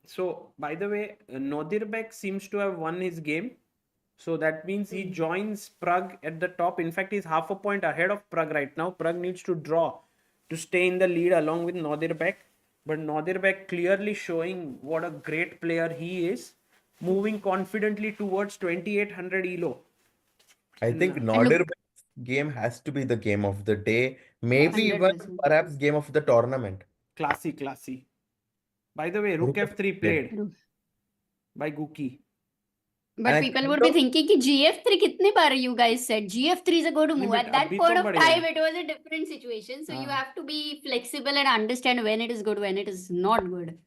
So, by the way, Nodirbek seems to have won his game. So that means he joins Pragg at the top. In fact, he's half a point ahead of Pragg right now. Pragg needs to draw to stay in the lead along with Nodirbek. But Nodirbek clearly showing what a great player he is, moving confidently towards 2800 elo. I think Nordirbek's game has to be the game of the day. Maybe even 100%. perhaps game of the tournament. Classy, classy. By the way, Rook f3 played by Guki. But And people would be thinking कि GF3 कितने बार you guys said GF3 is a good move. At that अभी point तो of बढ़िया time, है. it was a different situation. So you have to be flexible and understand when it is good, when it is not good.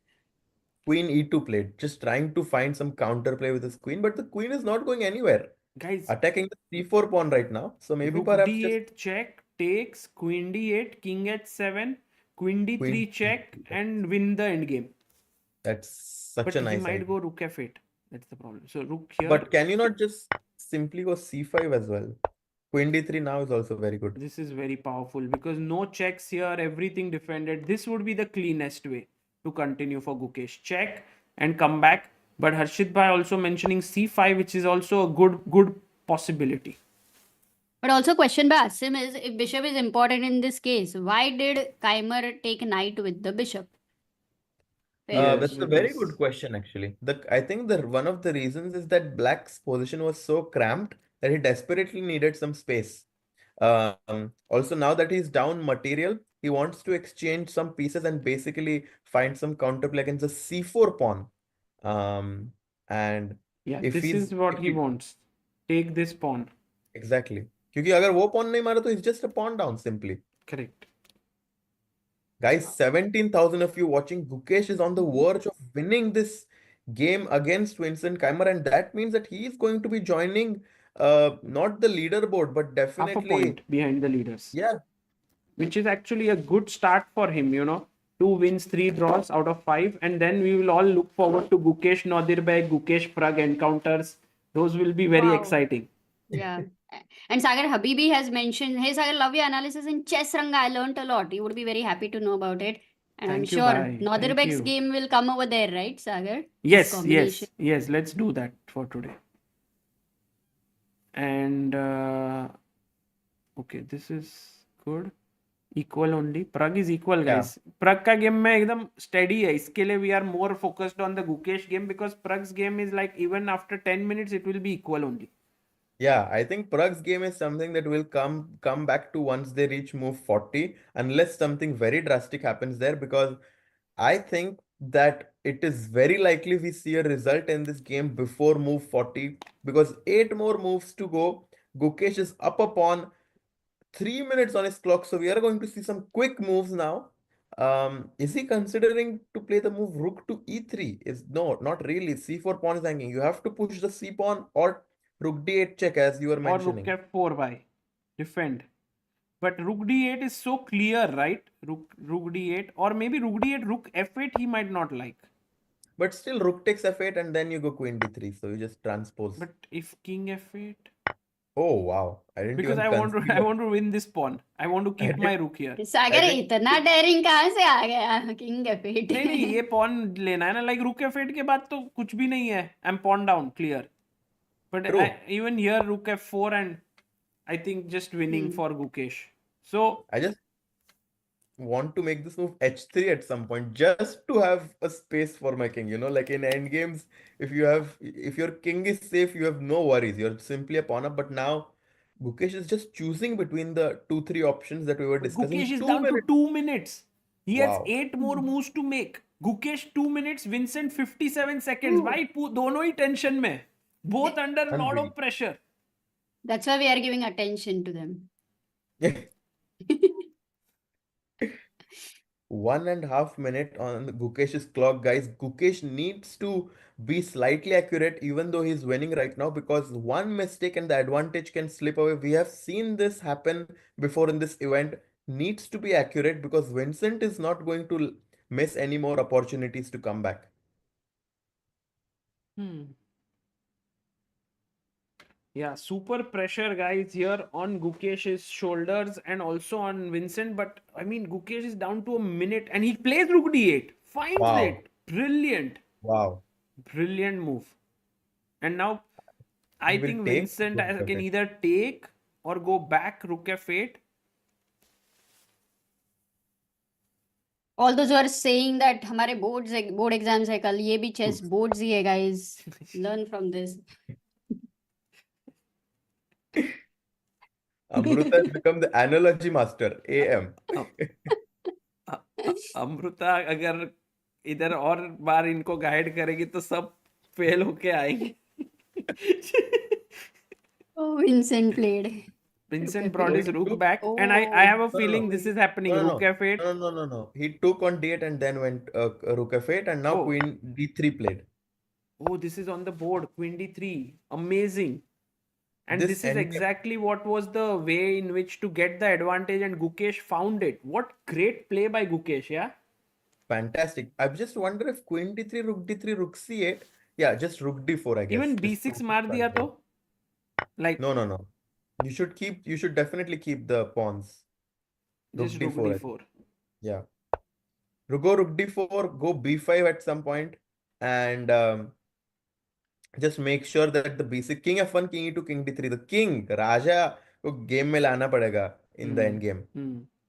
Queen e2 played, just trying to find some counterplay with his queen, but the queen is not going anywhere. Guys, Attacking the c4 pawn right now. So maybe Rook perhaps d8 check, takes, Queen d8, King h7, Queen d3 Queen check, and win the endgame. that's such But a he nice might idea. go Rook f8. That's the problem. So Rook here. But can you not just simply go c5 as well? Queen d3 now is also very good. This is very powerful because no checks here, everything defended. This would be the cleanest way to continue for Gukesh. Check and come back. But Harshit Bhai also mentioning c5, which is also a good possibility. But also question by Asim is, if bishop is important in this case, why did Keymer take knight with the bishop? That's a very good question, actually. I think that one of the reasons is that Black's position was so cramped that he desperately needed some space. Also, now that he's down material, he wants to exchange some pieces and basically find some counterplay against the c4 pawn. And Yeah, if this is what he wants. Take this pawn. Exactly. क्योंकि अगर वो pawn नहीं मारा तो he's just a pawn down simply. Correct. Guys, 17,000 of you watching. Gukesh is on the verge of winning this game against Vincent Keymer, and that means that he is going to be joining not the leaderboard, but definitely half a point behind the leaders. Yeah. Which is actually a good start for him, 2 wins, 3 draws out of 5, and then we will all look forward to Gukesh Nodirbek, Gukesh Pragg encounters. Those will be very exciting. Yeah. And Sagar Habibi has mentioned, hey Sagar, love your analysis in Chess Ranga. I learned a lot. You would be very happy to know about it. And I'm Thank you, sure bye. Nodirbek's Thank you. game will come over there, right, Sagar? Yes. Let's do that for today. And okay, this is good. Equal only. Pragg is equal, guys. Pragg का game में एकदम steady है. इसके लिए we are more focused on the Gukesh game because Pragg's game is like even after 10 minutes it will be equal only. Yeah, I think Prague's game is something that will come back to once they reach move 40, unless something very drastic happens there, because I think that it is very likely we see a result in this game before move 40, because 8 more moves to go. Gukesh is up upon 3 minutes on his clock, so we are going to see some quick moves now. Is he considering to play the move rook to e3? Is no, not really. C4 pawn is hanging. You have to push the c pawn or rook d8 check as you were Or rook mentioning. f4 by defend. But rook d8 is so clear, right? Rook d8, or maybe rook d8, rook f8 he might not like. But still, rook takes f8 and then you go queen d3. So you just transpose. But if king f8, Oh wow! I didn't because even I consider. want to win this pawn. I want to I keep my didn't. rook here. Sagar I didn't. इतना dairying कहाँ से आ गया king एफ8 नहीं नहीं, ये pawn लेना है ना, like rook f8 के बाद तो कुछ भी नहीं है. I'm pawn down, clear. But True. even here rook f4 and I think just winning for Gukesh. So I just want to make this move h3 at some point just to have a space for my king. Like in end games, if your king is safe, you have no worries. You're simply a pawn up. But now Gukesh is just choosing between the 2-3 options that we were discussing. Gukesh is 2 down to minutes. 2 minutes. He has Wow. 8 more moves to make. Gukesh 2 minutes, Vincent 57 seconds. भाई दोनों ही tension में. Both under a lot of pressure. That's why we are giving attention to them. 1.5 minute on Gukesh's clock, guys. Gukesh needs to be slightly accurate, even though he's winning right now, because one mistake and the advantage can slip away. We have seen this happen before in this event. Needs to be accurate because Vincent is not going to miss any more opportunities to come back. Yeah, super pressure, guys, here on Gukesh's shoulders and also on Vincent. But I mean, Gukesh is down to a minute and he plays rook d8. Finds Wow. it. Brilliant. Wow. Brilliant move. And now I He will think take Vincent rook can f8. either take or go back rook f8. All those who are saying that हमारे board exams है कल, ये भी chess boards ही है guys. Learn from this. Amruta has become the analogy master. AM. Amrita अगर इधर और बार इनको गाइड करेगी तो सब फेल होके आएंगे. Oh, Vincent played. Vincent Rook brought f8. his rook Rook- back, and I have a no, feeling no. this is happening. No, Rook f8. No. He took on d8 and then went rook f8 and now Oh. queen d3 played. Oh, this is on the board. Queen d3. Amazing. And This this is endgame- exactly what was the way in which to get the advantage, and Gukesh found it. What great play by Gukesh, yeah? Fantastic. I just wonder if queen d3, rook c8. Yeah, just rook d4, I guess. Even just b6 to मार keep दिया track तो? Like No. You should definitely keep the pawns. Rook just rook d4. I think. d4. Yeah. Go rook d4, go b5 at some point, and just make sure that the basic king f1, king e2, king d3. The king, Raja, को game में लाना पड़ेगा in the end game.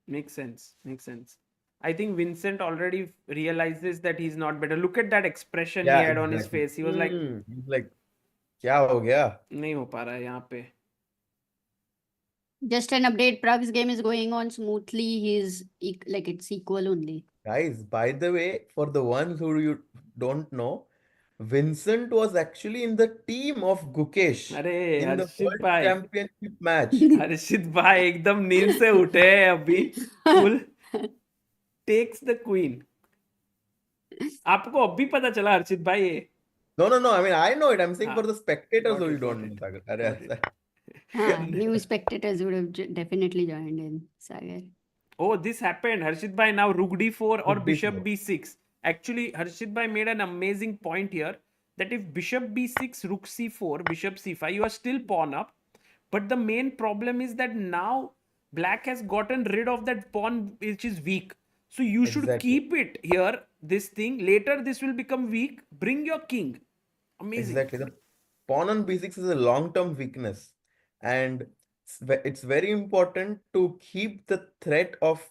Makes sense. Makes sense. I think Vincent already realizes that he's not better. Look at that expression he had on his exactly. face. He was like, He's like, क्या हो गया? नहीं हो पा रहा है यहाँ पे. Just an update, Pragg's game is going on smoothly. He's like it's equal only. Guys, by the way, for the ones who you don't know, Vincent was actually in the team of Gukesh अरे in the Harshit World भाई, Championship match. हर्षित भाई एकदम नींद से उठे हैं अभी. Full takes the queen. आपको अभी पता चला हर्षित भाई ये? No. I mean, I know it. I'm saying Ah, for the spectators got who it, you got don't it, know, Sagar. got अरे, it. New spectators would have definitely joined in, Sagar. Oh, this happened. Harshit Bhai, now rook d4 or Rook bishop d4. b6. Actually, Harshit Bhai made an amazing point here that if bishop b6, rook c4, bishop c5, you are still pawn up. But the main problem is that now black has gotten rid of that pawn which is weak. So you should Exactly. keep it here, this thing. Later, this will become weak. Bring your king. Amazing. Exactly. The pawn on b6 is a long-term weakness, and it's very important to keep the threat of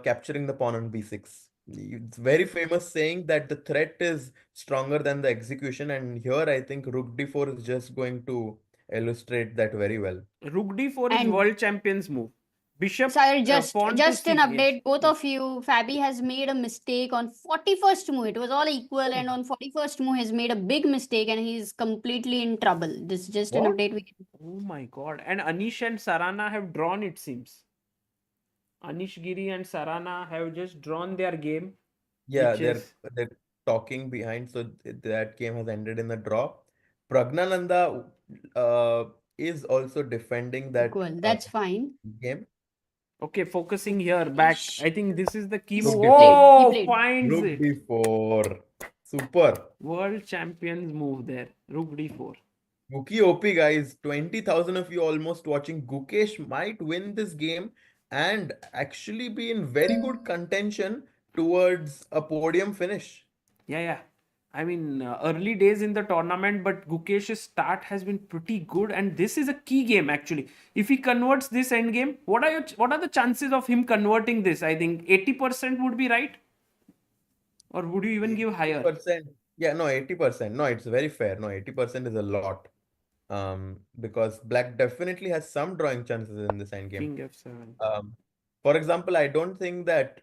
capturing the pawn on b6. It's very famous saying that the threat is stronger than the execution, and here I think rook d4 is just going to illustrate that very well. Rook d4 is And- world champions move. Bishop Sorry, just pawn to just an c- update. yes, Both yes. of you, Fabi has made a mistake on 41st move. It was all equal, and on 41st move, he's made a big mistake, and he's completely in trouble. This is just an What? update. Oh my god. And Anish and Sarana have drawn, it seems. Anish Giri and Sarana have just drawn their game. Yeah, which they're is they're talking behind, so that game has ended in a draw. Praggnanandhaa is also defending that Equal. That's fine. game. okay. Focusing here back. I think this is the key He's move. played. He Oh, played. finds Rook it. d4. Super. World champions move there. Rook d4. Mookie OP guys, 20,000 of you almost watching. Gukesh might win this game and actually be in very good contention towards a podium finish. Yeah, yeah. I mean, early days in the tournament, but Gukesh's start has been pretty good, and this is a key game actually. If he converts this endgame, what are the chances of him converting this? I think 80% would be right, or would you even give higher? 80%. Yeah, no, 80%. No, it's very fair. No, 80% is a lot. Because Black definitely has some drawing chances in this endgame. King f7. For example, I don't think that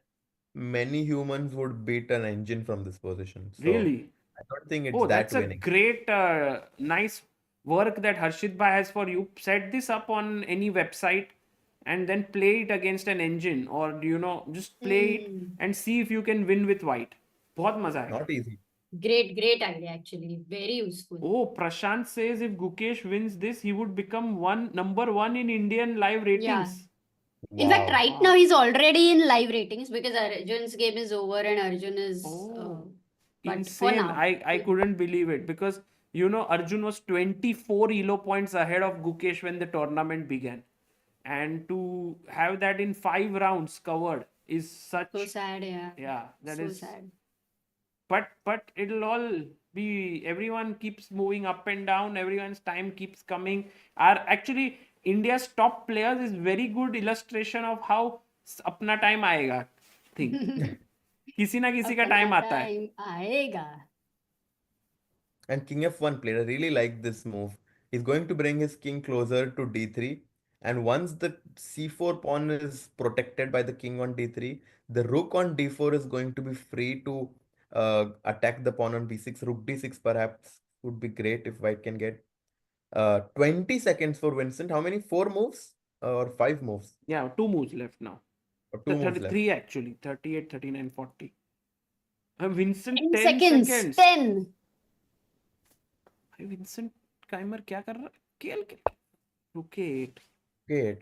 many humans would beat an engine from this position. So Really? I don't think it's Oh, that that's a winning. great, nice work that Harshit Bhai has for you. Set this up on any website and then play it against an engine, or just play it and see if you can win with white. बहुत मजा आएगा. Not easy. Great idea, actually. Very useful. Oh, Prashant says if Gukesh wins this, he would become number one in Indian live ratings. In fact, Wow. right now he's already in live ratings because Arjun's game is over and Arjun is. Oh, But for insane. now, I couldn't believe it because Arjun was 24 elo points ahead of Gukesh when the tournament began. And to have that in 5 rounds covered is such so sad, yeah. yeah, that so is sad. but it'll all be, everyone keeps moving up and down, everyone's time keeps coming. Actually India's top players is very good illustration of how अपना time आएगा thing. किसी ना किसी का अपना time आता है. time आएगा. And King F1 played. I really like this move. He's going to bring his king closer to d3. And once the c4 pawn is protected by the king on d3, the rook on d4 is going to be free to attack the pawn on b6. Rook d6 perhaps would be great if white can get 20 seconds for Vincent. How many? 4 moves or 5 moves? Yeah, 2 moves left now. Or 2 moves left. 33 actually. 38, 39, 40. Vincent 10 10 seconds. seconds. 10. Vincent Keymer क्या कर रहा है? खेल Rook 8. Okay.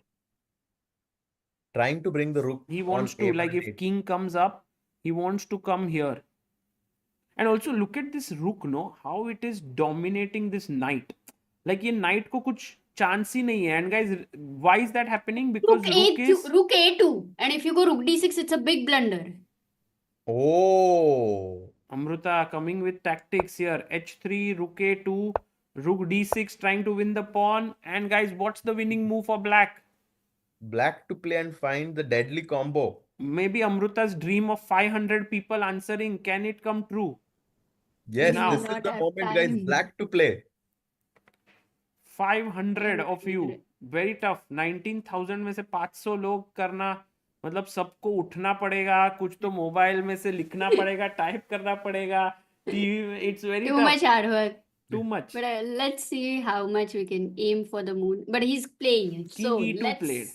Trying to bring the rook. He on wants to, like, a8. if king comes up, he wants to come here. And also look at this rook, no? How it is dominating this knight. Like ये knight को कुछ chance ही नहीं है. And guys, why is that happening? Because Rook A2. And if you go Rook D6, it's a big blunder. Oh. Amruta coming with tactics here. H3, Rook A2, Rook D6 trying to win the pawn. And guys, what's the winning move for black? Black to play and find the deadly combo. Maybe Amruta's dream of 500 people answering. Can it come true? Yes, Now. this is Not the have moment, guys. time. Black to play. 500 of you. Very tough. 19,000 में से 500 लोग करना, मतलब सबको उठना पड़ेगा, कुछ तो मोबाइल में से लिखना पड़ेगा, टाइप करना पड़ेगा. It's very Too tough. much hard work. Too much. But let's see how much we can aim for the moon. But he's playing it. King So E2 let's. played.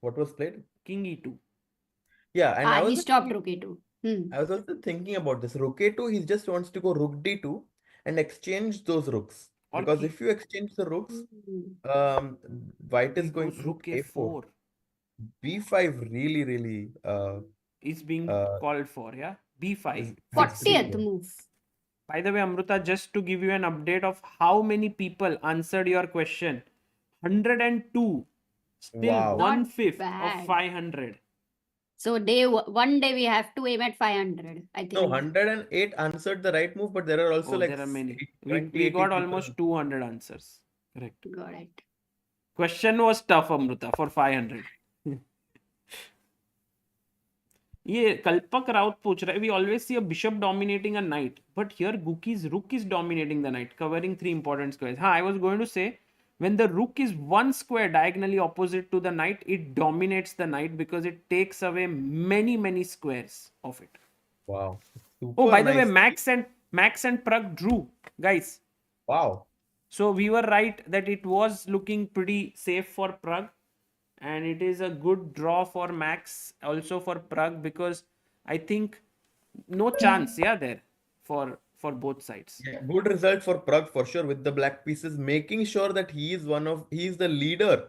What was played? King E2. Yeah, and I He was stopped Rook A2. I was also thinking about this. Rook A2, he just wants to go Rook D2 and exchange those rooks. Or Because king- if you exchange the rooks, white is He going goes to Rook A4. B5 really Is being called for, yeah? B5. is 40th move. By the way, Amruta, just to give you an update of how many people answered your question. 102. Still Wow. Not 1/5 bad. of 500. So one day we have to aim at 500. I think. No, 108 answered the right move, but there are also Oh, like there are many. 20, We 80 got people. almost 200 answers. Correct. Got it. Question was tough, Amruta, for 500. ये कल्पक राउत पूछ रहा है, we always see a bishop dominating a knight, but here Guki's rook is dominating the knight, covering 3 important squares. I was going to say, when the rook is 1 square diagonally opposite to the knight, it dominates the knight because it takes away many squares of it. Wow. Oh, Super by the way, nice. Max and Pragg drew, guys. Wow. So we were right that it was looking pretty safe for Pragg, and it is a good draw for Max, also for Pragg, because I think no chance, yeah, there for both sides. Yeah, good result for Pragg for sure with the black pieces, making sure that he's the leader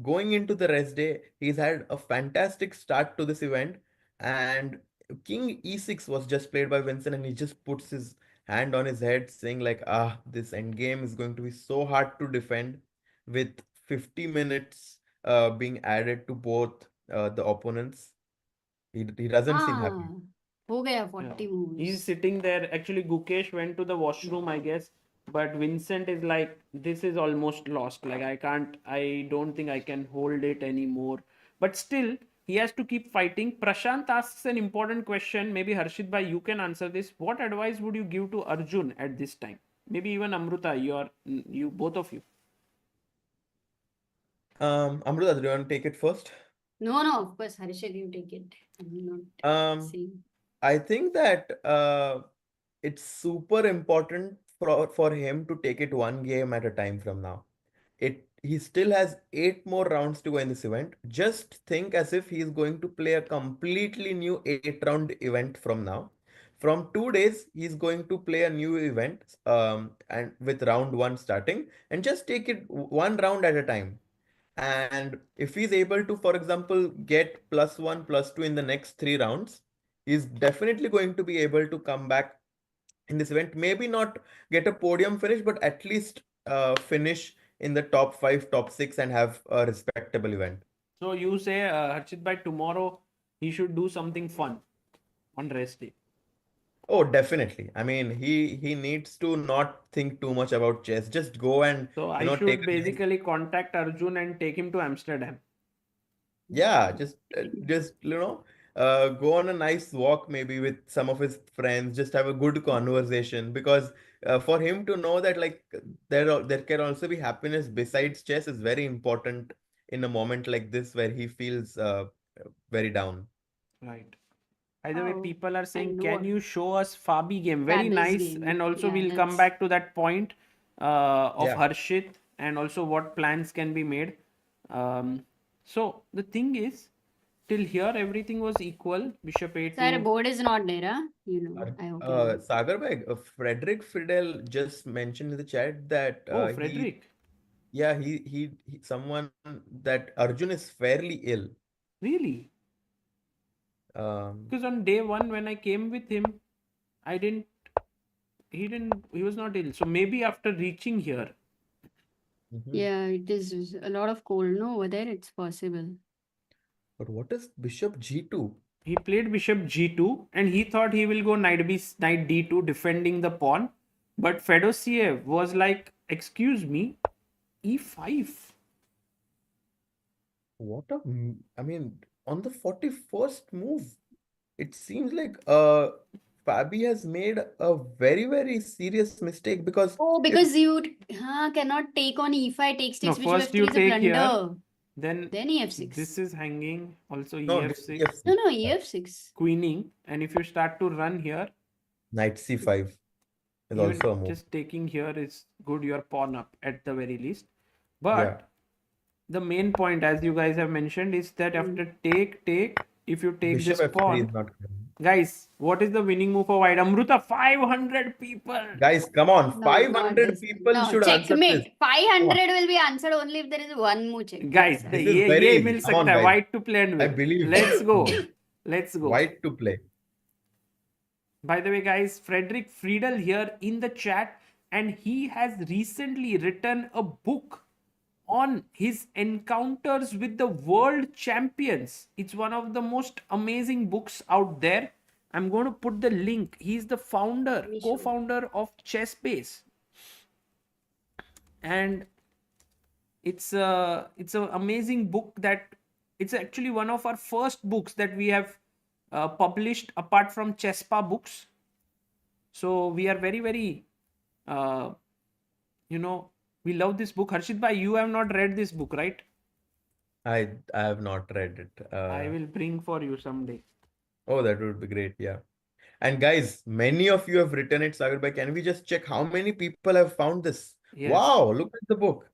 going into the rest day. He's had a fantastic start to this event, and King E6 was just played by Vincent, and he just puts his hand on his head, saying like, this endgame is going to be so hard to defend with 50 minutes being added to both the opponents. He doesn't seem happy. हाँ हो गया Yeah. 40 He's moves. sitting there. Actually, Gukesh went to the washroom, I guess. But Vincent is like, this is almost lost. Like, I don't think I can hold it anymore. But still, he has to keep fighting. Prashant asks an important question. Maybe Harshit bhai, you can answer this. What advice would you give to Arjun at this time? Maybe even Amruta, you both of you. Amruta, do you want to take it first? No, of course, Harshit, you take it. I'm not Um, saying. I think that it's super important for him to take it one game at a time from now. He still has 8 more rounds to go in this event. Just think as if he's going to play a completely new 8 round event from now. From 2 days, he's going to play a new event, and with round one starting, and just take it one round at a time. And if he's able to, for example, get +1, +2 in the next 3 rounds, he's definitely going to be able to come back in this event. Maybe not get a podium finish, but at least finish in the top 5, top 6, and have a respectable event. So you say, Harshit bhai, tomorrow he should do something fun on rest day. Oh, definitely. I mean, he needs to not think too much about chess. Just go and So I take should a nice. basically contact Arjun and take him to Amsterdam. Yeah, just go on a nice walk maybe with some of his friends. Just have a good conversation, because for him to know that like there can also be happiness besides chess is very important in a moment like this where he feels very down. Right. By the way, Oh, people are I saying, know can what you show us Fabi game? Very Fabi's nice. game. And also, Yeah, we'll come that's back to that point of Yeah. Harshit and also what plans can be made. So the thing is, till here everything was equal. Bishop Sir, a2. board is not there, huh? I hope you know. Sagar bhai, Frederick Fidel just mentioned in the chat that Oh, Frederick. someone that Arjun is fairly ill. Really? Um, Because on day one, when I came with him, I didn't, he was not ill. So maybe after reaching here, mhm. Yeah, it is a lot of cold, no? Over there, it's possible. But what is Bishop G2? he played bishop g2 and he thought he will go knight d2 defending the pawn, but Fedosiev was like, excuse me, e5. I mean, on the 41st move, it seems like Fabi has made a very, very serious mistake, because Oh, if because you cannot take on e5, takes, No, bishop first you f3 is a take here, blunder. then Then this ef6. is hanging, also no, ef6, No, ef6. queening, and if you start to run here, Knight C5 is even also a move. just taking here is good, your pawn up at the very least. Yeah. But the main point, as you guys have mentioned, is that after take, if you take Bishop this F3 pawn, is not coming. guys, what is the winning move for white? Amruta, 500 people. Guys, come on. No, not 500 this. people No, should answer this. checkmate. 500 will be answered only if there is one more check. Guys, That's the This is ये very ये easy. Mill Come on, सकता है, guys. white to play and I win. believe. Let's go. Let's go. White to play. By the way, guys, Frederick Friedel here in the chat, and he has recently written a book on his encounters with the world champions. It's one of the most amazing books out there. I'm going to put the link. He's the founder, co-founder of ChessBase, and it's a amazing book that it's actually one of our first books that we have published apart from Chesspa books. So we are very, very, we love this book. Harshit bhai, you have not read this book, right? I have not read it. I will bring for you someday. Oh, that would be great. Yeah. And guys, many of you have written it, Sagar bhai. Can we just check how many people have found this? Yes. Wow, look at the book.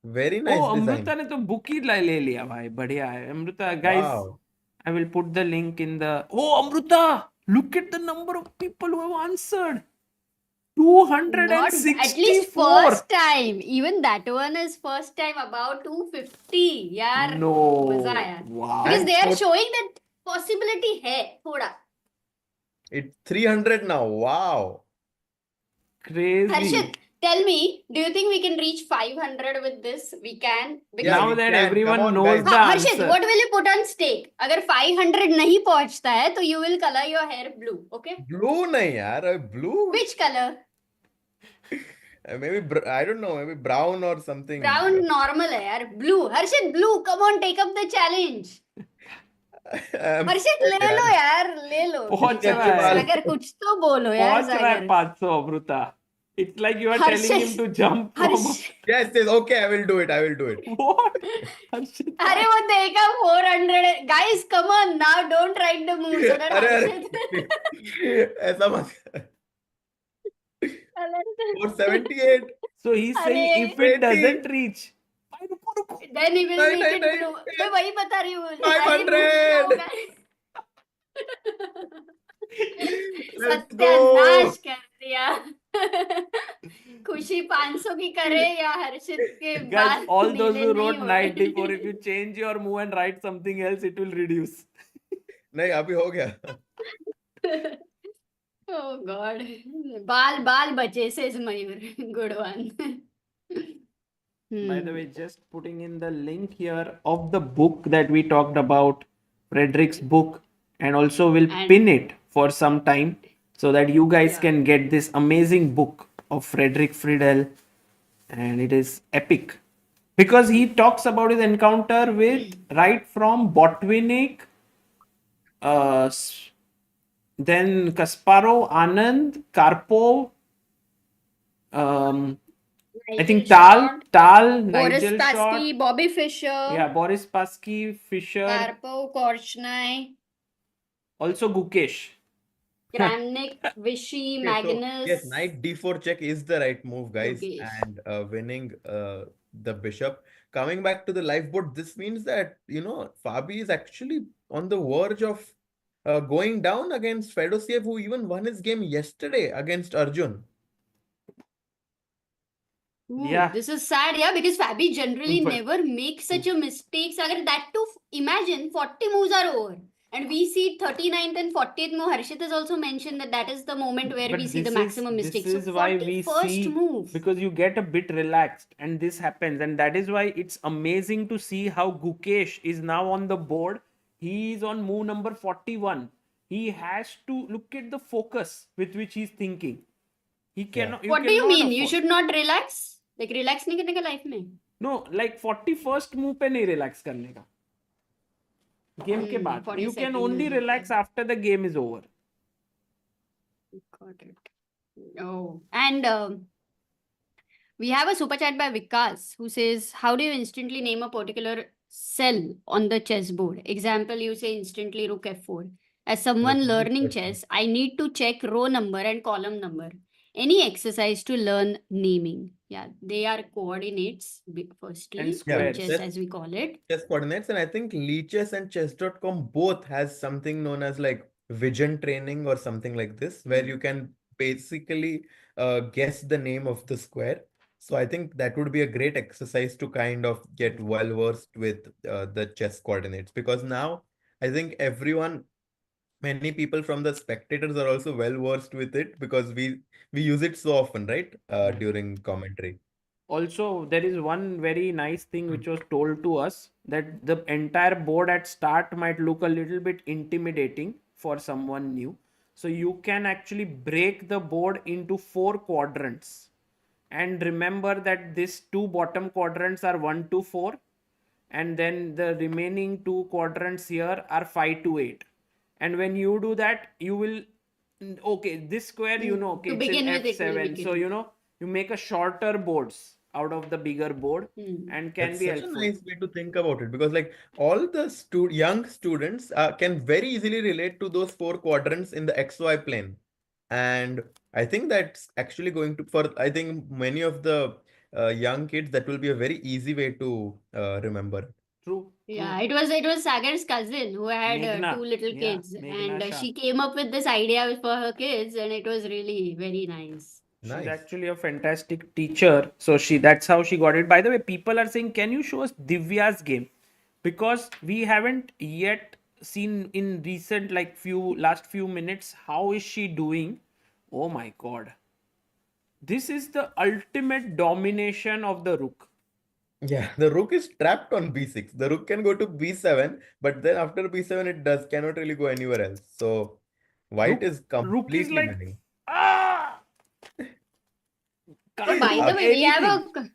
Very nice Oh, design. Amrita ने तो book ही ले लिया भाई, बढ़िया है Amrita. Guys, Wow. I will put the link in the. Oh, Amruta, look at the number of people who have answered. Not 264. at least first time. Even that one is first time, about 250. यार No. मजा आया. Wow. Because And they are for- showing that possibility है थोड़ा. It's 300 now. Wow. Crazy. Harshit, tell me, do you think we can reach 500 with this? We can. Because Yeah, Now we that can. everyone Come on, knows guys. the हाँ, Harshit, answer. what will you put on stake? अगर 500 नहीं पहुंचता है तो you will color your hair blue, okay? Blue nahi yaar. Blue? Which color? Maybe, I don't know, maybe brown or something. Brown normal है यार. Blue. Harshit, blue. Come on, take up the challenge. हर्षित ले लो यार, ले लो. पहुंच रहा है. सागर कुछ तो बोलो यार पहुंच रहा है सागर. 500 Amrita. It's like you are telling him Harshit. to jump from. Harshit, Yes, yes, okay, I will do it. I will do it. What? Harshit. अरे वो देखा 400. Guys, come on now, don't write the move so that अरे Harshit. ऐसा मत. 478. So he's saying अरे. if it 80. doesn't reach. भाई, रुको. Then he will नहीं, make नहीं, it नहीं. blue. मैं वही बता रही हूँ. 500. Let's go. सत्यानाश कर दिया. खुशी 500 की करे या हर्षित के Guys, बाल all those नीले who नहीं wrote हो 94, रहे. if you change your move and write something else, it will reduce. नहीं अभी हो गया. Oh God. बाल बचे says Mayur. Good one. By the way, just putting in the link here of the book that we talked about, Frederick's book, and also will And- pin it for some time so that you guys can get this amazing book of Frederick Friedel, and it is epic because he talks about his encounter with right from Botvinnik, then Kasparov, Anand, Karpov, I think Tal, Boris Nigel Short, Spassky, Bobby Fischer, yeah, Boris Spassky, Fischer, Karpov, Korchnoi, also Gukesh. Kramnik, Vichy, Okay, so, Magnus. yes, knight d4 check is the right move, guys, Okay. and winning the bishop. Coming back to the live board, this means that Fabi is actually on the verge of going down against Fedosiev, who even won his game yesterday against Arjun. Ooh, Yeah. this is sad, yeah, because Fabi generally But- never makes such a mistake. Sagar, that too, imagine 40 moves are over. And we see 39th and 40th move. Harshit has also mentioned that is the moment where But we see the this maximum is, mistakes. This is So why we 41st see, move. because you get a bit relaxed and this happens, and that is why it's amazing to see how Gukesh is now on the board. He is on move number 41. He has to look at the focus with which he's thinking. He cannot. What do you cannot mean? You afford- should not relax? Like relax नहीं करने का life में? No, like 41st move पे नहीं relax करने का. Game के बाद. You 42nd can only move. relax after the game is over. Got it. Oh, and we have a super chat by Vikas who says, how do you instantly name a particular cell on the chessboard? Example, you say instantly rook f4. As someone That's a good learning question. chess, I need to check row number and column number. Any exercise to learn naming? Yeah, they are coordinates, firstly, And in squares. chess as we call it. Chess coordinates, and I think Leechess and chess.com both has something known as like vision training or something like this, where you can basically guess the name of the square. So I think that would be a great exercise to kind of get well versed with the chess coordinates, because now I think many people from the spectators are also well versed with it because we use it so often, right? During commentary. Also, there is one very nice thing which was told to us, that the entire board at start might look a little bit intimidating for someone new. So you can actually break the board into 4 quadrants. And remember that these 2 bottom quadrants are 1 to 4. And then the remaining 2 quadrants here are 5 to 8. and when you do that, you will okay, this square, you know, okay, To it's in begin with, it will f7, so weaken. you know, you make a shorter boards out of the bigger board and can That's be such a helpful. nice way to think about it, because like all the young students can very easily relate to those 4 quadrants in the XY plane. And I think that's actually going to, for I think many of the young kids, that will be a very easy way to remember. True. Yeah, it was Sagar's cousin who had Meghna. 2 little Yeah, kids, Meghna and Shah. she came up with this idea for her kids, and it was really very nice. She's Nice. actually a fantastic teacher. So that's how she got it. By the way, people are saying, can you show us Divya's game? Because we haven't yet seen in recent like last few minutes how is she doing. Oh my god. This is the ultimate domination of the rook. Yeah, the rook is trapped on b6. The rook can go to b7, but then after b7 it cannot really go anywhere else. So white is Rook is completely like winning. ah Oh, can't by do the way, anything.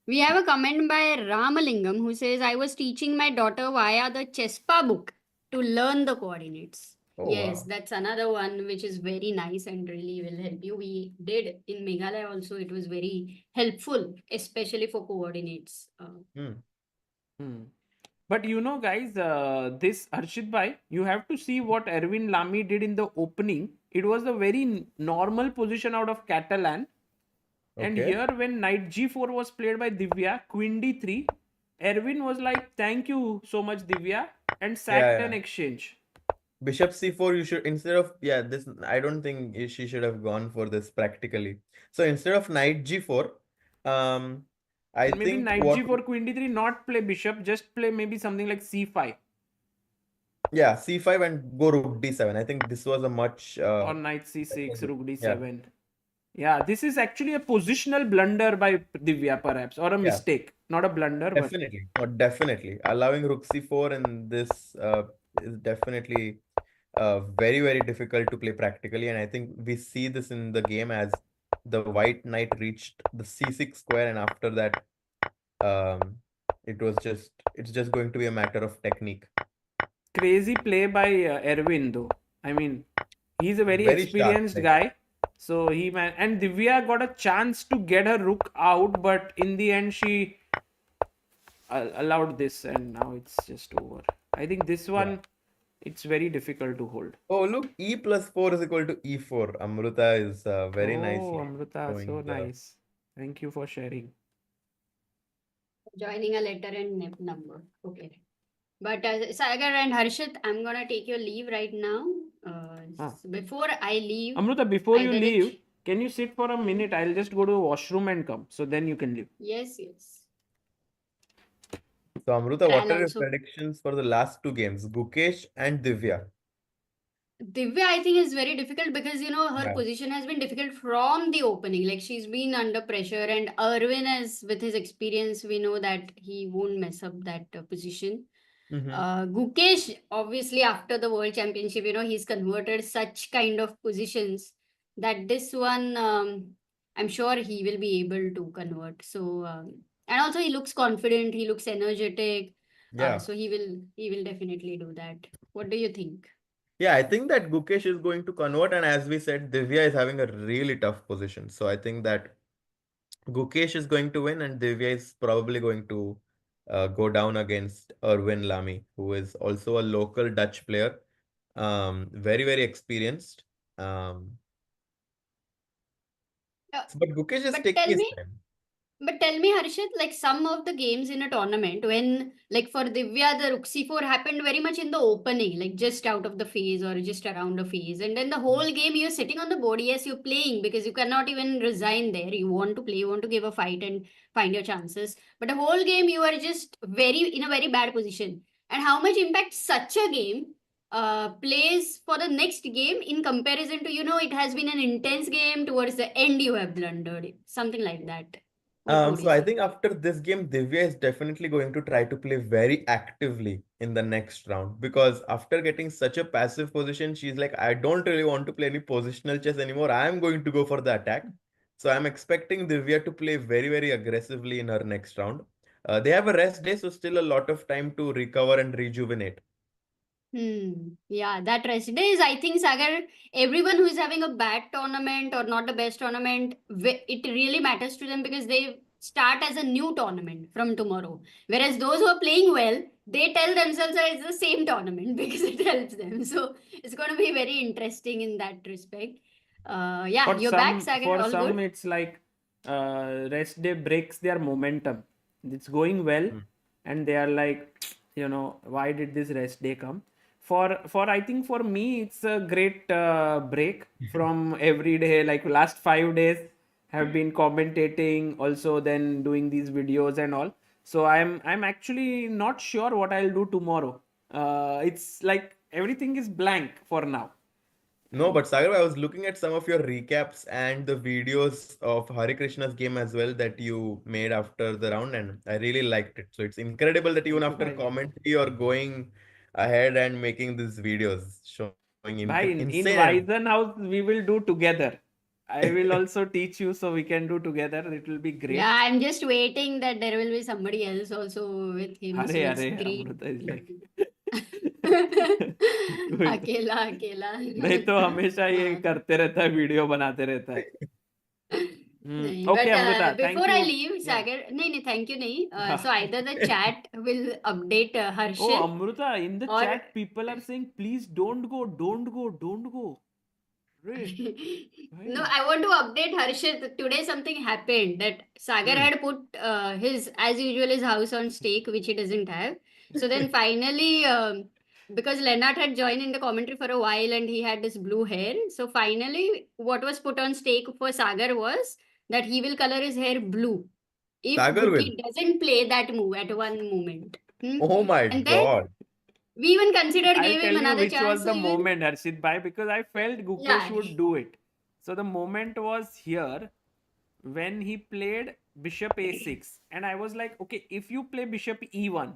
we have a comment by Ramalingam who says, I was teaching my daughter via the Chespa book to learn the coordinates. Oh, Yes, wow. that's another one which is very nice and really will help you. We did in Meghalaya also, it was very helpful, especially for coordinates. Hmm. But you know, guys, this Harshit Bhai, you have to see what Erwin Lamy did in the opening. It was a very normal position out of Catalan. And Okay. here, when knight g4 was played by Divya, queen d3, Erwin was like, thank you so much, Divya, and sacked Yeah, an yeah. exchange. Bishop c4, you should, instead of, yeah, this, I don't think she should have gone for this practically. So instead of knight g4, I And maybe think knight what, g4, queen d3, not play bishop, just play maybe something like c5 yeah, c5 and go rook d7. I think this was a much, or knight c6, rook yeah, d7. Yeah, this is actually a positional blunder by Divya, perhaps, or a yeah. mistake. Not a blunder, but Definitely, or definitely allowing rook c4 in this is definitely very, very difficult to play practically. And I think we see this in the game as the white knight reached the c6 square, and after that, um, it's just going to be a matter of technique. crazy play by Erwin, though. I mean, he's a very Very sharp experienced play. guy. So and Divya got a chance to get her rook out, but in the end, she allowed this, and now it's just over. I think this Yeah. one, it's very difficult to hold. Oh, look, e plus 4 is equal to e4. Amruta is very Oh, nicely Amruta, so showing the. nice. Thank you for sharing. Joining a letter and number. Okay. But Sagar and Harshit, I'm gonna take your leave right now. Before I leave, Amruta, before you either the leave, can you sit for a minute? I'll just go to the washroom and come. So then you can leave. yes, yes. So, Amruta, what I'll are your also predictions for the last 2 games, Gukesh and Divya? Divya, I think, is very difficult because her Yeah. position has been difficult from the opening. Like she's been under pressure, and Erwin, as with his experience, we know that he won't mess up that position. Mm-hmm. Gukesh, obviously, after the World Championship, he's converted such kind of positions that this one, I'm sure he will be able to convert. So, and also he looks confident, he looks energetic. Yeah. So he will definitely do that. What do you think? Yeah, I think that Gukesh is going to convert, and as we said, Divya is having a really tough position. So I think that Gukesh is going to win, and Divya is probably going to go down against Erwin Lamy, who is also a local Dutch player, very, very experienced. Um, Uh, but Gukesh is but taking tell his me, time. But tell me, Harshit, like some of the games in a tournament, when like for Divya, the Rook C4 happened very much in the opening, like just out of the phase or just around a phase. And then the whole game you're sitting on the board, yes, you're playing because you cannot even resign there. You want to play, you want to give a fight and find your chances. But the whole game you are just in a very bad position. And how much impact such a game plays for the next game in comparison to, it has been an intense game towards the end you have blundered, something like that. What do So you I say? think after this game, Divya is definitely going to try to play very actively in the next round, because after getting such a passive position, she's like, I don't really want to play any positional chess anymore. I'm going to go for the attack. So I'm expecting Divya to play very, very aggressively in her next round. They have a rest day, so still a lot of time to recover and rejuvenate. Yeah, that rest day is, I think, Sagar, everyone who is having a bad tournament or not the best tournament, it really matters to them because they start as a new tournament from tomorrow. Whereas those who are playing well, they tell themselves that it's the same tournament because it helps them. So it's going to be very interesting in that respect. Yeah, you're back, Sagar. For All some, good. it's like rest day breaks their momentum. It's going well, and they are like, why did this rest day come? For I think for me, it's a great break from every day. Like last 5 days, have been commentating, also then doing these videos and all. So I'm actually not sure what I'll do tomorrow. It's like everything is blank for now. No, but Sagar, I was looking at some of your recaps and the videos of Harikrishna's game as well that you made after the round, and I really liked it. So it's incredible that even Thank you, after bhai. commentary, you're going ahead and making these videos showing Bhai, in insane. Wisen House, we will do together. I will also teach you so we can do together. It will be Yeah, great. I'm just waiting that there will be somebody else also with him. So it's Arey, great. Amruta is like. Do it. अकेला अकेला नहीं तो हमेशा ये हाँ करते रहता है वीडियो बनाते रहता है नहीं Okay, but Amruta, thank before I you. leave Yeah. Sagar नहीं thank you नहीं so either the chat will update Oh, Harshit Amruta, in the or chat, people are saying, please don't go, don't go, don't go. Right. no, Right. I want to update Harshit. Today something happened that Sagar had put his, as usual, his house on stake, which he doesn't have. So then finally, because Lennart had joined in the commentary for a while and he had this blue hair. So finally, what was put on stake for Sagar was that he will color his hair blue if Sagar will. Guki doesn't play that move at one moment. Oh my And then God. we even considered I'll gave tell him you another which chance. was So the even moment, Harshit Bhai, because I felt Gukesh yeah, would do it. So the moment was here when he played bishop a6, and I was like, okay, if you play bishop e1,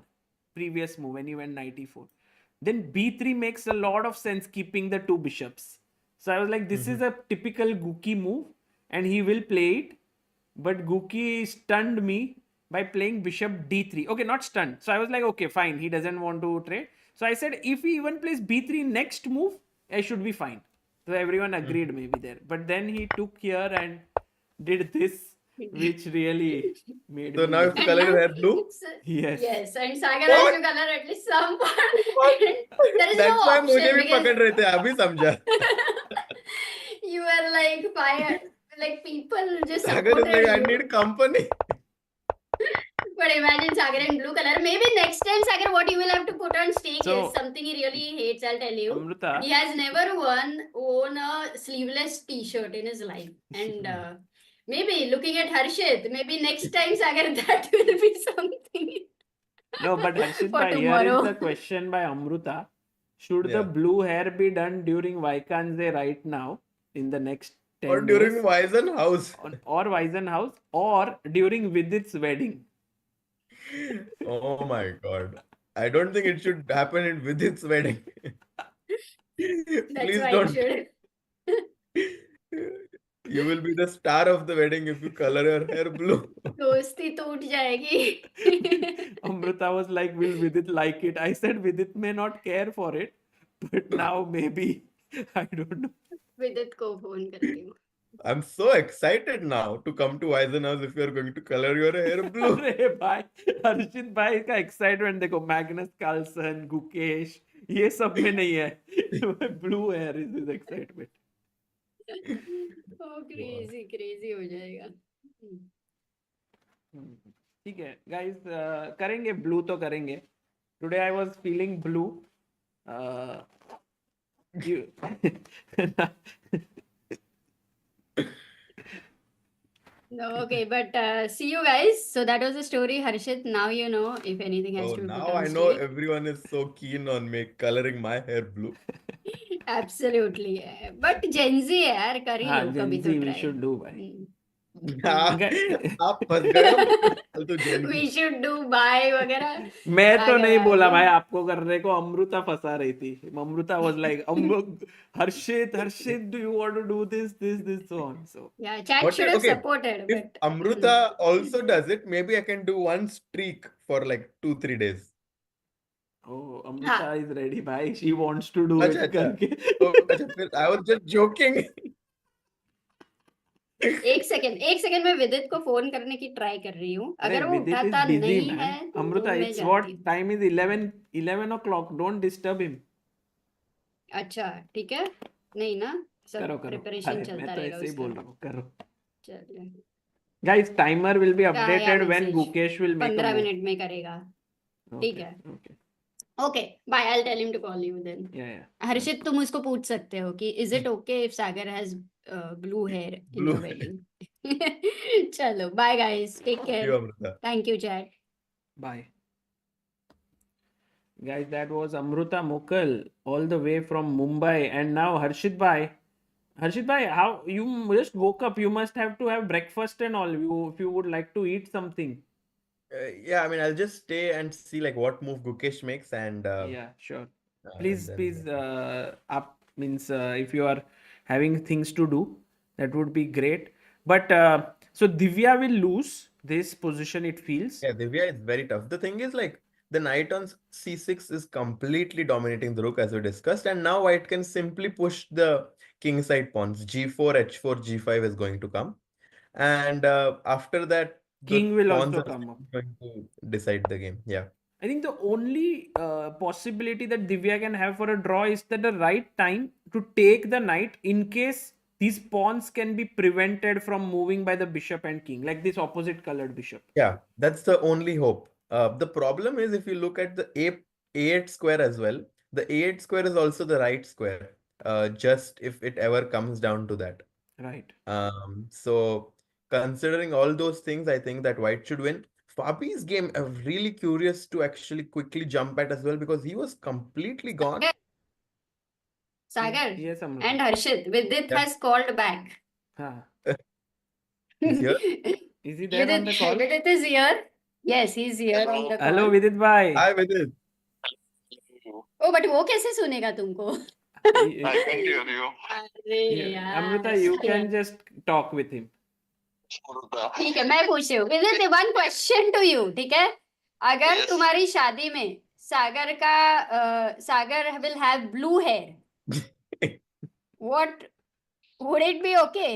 previous move when he went knight e4, then b3 makes a lot of sense, keeping the two bishops. So I was like, this is a typical Guki move, and he will play it. But Guki stunned me by playing bishop d3. Okay, not stunned. So I was like, okay, fine, he doesn't want to trade. So I said, if he even plays b3 next move, I should be fine. So everyone agreed maybe there. But then he took here and did this, which really made So me now you have to and color now your hair blue? yes. yes, and Sagar has What? to color at least some part. What? And there is no That's why मुझे option भी because पकड़ रहे थे अभी समझा. you are like fire, like people just Sagar is supported like, I you. need company. But imagine Sagar in blue color. Maybe next time, Sagar, what you will have to put on stake So, is something he really hates. I'll tell you. Amruta, He has never worn a sleeveless T-shirt in his life, and maybe looking at Harshit, maybe next time, Sagar, that will be something no, but Harshit for Bhai, here is the tomorrow. question by Amruta. Should the Yeah. blue hair be done during Wijk Aan Zee right now in the next Or 10 during days? Wisen house. Or Weisenhouse, or during Vidit's wedding? Oh my God. I don't think it should happen with its wedding. That's Please why it don't. should. You will be the star of the wedding if you color your hair blue. दोस्ती टूट जाएगी. Amruta was like, will Vidit like it? I said Vidit may not care for it, but now maybe. I don't know. विदित को phone करती हूँ. I'm so excited now to come to Wisen house if you're going to color your hair blue. अरे भाई, हर्षित भाई का excitement देखो, Magnus Carlsen, Gukesh, ये सब में नहीं है. Blue here is his excitement. Oh, crazy हो जाएगा. ठीक है गाइस, करेंगे ब्लू तो करेंगे. Today I was feeling blue. No, okay, but see you guys. So that was the story, Harshit. Now you know if anything has Oh, to be put now on I know stake. everyone is so keen on me coloring my hair blue. Absolutely. But Gen Z है यार, कर ही हाँ, लो Gen कभी Z तो we try. should do भाई. आप फंस गए हो तो Gen Z. We should do buy वगैरह. मैं तो नहीं बोला yeah. भाई आपको करने को. अमृता फंसा रही थी. Amrita was like, Harshit, do you want to do this, so on. So Yeah, chat But should have okay, supported. if But Amruta also does it, maybe I can do one streak for like 2-3 days. Oh, Amruta is ready, bhai. She wants to do अच्छा it. अच्छा करके. तो अच्छा फिर I was just joking. एक second मैं विदित को फोन करने की ट्राई कर रही हूँ. अरे, अगर वो Vidit is उठाता busy, नहीं man. है तो Amruta, मैं it's जाती what हूँ. time is 11 o'clock. Don't disturb him. अच्छा ठीक है. नहीं ना, सब करो प्रिपरेशन अरे, चलता मैं तो रहेगा ऐसे ही उसका. बोल रहा हूँ. करो. चलिए. Guys, timer will be आया updated when message. Gukesh will make a 15 move. Minute में करेगा. ठीक Okay, है. okay. Okay bye. I will tell him to call you then. Yeah. Harshit तुम उसको पूछ सकते हो कि is it okay if Sagar has blue hair in Blue the wedding. चलो bye guys. Take you care. Amruta. Thank you chat. Bye. Guys, that was Amruta Mokal all the way from Mumbai. And now Harshit bhai. Harshit bhai, how you just woke up? You must have to have breakfast and all. If you would like to eat something. Yeah, I mean I'll just stay and see like what move Gukesh makes and Yeah, sure. and Please, then up means if you are having things to do, that would be great. But so Divya will lose this position, it feels. yeah, Divya is very tough. The thing is like the knight on c6 is completely dominating the rook as we discussed, and now white can simply push the king side pawns. G4, H4, G5 is going to come, and after that the King will pawns also are come up. going to decide the game. Yeah. I think the only possibility that Divya can have for a draw is that the right time to take the knight in case these pawns can be prevented from moving by the bishop and king, like this opposite colored bishop. Yeah, that's the only hope. The problem is if you look at the A8 square as well, the A8 square is also the right square. Just if it ever comes down to that. Right. So considering all those things, I think that white should win. Fabi's game, I'm really curious to actually quickly jump at as well because he was completely gone. Sagar Yes, Amruta. and Harshit, Vidit Yeah. has called back. Huh. He's here. Is he there on the call? Vidit is here. Yes, he's here on the call. Hello, Vidit bhai. Hi, Vidit. ओ but वो कैसे सुनेगा तुमको? I can hear you. अरे यार. Amruta, you can just talk with him. Amruta. ठीक है, मैं पूछ रही हूँ. विदित, वन क्वेश्चन टू यू. ठीक है, अगर Yes. तुम्हारी शादी में Sagar will have blue hair, what would it be okay?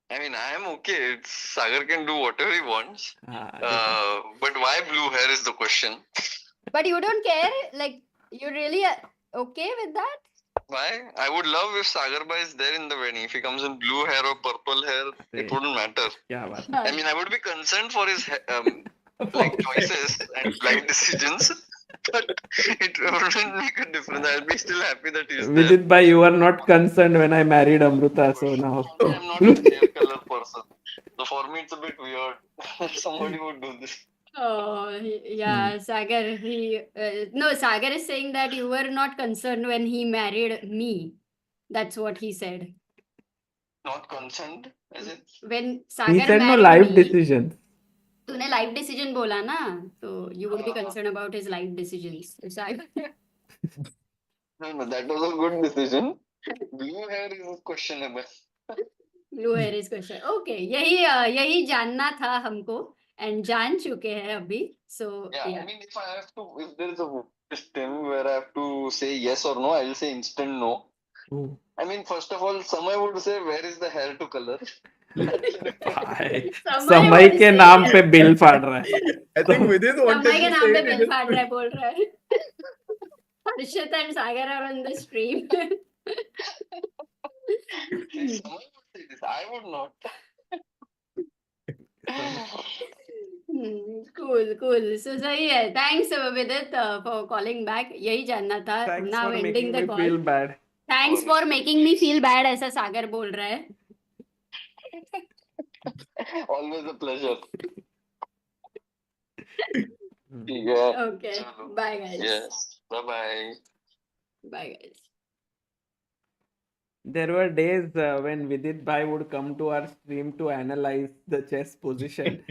I mean, I am okay. Sagar can do whatever he wants. Ah, But why blue hair is the question. But you don't care, like you really okay with that? Why? I would love if Sagar Bhai is there in the wedding. If he comes in blue hair or purple hair, it wouldn't matter. kya baat. I mean, I would be concerned for his like choices and life decisions, but it wouldn't make a difference. I'll be still happy that he's there. Vidit bhai, you were not concerned when I married Amruta, so now. I'm not a hair color person, so for me it's a bit weird. Somebody would do this. Oh, yeah, Sagar, no, Sagar is saying that you were not concerned when he married me. That's what he said. Not concerned, is it? When Sagar He said no married life me, decisions. तूने life decision बोला ना, so you would be concerned about his life decisions. Sagar. No, that was a good decision. Blue hair is questionable. Blue hair is question. Okay, यही जानना था हमको, and जान चुके हैं अभी. So Yeah, yeah. I mean, if there is a system where I have to say yes or no, I will say instant no. I mean, first of all, Samay would say, where is the hair to color? भाई, समय समय would के say- नाम पे bill फाड़ रहा है. I think Vidit wanted समय के to नाम पे say बिल it. फाड़ रहा है, बोल रहा है. Harshit and Sagar are on the stream. See, Samay would say this. I would not. Cool. So सही है. Thanks Vidit for calling back. यही जानना था. Thanks Now for ending making the me call. feel bad. Thanks for making me feel bad, ऐसा सागर बोल रहा है. Always a pleasure. Yeah. Okay. Chalo. Bye guys. Yes. Bye-bye. Bye guys. There were days when Vidit bhai would come to our stream to analyze the chess position.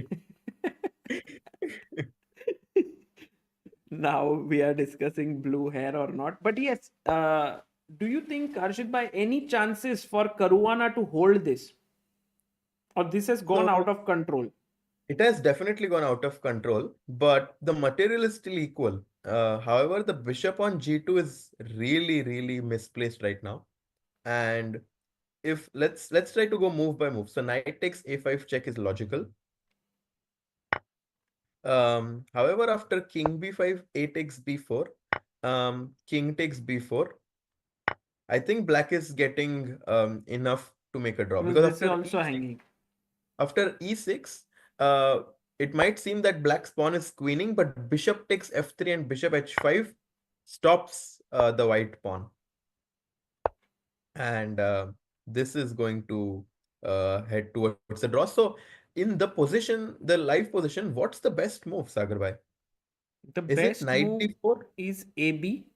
Now we are discussing blue hair or not. But yes, do you think, Harshit bhai, any chances for Caruana to hold this? Or this has gone So- out of control? It has definitely gone out of control, but the material is still equal. However, the bishop on g2 is really, really misplaced right now. And if let's try to go move by move. So knight takes a5 check is logical. However, after king b5, a takes b4, king takes b4. I think black is getting enough to make a draw Because because this is also hanging. after e6, it might seem that black's pawn is queening, but bishop takes f3 and bishop h5 stops the white pawn. And this is going to head towards the draw. So in the position, the live position, what's the best move, Sagar bhai? The Is it best knight move d4? is AB,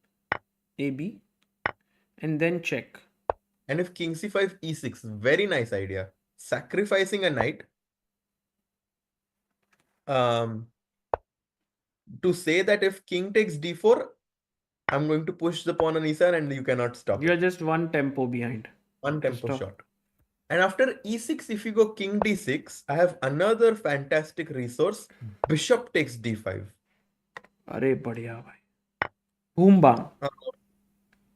and then check. And if king c5, e6, very nice idea. Sacrificing a knight. To say that if king takes d4, I'm going to push the pawn on e7 and you cannot stop You're it. just one tempo behind. One tempo stop. shot. And after e6, if you go king d6, I have another fantastic resource. Bishop takes d5. Arey badhiya bhai. Boom bang.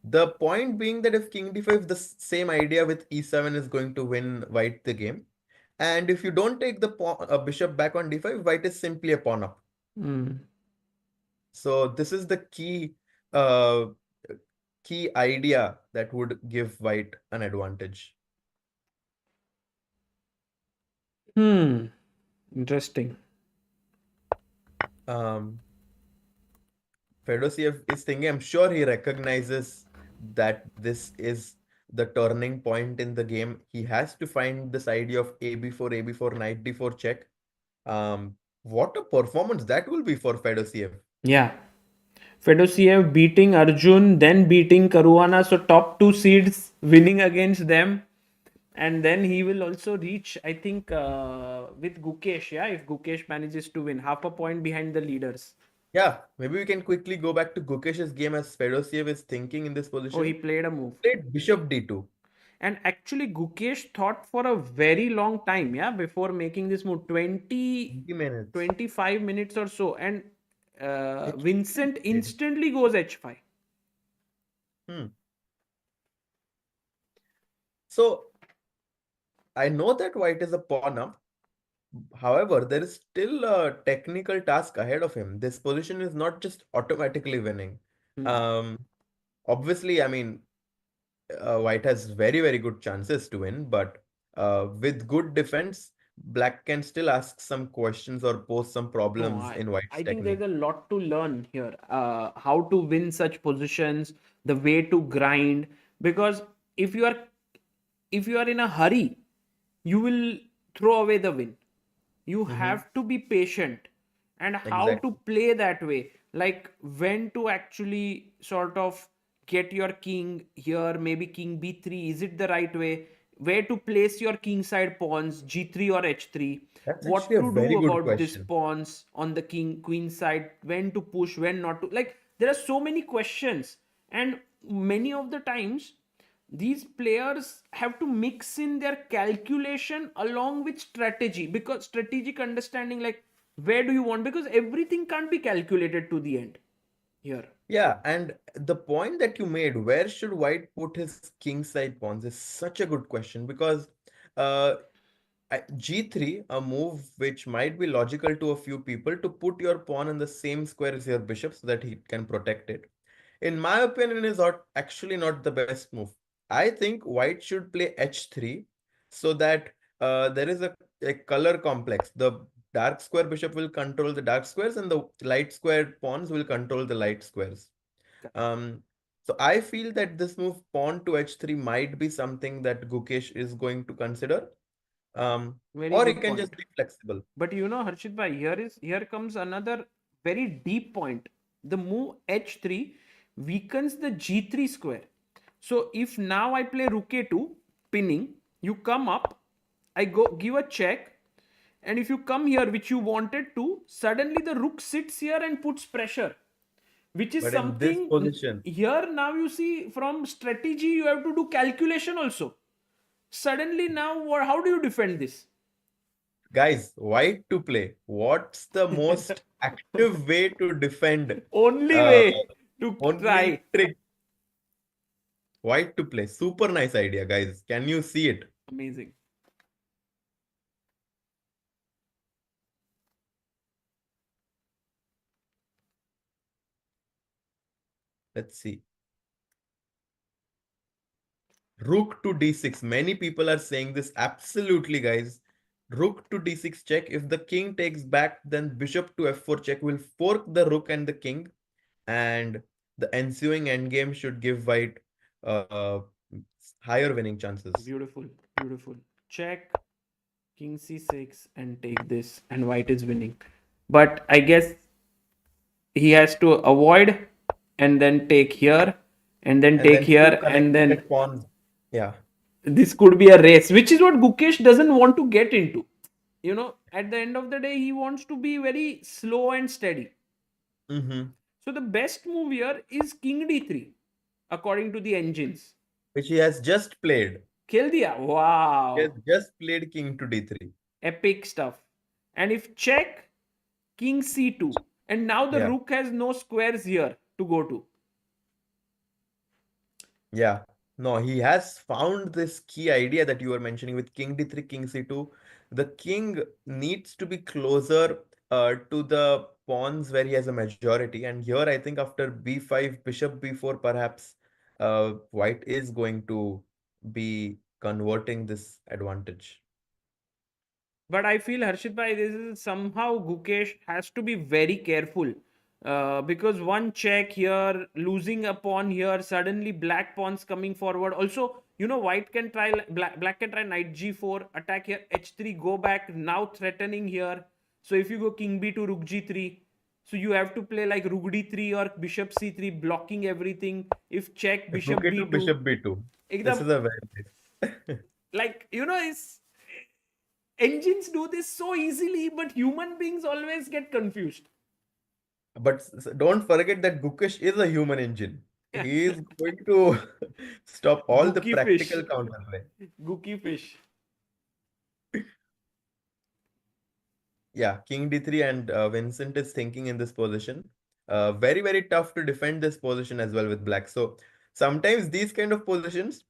The point being that if king d5, the same idea with e7 is going to win white the game. And if you don't take the bishop back on d5, white is simply a pawn up. So this is the key idea that would give white an advantage. Interesting. Fedosiev is thinking, I'm sure he recognizes that this is the turning point in the game. He has to find this idea of a4, knight d4 check. What a performance that will be for Fedosiev. Yeah. Fedosiev beating Arjun, then beating Caruana. So top two seeds winning against them. And then he will also reach, I think, with Gukesh, yeah, if Gukesh manages to win, half a point behind the leaders. Yeah, maybe we can quickly go back to Gukesh's game as Fedosiev is thinking in this position. Oh, he played a move. Played bishop d2. And actually, Gukesh thought for a very long time, yeah, before making this move, 20 minutes. 25 minutes or so. And Vincent instantly goes h5. So, I know that white is a pawn up. However, there is still a technical task ahead of him. This position is not just automatically winning. Obviously, I mean, white has very, very good chances to win, but with good defense, black can still ask some questions or pose some problems in white's I think technique. there's a lot to learn here. How to win such positions, the way to grind. Because if you are in a hurry, you will throw away the win. You have to be patient, and how to play that way, like when to actually sort of get your king here, maybe king b3, is it the right way, where to place your king side pawns, g3 or h3, That's what actually a to very do good about these question. pawns on the king queen side, when to push, when not to, like there are so many questions. And many of the times these players have to mix in their calculation along with strategy, because strategic understanding, like where do you want, because everything can't be calculated to the end here. Yeah, and the point that you made, where should white put his king side pawns, is such a good question because g3, a move which might be logical to a few people, to put your pawn in the same square as your bishop so that he can protect it, in my opinion, is actually not the best move. I think white should play h3 so that there is a color complex. The dark square bishop will control the dark squares and the light square pawns will control the light squares. So I feel that this move pawn to h3 might be something that Gukesh is going to consider. Very Or he good can point. just be flexible. But Harshit bhai, here comes another very deep point. The move h3 weakens the g3 square. So if now I play rook a2 pinning, you come up, I go give a check, and if you come here, which you wanted to, suddenly the rook sits here and puts pressure, which is But in this something position, here. Now you see, from strategy you have to do calculation also. Suddenly now, how do you defend this? Guys, white to play. What's the most active way to defend? Only Uh, way to try. only trick. White to play. Super nice idea, guys. Can you see it? Amazing. Let's see. Rook to d6. Many people are saying this. Absolutely, guys. Rook to d6 check. If the king takes back, then bishop to f4 check will fork the rook and the king. And the ensuing endgame should give white uh, higher winning chances. Beautiful. Beautiful. Check. King c6 and take this. And white is winning. But I guess he has to avoid and then take here and then take then here two and then connected pawns. Yeah. this could be a race, which is what Gukesh doesn't want to get into. You know, at the end of the day, he wants to be very slow and steady. Mm-hmm. So the best move here is king d3, according to the engines. Which he has just played. Khel diya. Wow. He has just played king to d3. Epic stuff. And if check, king c2. And now the Yeah. rook has no squares here to go to. Yeah. No, he has found this key idea that you were mentioning with king d3, king c2. The king needs to be closer to the pawns where he has a majority. And here, I think after b5, bishop b4, perhaps white is going to be converting this advantage. But I feel Harshit bhai, this is somehow Gukesh has to be very careful. Because one check here, losing a pawn here, suddenly black pawns coming forward. Also, you know, white can try, black can try knight g4, attack here, h3, go back, now threatening here. So if you go king b2, rook g3, so you have to play like rook d3 or bishop c3, blocking everything. If check, bishop Rook a2, b2. bishop b2. This is a very nice. Like, you know, it's engines do this so easily, but human beings always get confused. But don't forget that Gukesh is a human engine. He is going to stop all the Gookie practical fish. counterplay. Gookie fish. Yeah, king d3 and Vincent is thinking in this position. Very, very tough to defend this position as well with black. So sometimes these kind of positions,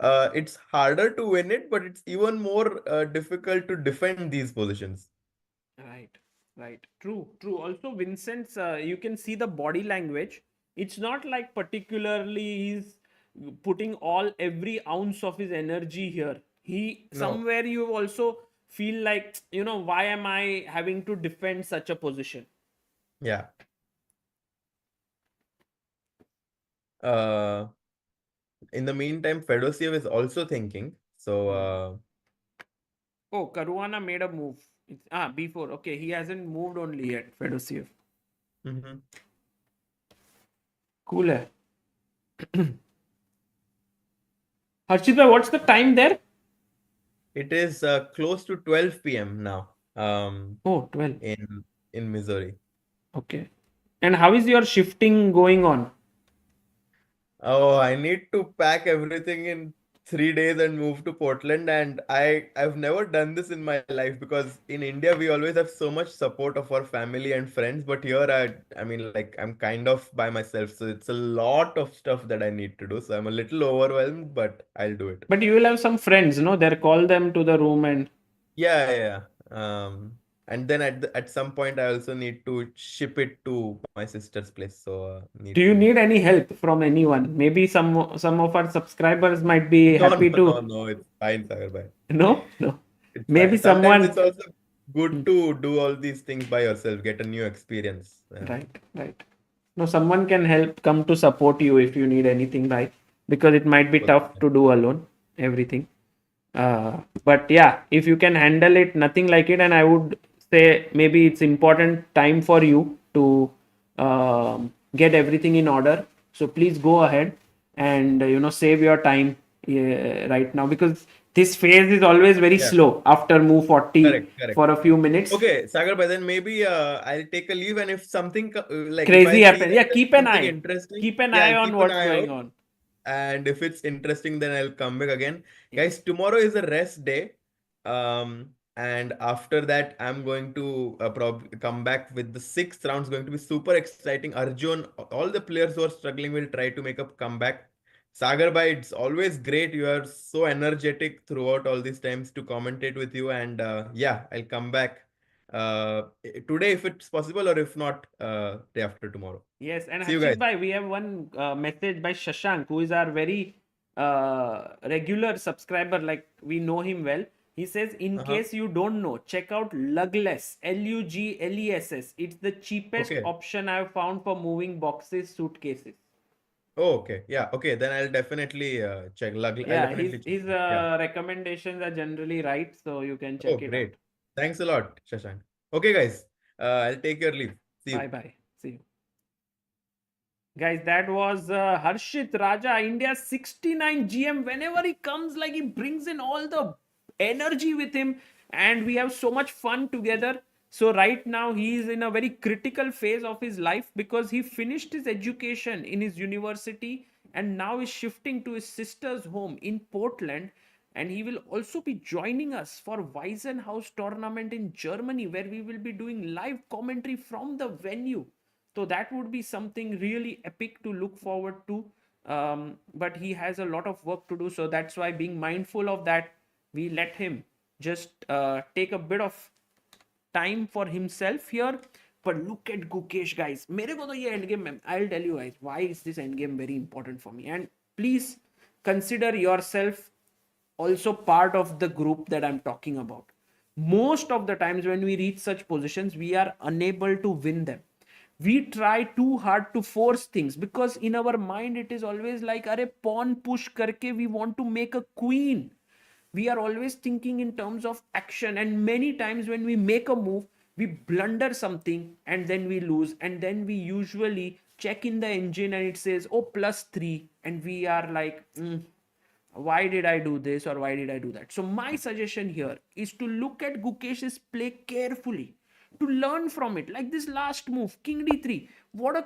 it's harder to win it, but it's even more difficult to defend these positions. Right, right. True, true. Also, Vincent's, you can see the body language. It's not like particularly he's putting every ounce of his energy here. No. Somewhere you also feel like, you know, why am I having to defend such a position? Yeah. In the meantime, Fedosiev is also thinking. So, Oh, Caruana made a move. B4. Okay, he hasn't moved only yet, Fedosiev. mhm. Cool hai. Harshit bhai, what's the time there? It is close to 12 p.m. now. Oh, 12. In Missouri. Okay. And how is your shifting going on? Oh, I need to pack everything in 3 days and move to Portland. And I've never done this in my life because in India we always have so much support of our family and friends. But here I mean like I'm kind of by myself. So it's a lot of stuff that I need to do. So I'm a little overwhelmed, but I'll do it. But you will have some friends, no? There, call them to the room and Yeah. And then at some point I also need to ship it to my sister's place. So do you need any help from anyone? Maybe some of our subscribers might be happy to. No, it's fine, Sagar bhai. No. It's Maybe fine. Sometimes someone. it's also good to do all these things by yourself, get a new experience. Right. No, someone can come to support you if you need anything, right? Because it might be tough to do alone, everything. But yeah, if you can handle it, nothing like it. And I would say maybe it's important time for you to get everything in order. So please go ahead and, save your time right now, because this phase is always very slow after move 40 Correct. for a few minutes. Okay, Sagar, but then maybe I'll take a leave, and if something like Crazy if I see happens, that yeah, there's keep an something eye. interesting, Keep an yeah, eye I'll on keep an what's eye going out. on. And if it's interesting, then I'll come back again. Guys, tomorrow is a rest day. And after that, I'm going to probably come back with the sixth round. Is going to be super exciting. Arjun, all the players who are struggling will try to make a comeback. Sagar bhai, it's always great. You are so energetic throughout all these times to commentate with you. And yeah, I'll come back today if it's possible, or if not, day after tomorrow. Yes, and See you Harshit guys. bhai, we have one message by Shashank, who is our very regular subscriber. Like we know him well. He says, in Uh-huh. case you don't know, check out Lugless, Lugless. It's the cheapest Okay. option I've found for moving boxes, suitcases. Oh, okay. Yeah. Okay. Then I'll definitely check. I'll Yeah, definitely check. his Yeah. recommendations are generally right, so you can Oh, check it out. great. Thanks a lot, Shashank. Okay, guys. I'll take your leave. See Bye you. bye. See you. Guys, that was Harshit Raja, India's 69 GM. Whenever he comes, like he brings in all the energy with him, and we have so much fun together. So right now he is in a very critical phase of his life because he finished his education in his university and now is shifting to his sister's home in Portland. And he will also be joining us for Wiesenhaus tournament in Germany, where we will be doing live commentary from the venue. So that would be something really epic to look forward to. But he has a lot of work to do. So that's why, being mindful of that, we let him just take a bit of time for himself here. But look at Gukesh, guys. मेरे को तो ये endgame में, I'll tell you guys why is this endgame very important for me. And please consider yourself also part of the group that I'm talking about. Most of the times when we reach such positions, we are unable to win them. We try too hard to force things because in our mind it is always like, "Are pawn push karke we want to make a queen." We are always thinking in terms of action, and many times when we make a move, we blunder something and then we lose, and then we usually check in the engine and it says, "Oh, +3," and we are like, why did I do this or why did I do that? So my suggestion here is to look at Gukesh's play carefully, to learn from it. Like this last move, King D3. What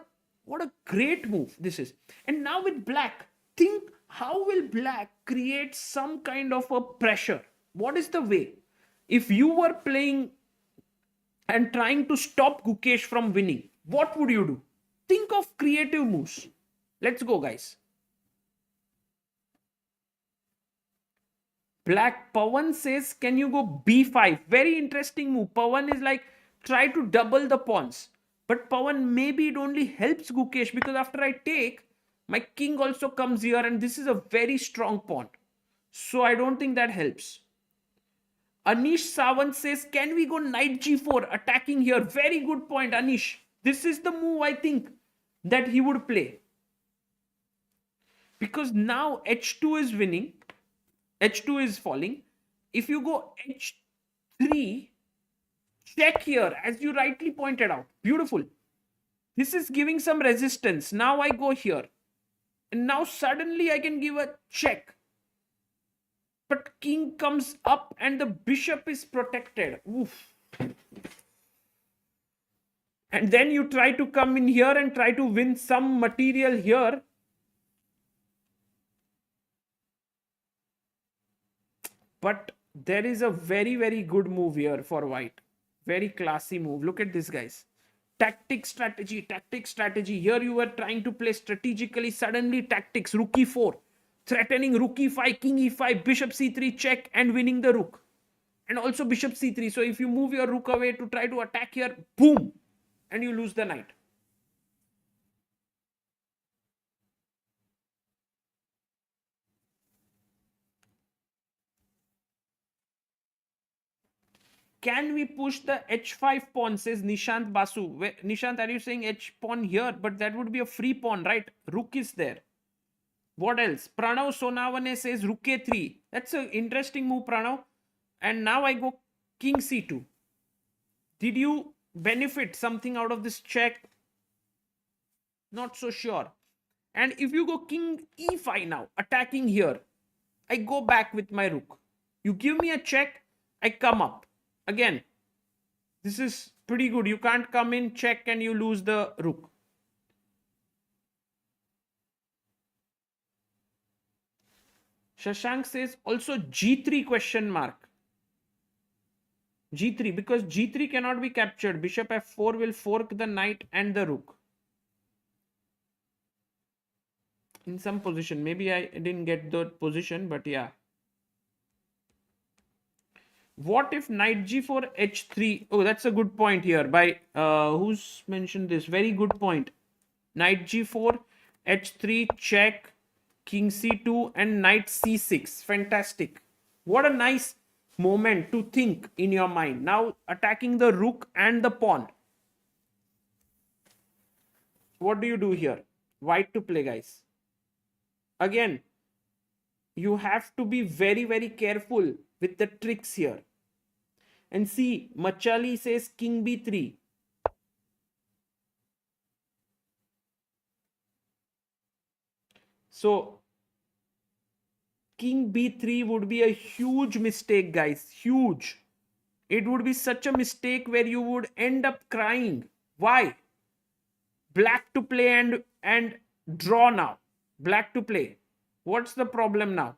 a great move this is. And now with black, think how will black create some kind of a pressure? What is the way? If you were playing and trying to stop Gukesh from winning, what would you do? Think of creative moves. Let's go, guys. Black Pawan says, can you go b5? Very interesting move. Pawan is like, try to double the pawns. But Pawan, maybe it only helps Gukesh because after I take, my king also comes here and this is a very strong pawn. So I don't think that helps. Anish Sawant says, can we go knight g4 attacking here? Very good point, Anish. This is the move I think that he would play. Because now h2 is winning. H2 is falling. If you go H3, check here, as you rightly pointed out. Beautiful. This is giving some resistance. Now I go here. And now suddenly I can give a check. But king comes up and the bishop is protected. Oof. And then you try to come in here and try to win some material here. But there is a very, very good move here for white. Very classy move. Look at this, guys. Tactic, strategy, tactic, strategy. Here you were trying to play strategically. Suddenly tactics. Rook e4. Threatening rook e5, king e5, bishop c3 check and winning the rook. And also bishop c3. So if you move your rook away to try to attack here, boom. And you lose the knight. Can we push the h5 pawn, says Nishant Basu. Nishant, are you saying h pawn here? But that would be a free pawn, right? Rook is there. What else? Pranav Sonavane says rook a3. That's an interesting move, Pranav. And now I go king c2. Did you benefit something out of this check? Not so sure. And if you go king e5 now, attacking here, I go back with my rook. You give me a check, I come up. Again, this is pretty good. You can't come in, check, and you lose the rook. Shashank says also g3 question mark. G3, because G3 cannot be captured. Bishop F4 will fork the knight and the rook. In some position. Maybe I didn't get the position, but yeah. What if knight G4, H3? Oh, that's a good point here. By who's mentioned this? Very good point. Knight G4, H3, check, King C2, and Knight C6. Fantastic. What a nice moment to think in your mind. Now attacking the rook and the pawn. What do you do here? White to play, guys. Again, you have to be very, very careful with the tricks here. And see, Machali says King B3. So, King B3 would be a huge mistake, guys. Huge. It would be such a mistake where you would end up crying. Why? Black to play and draw now. Black to play. What's the problem now?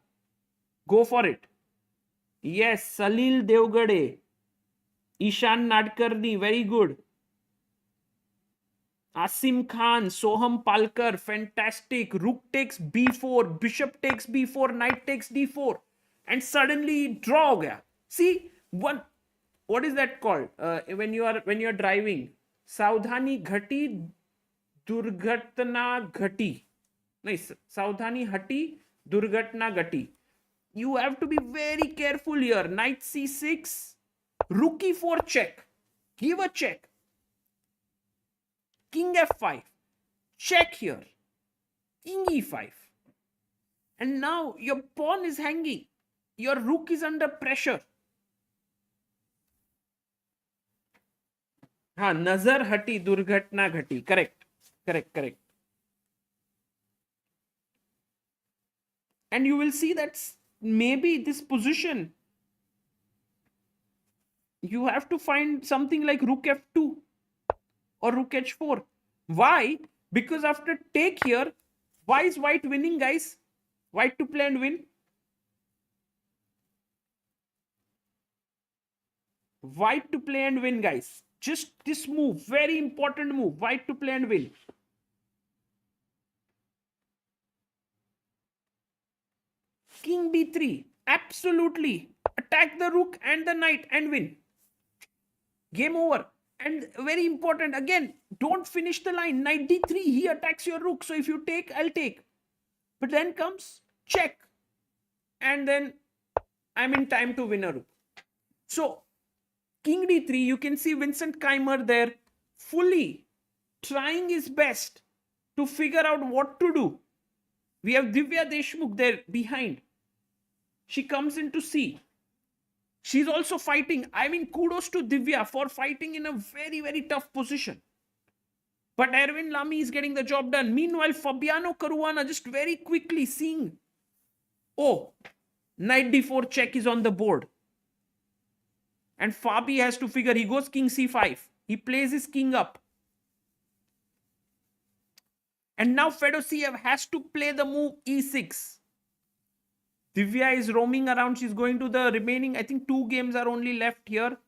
Go for it. Yes, Salil Devgade. Ishan Nadkarni, very good. Asim Khan, Soham Palkar, fantastic. Rook takes b4, bishop takes b4, knight takes d4, and suddenly draw ho gaya. See, what is that called? When you are driving, Saudhani Ghati, Durghatna Ghati. Nice. Saudhani Hati, Durghatna Ghati. You have to be very careful here. Knight c6, rook e4 check. Give a check. King f5. Check here. King e5. And now your pawn is hanging. Your rook is under pressure. Nazar hati, durghatna ghati. Correct. And you will see that maybe this position, you have to find something like rook f2 or rook h4. Why? Because after take here, why is white winning, guys? White to play and win. White to play and win, guys. Just this move, very important move. White to play and win. King b3, absolutely. Attack the rook and the knight and win. Game over. And very important, again, don't finish the line. Knight d3, he attacks your rook. So if you take, I'll take. But then comes check. And then I'm in time to win a rook. So King d3, you can see Vincent Keymer there fully trying his best to figure out what to do. We have Divya Deshmukh there behind. She comes in to see. She's also fighting. I mean, kudos to Divya for fighting in a very, very tough position. But Erwin Lamy is getting the job done. Meanwhile, Fabiano Caruana just very quickly seeing, oh, knight d4 check is on the board. And Fabi has to figure, he goes king c5. He plays his king up. And now Fedosiev has to play the move e6. Divya is roaming around. She's going to the remaining, I think 2 games are only left here.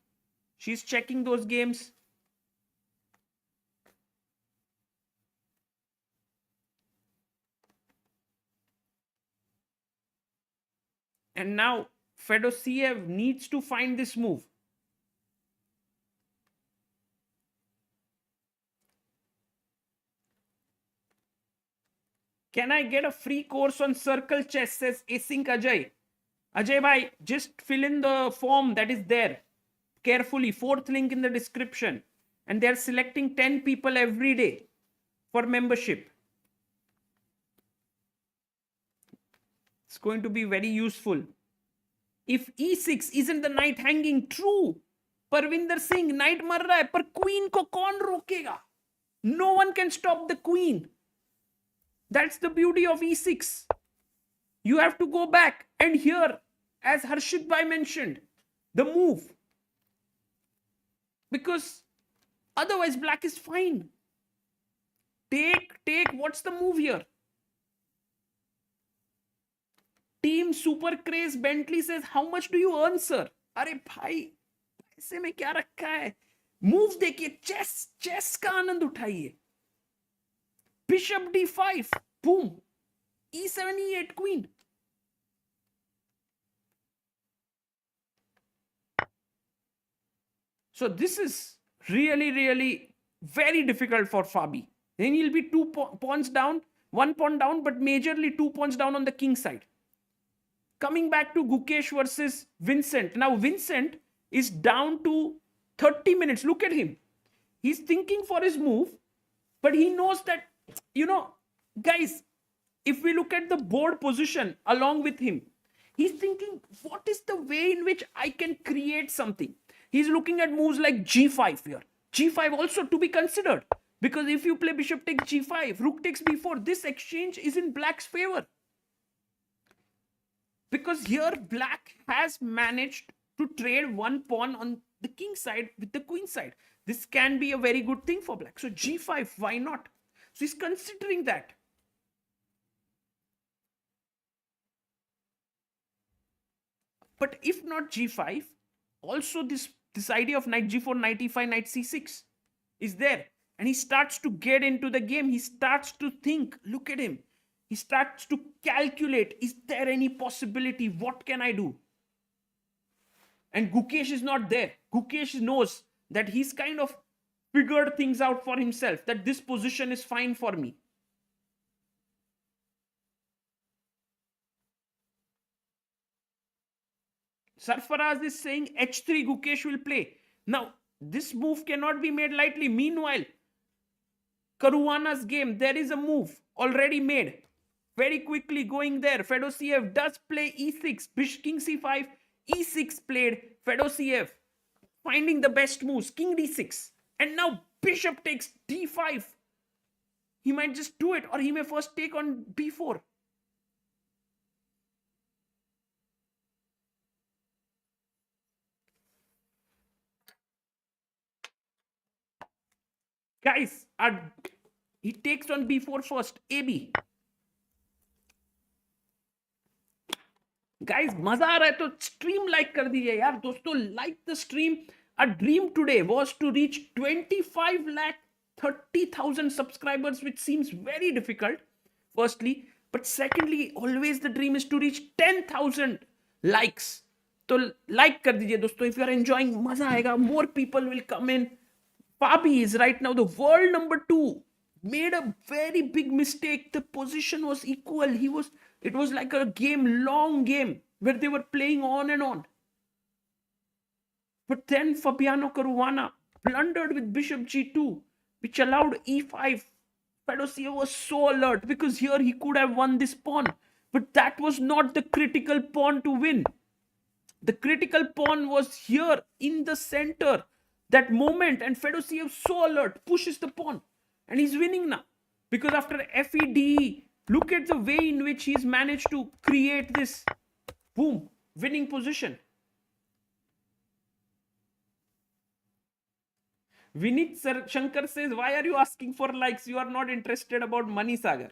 She's checking those games. And now Fedosiev needs to find this move. Can I get a free course on Circle Chess, says Async Ajay. Ajay bhai, just fill in the form that is there carefully. 4th link in the description. And they're selecting 10 people every day for membership. It's going to be very useful. If e6 isn't the knight hanging, true. Parvinder Singh, knight mar raha hai, par queen ko kaun rokega? No one can stop the queen. That's the beauty of e6. You have to go back. And here, as Harshit bhai mentioned, the move. Because otherwise black is fine. Take. What's the move here? Team Super Craze Bentley says, how much do you earn, sir? Arey bhai, ऐसे में क्या रखा है? Move देखिए, chess का आनंद उठाइए. Bishop d5, boom, e7, e8, queen. So this is really, really very difficult for Fabi. Then he'll be two pawns down, 1 pawn down, but majorly 2 pawns down on the king side. Coming back to Gukesh versus Vincent. Now Vincent is down to 30 minutes. Look at him. He's thinking for his move, but he knows that, guys, if we look at the board position along with him, he's thinking, what is the way in which I can create something? He's looking at moves like g5 here. g5 also to be considered. Because if you play bishop takes g5, rook takes b4, this exchange is in black's favor. Because here black has managed to trade 1 pawn on the king side with the queen side. This can be a very good thing for black. So g5, why not? So he's considering that. But if not g5, also this idea of knight g4, knight e5, knight c6 is there. And he starts to get into the game. He starts to think, look at him. He starts to calculate, is there any possibility? What can I do? And Gukesh is not there. Gukesh knows that he's kind of figured things out for himself, that this position is fine for me. Sarfaraz is saying h3 Gukesh will play. Now, this move cannot be made lightly. Meanwhile, Caruana's game, there is a move already made. Very quickly going there. Fedosiev does play e6, king c5, e6 played. Fedosiev finding the best moves, king d6. And now bishop takes d5. He might just do it, or he may first take on b4. Guys, he takes on b4 first, ab. Guys, मजा आ रहा है तो stream like कर दीजिए यार दोस्तों. Like the stream. A dream today was to reach 25,30,000 subscribers, which seems very difficult, firstly. But secondly, always the dream is to reach 10,000 likes. तो like कर दीजिए दोस्तों. If you are enjoying, मजा आएगा. More people will come in. Fabi is right now the world number 2. Made a very big mistake. The position was equal. It was like a long game, where they were playing on and on. But then Fabiano Caruana blundered with bishop g2, which allowed e5. Fedosiev was so alert, because here he could have won this pawn. But that was not the critical pawn to win. The critical pawn was here in the center. That moment, and Fedosiev so alert, pushes the pawn. And he's winning now. Because after FED, look at the way in which he's managed to create this, boom, winning position. Vinit Shankar says, why are you asking for likes? You are not interested about money, Sagar.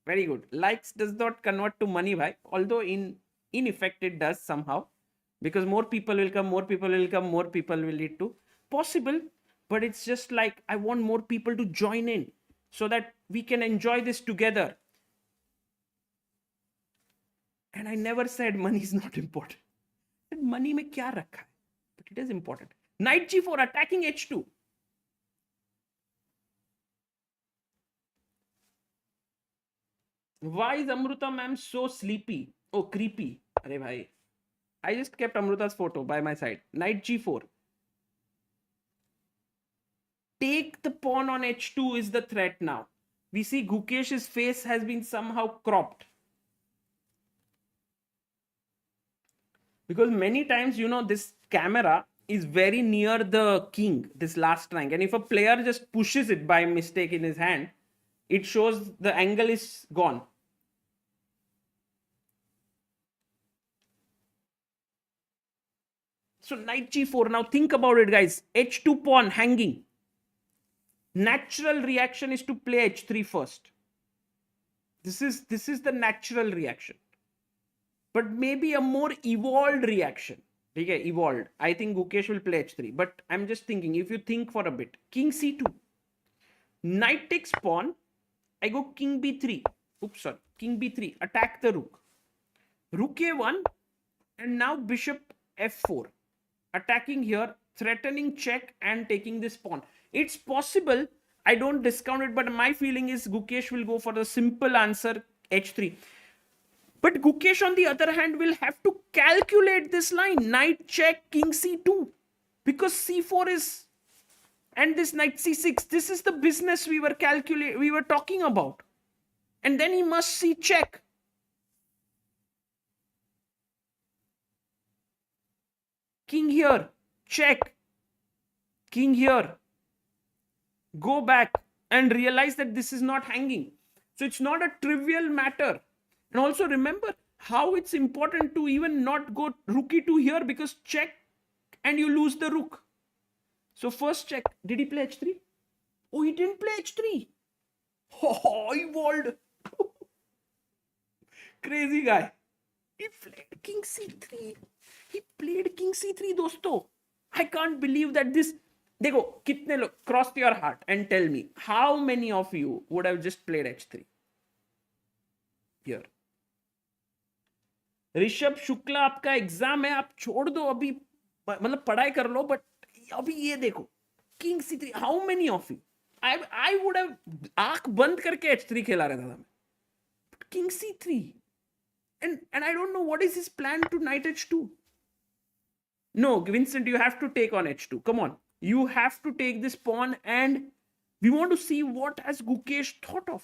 Very good. Likes does not convert to money, bhai. Although in effect it does somehow. Because more people will come, more people will come, more people will lead to. Possible, but it's just like I want more people to join in so that we can enjoy this together. And I never said money is not important. Money mein kya rakha hai? But it is important. Knight g4, attacking h2. Why is Amruta ma'am so sleepy? Oh, creepy. Arey bhai. I just kept Amruta's photo by my side. Knight g4. Take the pawn on h2 is the threat now. We see Gukesh's face has been somehow cropped. Because many times, this camera is very near the king, this last rank. And if a player just pushes it by mistake in his hand, it shows the angle is gone. So knight g4. Now think about it, guys. h2 pawn hanging. Natural reaction is to play h3 first. This is the natural reaction. But maybe a more evolved reaction Okay, evolved. I think Gukesh will play h3. But I'm just thinking, if you think for a bit, king c2. Knight takes pawn. I go king b3. Oops, sorry. King b3. Attack the rook. Rook a1. And now bishop f4. Attacking here, threatening check and taking this pawn. It's possible. I don't discount it, but my feeling is Gukesh will go for the simple answer h3. But Gukesh, on the other hand, will have to calculate this line. Knight check, king c2. Because c4 is... And this knight c6. This is the business we were talking about. And then he must see check. King here. Check. King here. Go back and realize that this is not hanging. So it's not a trivial matter. And also remember how it's important to even not go rook e2 here, because check and you lose the rook. So first check. Did he play h3? Oh, he didn't play h3. Oh, he evolved. Crazy guy. He played king c3. He played king c3, dosto. I can't believe that this... Dekho, kitne log, cross your heart and tell me, how many of you would have just played h3? Here. Rishabh Shukla, आपका exam है, आप छोड़ दो अभी, मतलब पढ़ाई कर लो, but अभी ये देखो, king c3. How many of you? I would have आंख बंद करके h3 खेला रहता था मैं. King c3 and I don't know what is his plan to knight h2. No, Vincent, you have to take on h2. Come on, you have to take this pawn, and we want to see what has Gukesh thought of.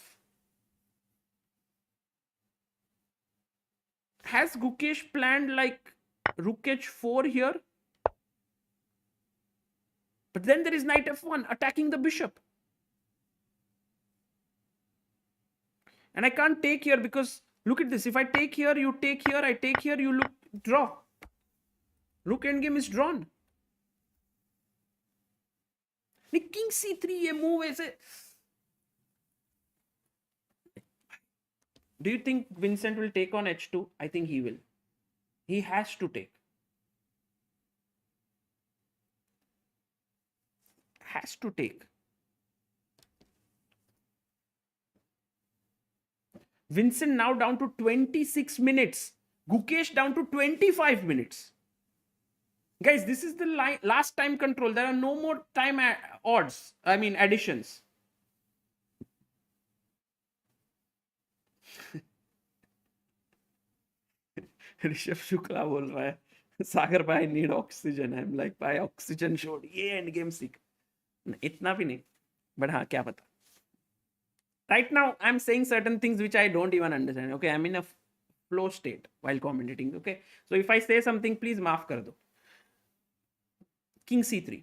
Has Gukesh planned like rook h4 here? But then there is knight f1 attacking the bishop. And I can't take here because look at this. If I take here, you take here, I take here, you look, draw. Rook endgame is drawn. King c3 ये move ऐसे. Do you think Vincent will take on h2? I think he will. He has to take. Has to take. Vincent now down to 26 minutes. Gukesh down to 25 minutes. Guys, this is the last time control. There are no more time odds. I mean additions. Rishabh Shukla बोल रहा है सागर भाई need oxygen. I am like भाई oxygen showed ये end game सीख. इतना भी नहीं, बट हाँ क्या पता. Right now I'm saying certain things which I don't even understand. Okay, I'm in a flow state while commentating. Okay, so if I say something, please maaf kar do. King c3.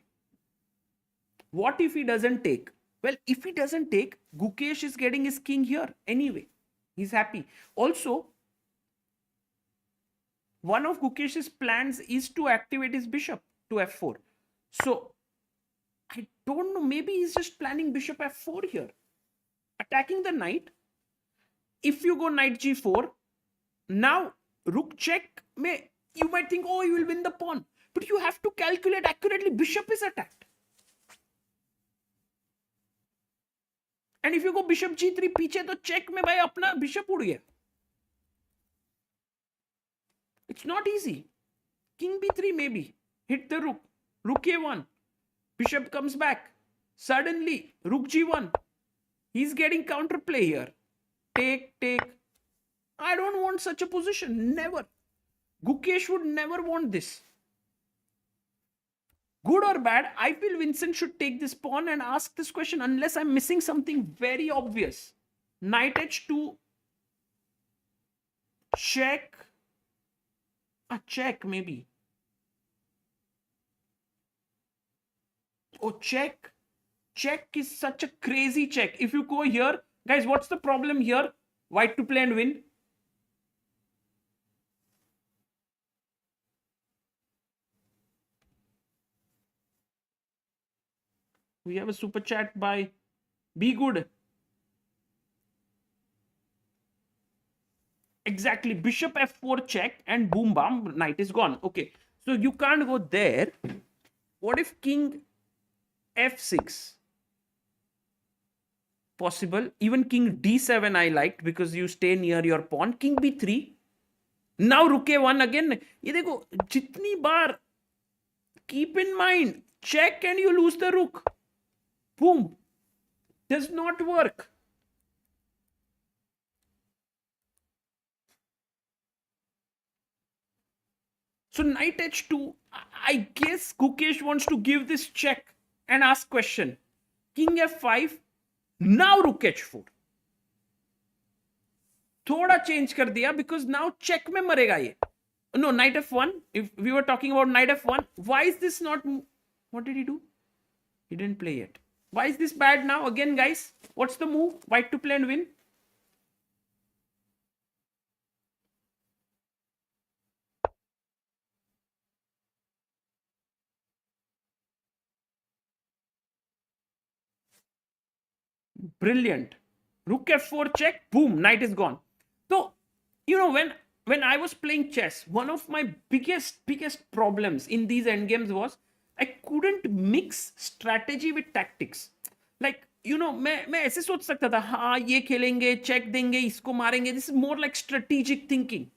What if he doesn't take? Well, if he doesn't take, Gukesh is getting his king here anyway. He's happy. Also, one of Gukesh's plans is to activate his bishop to f4. So, I don't know, maybe he's just planning bishop f4 here. Attacking the knight. If you go knight g4, now rook check, you might think, oh, you will win the pawn. But you have to calculate accurately. Bishop is attacked. And if you go bishop g3 पीछे तो check में भाई अपना bishop उड़ गया. It's not easy. King b3 maybe. Hit the rook. Rook a1. Bishop comes back. Suddenly, rook g1. He's getting counterplay here. Take, take. I don't want such a position. Never. Gukesh would never want this. Good or bad, I feel Vincent should take this pawn and ask this question unless I'm missing something very obvious. Knight h2. Check. A check maybe. Oh, check. Check is such a crazy check. If you go here, guys, what's the problem here? White to play and win. We have a super chat by Be Good. Exactly. Bishop f4 check and boom, bam, knight is gone. Okay. So you can't go there. What if king f6? Possible. Even king d7 I liked because you stay near your pawn. King b3. Now rook a1 again. ये देखो जितनी बार, keep in mind, check and you lose the rook. Boom. Does not work. So knight h2, I guess Gukesh wants to give this check and ask question. King f5, now rook h4. थोड़ा change कर दिया because now check में मरेगा ये. No, knight f1. If we were talking about knight f1, why is this not? What did he do? He didn't play yet. Why is this bad now? Again, guys, what's the move? White to play and win. Brilliant. Rook f4 check. Boom. Knight is gone. So, you know, when I was playing chess, one of my biggest problems in these endgames was I couldn't mix strategy with tactics. Like, you know, मैं ऐसे सोच सकता था, हाँ ये खेलेंगे, check देंगे, इसको मारेंगे. This is more like strategic thinking.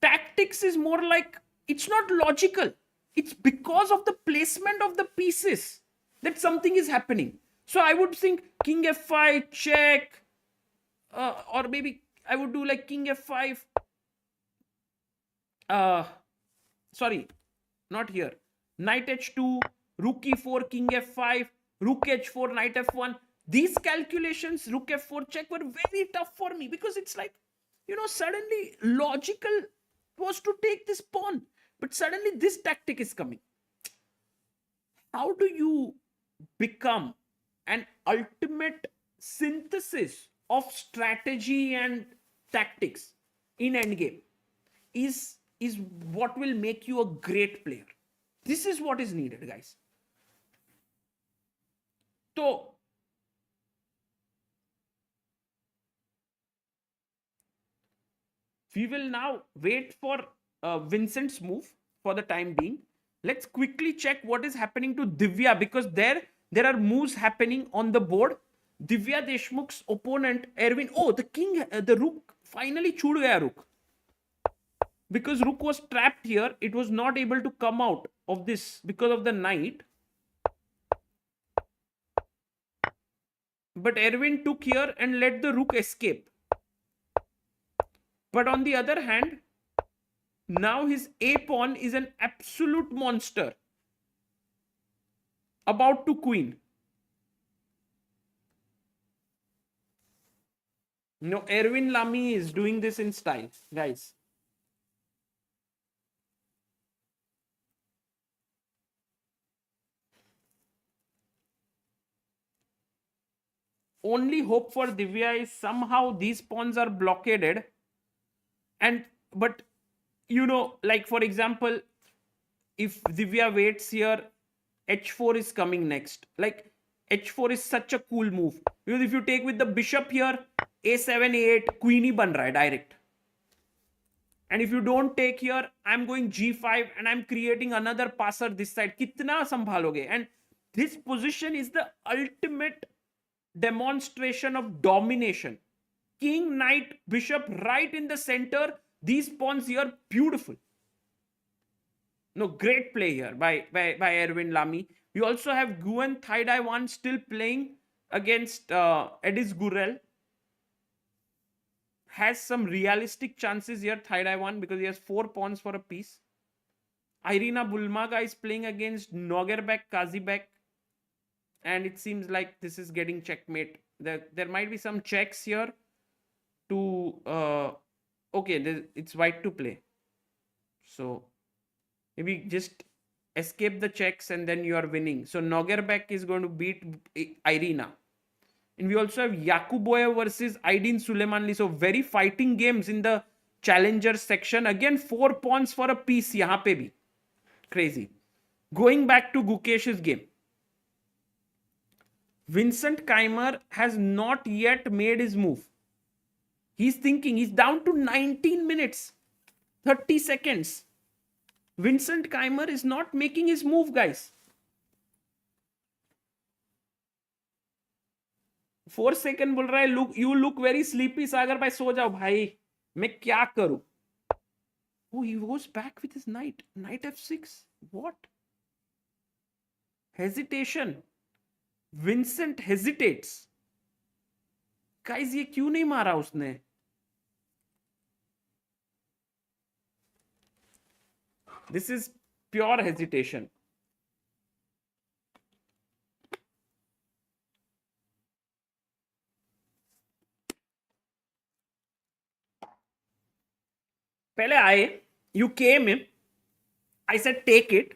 Tactics is more like, it's not logical. It's because of the placement of the pieces that something is happening. So I would think king f5, check, or maybe I would do like king f5. Sorry, not here. Knight h2, rook e4, king f5, rook h4, knight f1. These calculations, rook f4 check, were very tough for me because it's like, you know, suddenly logical was to take this pawn, but suddenly this tactic is coming. How do you become an ultimate synthesis of strategy and tactics in endgame is what will make you a great player. This is what is needed, guys. So we will now wait for Vincent's move for the time being. Let's quickly check what is happening to Divya, because there are moves happening on the board. Divya Deshmukh's opponent, Erwin. Oh, the rook finally chud gaya rook. Because rook was trapped here, it was not able to come out of this because of the knight. But Erwin took here and let the rook escape. But on the other hand, now his A pawn is an absolute monster. About to queen. No, Erwin Lamy is doing this in style, guys. Only hope for Divya is somehow these pawns are blockaded. But you know, like for example, if Divya waits here, h4 is coming next. Like h4 is such a cool move. Because if you take with the bishop here, a7, a8, queen ही बन रहा है direct. And if you don't take here, I'm going g5 and I'm creating another passer this side. कितना संभालोगे? And this position is the ultimate demonstration of domination. King, knight, bishop right in the center. These pawns here, beautiful. No, great play here by Erwin Lamy. We also have Nguyen Thai Dai Wan still playing against Edis Gurel. Has some realistic chances here, Thai Dai Wan, because he has 4 pawns for a piece. Irina Bulmaga is playing against Nodirbek Kazibek. And it seems like this is getting checkmate. There might be some checks here to... okay, it's white to play. So, maybe just escape the checks and then you are winning. So, Nodirbek is going to beat Irina. And we also have Yakuboyev versus Aydin Suleimanli. So, very fighting games in the challenger section. Again, 4 pawns for a piece. Yahan pe bhi. Crazy. Going back to Gukesh's game. Vincent Keymer has not yet made his move. He's thinking. He's down to 19 minutes. 30 seconds. Vincent Keymer is not making his move, guys. 4 second बोल रहा है, look, you look very sleepy, सागर भाई सो जाओ भाई, मैं क्या करूं? Oh, he goes back with his knight. Knight f6. What? Hesitation. Vincent hesitates. Guys, ये क्यों नहीं मारा उसने? This is pure hesitation. पहले आए, you came in, I said take it,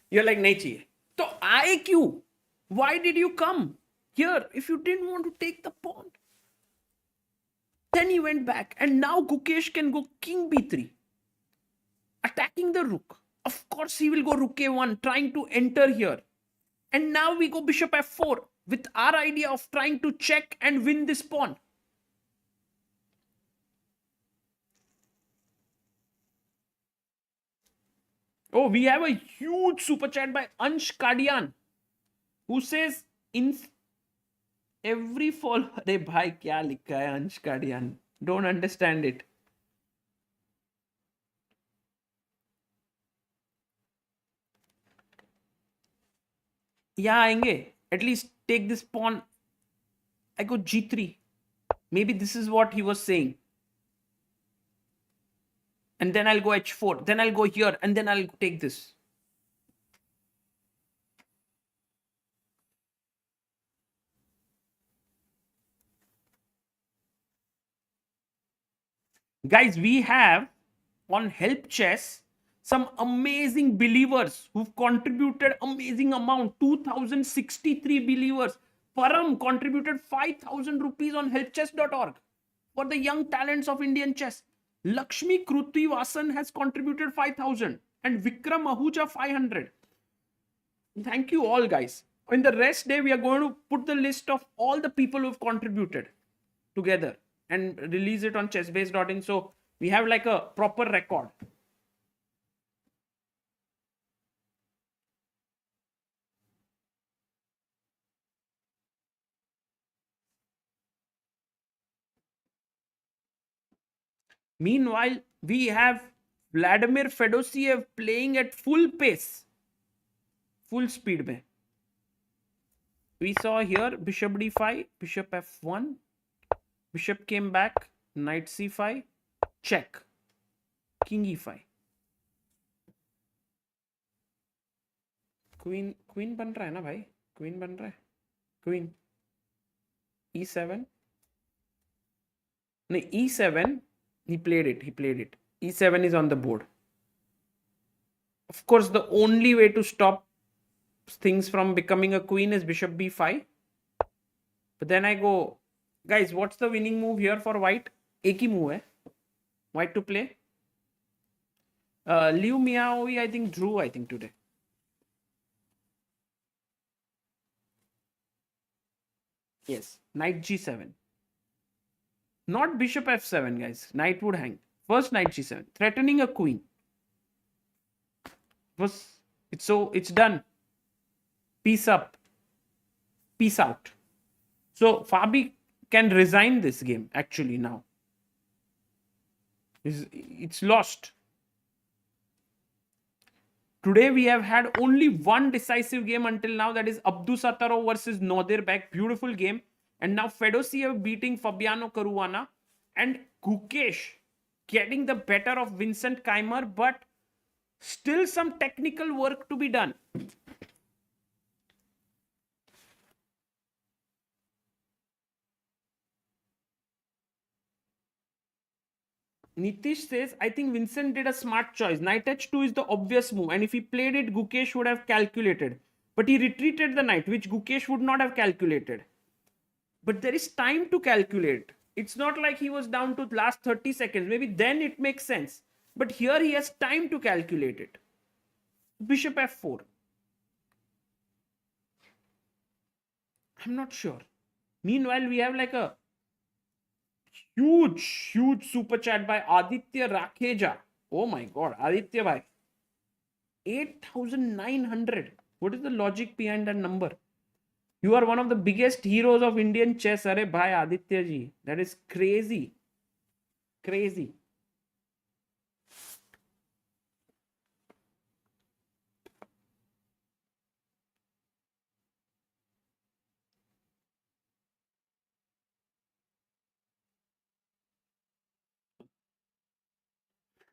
you're like नहीं चाहिए, तो आए क्यों? Why did you come here if you didn't want to take the pawn? Then he went back, and now Gukesh can go king b3, attacking the rook. Of course he will go rook a1, trying to enter here, and now we go bishop f4 with our idea of trying to check and win this pawn. Oh, we have a huge super chat by Ansh Kadian, who says in every fall. अरे भाई क्या लिखा है अंश काडियान? Don't understand it. यहाँ आएंगे. At least take this pawn. I go g3. Maybe this is what he was saying. And then I'll go h4. Then I'll go here, and then I'll take this. Guys, we have on Help Chess some amazing believers who've contributed amazing amount. 2063 believers. Param contributed 5,000 rupees on helpchess.org for the young talents of Indian chess. Lakshmi Kruti Vasan has contributed 5,000 and Vikram Ahuja 500. Thank you all, guys. In the rest day, we are going to put the list of all the people who've contributed together and release it on chessbase.in. So we have like a proper record. Meanwhile, we have Vladimir Fedosiev playing at full pace, full speed. Mein. We saw here bishop d5, bishop f1, bishop came back, knight c5, check, king e5. Queen बन रहा है ना भाई? Queen बन रहा है? Queen e7. नहीं, e7. He played it. E7 is on the board. Of course, the only way to stop things from becoming a queen is bishop b5. But then I go, guys, what's the winning move here for white? एक ही move है. White to play. Liu Miaoui, I think, drew, today. Yes, knight g7. Not bishop f7, guys. Knight would hang. First knight g7, threatening a queen. It's done. Peace up. Peace out. So Fabi can resign this game actually now. It's lost. Today we have had only one decisive game until now, that is Abdusattorov versus Nodirbek. Beautiful game. And now Fedosiev beating Fabiano Caruana and Gukesh getting the better of Vincent Keymer, but still some technical work to be done. Nitish says, I think Vincent did a smart choice. Knight h2 is the obvious move, and if he played it, Gukesh would have calculated. But he retreated the knight, which Gukesh would not have calculated. But there is time to calculate. It's not like he was down to the last 30 seconds. Maybe then it makes sense. But here he has time to calculate it. Bishop f4. I'm not sure. Meanwhile, we have like a huge super chat by Aditya Rakheja. Oh my god, Aditya bhai. 8,900. What is the logic behind that number? You are one of the biggest heroes of Indian chess. Arey bhai Aditya ji, that is crazy. Crazy.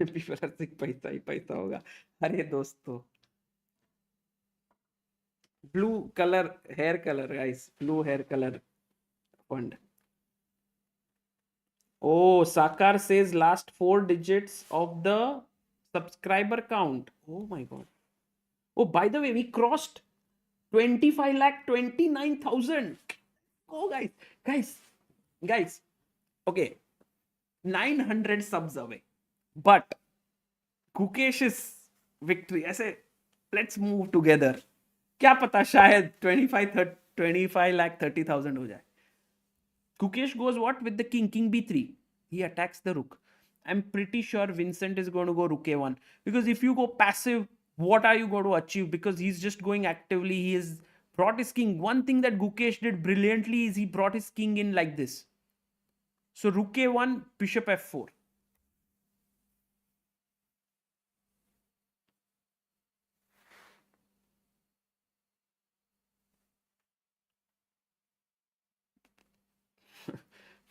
पैसा ही पैसा होगा. अरे दोस्तों, blue color hair color, guys. Blue hair color fund. Oh, Sagar says last 4 digits of the subscriber count. Oh my god. Oh, by the way, we crossed 25,29,000. Oh, guys. Okay, 900 subs away. But Gukesh's victory, I say, let's move together. क्या पता शायद 25,30,000 हो जाए. Gukesh goes what with the king b3. He attacks the rook. I'm pretty sure Vincent is going to go rook a1, because if you go passive, what are you going to achieve? Because he's just going actively. He has brought his king. One thing that Gukesh did brilliantly is he brought his king in like this. So rook a1, bishop f4.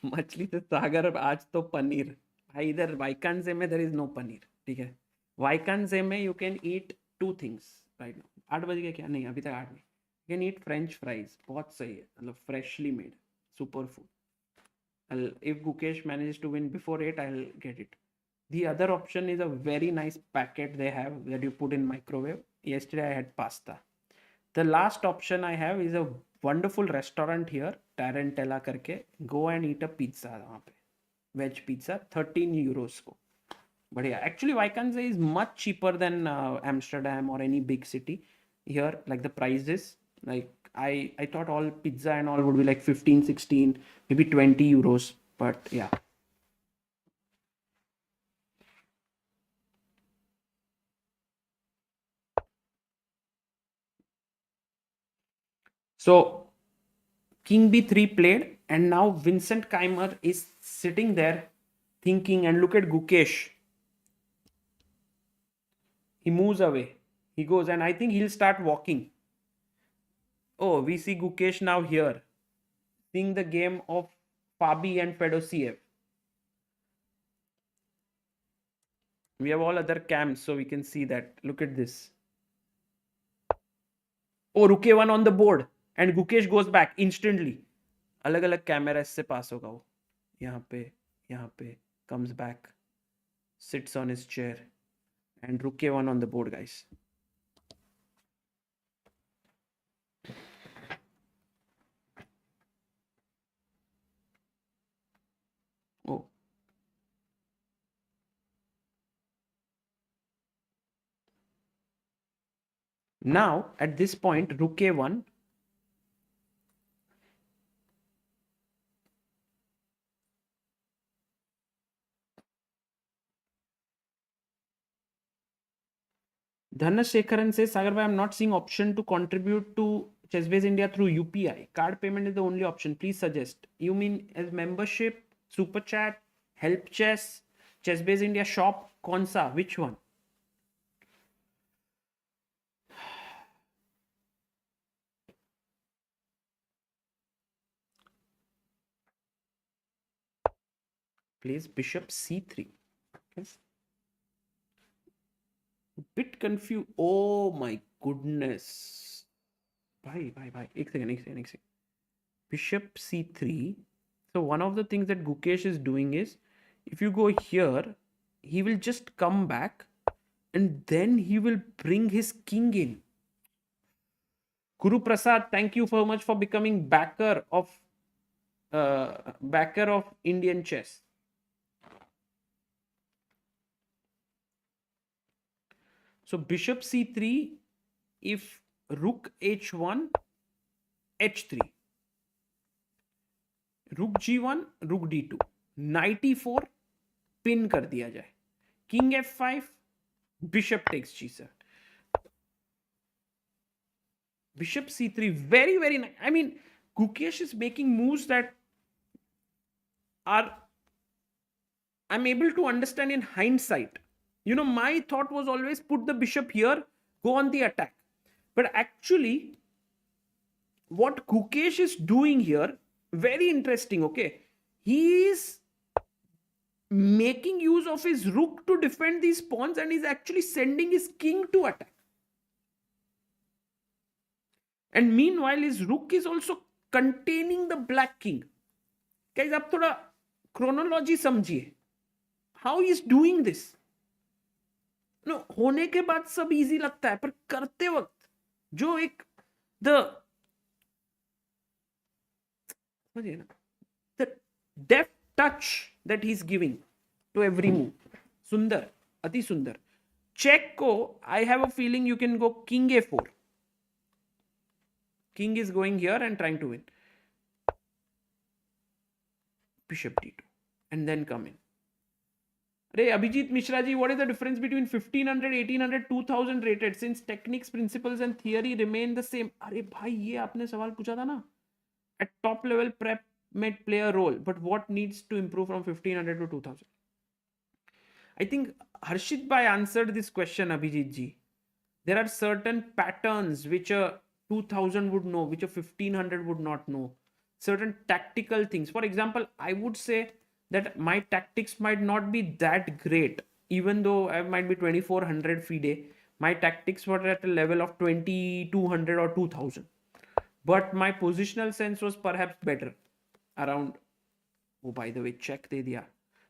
मछली से सागर आज तो पनीर. इधर वाइक आन ज़े में there is no paneer. ठीक है, वाइक आन ज़े में you can eat 2 things right now. 8 बज गए क्या? नहीं, अभी तक 8 नहीं. You can eat French fries. बहुत सही है, मतलब freshly made, super food. If Gukesh manages to win before 8, I'll get it. The other option is a very nice packet they have that you put in microwave. Yesterday I had pasta. The last option I have is a wonderful restaurant here, Tarantella करके. Go and eat a pizza वहाँ पे, veg pizza, 13 euros को. बढ़िया. Actually, Wijk Aan Zee is much cheaper than Amsterdam or any big city. Here, like the prices, like I thought all pizza and all would be like 15, 16, maybe 20 euros. But yeah. So king b3 played, and now Vincent Keymer is sitting there thinking, and look at Gukesh. He moves away. He goes, and I think he'll start walking. Oh, we see Gukesh now here, seeing the game of Fabi and Fedosiev. We have all other cams, so we can see that. Look at this. Oh, rook a1 on the board, and Gukesh goes back instantly. अलग अलग camera से पास होगा वो. यहाँ पे comes back, sits on his chair, and rook a1 on the board, guys. Oh. Now, at this point, rook a1. Dhanasekaran says, Sagar bhai, I'm not seeing option to contribute to ChessBase India through UPI. Card payment is the only option. Please suggest. You mean as membership, super chat, help chess, ChessBase India shop, konsa? Which one? Plays bishop c3. Yes. Bit confused. Oh my goodness. Bye. एक second. Bishop c3. So one of the things that Gukesh is doing is, if you go here, he will just come back and then he will bring his king in. Guru Prasad, thank you so much for becoming backer of Indian chess. So bishop c3, if rook h1, h3, rook g1, rook d2, knight e4, pin कर दिया जाए, king f5, bishop takes g7. Bishop c3, very, very nice. I mean, Gukesh is making moves that are, I'm able to understand in hindsight. You know, my thought was always put the bishop here, go on the attack. But actually, what Gukesh is doing here, very interesting, okay? He is making use of his rook to defend these pawns and is actually sending his king to attack. And meanwhile, his rook is also containing the black king. Guys, आप थोड़ा chronology समझिए. How he is doing this? No, होने के बाद सब easy लगता है, पर करते वक्त जो एक the deft touch that he's giving to every move. Sundar, ati sundar. Check ko, I have a feeling you can go king a4. King is going here and trying to win. Bishop d2 and then come in. Hey, Abhijit Mishra ji, what is the difference between 1500, 1800, 2000 rated since techniques, principles and theory remain the same? अरे भाई ये आपने सवाल पूछा था ना? At top level prep may play a role, but what needs to improve from 1500 to 2000? I think Harshit Bhai answered this question, Abhijit ji. There are certain patterns which a 2000 would know, which a 1500 would not know. Certain tactical things. For example, I would say that my tactics might not be that great, even though I might be 2400 FIDE. My tactics were at a level of 2200 or 2000. But my positional sense was perhaps better. Around, oh by the way, check दे दिया.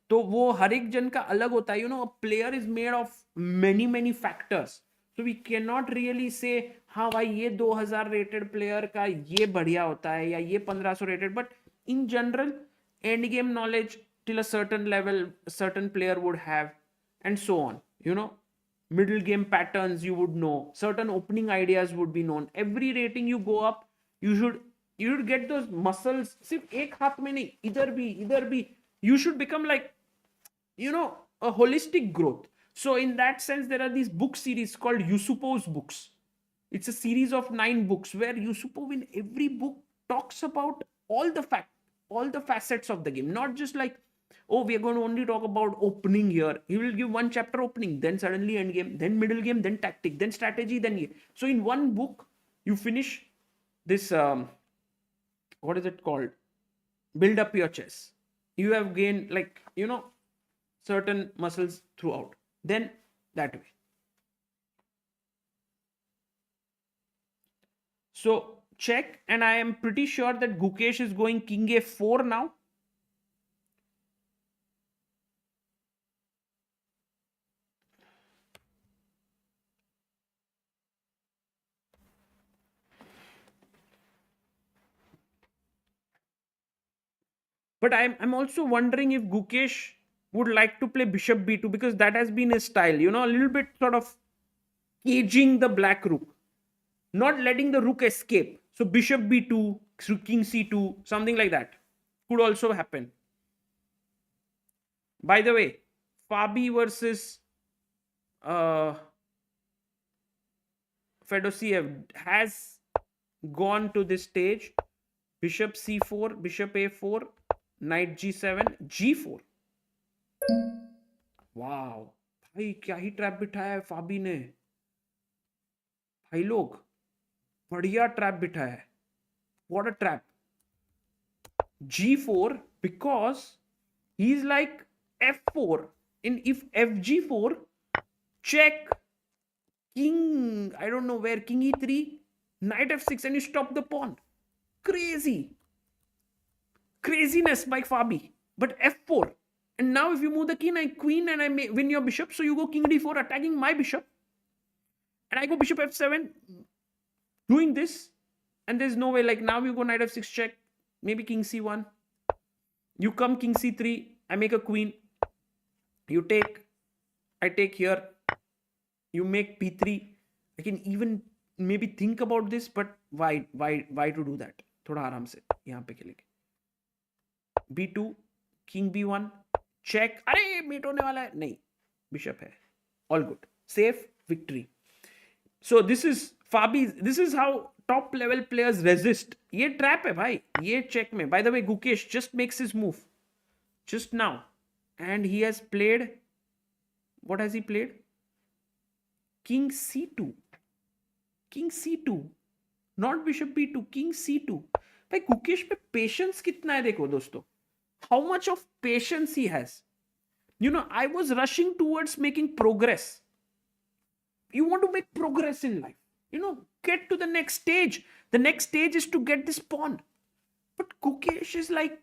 तो वो हर एक जन का अलग होता है. You know, a player is made of many factors. So we cannot really say, हाँ भाई ये 2000 rated player का ये बढ़िया होता है या ये 1500 rated. But in general, end game knowledge till a certain level, a certain player would have, and so on. You know, middle game patterns you would know. Certain opening ideas would be known. Every rating you go up, you should get those muscles. सिर्फ एक हाथ में नहीं, इधर भी. You should become like, you know, a holistic growth. So in that sense, there are these book series called Yusupov's books. It's a series of 9 books where Yusupov in every book talks about all the facets of the game. Not just like, oh, we are going to only talk about opening here. He will give one chapter opening, then suddenly end game, then middle game, then tactic, then strategy, then. So in one book, you finish this, what is it called? Build up your chess. You have gained, like, you know, certain muscles throughout. Then that way. So check, and I am pretty sure that Gukesh is going king a4 now. But I'm also wondering if Gukesh would like to play bishop b2, because that has been his style, you know, a little bit sort of caging the black rook, not letting the rook escape. So bishop b2, king c2, something like that could also happen. By the way, Fabi versus Fedosiev has gone to this stage. Bishop c4, bishop a4, knight g7, g4. Wow भाई, क्या ही trap बिठाया है फाबी ने. भाई लोग, बढ़िया trap बिठाया है. What a trap. g4, because he's like f4. And if fg4, check, king, I don't know where, king e3, knight f6, and you stop the pawn. Craziness by Fabi. But f4. And now if you move the king and queen and I may win your bishop, so you go king d4 attacking my bishop. And I go bishop f7 doing this. And there's no way, like now you go knight f6 check, maybe king c1. You come king c3, I make a queen. You take, I take here. You make p3. I can even maybe think about this, but why to do that? थोड़ा आराम से यहाँ पे खेलेंगे. b2, king b1, check. अरे met होने वाला है नहीं, बिशप है. All good, safe, victory. So this is Fabi. This is how top level players resist. ये trap है भाई. ये check में. By the way, Gukesh just makes his move just now, and he has played. What has he played? King c2. King c2. Not bishop b2. King c2. भाई गुकेश पे patience कितना है देखो दोस्तों. How much of patience he has. You know, I was rushing towards making progress. You want to make progress in life. You know, get to the next stage. The next stage is to get this pawn. But Gukesh is like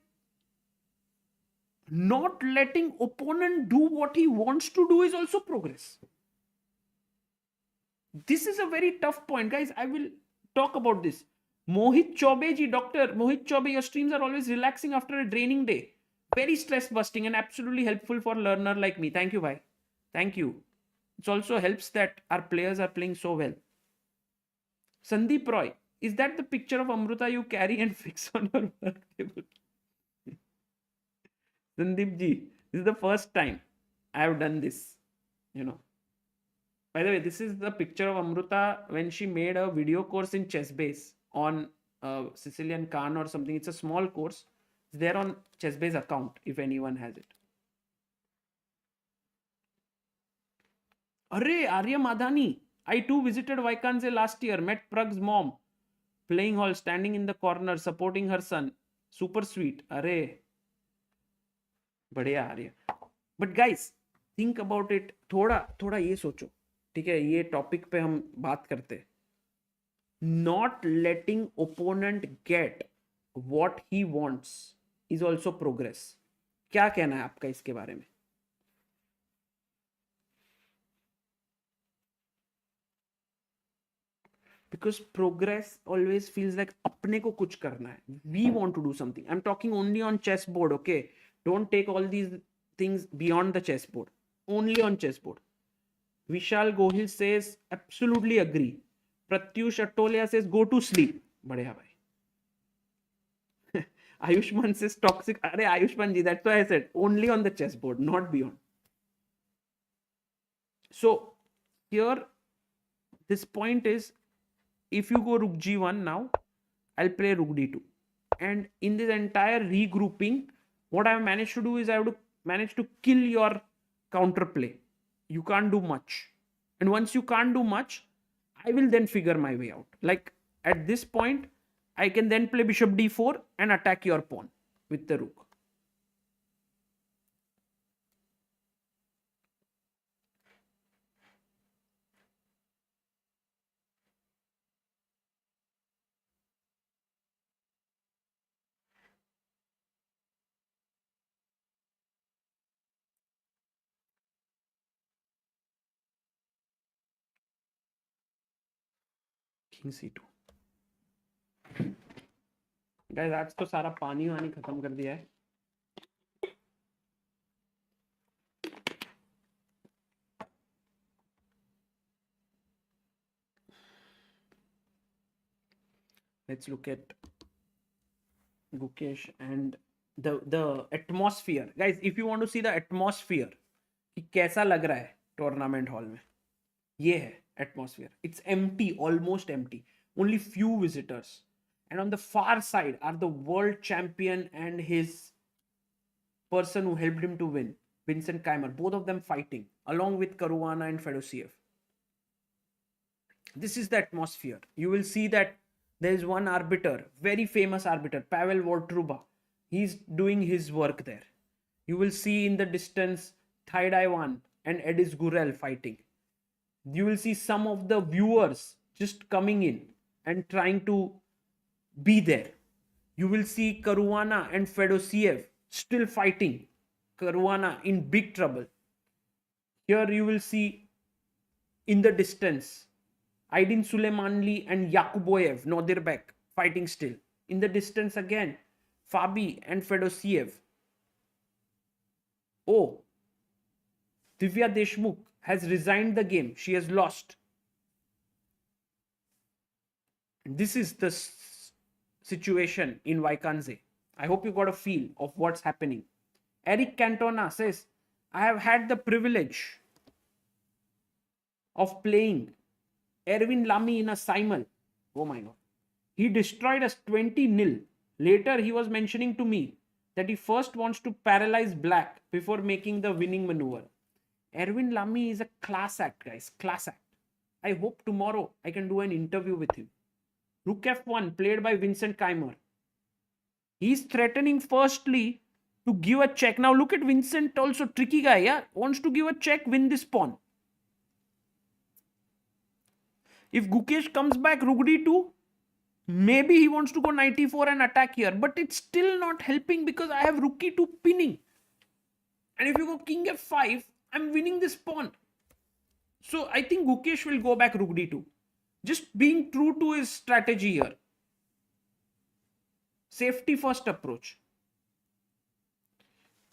not letting opponent do what he wants to do is also progress. This is a very tough point, guys. I will talk about this. Mohit Chaube ji, Dr. Mohit Chaube, your streams are always relaxing after a draining day. Very stress busting and absolutely helpful for learner like me. Thank you, bhai. Thank you. It also helps that our players are playing so well. Sandeep Roy, is that the picture of Amruta you carry and fix on your work table? Sandeep ji, this is the first time I have done this. You know. By the way, this is the picture of Amruta when she made a video course in ChessBase on Sicilian Khan or something. It's a small course. It's there on ChessBase account if anyone has it. Arre, Arya Madhani. I too visited Wijk Aan Zee last year, met Pragg's mom, playing hall, standing in the corner, supporting her son. Super sweet. Arre. बढ़िया Arya. But guys, think about it. थोड़ा ये सोचो. ठीक है, ये topic पे हम बात करते. Not letting opponent get what he wants is also progress. क्या कहना है आपका इसके बारे में? Because progress always feels like अपने को कुछ करना है. We want to do something. I'm talking only on chessboard, okay? Don't take all these things beyond the chessboard. Only on chessboard. Vishal Gohil says, absolutely agree. Pratyush Atolia says, go to sleep. बढ़िया भाई. Ayushman says, toxic. अरे Ayushman ji, that's why I said, only on the chessboard, not beyond. So, here, this point is, if you go rook g1 now, I'll play rook d2. And in this entire regrouping, what I've managed to do is I have to manage to kill your counterplay. You can't do much. And once you can't do much, I will then figure my way out. Like at this point, I can then play bishop d4 and attack your pawn with the rook. King c2. Guys, आज तो सारा पानी वानी खत्म कर दिया है. Let's look at Gukesh and the atmosphere. Guys, if you want to see the atmosphere, कि कैसा लग रहा है टूर्नामेंट हॉल में, ये है atmosphere. It's empty, almost empty. Only few visitors. And on the far side are the world champion and his person who helped him to win, Vincent Keymer. Both of them fighting, along with Caruana and Fedosiev. This is the atmosphere. You will see that there is one arbiter, very famous arbiter, Pavel Vortruba. He's doing his work there. You will see in the distance Thai Ivan and Edis Gurel fighting. You will see some of the viewers just coming in and trying to be there. You will see Caruana and Fedosiev still fighting. Caruana in big trouble. Here you will see in the distance Aydin Suleimanli and Yakuboyev, Nodirbek fighting still. In the distance again, Fabi and Fedosiev. Oh, Divya Deshmukh has resigned the game. She has lost. This is the situation in Wijk Aan Zee. I hope you got a feel of what's happening. Eric Cantona says, I have had the privilege of playing Erwin Lamy in a Simul. Oh my god. He destroyed us 20-0. Later, he was mentioning to me that he first wants to paralyze black before making the winning maneuver. Erwin Lamy is a class act, guys. Class act. I hope tomorrow I can do an interview with him. Rook F1 played by Vincent Keymer. He's threatening firstly to give a check. Now look at Vincent, also tricky guy, yeah? Wants to give a check, win this pawn. If Gukesh comes back, Rook D2, maybe he wants to go knight e4 and attack here. But it's still not helping because I have Rook E2 pinning. And if you go king F5, I'm winning this pawn. So I think Gukesh will go back Rook D2. Just being true to his strategy here. Safety first approach.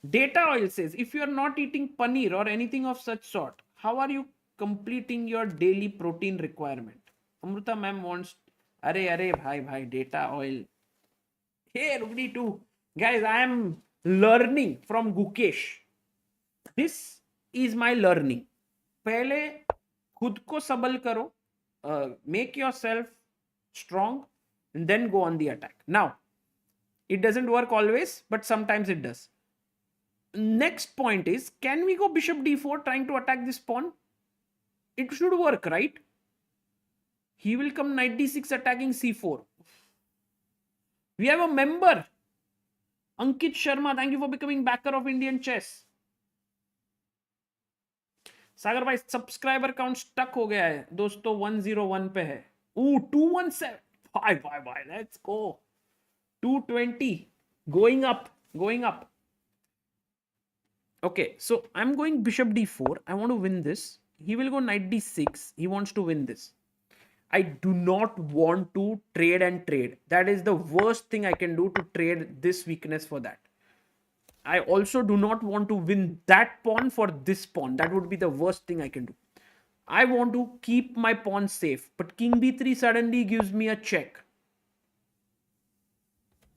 Data Oil says, if you are not eating paneer or anything of such sort, how are you completing your daily protein requirement? Amruta ma'am wants, are bhai, Data Oil. Hey, Rook D2. Guys, I am learning from Gukesh. This is my learning. पहले खुद को सबल करो, make yourself strong, and then go on the attack. Now, it doesn't work always, but sometimes it does. Next point is, can we go bishop d4 trying to attack this pawn? It should work, right? He will come knight d6 attacking c4. We have a member. Ankit Sharma, thank you for becoming backer of Indian chess. सागर भाई subscriber count stuck हो गया है दोस्तों 101 पे है 217 भाई let's go 220 going up okay so I'm going bishop d4 I want to win this he will go knight d6 he wants to win this I do not want to trade that is the worst thing I can do to trade this weakness for that I also do not want to win that pawn for this pawn. That would be the worst thing I can do. I want to keep my pawn safe. But king b3 suddenly gives me a check.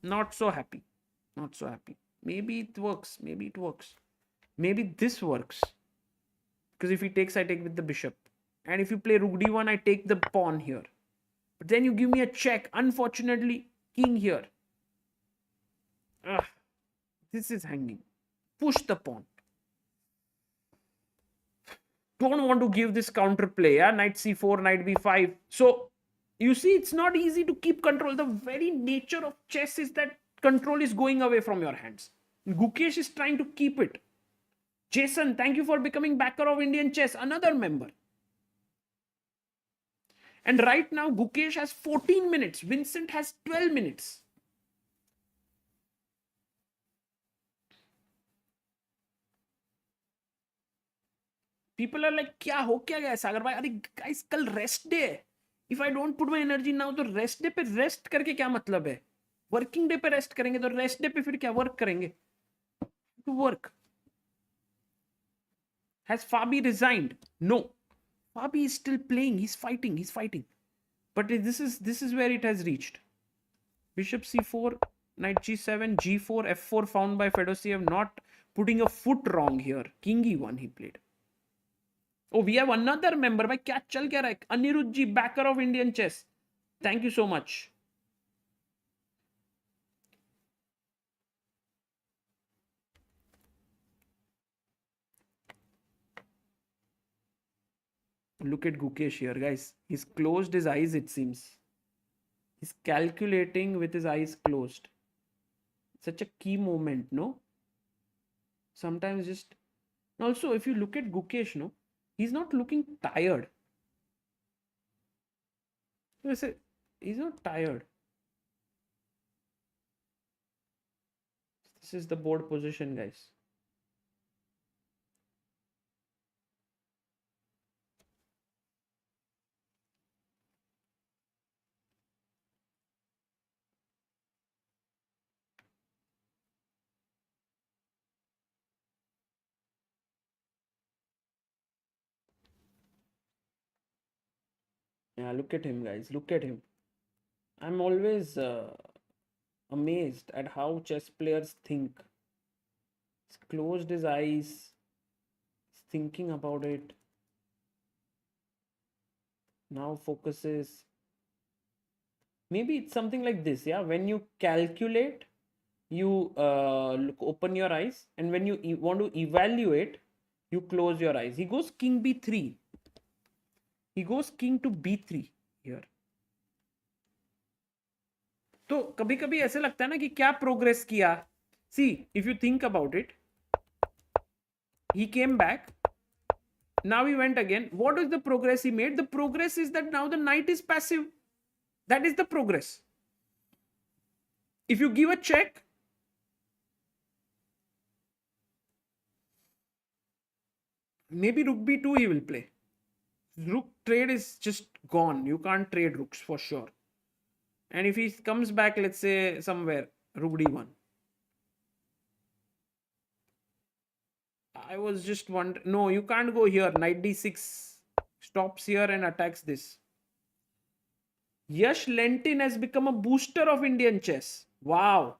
Not so happy. Not so happy. Maybe it works. Maybe it works. Maybe this works. Because if he takes, I take with the bishop. And if you play rook d1, I take the pawn here. But then you give me a check. Unfortunately, king here. Ugh. This is hanging. Push the pawn. Don't want to give this counterplay. Yeah? Knight c4, knight b5. So, you see, it's not easy to keep control. The very nature of chess is that control is going away from your hands. Gukesh is trying to keep it. Jason, thank you for becoming backer of Indian chess. Another member. And right now, Gukesh has 14 minutes. Vincent has 12 minutes. People are like, क्या हो क्या गया सागर भाई अरे guys कल rest day है if I don't put my energy now तो rest day पे rest करके क्या मतलब है working day पे rest करेंगे तो rest day पे फिर क्या work करेंगे to work has Fabi resigned no Fabi is still playing he's fighting but this is where it has reached bishop c4 knight g7 g4 f4 found by Fedosiev not putting a foot wrong here king e1 he played. Oh, we have another member. भाई क्या चल क्या रहा है? Anirudh ji, backer of Indian chess. Thank you so much. Look at Gukesh here, guys. He's closed his eyes, it seems. He's calculating with his eyes closed. Such a key moment, no? Sometimes just... Also, if you look at Gukesh, no? He's not looking tired. He's not tired. This is the board position, guys. Yeah, look at him, guys. Look at him. I'm always amazed at how chess players think. He's closed his eyes. He's thinking about it. Now focus is, maybe it's something like this. Yeah, when you calculate, you open your eyes, and when you want to evaluate, you close your eyes. He goes king b3. He goes king to b3 here. तो कभी कभी ऐसे लगता है ना कि क्या progress किया. See, if you think about it, he came back. Now he went again. What is the progress he made? The progress is that now the knight is passive. That is the progress. If you give a check, maybe rook b2 he will play. Rook trade is just gone. You can't trade rooks for sure. And if he comes back, let's say somewhere, rook d1. I was just wondering. No, you can't go here. Knight d6 stops here and attacks this. Yash Lentin has become a booster of Indian chess. Wow.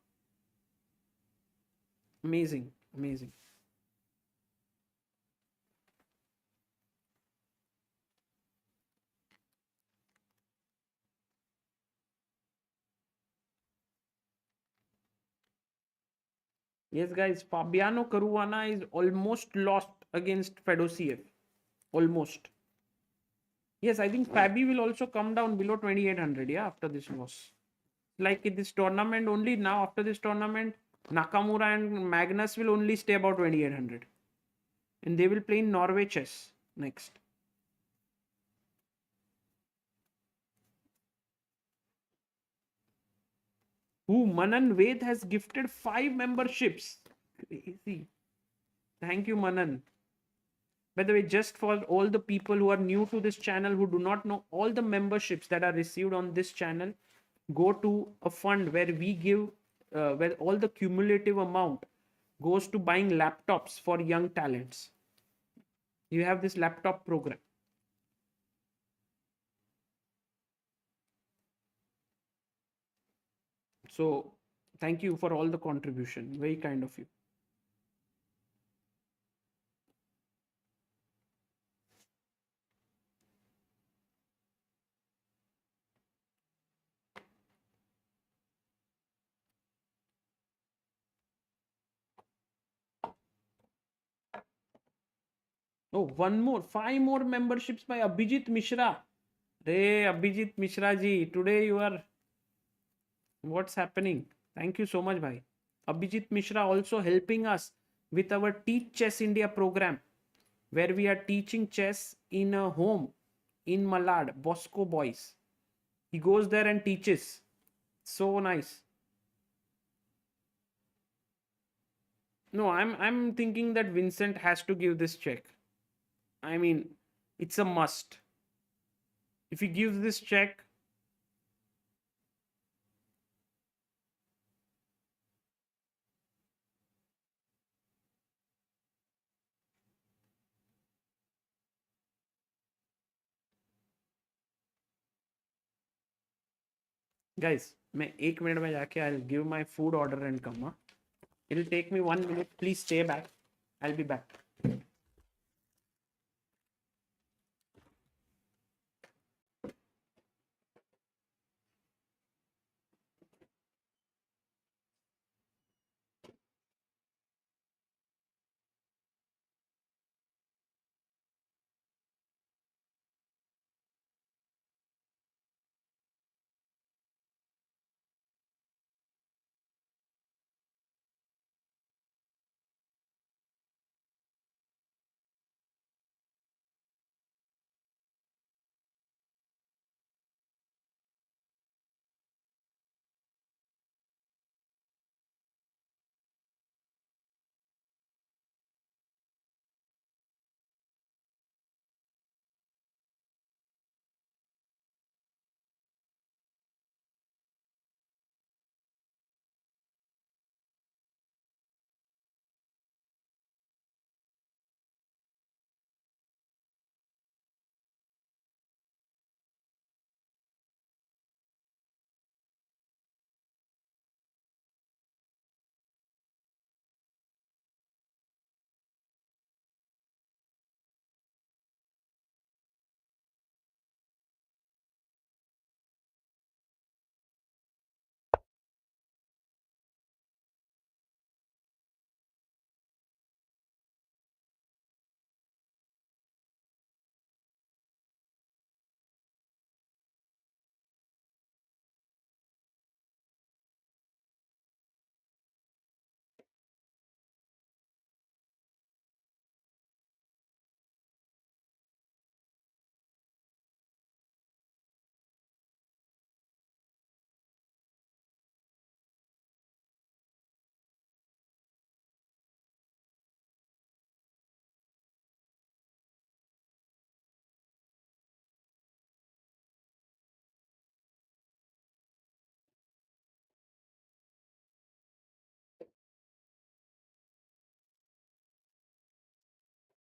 Amazing. Amazing. Yes, guys, Fabiano Caruana is almost lost against Fedosiev. Almost. Yes, I think Fabi will also come down below 2800, yeah, after this loss. Like in this tournament only, now after this tournament, Nakamura and Magnus will only stay about 2800. And they will play in Norway chess next. Who Manan Ved has gifted 5 memberships. Crazy. Thank you, Manan. By the way, just for all the people who are new to this channel who do not know, all the memberships that are received on this channel go to a fund where we give, where all the cumulative amount goes to buying laptops for young talents. You have this laptop program. So thank you for all the contribution. Very kind of you. Oh, one more, 5 more memberships by Abhijit Mishra. Hey, Abhijit Mishra ji, today you are, what's happening? Thank you so much, bhai. Abhijit Mishra also helping us with our Teach Chess India program, where we are teaching chess in a home in Malad, Bosco Boys. He goes there and teaches. So nice. No, I'm thinking that Vincent has to give this check. I mean, it's a must. If he gives this check, guys, मैं 1 minute में जाके I'll give my food order and come. Huh? It'll take me 1 minute. Please stay back. I'll be back.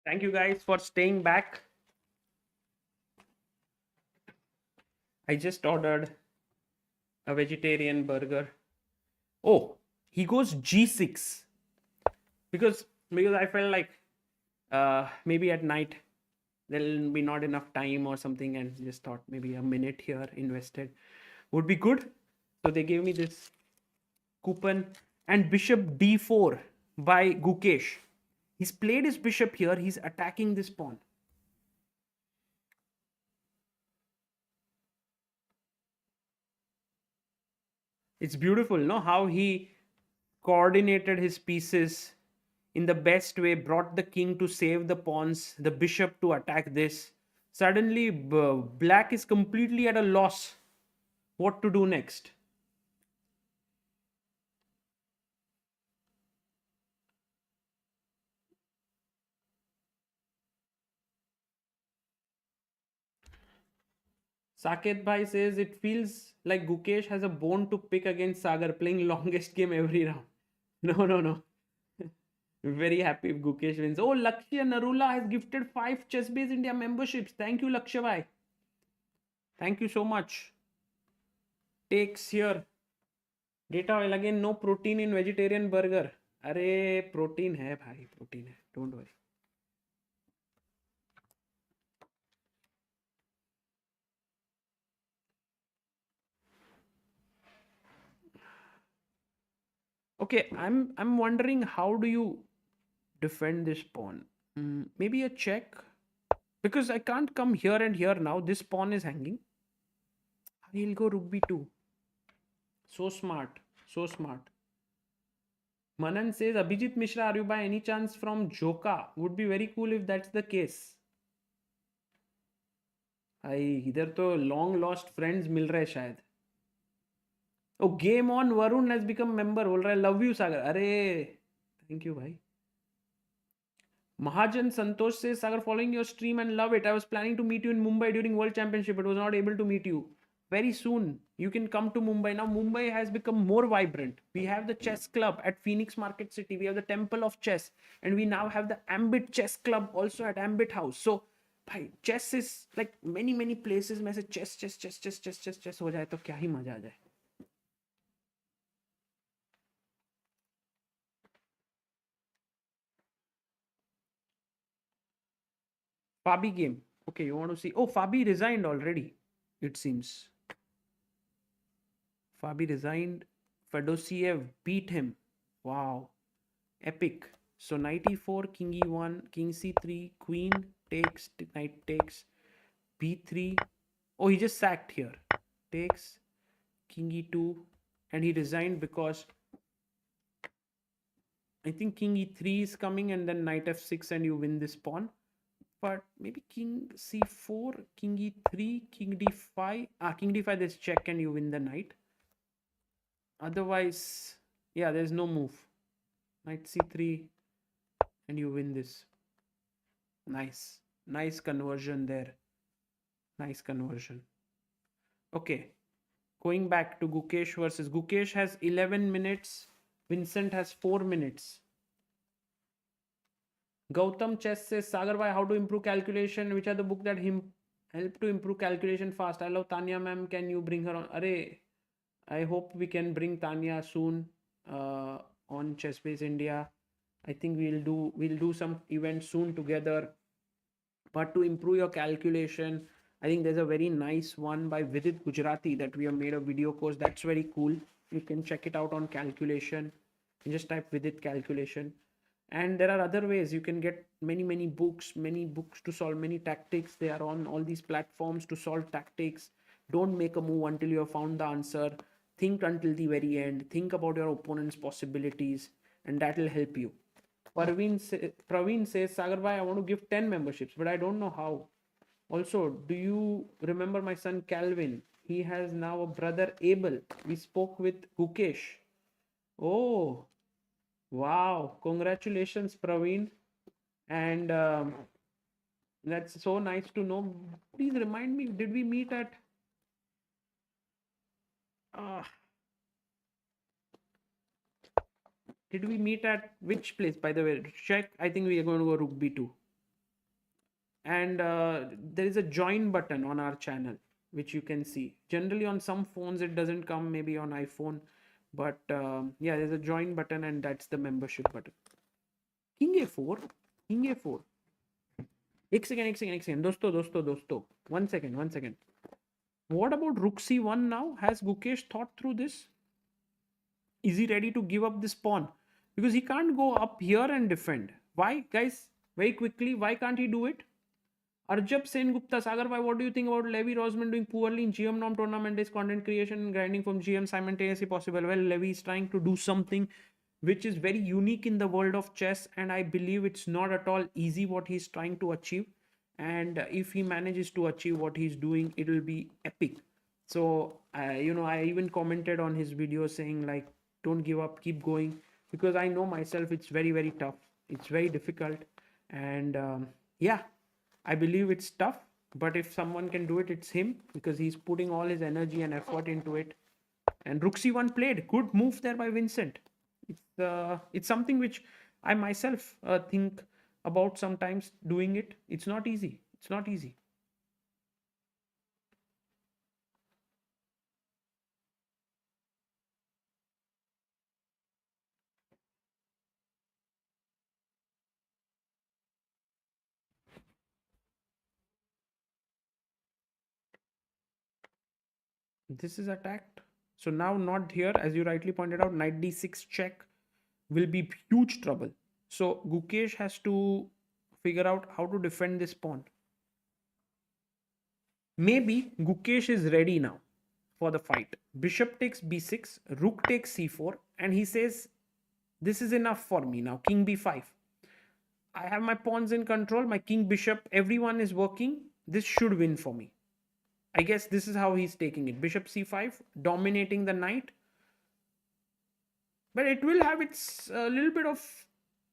Thank you guys for staying back. I just ordered a vegetarian burger. Oh, he goes G6 because I felt like maybe at night there'll be not enough time or something, and just thought maybe a minute here invested would be good. So they gave me this coupon. And bishop d4 by Gukesh. He's played his bishop here. He's attacking this pawn. It's beautiful, no? How he coordinated his pieces in the best way, brought the king to save the pawns, the bishop to attack this. Suddenly, black is completely at a loss what to do next. Saket Bhai says it feels like Gukesh has a bone to pick against Sagar, playing longest game every round. No. Very happy if Gukesh wins. Oh, Lakshya Narula has gifted 5 ChessBase India memberships. Thank you, Lakshya Bhai. Thank you so much. Takes here. Data oil again, no protein in vegetarian burger. अरे protein है भाई, protein है. Don't worry. Okay, I'm wondering, how do you defend this pawn? Maybe a check, because I can't come here and here now. This pawn is hanging. He'll go rook b2. So smart, so smart. Manan says, Abhijit Mishra, are you by any chance from Joka? Would be very cool if that's the case. इधर तो long lost friends मिल रहे शायद. Oh, game on. Varun has become member. बोल रहा है love you Sagar. अरे thank you भाई. Mahajan Santosh says, Sagar, following your stream and love it. I was planning to meet you in Mumbai during World Championship, but was not able to meet you. Very soon, you can come to Mumbai. Now, Mumbai has become more vibrant. We have the chess club at Phoenix Market City. We have the Temple of Chess. And we now have the Ambit Chess Club also at Ambit House. So, भाई, chess is like many places में से chess हो जाए तो क्या ही मजा आ जाए. Fabi game. Okay, you want to see? Oh, Fabi resigned already, it seems. Fabi resigned. Fedosiev beat him. Wow. Epic. So knight e4, king e1, king c3, queen takes, knight takes, b3. Oh, he just sacked here. Takes, king e2, and he resigned because I think king e3 is coming, and then knight f6 and you win this pawn. But maybe king c4, king e3, king d5. King d5, there's check and you win the knight. Otherwise, yeah, there's no move. Knight c3 and you win this. Nice. Nice conversion there. Nice conversion. Okay. Going back to Gukesh versus Gukesh has 11 minutes. Vincent has 4 minutes. Gautam Chess says, Sagar bhai, how to improve calculation? Which are the book that help to improve calculation fast? I love Tanya ma'am. Can you bring her on? Array, I hope we can bring Tanya soon on ChessBase India. I think we'll do some events soon together. But to improve your calculation, I think there's a very nice one by Vidit Gujarati that we have made a video course. That's very cool. You can check it out on calculation. You just type Vidit calculation. And there are other ways you can get many books to solve many tactics. They are on all these platforms to solve tactics. Don't make a move until you have found the answer. Think until the very end. Think about your opponent's possibilities, and that will help you. Praveen says, Sagar bhai, I want to give 10 memberships, but I don't know how. Also, do you remember my son Calvin? He has now a brother Abel. We spoke with Gukesh. Oh, wow. Congratulations, Praveen. And that's so nice to know. Please remind me, did we meet at... did we meet at which place, by the way? Check. I think we are going to go rook b2. and there is a join button on our channel which you can see. Generally on some phones it doesn't come, maybe on iPhone, but yeah, there's a join button and that's the membership button. King a4, king a4. एक second दोस्तों 1 second. What about rook c1 now? Has Gukesh thought through this? Is he ready to give up this pawn? Because he can't go up here and defend. Why, guys? Very quickly, why can't he do it? Arjab Sen Gupta, Sagar, what do you think about Levy Rosman doing poorly in GM norm tournament? Is content creation and grinding from GM simultaneously possible? Well, Levy is trying to do something which is very unique in the world of chess, and I believe it's not at all easy what he's trying to achieve. And if he manages to achieve what he's doing, it will be epic. So, I even commented on his video saying, like, don't give up, keep going, because I know myself it's very, very tough. It's very difficult. And yeah, I believe it's tough, but if someone can do it, it's him, because he's putting all his energy and effort into it. And rook c1 played. Good move there by Vincent. It's something which I myself think about sometimes doing it. It's not easy. It's not easy. This is attacked. So now not here, as you rightly pointed out, knight d6 check will be huge trouble. So Gukesh has to figure out how to defend this pawn. Maybe Gukesh is ready now for the fight. Bishop takes b6, rook takes c4, and he says, this is enough for me now. King b5. I have my pawns in control, my king, bishop, everyone is working. This should win for me. I guess this is how he's taking it. Bishop c5, dominating the knight. But it will have its little bit of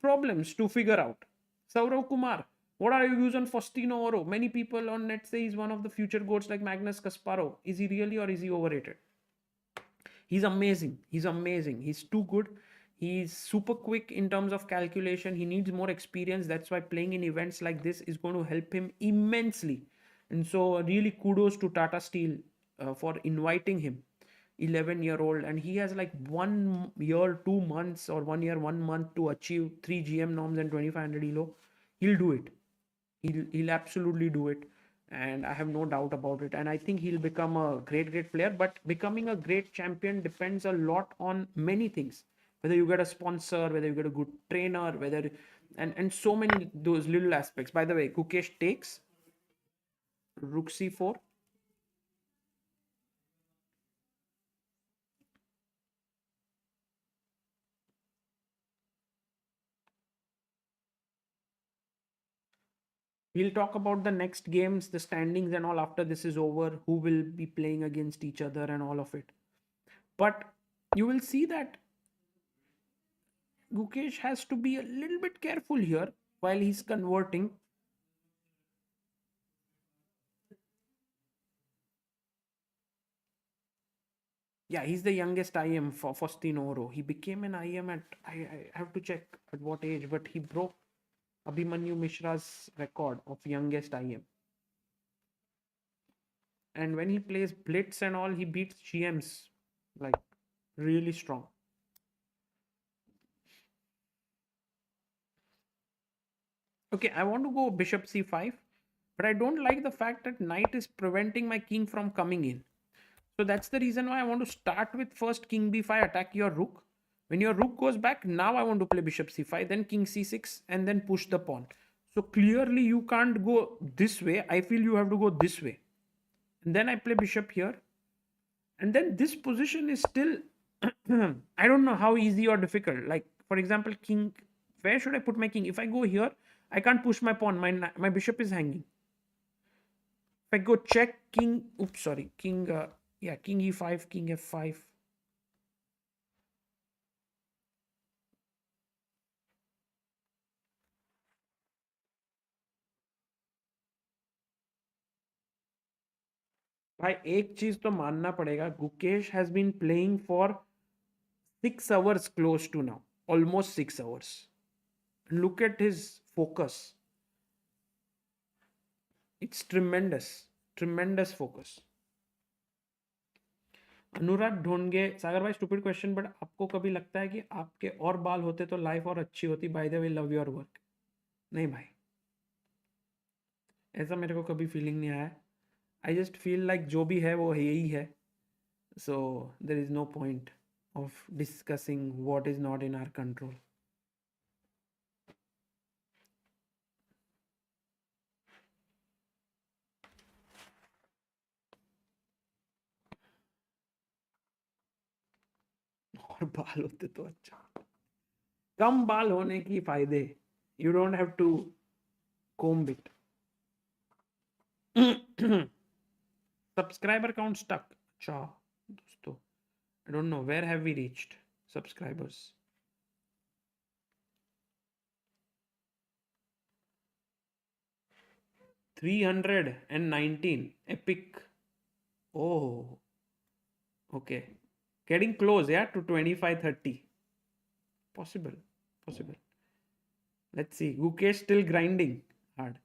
problems to figure out. Saurav Kumar, what are your views on Faustino Oro? Many people on net say he's one of the future goats like Magnus Kasparov. Is he really, or is he overrated? He's amazing. He's amazing. He's too good. He's super quick in terms of calculation. He needs more experience. That's why playing in events like this is going to help him immensely. And so really kudos to Tata Steel for inviting him. 11-year-old, and he has like 1 year 2 months or 1 year 1 month to achieve 3 GM norms and 2500 elo. He'll do it. He'll absolutely do it, and I have no doubt about it. And I think he'll become a great player. But becoming a great champion depends a lot on many things. Whether you get a sponsor, whether you get a good trainer, whether and so many those little aspects. By the way, Gukesh takes rook c4. We'll talk about the next games, the standings and all after this is over, who will be playing against each other and all of it. But you will see that Gukesh has to be a little bit careful here while he's converting. Yeah, he's the youngest IM for Faustino Oro. He became an IM at, I have to check at what age, but he broke Abhimanyu Mishra's record of youngest IM. And when he plays Blitz and all, he beats GMs like really strong. Okay, I want to go bishop c5, but I don't like the fact that knight is preventing my king from coming in. So that's the reason why I want to start with first king b5, attack your rook. When your rook goes back, now I want to play bishop c5, then king c6, and then push the pawn. So clearly you can't go this way. I feel you have to go this way. And then I play bishop here. And then this position is still, I don't know how easy or difficult. Like, for example, king, where should I put my king? If I go here, I can't push my pawn. My bishop is hanging. If I go check, king, oops, sorry, king, king e5, king f5. भाई एक चीज तो मानना पड़ेगा, Gukesh has been playing for 6 hours close to now, almost 6 hours. Look at his focus. It's tremendous focus. अनुराग ढोंगे, सागर भाई stupid question, but आपको कभी लगता है कि आपके और बाल होते तो लाइफ और अच्छी होती? By the way, love your work. नहीं भाई, ऐसा मेरे को कभी फीलिंग नहीं आया. आई जस्ट फील लाइक जो भी है वो यही है. So there is no point of discussing what is not in our control. और बाल होते तो अच्छा. कम बाल होने की फायदे, you don't have to comb it. Subscriber count stuck. अच्छा दोस्तों, I don't know where have we reached subscribers. $319 epic. Oh, okay, getting close, yeah, to 25-30. Possible. Let's see. Gukesh still grinding hard.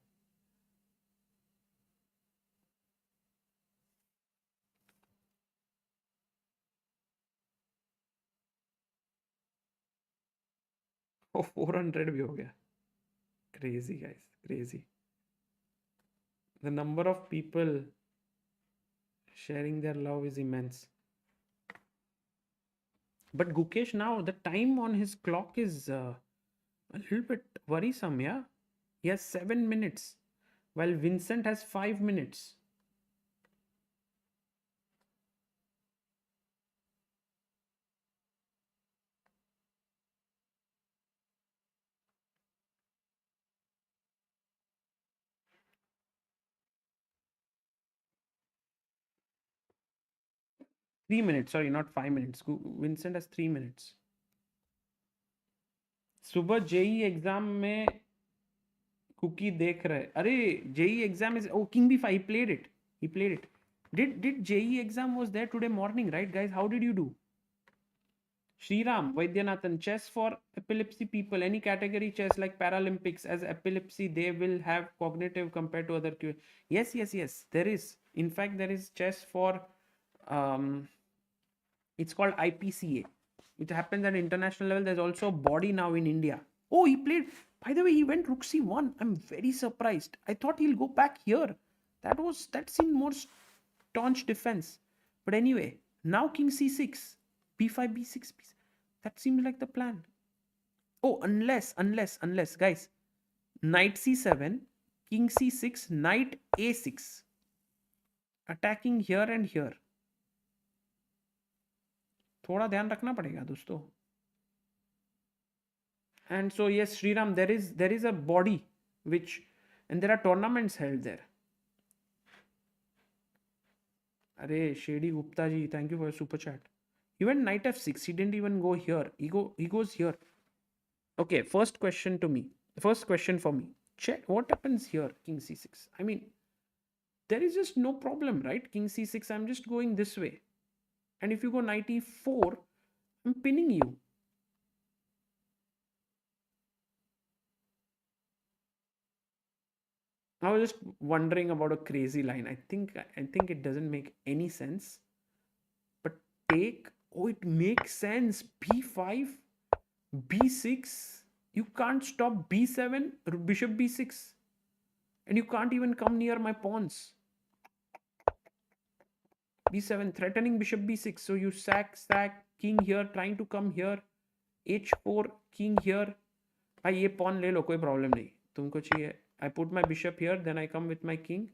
Oh, 400 भी हो गया. Crazy guys, crazy. The number of people sharing their love is immense. But Gukesh, now the time on his clock is a little bit worrisome, yeah? He has 7 minutes, while Vincent has 5 minutes. Three minutes, sorry, not 5 minutes. Vincent has 3 minutes. सुबह JEE exam में कुकी देख रहे. अरे JEE exam is king b5. He played it. Did JE exam was there today morning, right guys? How did you do? Sriram Vaidyanathan, chess for epilepsy people, any category chess like Paralympics, as epilepsy they will have cognitive compared to other. Yes, there is. In fact, there is chess for it's called IPCA. It happens at international level. There's also a body now in India. Oh, he played, by the way, he went rook c1. I'm very surprised. I thought he'll go back here. That seemed more staunch defense. But anyway, now king c6, b5, b6, b6. That seems like the plan. Oh, unless, guys, knight c7, king c6, knight a6. Attacking here and here. थोड़ा ध्यान रखना पड़ेगा दोस्तों. And so yes, Sriram, there is a body which, and there are tournaments held there. Arey Shady Gupta ji, thank you for your super chat. He went knight f6. He didn't even go here. He goes here. Okay, first question for me. Check what happens here. King c6. I mean, there is just no problem, right? King c6. I'm just going this way. And if you go knight e4, I'm pinning you. I was just wondering about a crazy line. I think it doesn't make any sense. But take. Oh, it makes sense. b5, b6. You can't stop b7, bishop b6. And you can't even come near my pawns. b7, threatening bishop b6. So you sack, king here, trying to come here. h4, king here. भाई ये pawn ले लो, कोई problem नहीं. तुमको चाहिए. I put my bishop here, then I come with my king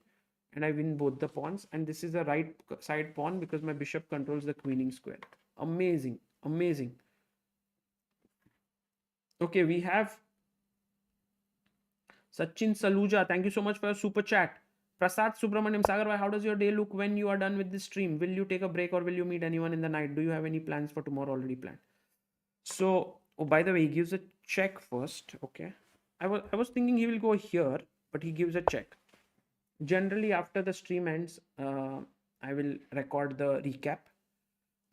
and I win both the pawns. And this is the right side pawn because my bishop controls the queening square. Amazing. Okay, we have Sachin Saluja. Thank you so much for your super chat. Prasad Subramaniam, Sagar, how does your day look when you are done with this stream? Will you take a break or will you meet anyone in the night? Do you have any plans for tomorrow already planned? So, oh, by the way, he gives a check first. Okay. I was thinking he will go here, but he gives a check. Generally, after the stream ends, I will record the recap.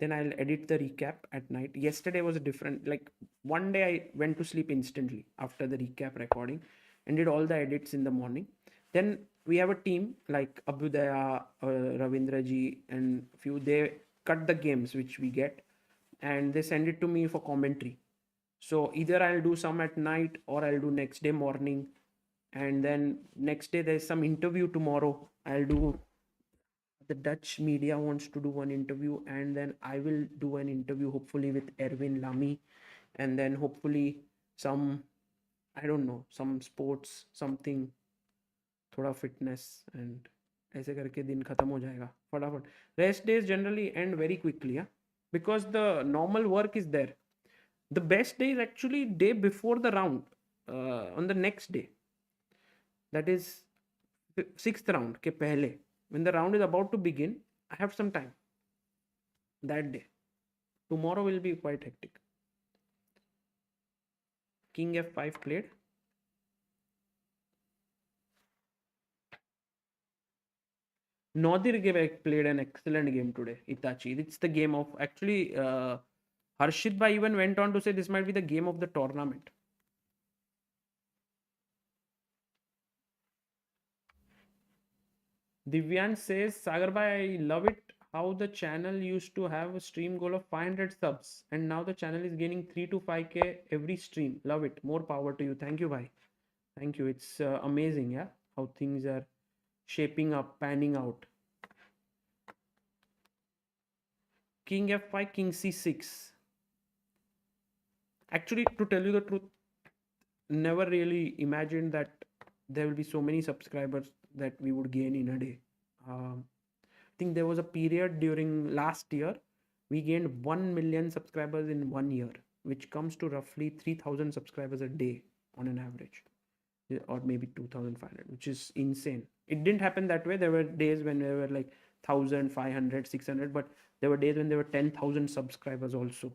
Then I'll edit the recap at night. Yesterday was a different, like one day I went to sleep instantly after the recap recording and did all the edits in the morning. Then we have a team like Abhyudaya, Ravindra ji, and few. They cut the games which we get, and they send it to me for commentary. So either I'll do some at night or I'll do next day morning, and then next day there's some interview tomorrow. I'll do, the Dutch media wants to do one interview, and then I will do an interview hopefully with Erwin Lamy, and then hopefully some, I don't know, some sports, something, थोड़ा fitness and ऐसे करके दिन खत्म हो जाएगा फटाफट. Rest days generally and very quickly, because the normal work is there. The best day is actually day before the round, on the next day, that is sixth round के पहले, when the round is about to begin, I have some time that day. Tomorrow will be quite hectic. King f5 played. Nodirbek played an excellent game today. Itachi. It's the game of, actually, Harshit Bhai even went on to say this might be the game of the tournament. Divyan says, Sagar Bhai, I love it how the channel used to have a stream goal of 500 subs and now the channel is gaining 3 to 5k every stream. Love it. More power to you. Thank you, Bhai. Thank you. It's amazing, yeah, how things are shaping up, panning out. King f5, king c6. Actually, to tell you the truth, never really imagined that there will be so many subscribers that we would gain in a day. I think there was a period during last year we gained 1 million subscribers in 1 year, which comes to roughly 3,000 subscribers a day on an average, or maybe 2,500, which is insane. It didn't happen that way. There were days when there were like 1,500, 600, but there were days when there were 10,000 subscribers also.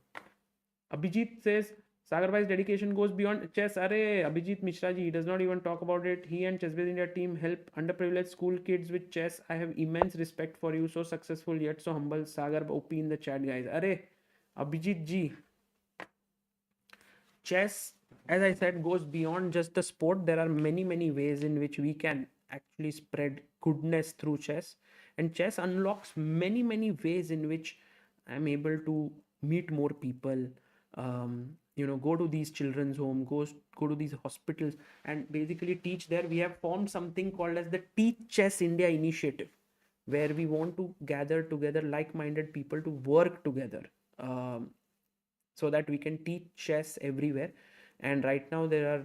Abhijit says, Sagar Bhai's dedication goes beyond chess. Arey, Abhijit Mishra ji, he does not even talk about it. He and ChessBase India team help underprivileged school kids with chess. I have immense respect for you. So successful yet so humble. Sagar OP in the chat, guys. Arey, Abhijit ji, chess, as I said, goes beyond just the sport. There are many, many ways in which we can actually spread goodness through chess. And chess unlocks many, many ways in which I'm able to meet more people, go to these children's home, go to these hospitals and basically teach there. We have formed something called as the Teach Chess India initiative, where we want to gather together like-minded people to work together, so that we can teach chess everywhere. And right now there are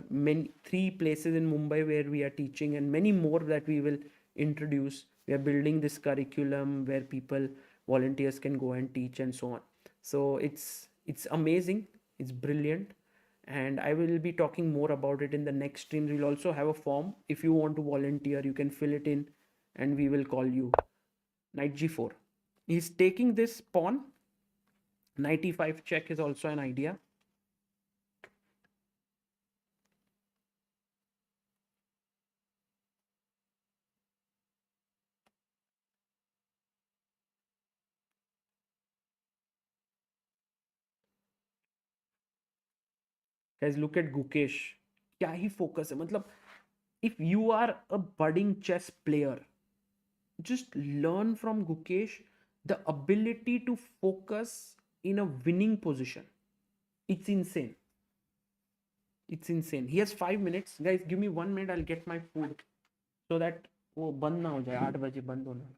3 places in Mumbai where we are teaching, and many more that we will introduce. We are building this curriculum where volunteers can go and teach and so on. So it's amazing, it's brilliant, and I will be talking more about it in the next streams. We'll also have a form. If you want to volunteer, you can fill it in and we will call you. Knight g4. He's taking this pawn. Knight e5 check is also an idea. Guys, look at Gukesh. क्या ही focus है, मतलब if you are a budding chess player, just learn from Gukesh the ability to focus in a winning position. It's insane. It's insane. He has 5 minutes. Guys, give me 1 minute. I'll get my food so that वो बंद ना हो जाए. 8 बजे बंद होना.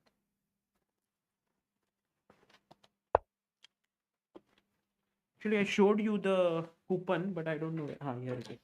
Actually, I showed you the coupon, but I don't know. Here it is.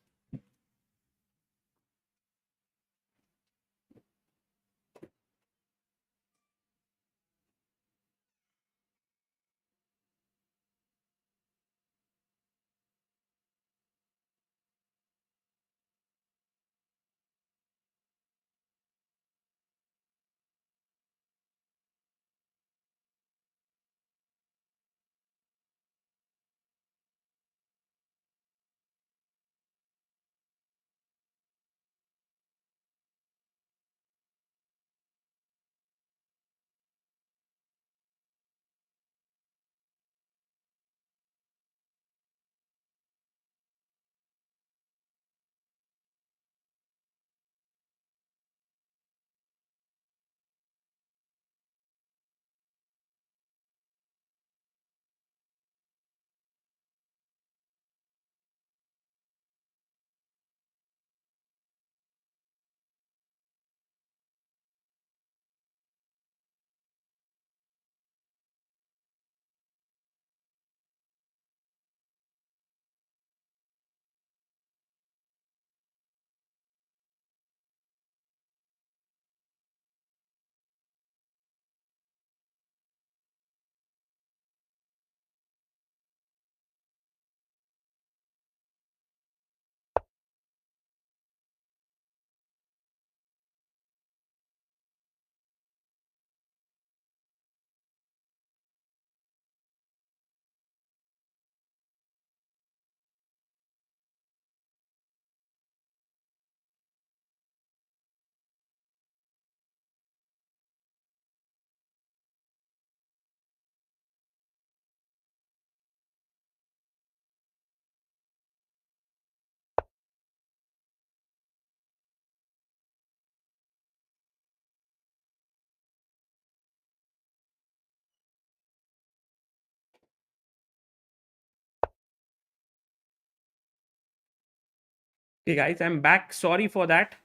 Okay, guys, I'm back. Sorry for that.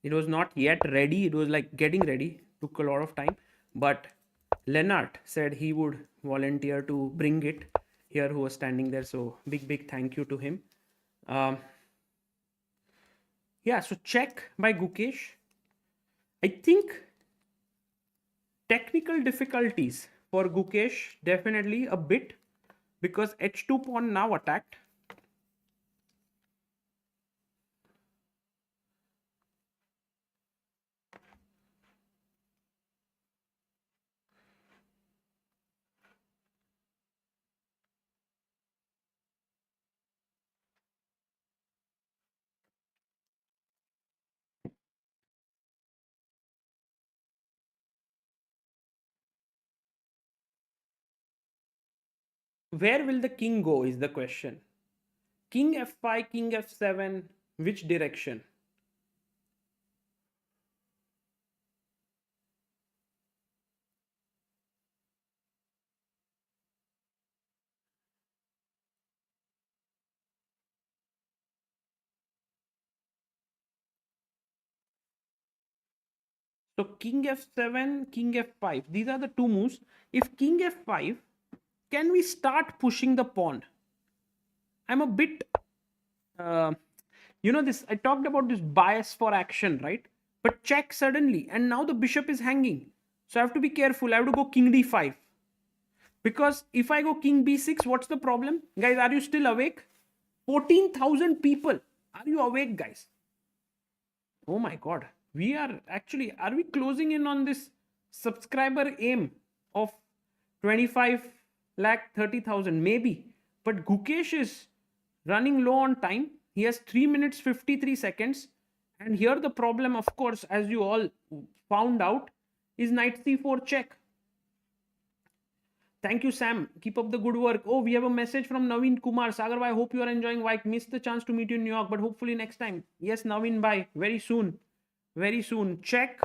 It was not yet ready. It was like getting ready. Took a lot of time. But Lennart said he would volunteer to bring it here, who was standing there. So big thank you to him. Yeah, so check by Gukesh. I think technical difficulties for Gukesh, definitely a bit, because h2 pawn now attacked. Where will the king go is the question. King f5, king f7, which direction? So king f7, king f5. These are the two moves. If king f5, can we start pushing the pawn? I'm a bit, this, I talked about this bias for action, right? But check suddenly, and now the bishop is hanging. So I have to be careful. I have to go king d5. Because if I go king b6, what's the problem? Guys, are you still awake? 14,000 people. Are you awake, guys? Oh my God. Are we closing in on this subscriber aim of 25 lakh 30,000? Maybe. But Gukesh is running low on time. He has 3 minutes 53 seconds. And here the problem, of course, as you all found out, is knight c4 check. Thank you, Sam. Keep up the good work. Oh, we have a message from Naveen Kumar. Sagar, I hope you are enjoying Wijk. Missed the chance to meet you in New York, but hopefully next time. Yes, Naveen, bye. Very soon. Very soon. Check.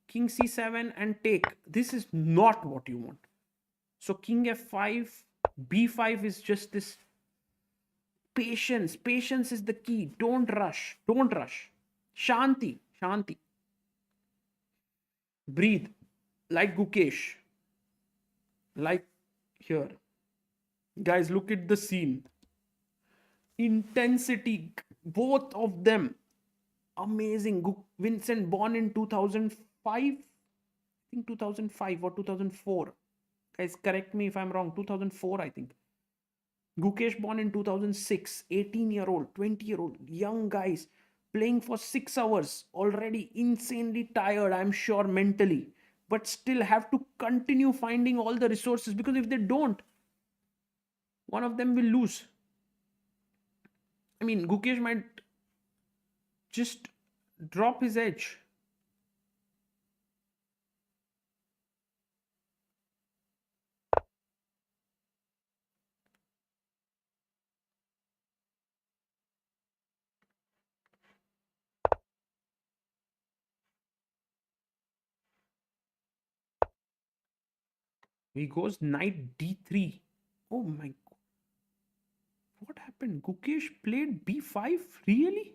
King c7 and take. This is not what you want. So king f5, b5 is just this patience. Patience is the key. Don't rush. Don't rush. Shanti. Shanti. Breathe. Like Gukesh. Like here. Guys, look at the scene. Intensity. Both of them. Amazing. Vincent born in 2005. I think 2005 or 2004. Guys, correct me if I'm wrong. 2004, I think. Gukesh born in 2006. 18-year-old, 20-year-old. Young guys playing for 6 hours. Already insanely tired, I'm sure, mentally. But still have to continue finding all the resources, because if they don't, one of them will lose. I mean, Gukesh might just drop his edge. He goes knight d3. Oh my God. What happened? Gukesh played b5? Really?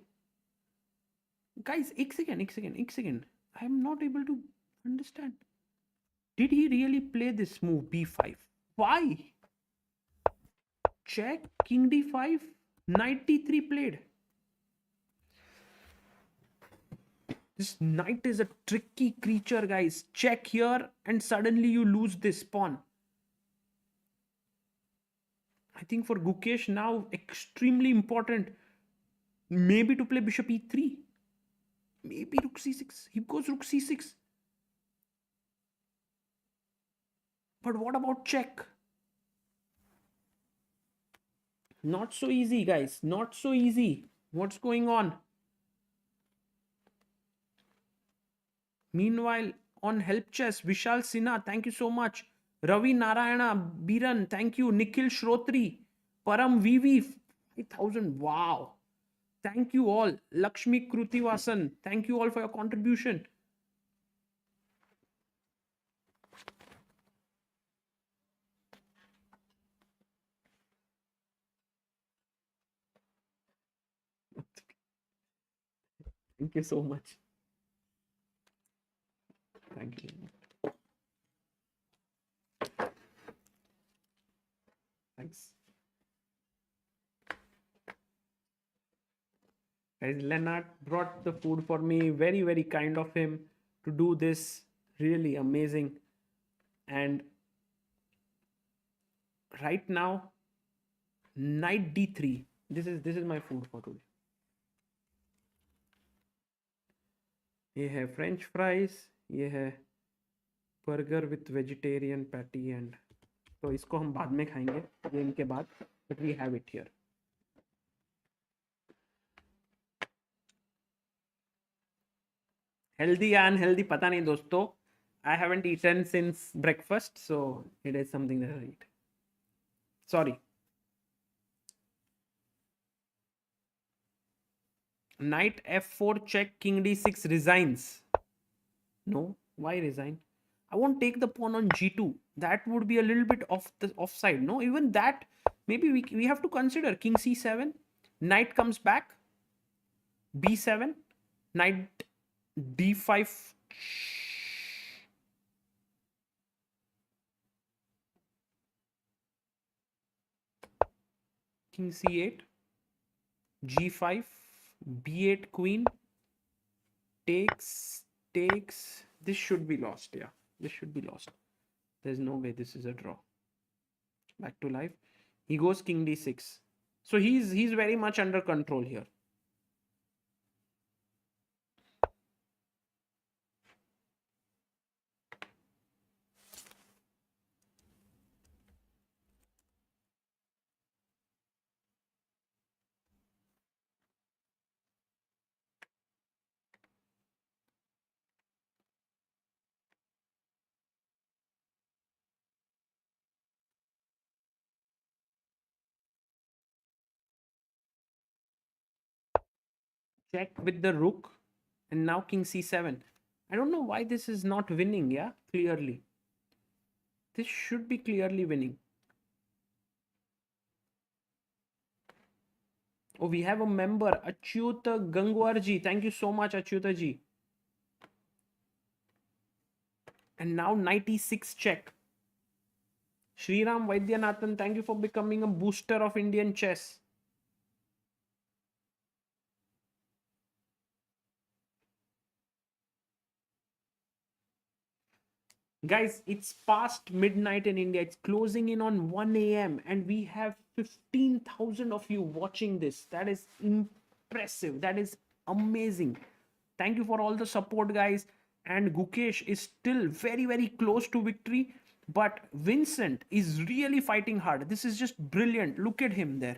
Guys, एक second. I am not able to understand. Did he really play this move b5? Why? Check, king d5, knight d3 played. This knight is a tricky creature, guys. Check here and suddenly you lose this pawn. I think for Gukesh now, extremely important. Maybe to play bishop e3. Maybe rook c6. He goes rook c6. But what about check? Not so easy, guys. Not so easy. What's going on? Meanwhile, on Help Chess, Vishal Sinha, thank you so much. Ravi Narayana, Biran, thank you. Nikhil Shrotri, Param Vivi, 5,000. Wow. Thank you all. Lakshmi Krutivasan, thank you all for your contribution. Thank you so much. Thank you. Thanks. Guys, Leonard brought the food for me. Very, very kind of him to do this. Really amazing. And right now, knight d3. This is my food for today. ये है French fries, ये है burger with vegetarian patty and तो इसको हम बाद में खाएंगे गेम के बाद, but we have it here. Healthy and unhealthy पता नहीं दोस्तों. I haven't eaten since breakfast, so it is something that I eat. Sorry. Knight f4 check, king d6 resigns. No, why resign? I won't take the pawn on g2. That would be a little bit off the offside. No, even that, maybe we have to consider king c7. Knight comes back. b7. Knight d5. King c8. g5. b8 queen. Takes. This should be lost. Yeah, this should be lost. There's no way this is a draw. Back to life. He goes king d6. So he's very much under control here. Check with the rook, and now king c7. I don't know why this is not winning. Yeah, clearly this should be clearly winning. Oh, we have a member, Achyuta Gangwarji. Thank you so much, Achyuta ji. And now knight e6 check. Sriram Vaidyanathan, thank you for becoming a booster of Indian chess. Guys, it's past midnight in India. It's closing in on 1 a.m. and we have 15,000 of you watching this. That is impressive. That is amazing. Thank you for all the support, guys. And Gukesh is still very, very close to victory. But Vincent is really fighting hard. This is just brilliant. Look at him there.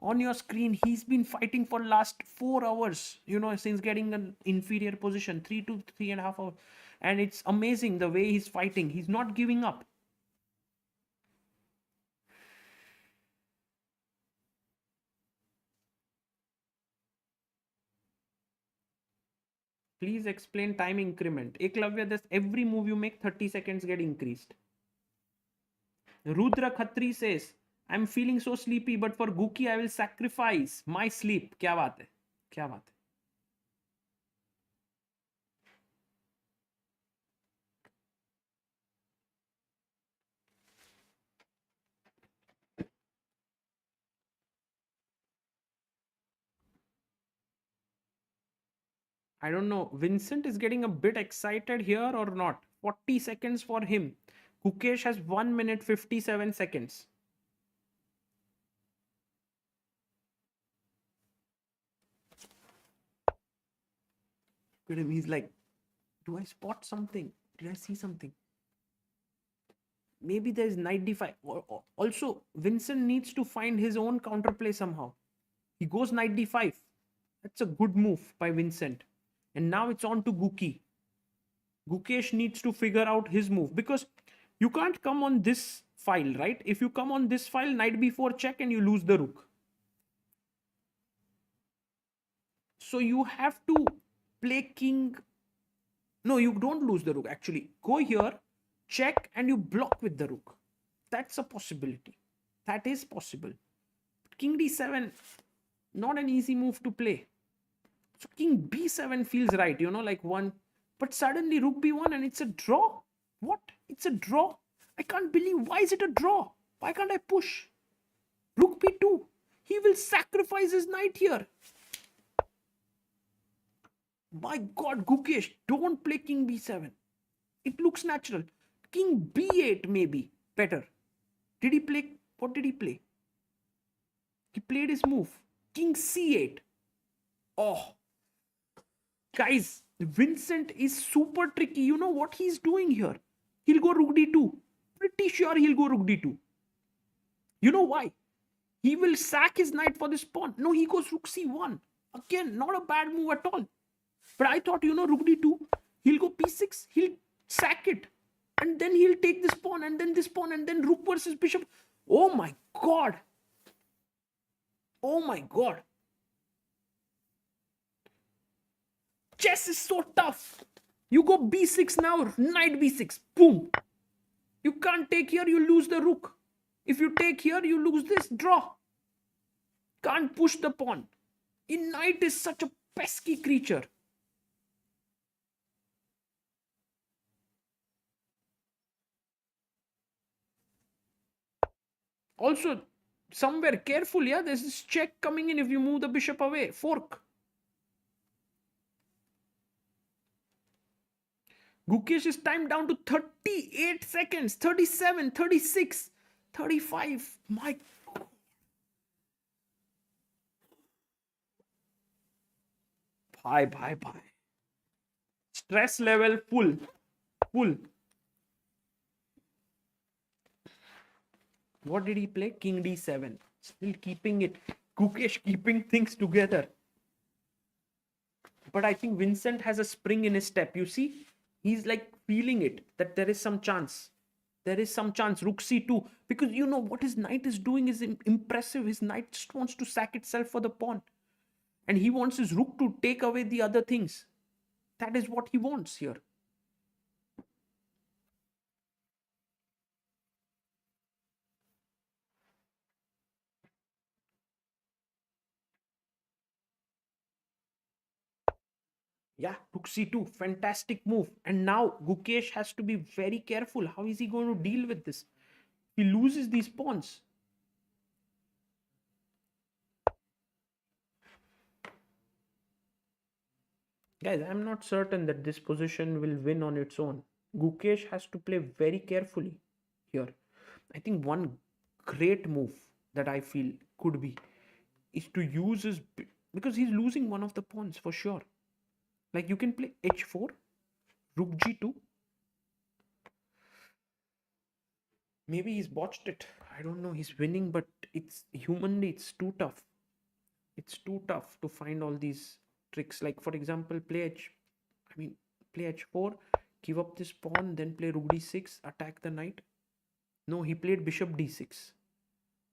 On your screen, he's been fighting for last 4 hours, you know, since getting an inferior position, 3 to 3.5 hours. And it's amazing the way he's fighting. He's not giving up. Please explain time increment. Eklavya, this every move you make, 30 seconds get increased. Rudra Khatri says, I'm feeling so sleepy, but for Guki, I will sacrifice my sleep. Kya baat hai? Kya baat hai? I don't know. Vincent is getting a bit excited here or not. 40 seconds for him. Gukesh has 1 minute 57 seconds. Look at him. He's like, do I spot something? Did I see something? Maybe there's knight d5. Also, Vincent needs to find his own counterplay somehow. He goes knight d5. That's a good move by Vincent. And now it's on to Guki. Gukesh needs to figure out his move because you can't come on this file, right? If you come on this file, knight b4 check and you lose the rook. So you have to play king. No, you don't lose the rook actually. Go here, check, and you block with the rook. That's a possibility. That is possible. King d7, not an easy move to play. So king b7 feels right, you know, like one. But suddenly rook b1 and it's a draw. What? It's a draw. I can't believe. Why is it a draw? Why can't I push? Rook b2. He will sacrifice his knight here. My God, Gukesh, don't play king b7. It looks natural. King b8 maybe better. Did he play? What did he play? He played his move. King c8. Oh, guys, Vincent is super tricky. You know what he's doing here? He'll go rook d2. Pretty sure he'll go rook d2. You know why? He will sack his knight for this pawn. No, he goes rook c1. Again, not a bad move at all. But I thought, you know, rook d2, he'll go p6, he'll sack it. And then he'll take this pawn, and then this pawn, and then rook versus bishop. Oh my God. Oh my God. Chess is so tough. You go b6 now, knight b6. Boom. You can't take here, you lose the rook. If you take here, you lose this. Draw. Can't push the pawn. Knight is such a pesky creature. Also, somewhere careful, yeah, there's this check coming in if you move the bishop away. Fork. Gukesh is timed down to 38 seconds, 37, 36, 35. My God. Bye. Stress level full. What did he play? King d7. Still keeping it. Gukesh keeping things together. But I think Vincent has a spring in his step. You see? He's like feeling it. That there is some chance. There is some chance. Rook c2. Because you know what his knight is doing is impressive. His knight just wants to sack itself for the pawn. And he wants his rook to take away the other things. That is what he wants here. Yeah, rook c2, fantastic move. And now Gukesh has to be very careful. How is he going to deal with this? He loses these pawns. Guys, I'm not certain that this position will win on its own. Gukesh has to play very carefully here. I think one great move that I feel could be is to use his... because he's losing one of the pawns for sure. Like you can play h4, rook g2. Maybe he's botched it. I don't know. He's winning, but it's humanly, it's too tough. It's too tough to find all these tricks. Like for example, play h4, give up this pawn, then play rook d6, attack the knight. No, he played bishop d6,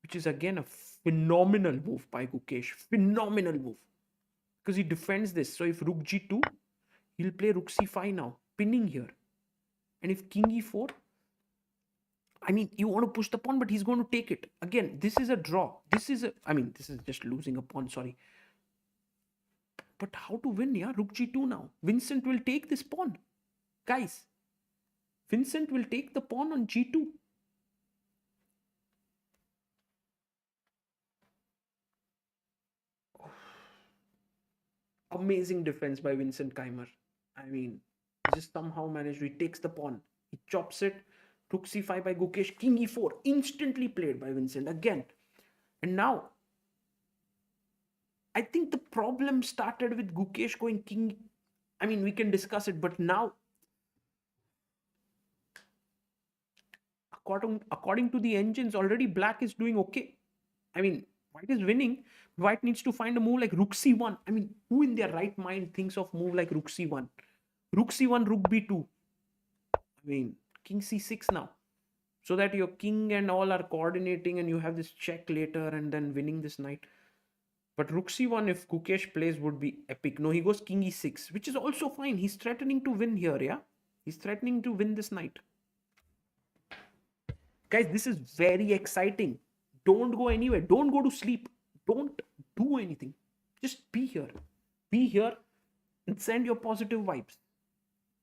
which is again a phenomenal move by Gukesh. Phenomenal move. Because he defends this. So if rook g2, he'll play rook c5 now, pinning here. And if king e4, I mean, you want to push the pawn, but he's going to take it. Again, this is a draw. This is just losing a pawn, sorry. But how to win, yeah? Rook g2 now. Vincent will take this pawn. Guys, Vincent will take the pawn on g2. Amazing defense by Vincent Keymer. I mean, just somehow managed. He takes the pawn. He chops it. Rook c5 by Gukesh. King e4. Instantly played by Vincent again. And now, I think the problem started with Gukesh going king. I mean, we can discuss it, but now, according to the engines, already black is doing okay. I mean, white is winning. White needs to find a move like rook c1. I mean, who in their right mind thinks of move like rook c1? Rook c1, rook b2. I mean, king c6 now. So that your king and all are coordinating and you have this check later and then winning this knight. But rook c1, if Gukesh plays, would be epic. No, he goes king e6, which is also fine. He's threatening to win here, yeah? He's threatening to win this knight. Guys, this is very exciting. Don't go anywhere. Don't go to sleep. Don't do anything. Just be here. be here and send your positive vibes.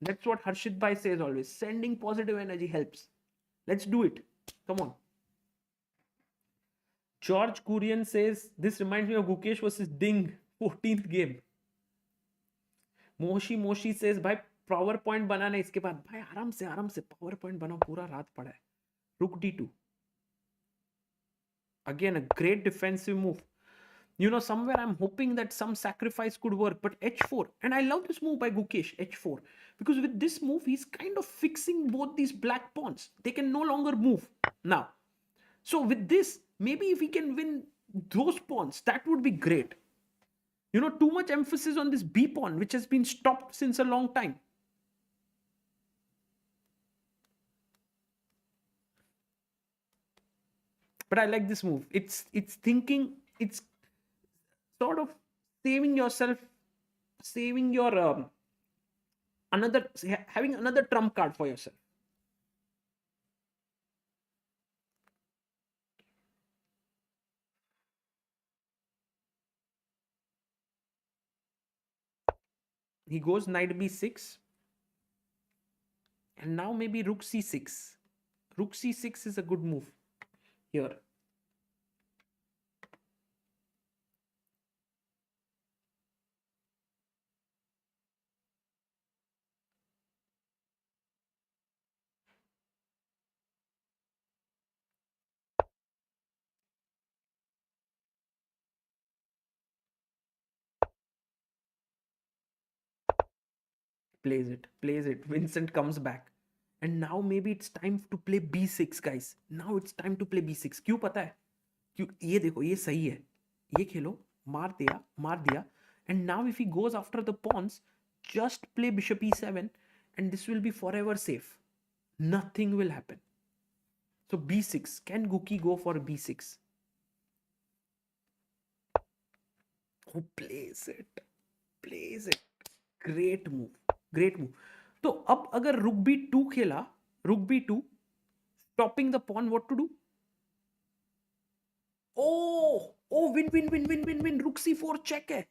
That's what Harshit Bhai says always. Sending positive energy helps. Let's do it. Come on. George Kurian says, this reminds me of Gukesh versus Ding, 14th game. Moshi says, भाई power point बनाना इसके बाद भाई आराम से power point बनाओ, पूरा रात पड़ा है. Rook d2. Again, a great defensive move. You know, somewhere I'm hoping that some sacrifice could work, but h4. And I love this move by Gukesh, h4. Because with this move, he's kind of fixing both these black pawns. They can no longer move now. So with this, maybe if he can win those pawns, that would be great. You know, too much emphasis on this b pawn, which has been stopped since a long time. But I like this move. It's thinking, it's sort of saving yourself, saving your having another trump card for yourself. He goes knight b6. And now maybe rook c6. Rook c6 is a good move here. Plays it. Vincent comes back. And now maybe it's time to play b6, guys. Now it's time to play b6. क्यों पता है? क्यों ये देखो, ये सही है. ये खेलो, मार दिया. And now if he goes after the pawns, just play bishop e7 and this will be forever safe. Nothing will happen. So b6. Can Guki go for b6? Oh, plays it. Great move. तो अब अगर रुक b2 खेला, रुक b2, stopping the pawn, what to do? Oh, win. Rook c4 check है.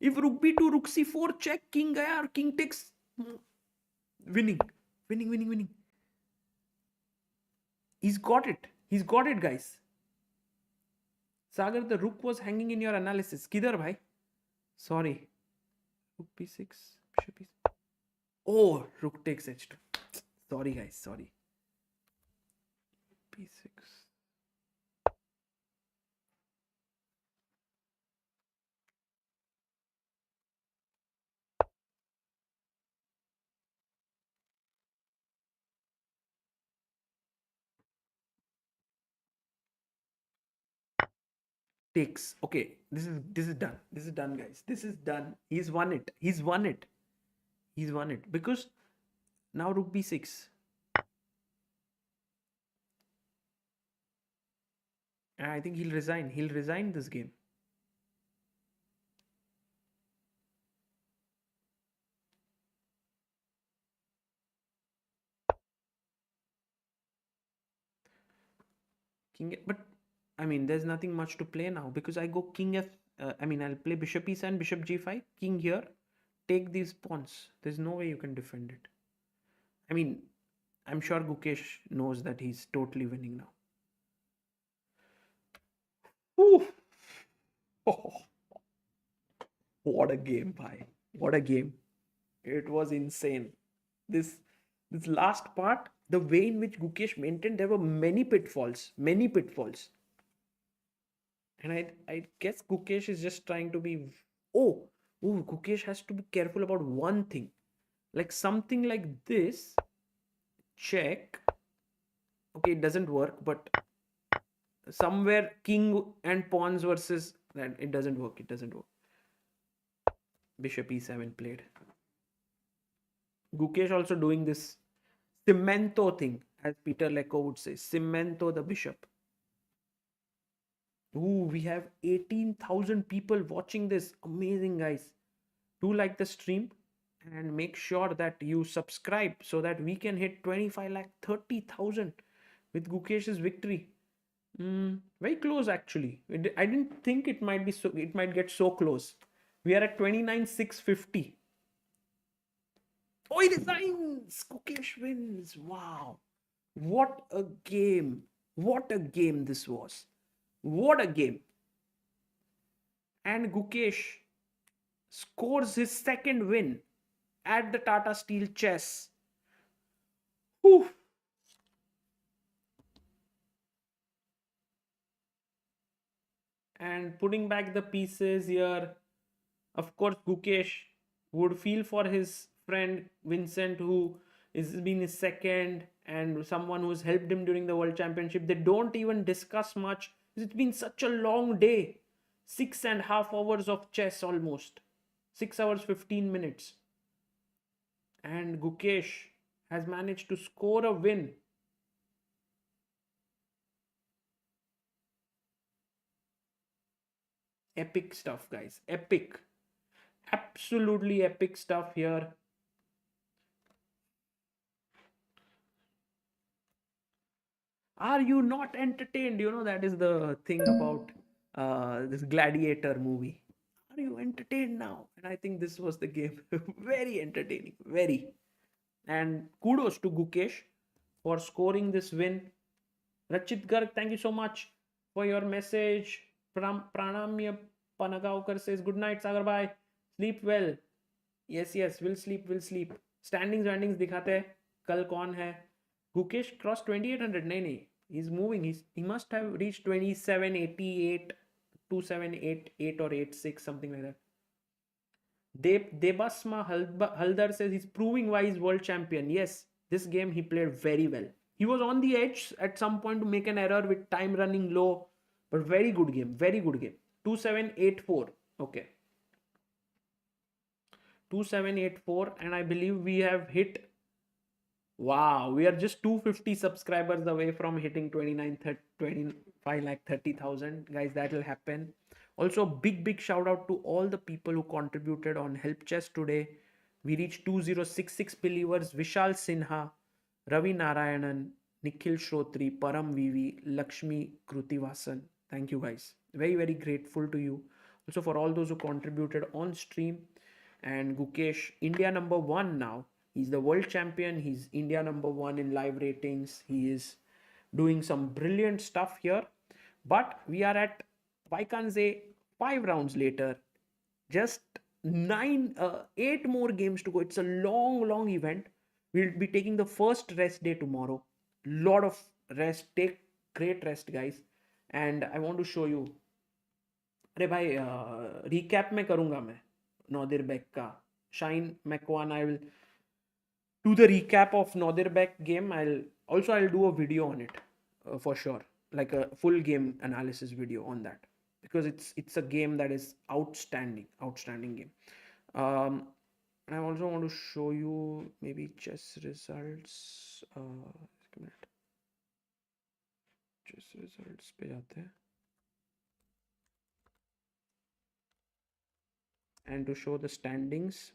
If rook b2, rook c4 check, king गया और king takes, winning. He's got it, guys. Sagar, the rook was hanging in your analysis. किधर भाई? Sorry. Rook b6, bishop e6. Oh, rook takes h2. Sorry, guys. Sorry. b6. Takes. Okay, this is done. This is done, guys. This is done. He's won it. Because now rook b6. And I think he'll resign this game. King, but I mean, there's nothing much to play now because I go king f. I'll play bishop e7, bishop g5, king here, take these pawns. There's no way you can defend it. I mean, I'm sure Gukesh knows that he's totally winning now. Ooh. Oh. What a game, bhai. What a game. It was insane. This last part, the way in which Gukesh maintained, there were many pitfalls. And I guess Gukesh is just trying to be... Oh, Gukesh has to be careful about one thing. Like something like this. Check. Okay, it doesn't work, but somewhere king and pawns versus... that it doesn't work. Bishop e7 played. Gukesh also doing this cemento thing, as Peter Lecco would say. Cemento the bishop. Ooh, we have 18,000 people watching this. Amazing, guys. Do like the stream and make sure that you subscribe so that we can hit 25,30,000 with Gukesh's victory. Very close, actually. I didn't think it might be so. It might get so close We are at 29,650. Oh, he resigns! Gukesh wins. Wow. What a game. What a game this was. What a game. And Gukesh scores his second win at the Tata Steel Chess. Whew. And putting back the pieces here, of course, Gukesh would feel for his friend Vincent, who is been his second and someone who's helped him during the World Championship. They don't even discuss much. It's been such a long day. 6.5 hours of chess almost. 6 hours, 15 minutes. And Gukesh has managed to score a win. Epic stuff, guys. Epic. Absolutely epic stuff here. Are you not entertained? You know, that is the thing about this Gladiator movie. Are you entertained now? And I think this was the game. Very entertaining. Very. And kudos to Gukesh for scoring this win. Rachit Garg, thank you so much for your message. Pranamya Panagaukar says, good night, Sagar bhai. Sleep well. Yes, we'll sleep. Standings दिखाते हैं. कल कौन है? Gukesh crossed 2800. नहीं. He's moving. He must have reached 2788, 2788 or 86, something like that. Debasma Haldar says he's proving why he's world champion. Yes, this game he played very well. He was on the edge at some point to make an error with time running low, but very good game. 2784. Okay. 2784, and I believe we have hit. Wow, we are just 250 subscribers away from hitting 25,30,000. Guys, that will happen. Also, big shout out to all the people who contributed on Help Chess today. We reached 2066 believers. Vishal Sinha, Ravi Narayanan, Nikhil Shrotri, Param Vivi, Lakshmi Krutivasan. Thank you, guys. Very grateful to you. Also for all those who contributed on stream. And Gukesh, India #1 now. He's the world champion. He's India #1 in live ratings. He is doing some brilliant stuff here. But we are at Wijk Aan Zee 5 rounds later. Just 8 more games to go. It's a long event. We'll be taking the first rest day tomorrow. Lot of rest. Take great rest, guys. And I want to show you. अरे भाई recap में करूँगा मैं Nodirbek का. Shine McWan, I will do the recap of Nodirbek game. I'll do a video on it for sure, like a full game analysis video on that, because it's a game that is outstanding game. I also want to show you maybe chess results. एक minute. Chess results पे जाते हैं. And to show the standings.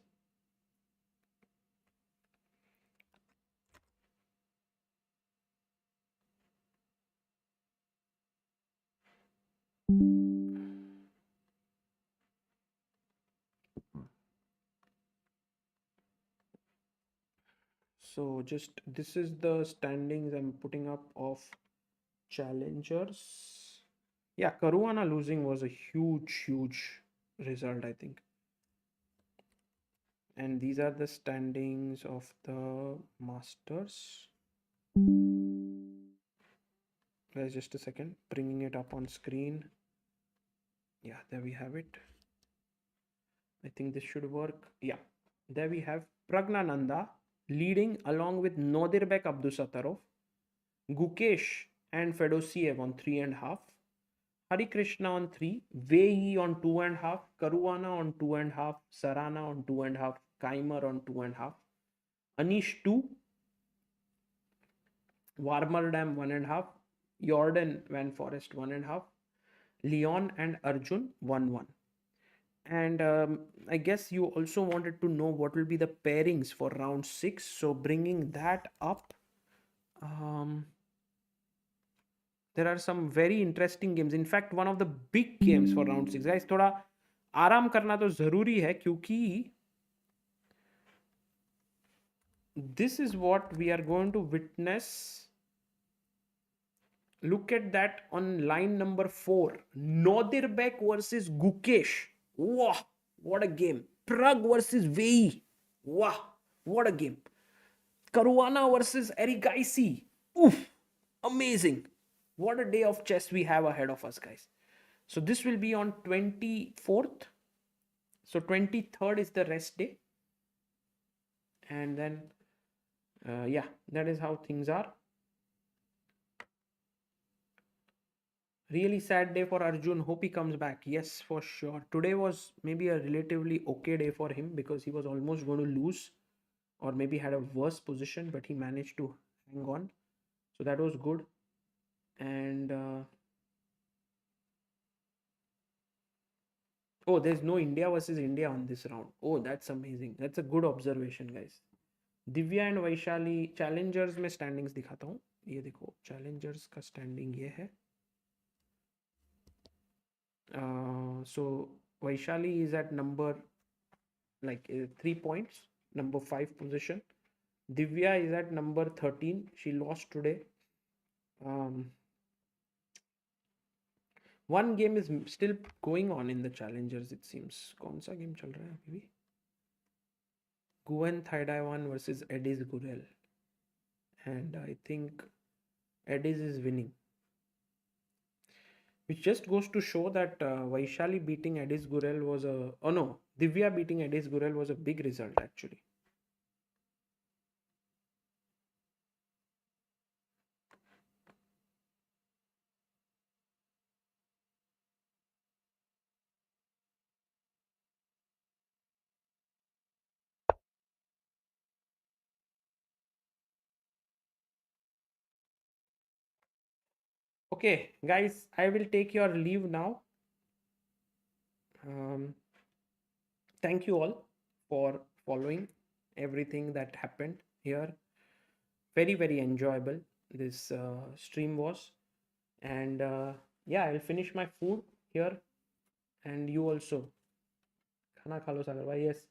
So just this is the standings I'm putting up of challengers. Yeah, Caruana losing was a huge result, I think. And these are the standings of the masters. Guys, just a second, bringing it up on screen. Yeah, there we have it. I think this should work. Yeah, there we have Praggnanandhaa leading along with Nodirbek Abdusattorov, Gukesh and Fedosiev on 3.5, Harikrishna on 3, Wei Yi on 2.5, Caruana on 2.5, Sarana on 2.5, Keymer on 2.5, Anish 2, Warmerdam 1.5, Jorden Van Foreest 1.5, Leon and Arjun 1-1. And I guess you also wanted to know what will be the pairings for round 6. So bringing that up, there are some very interesting games. In fact, one of the big games for round 6. Guys, thoda आराम करना तो जरूरी है क्योंकि this is what we are going to witness. Look at that on line number 4. Nodirbek versus Gukesh. Wow, what a game. Pragg versus Wei Yi. Wow, what a game. Caruana versus Erigaisi. Oof, amazing. What a day of chess we have ahead of us, guys. So this will be on 24th. So 23rd is the rest day. And then, yeah, that is how things are. Really sad day for Arjun. Hope he comes back. Yes, for sure. Today was maybe a relatively okay day for him because he was almost going to lose or maybe had a worse position, but he managed to hang on. So that was good. And oh, there's no India versus India on this round. Oh, that's amazing. That's a good observation, guys. Divya and Vaishali Challengers में standings दिखाता हूँ. ये देखो Challengers का standing ये है. So Vaishali is at number like 3 points, number 5 position. Divya is at number 13. She lost today. One game is still going on in the challengers, it seems. कौन सा game चल रहा है अभी भी? Guwen Thaidaiwan versus Edis Gurel. And I think Edis is winning. Which just goes to show that Vaishali beating Edis Gurel was a... Oh no, Divya beating Edis Gurel was a big result actually. Okay, guys, I will take your leave now. Thank you all for following everything that happened here. Very, very enjoyable this stream was. And yeah, I'll finish my food here. And you also. Khana khalo Sagar bhai, yes.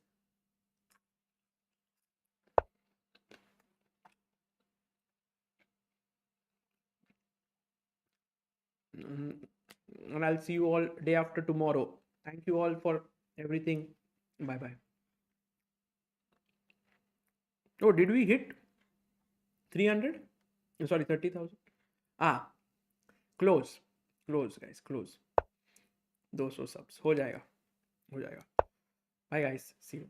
And I'll see you all day after tomorrow. Thank you all for everything. Bye bye. Oh, did we hit 300? Sorry, 30,000. Ah, close guys, close. 200 subs हो जाएगा. Bye guys, see you.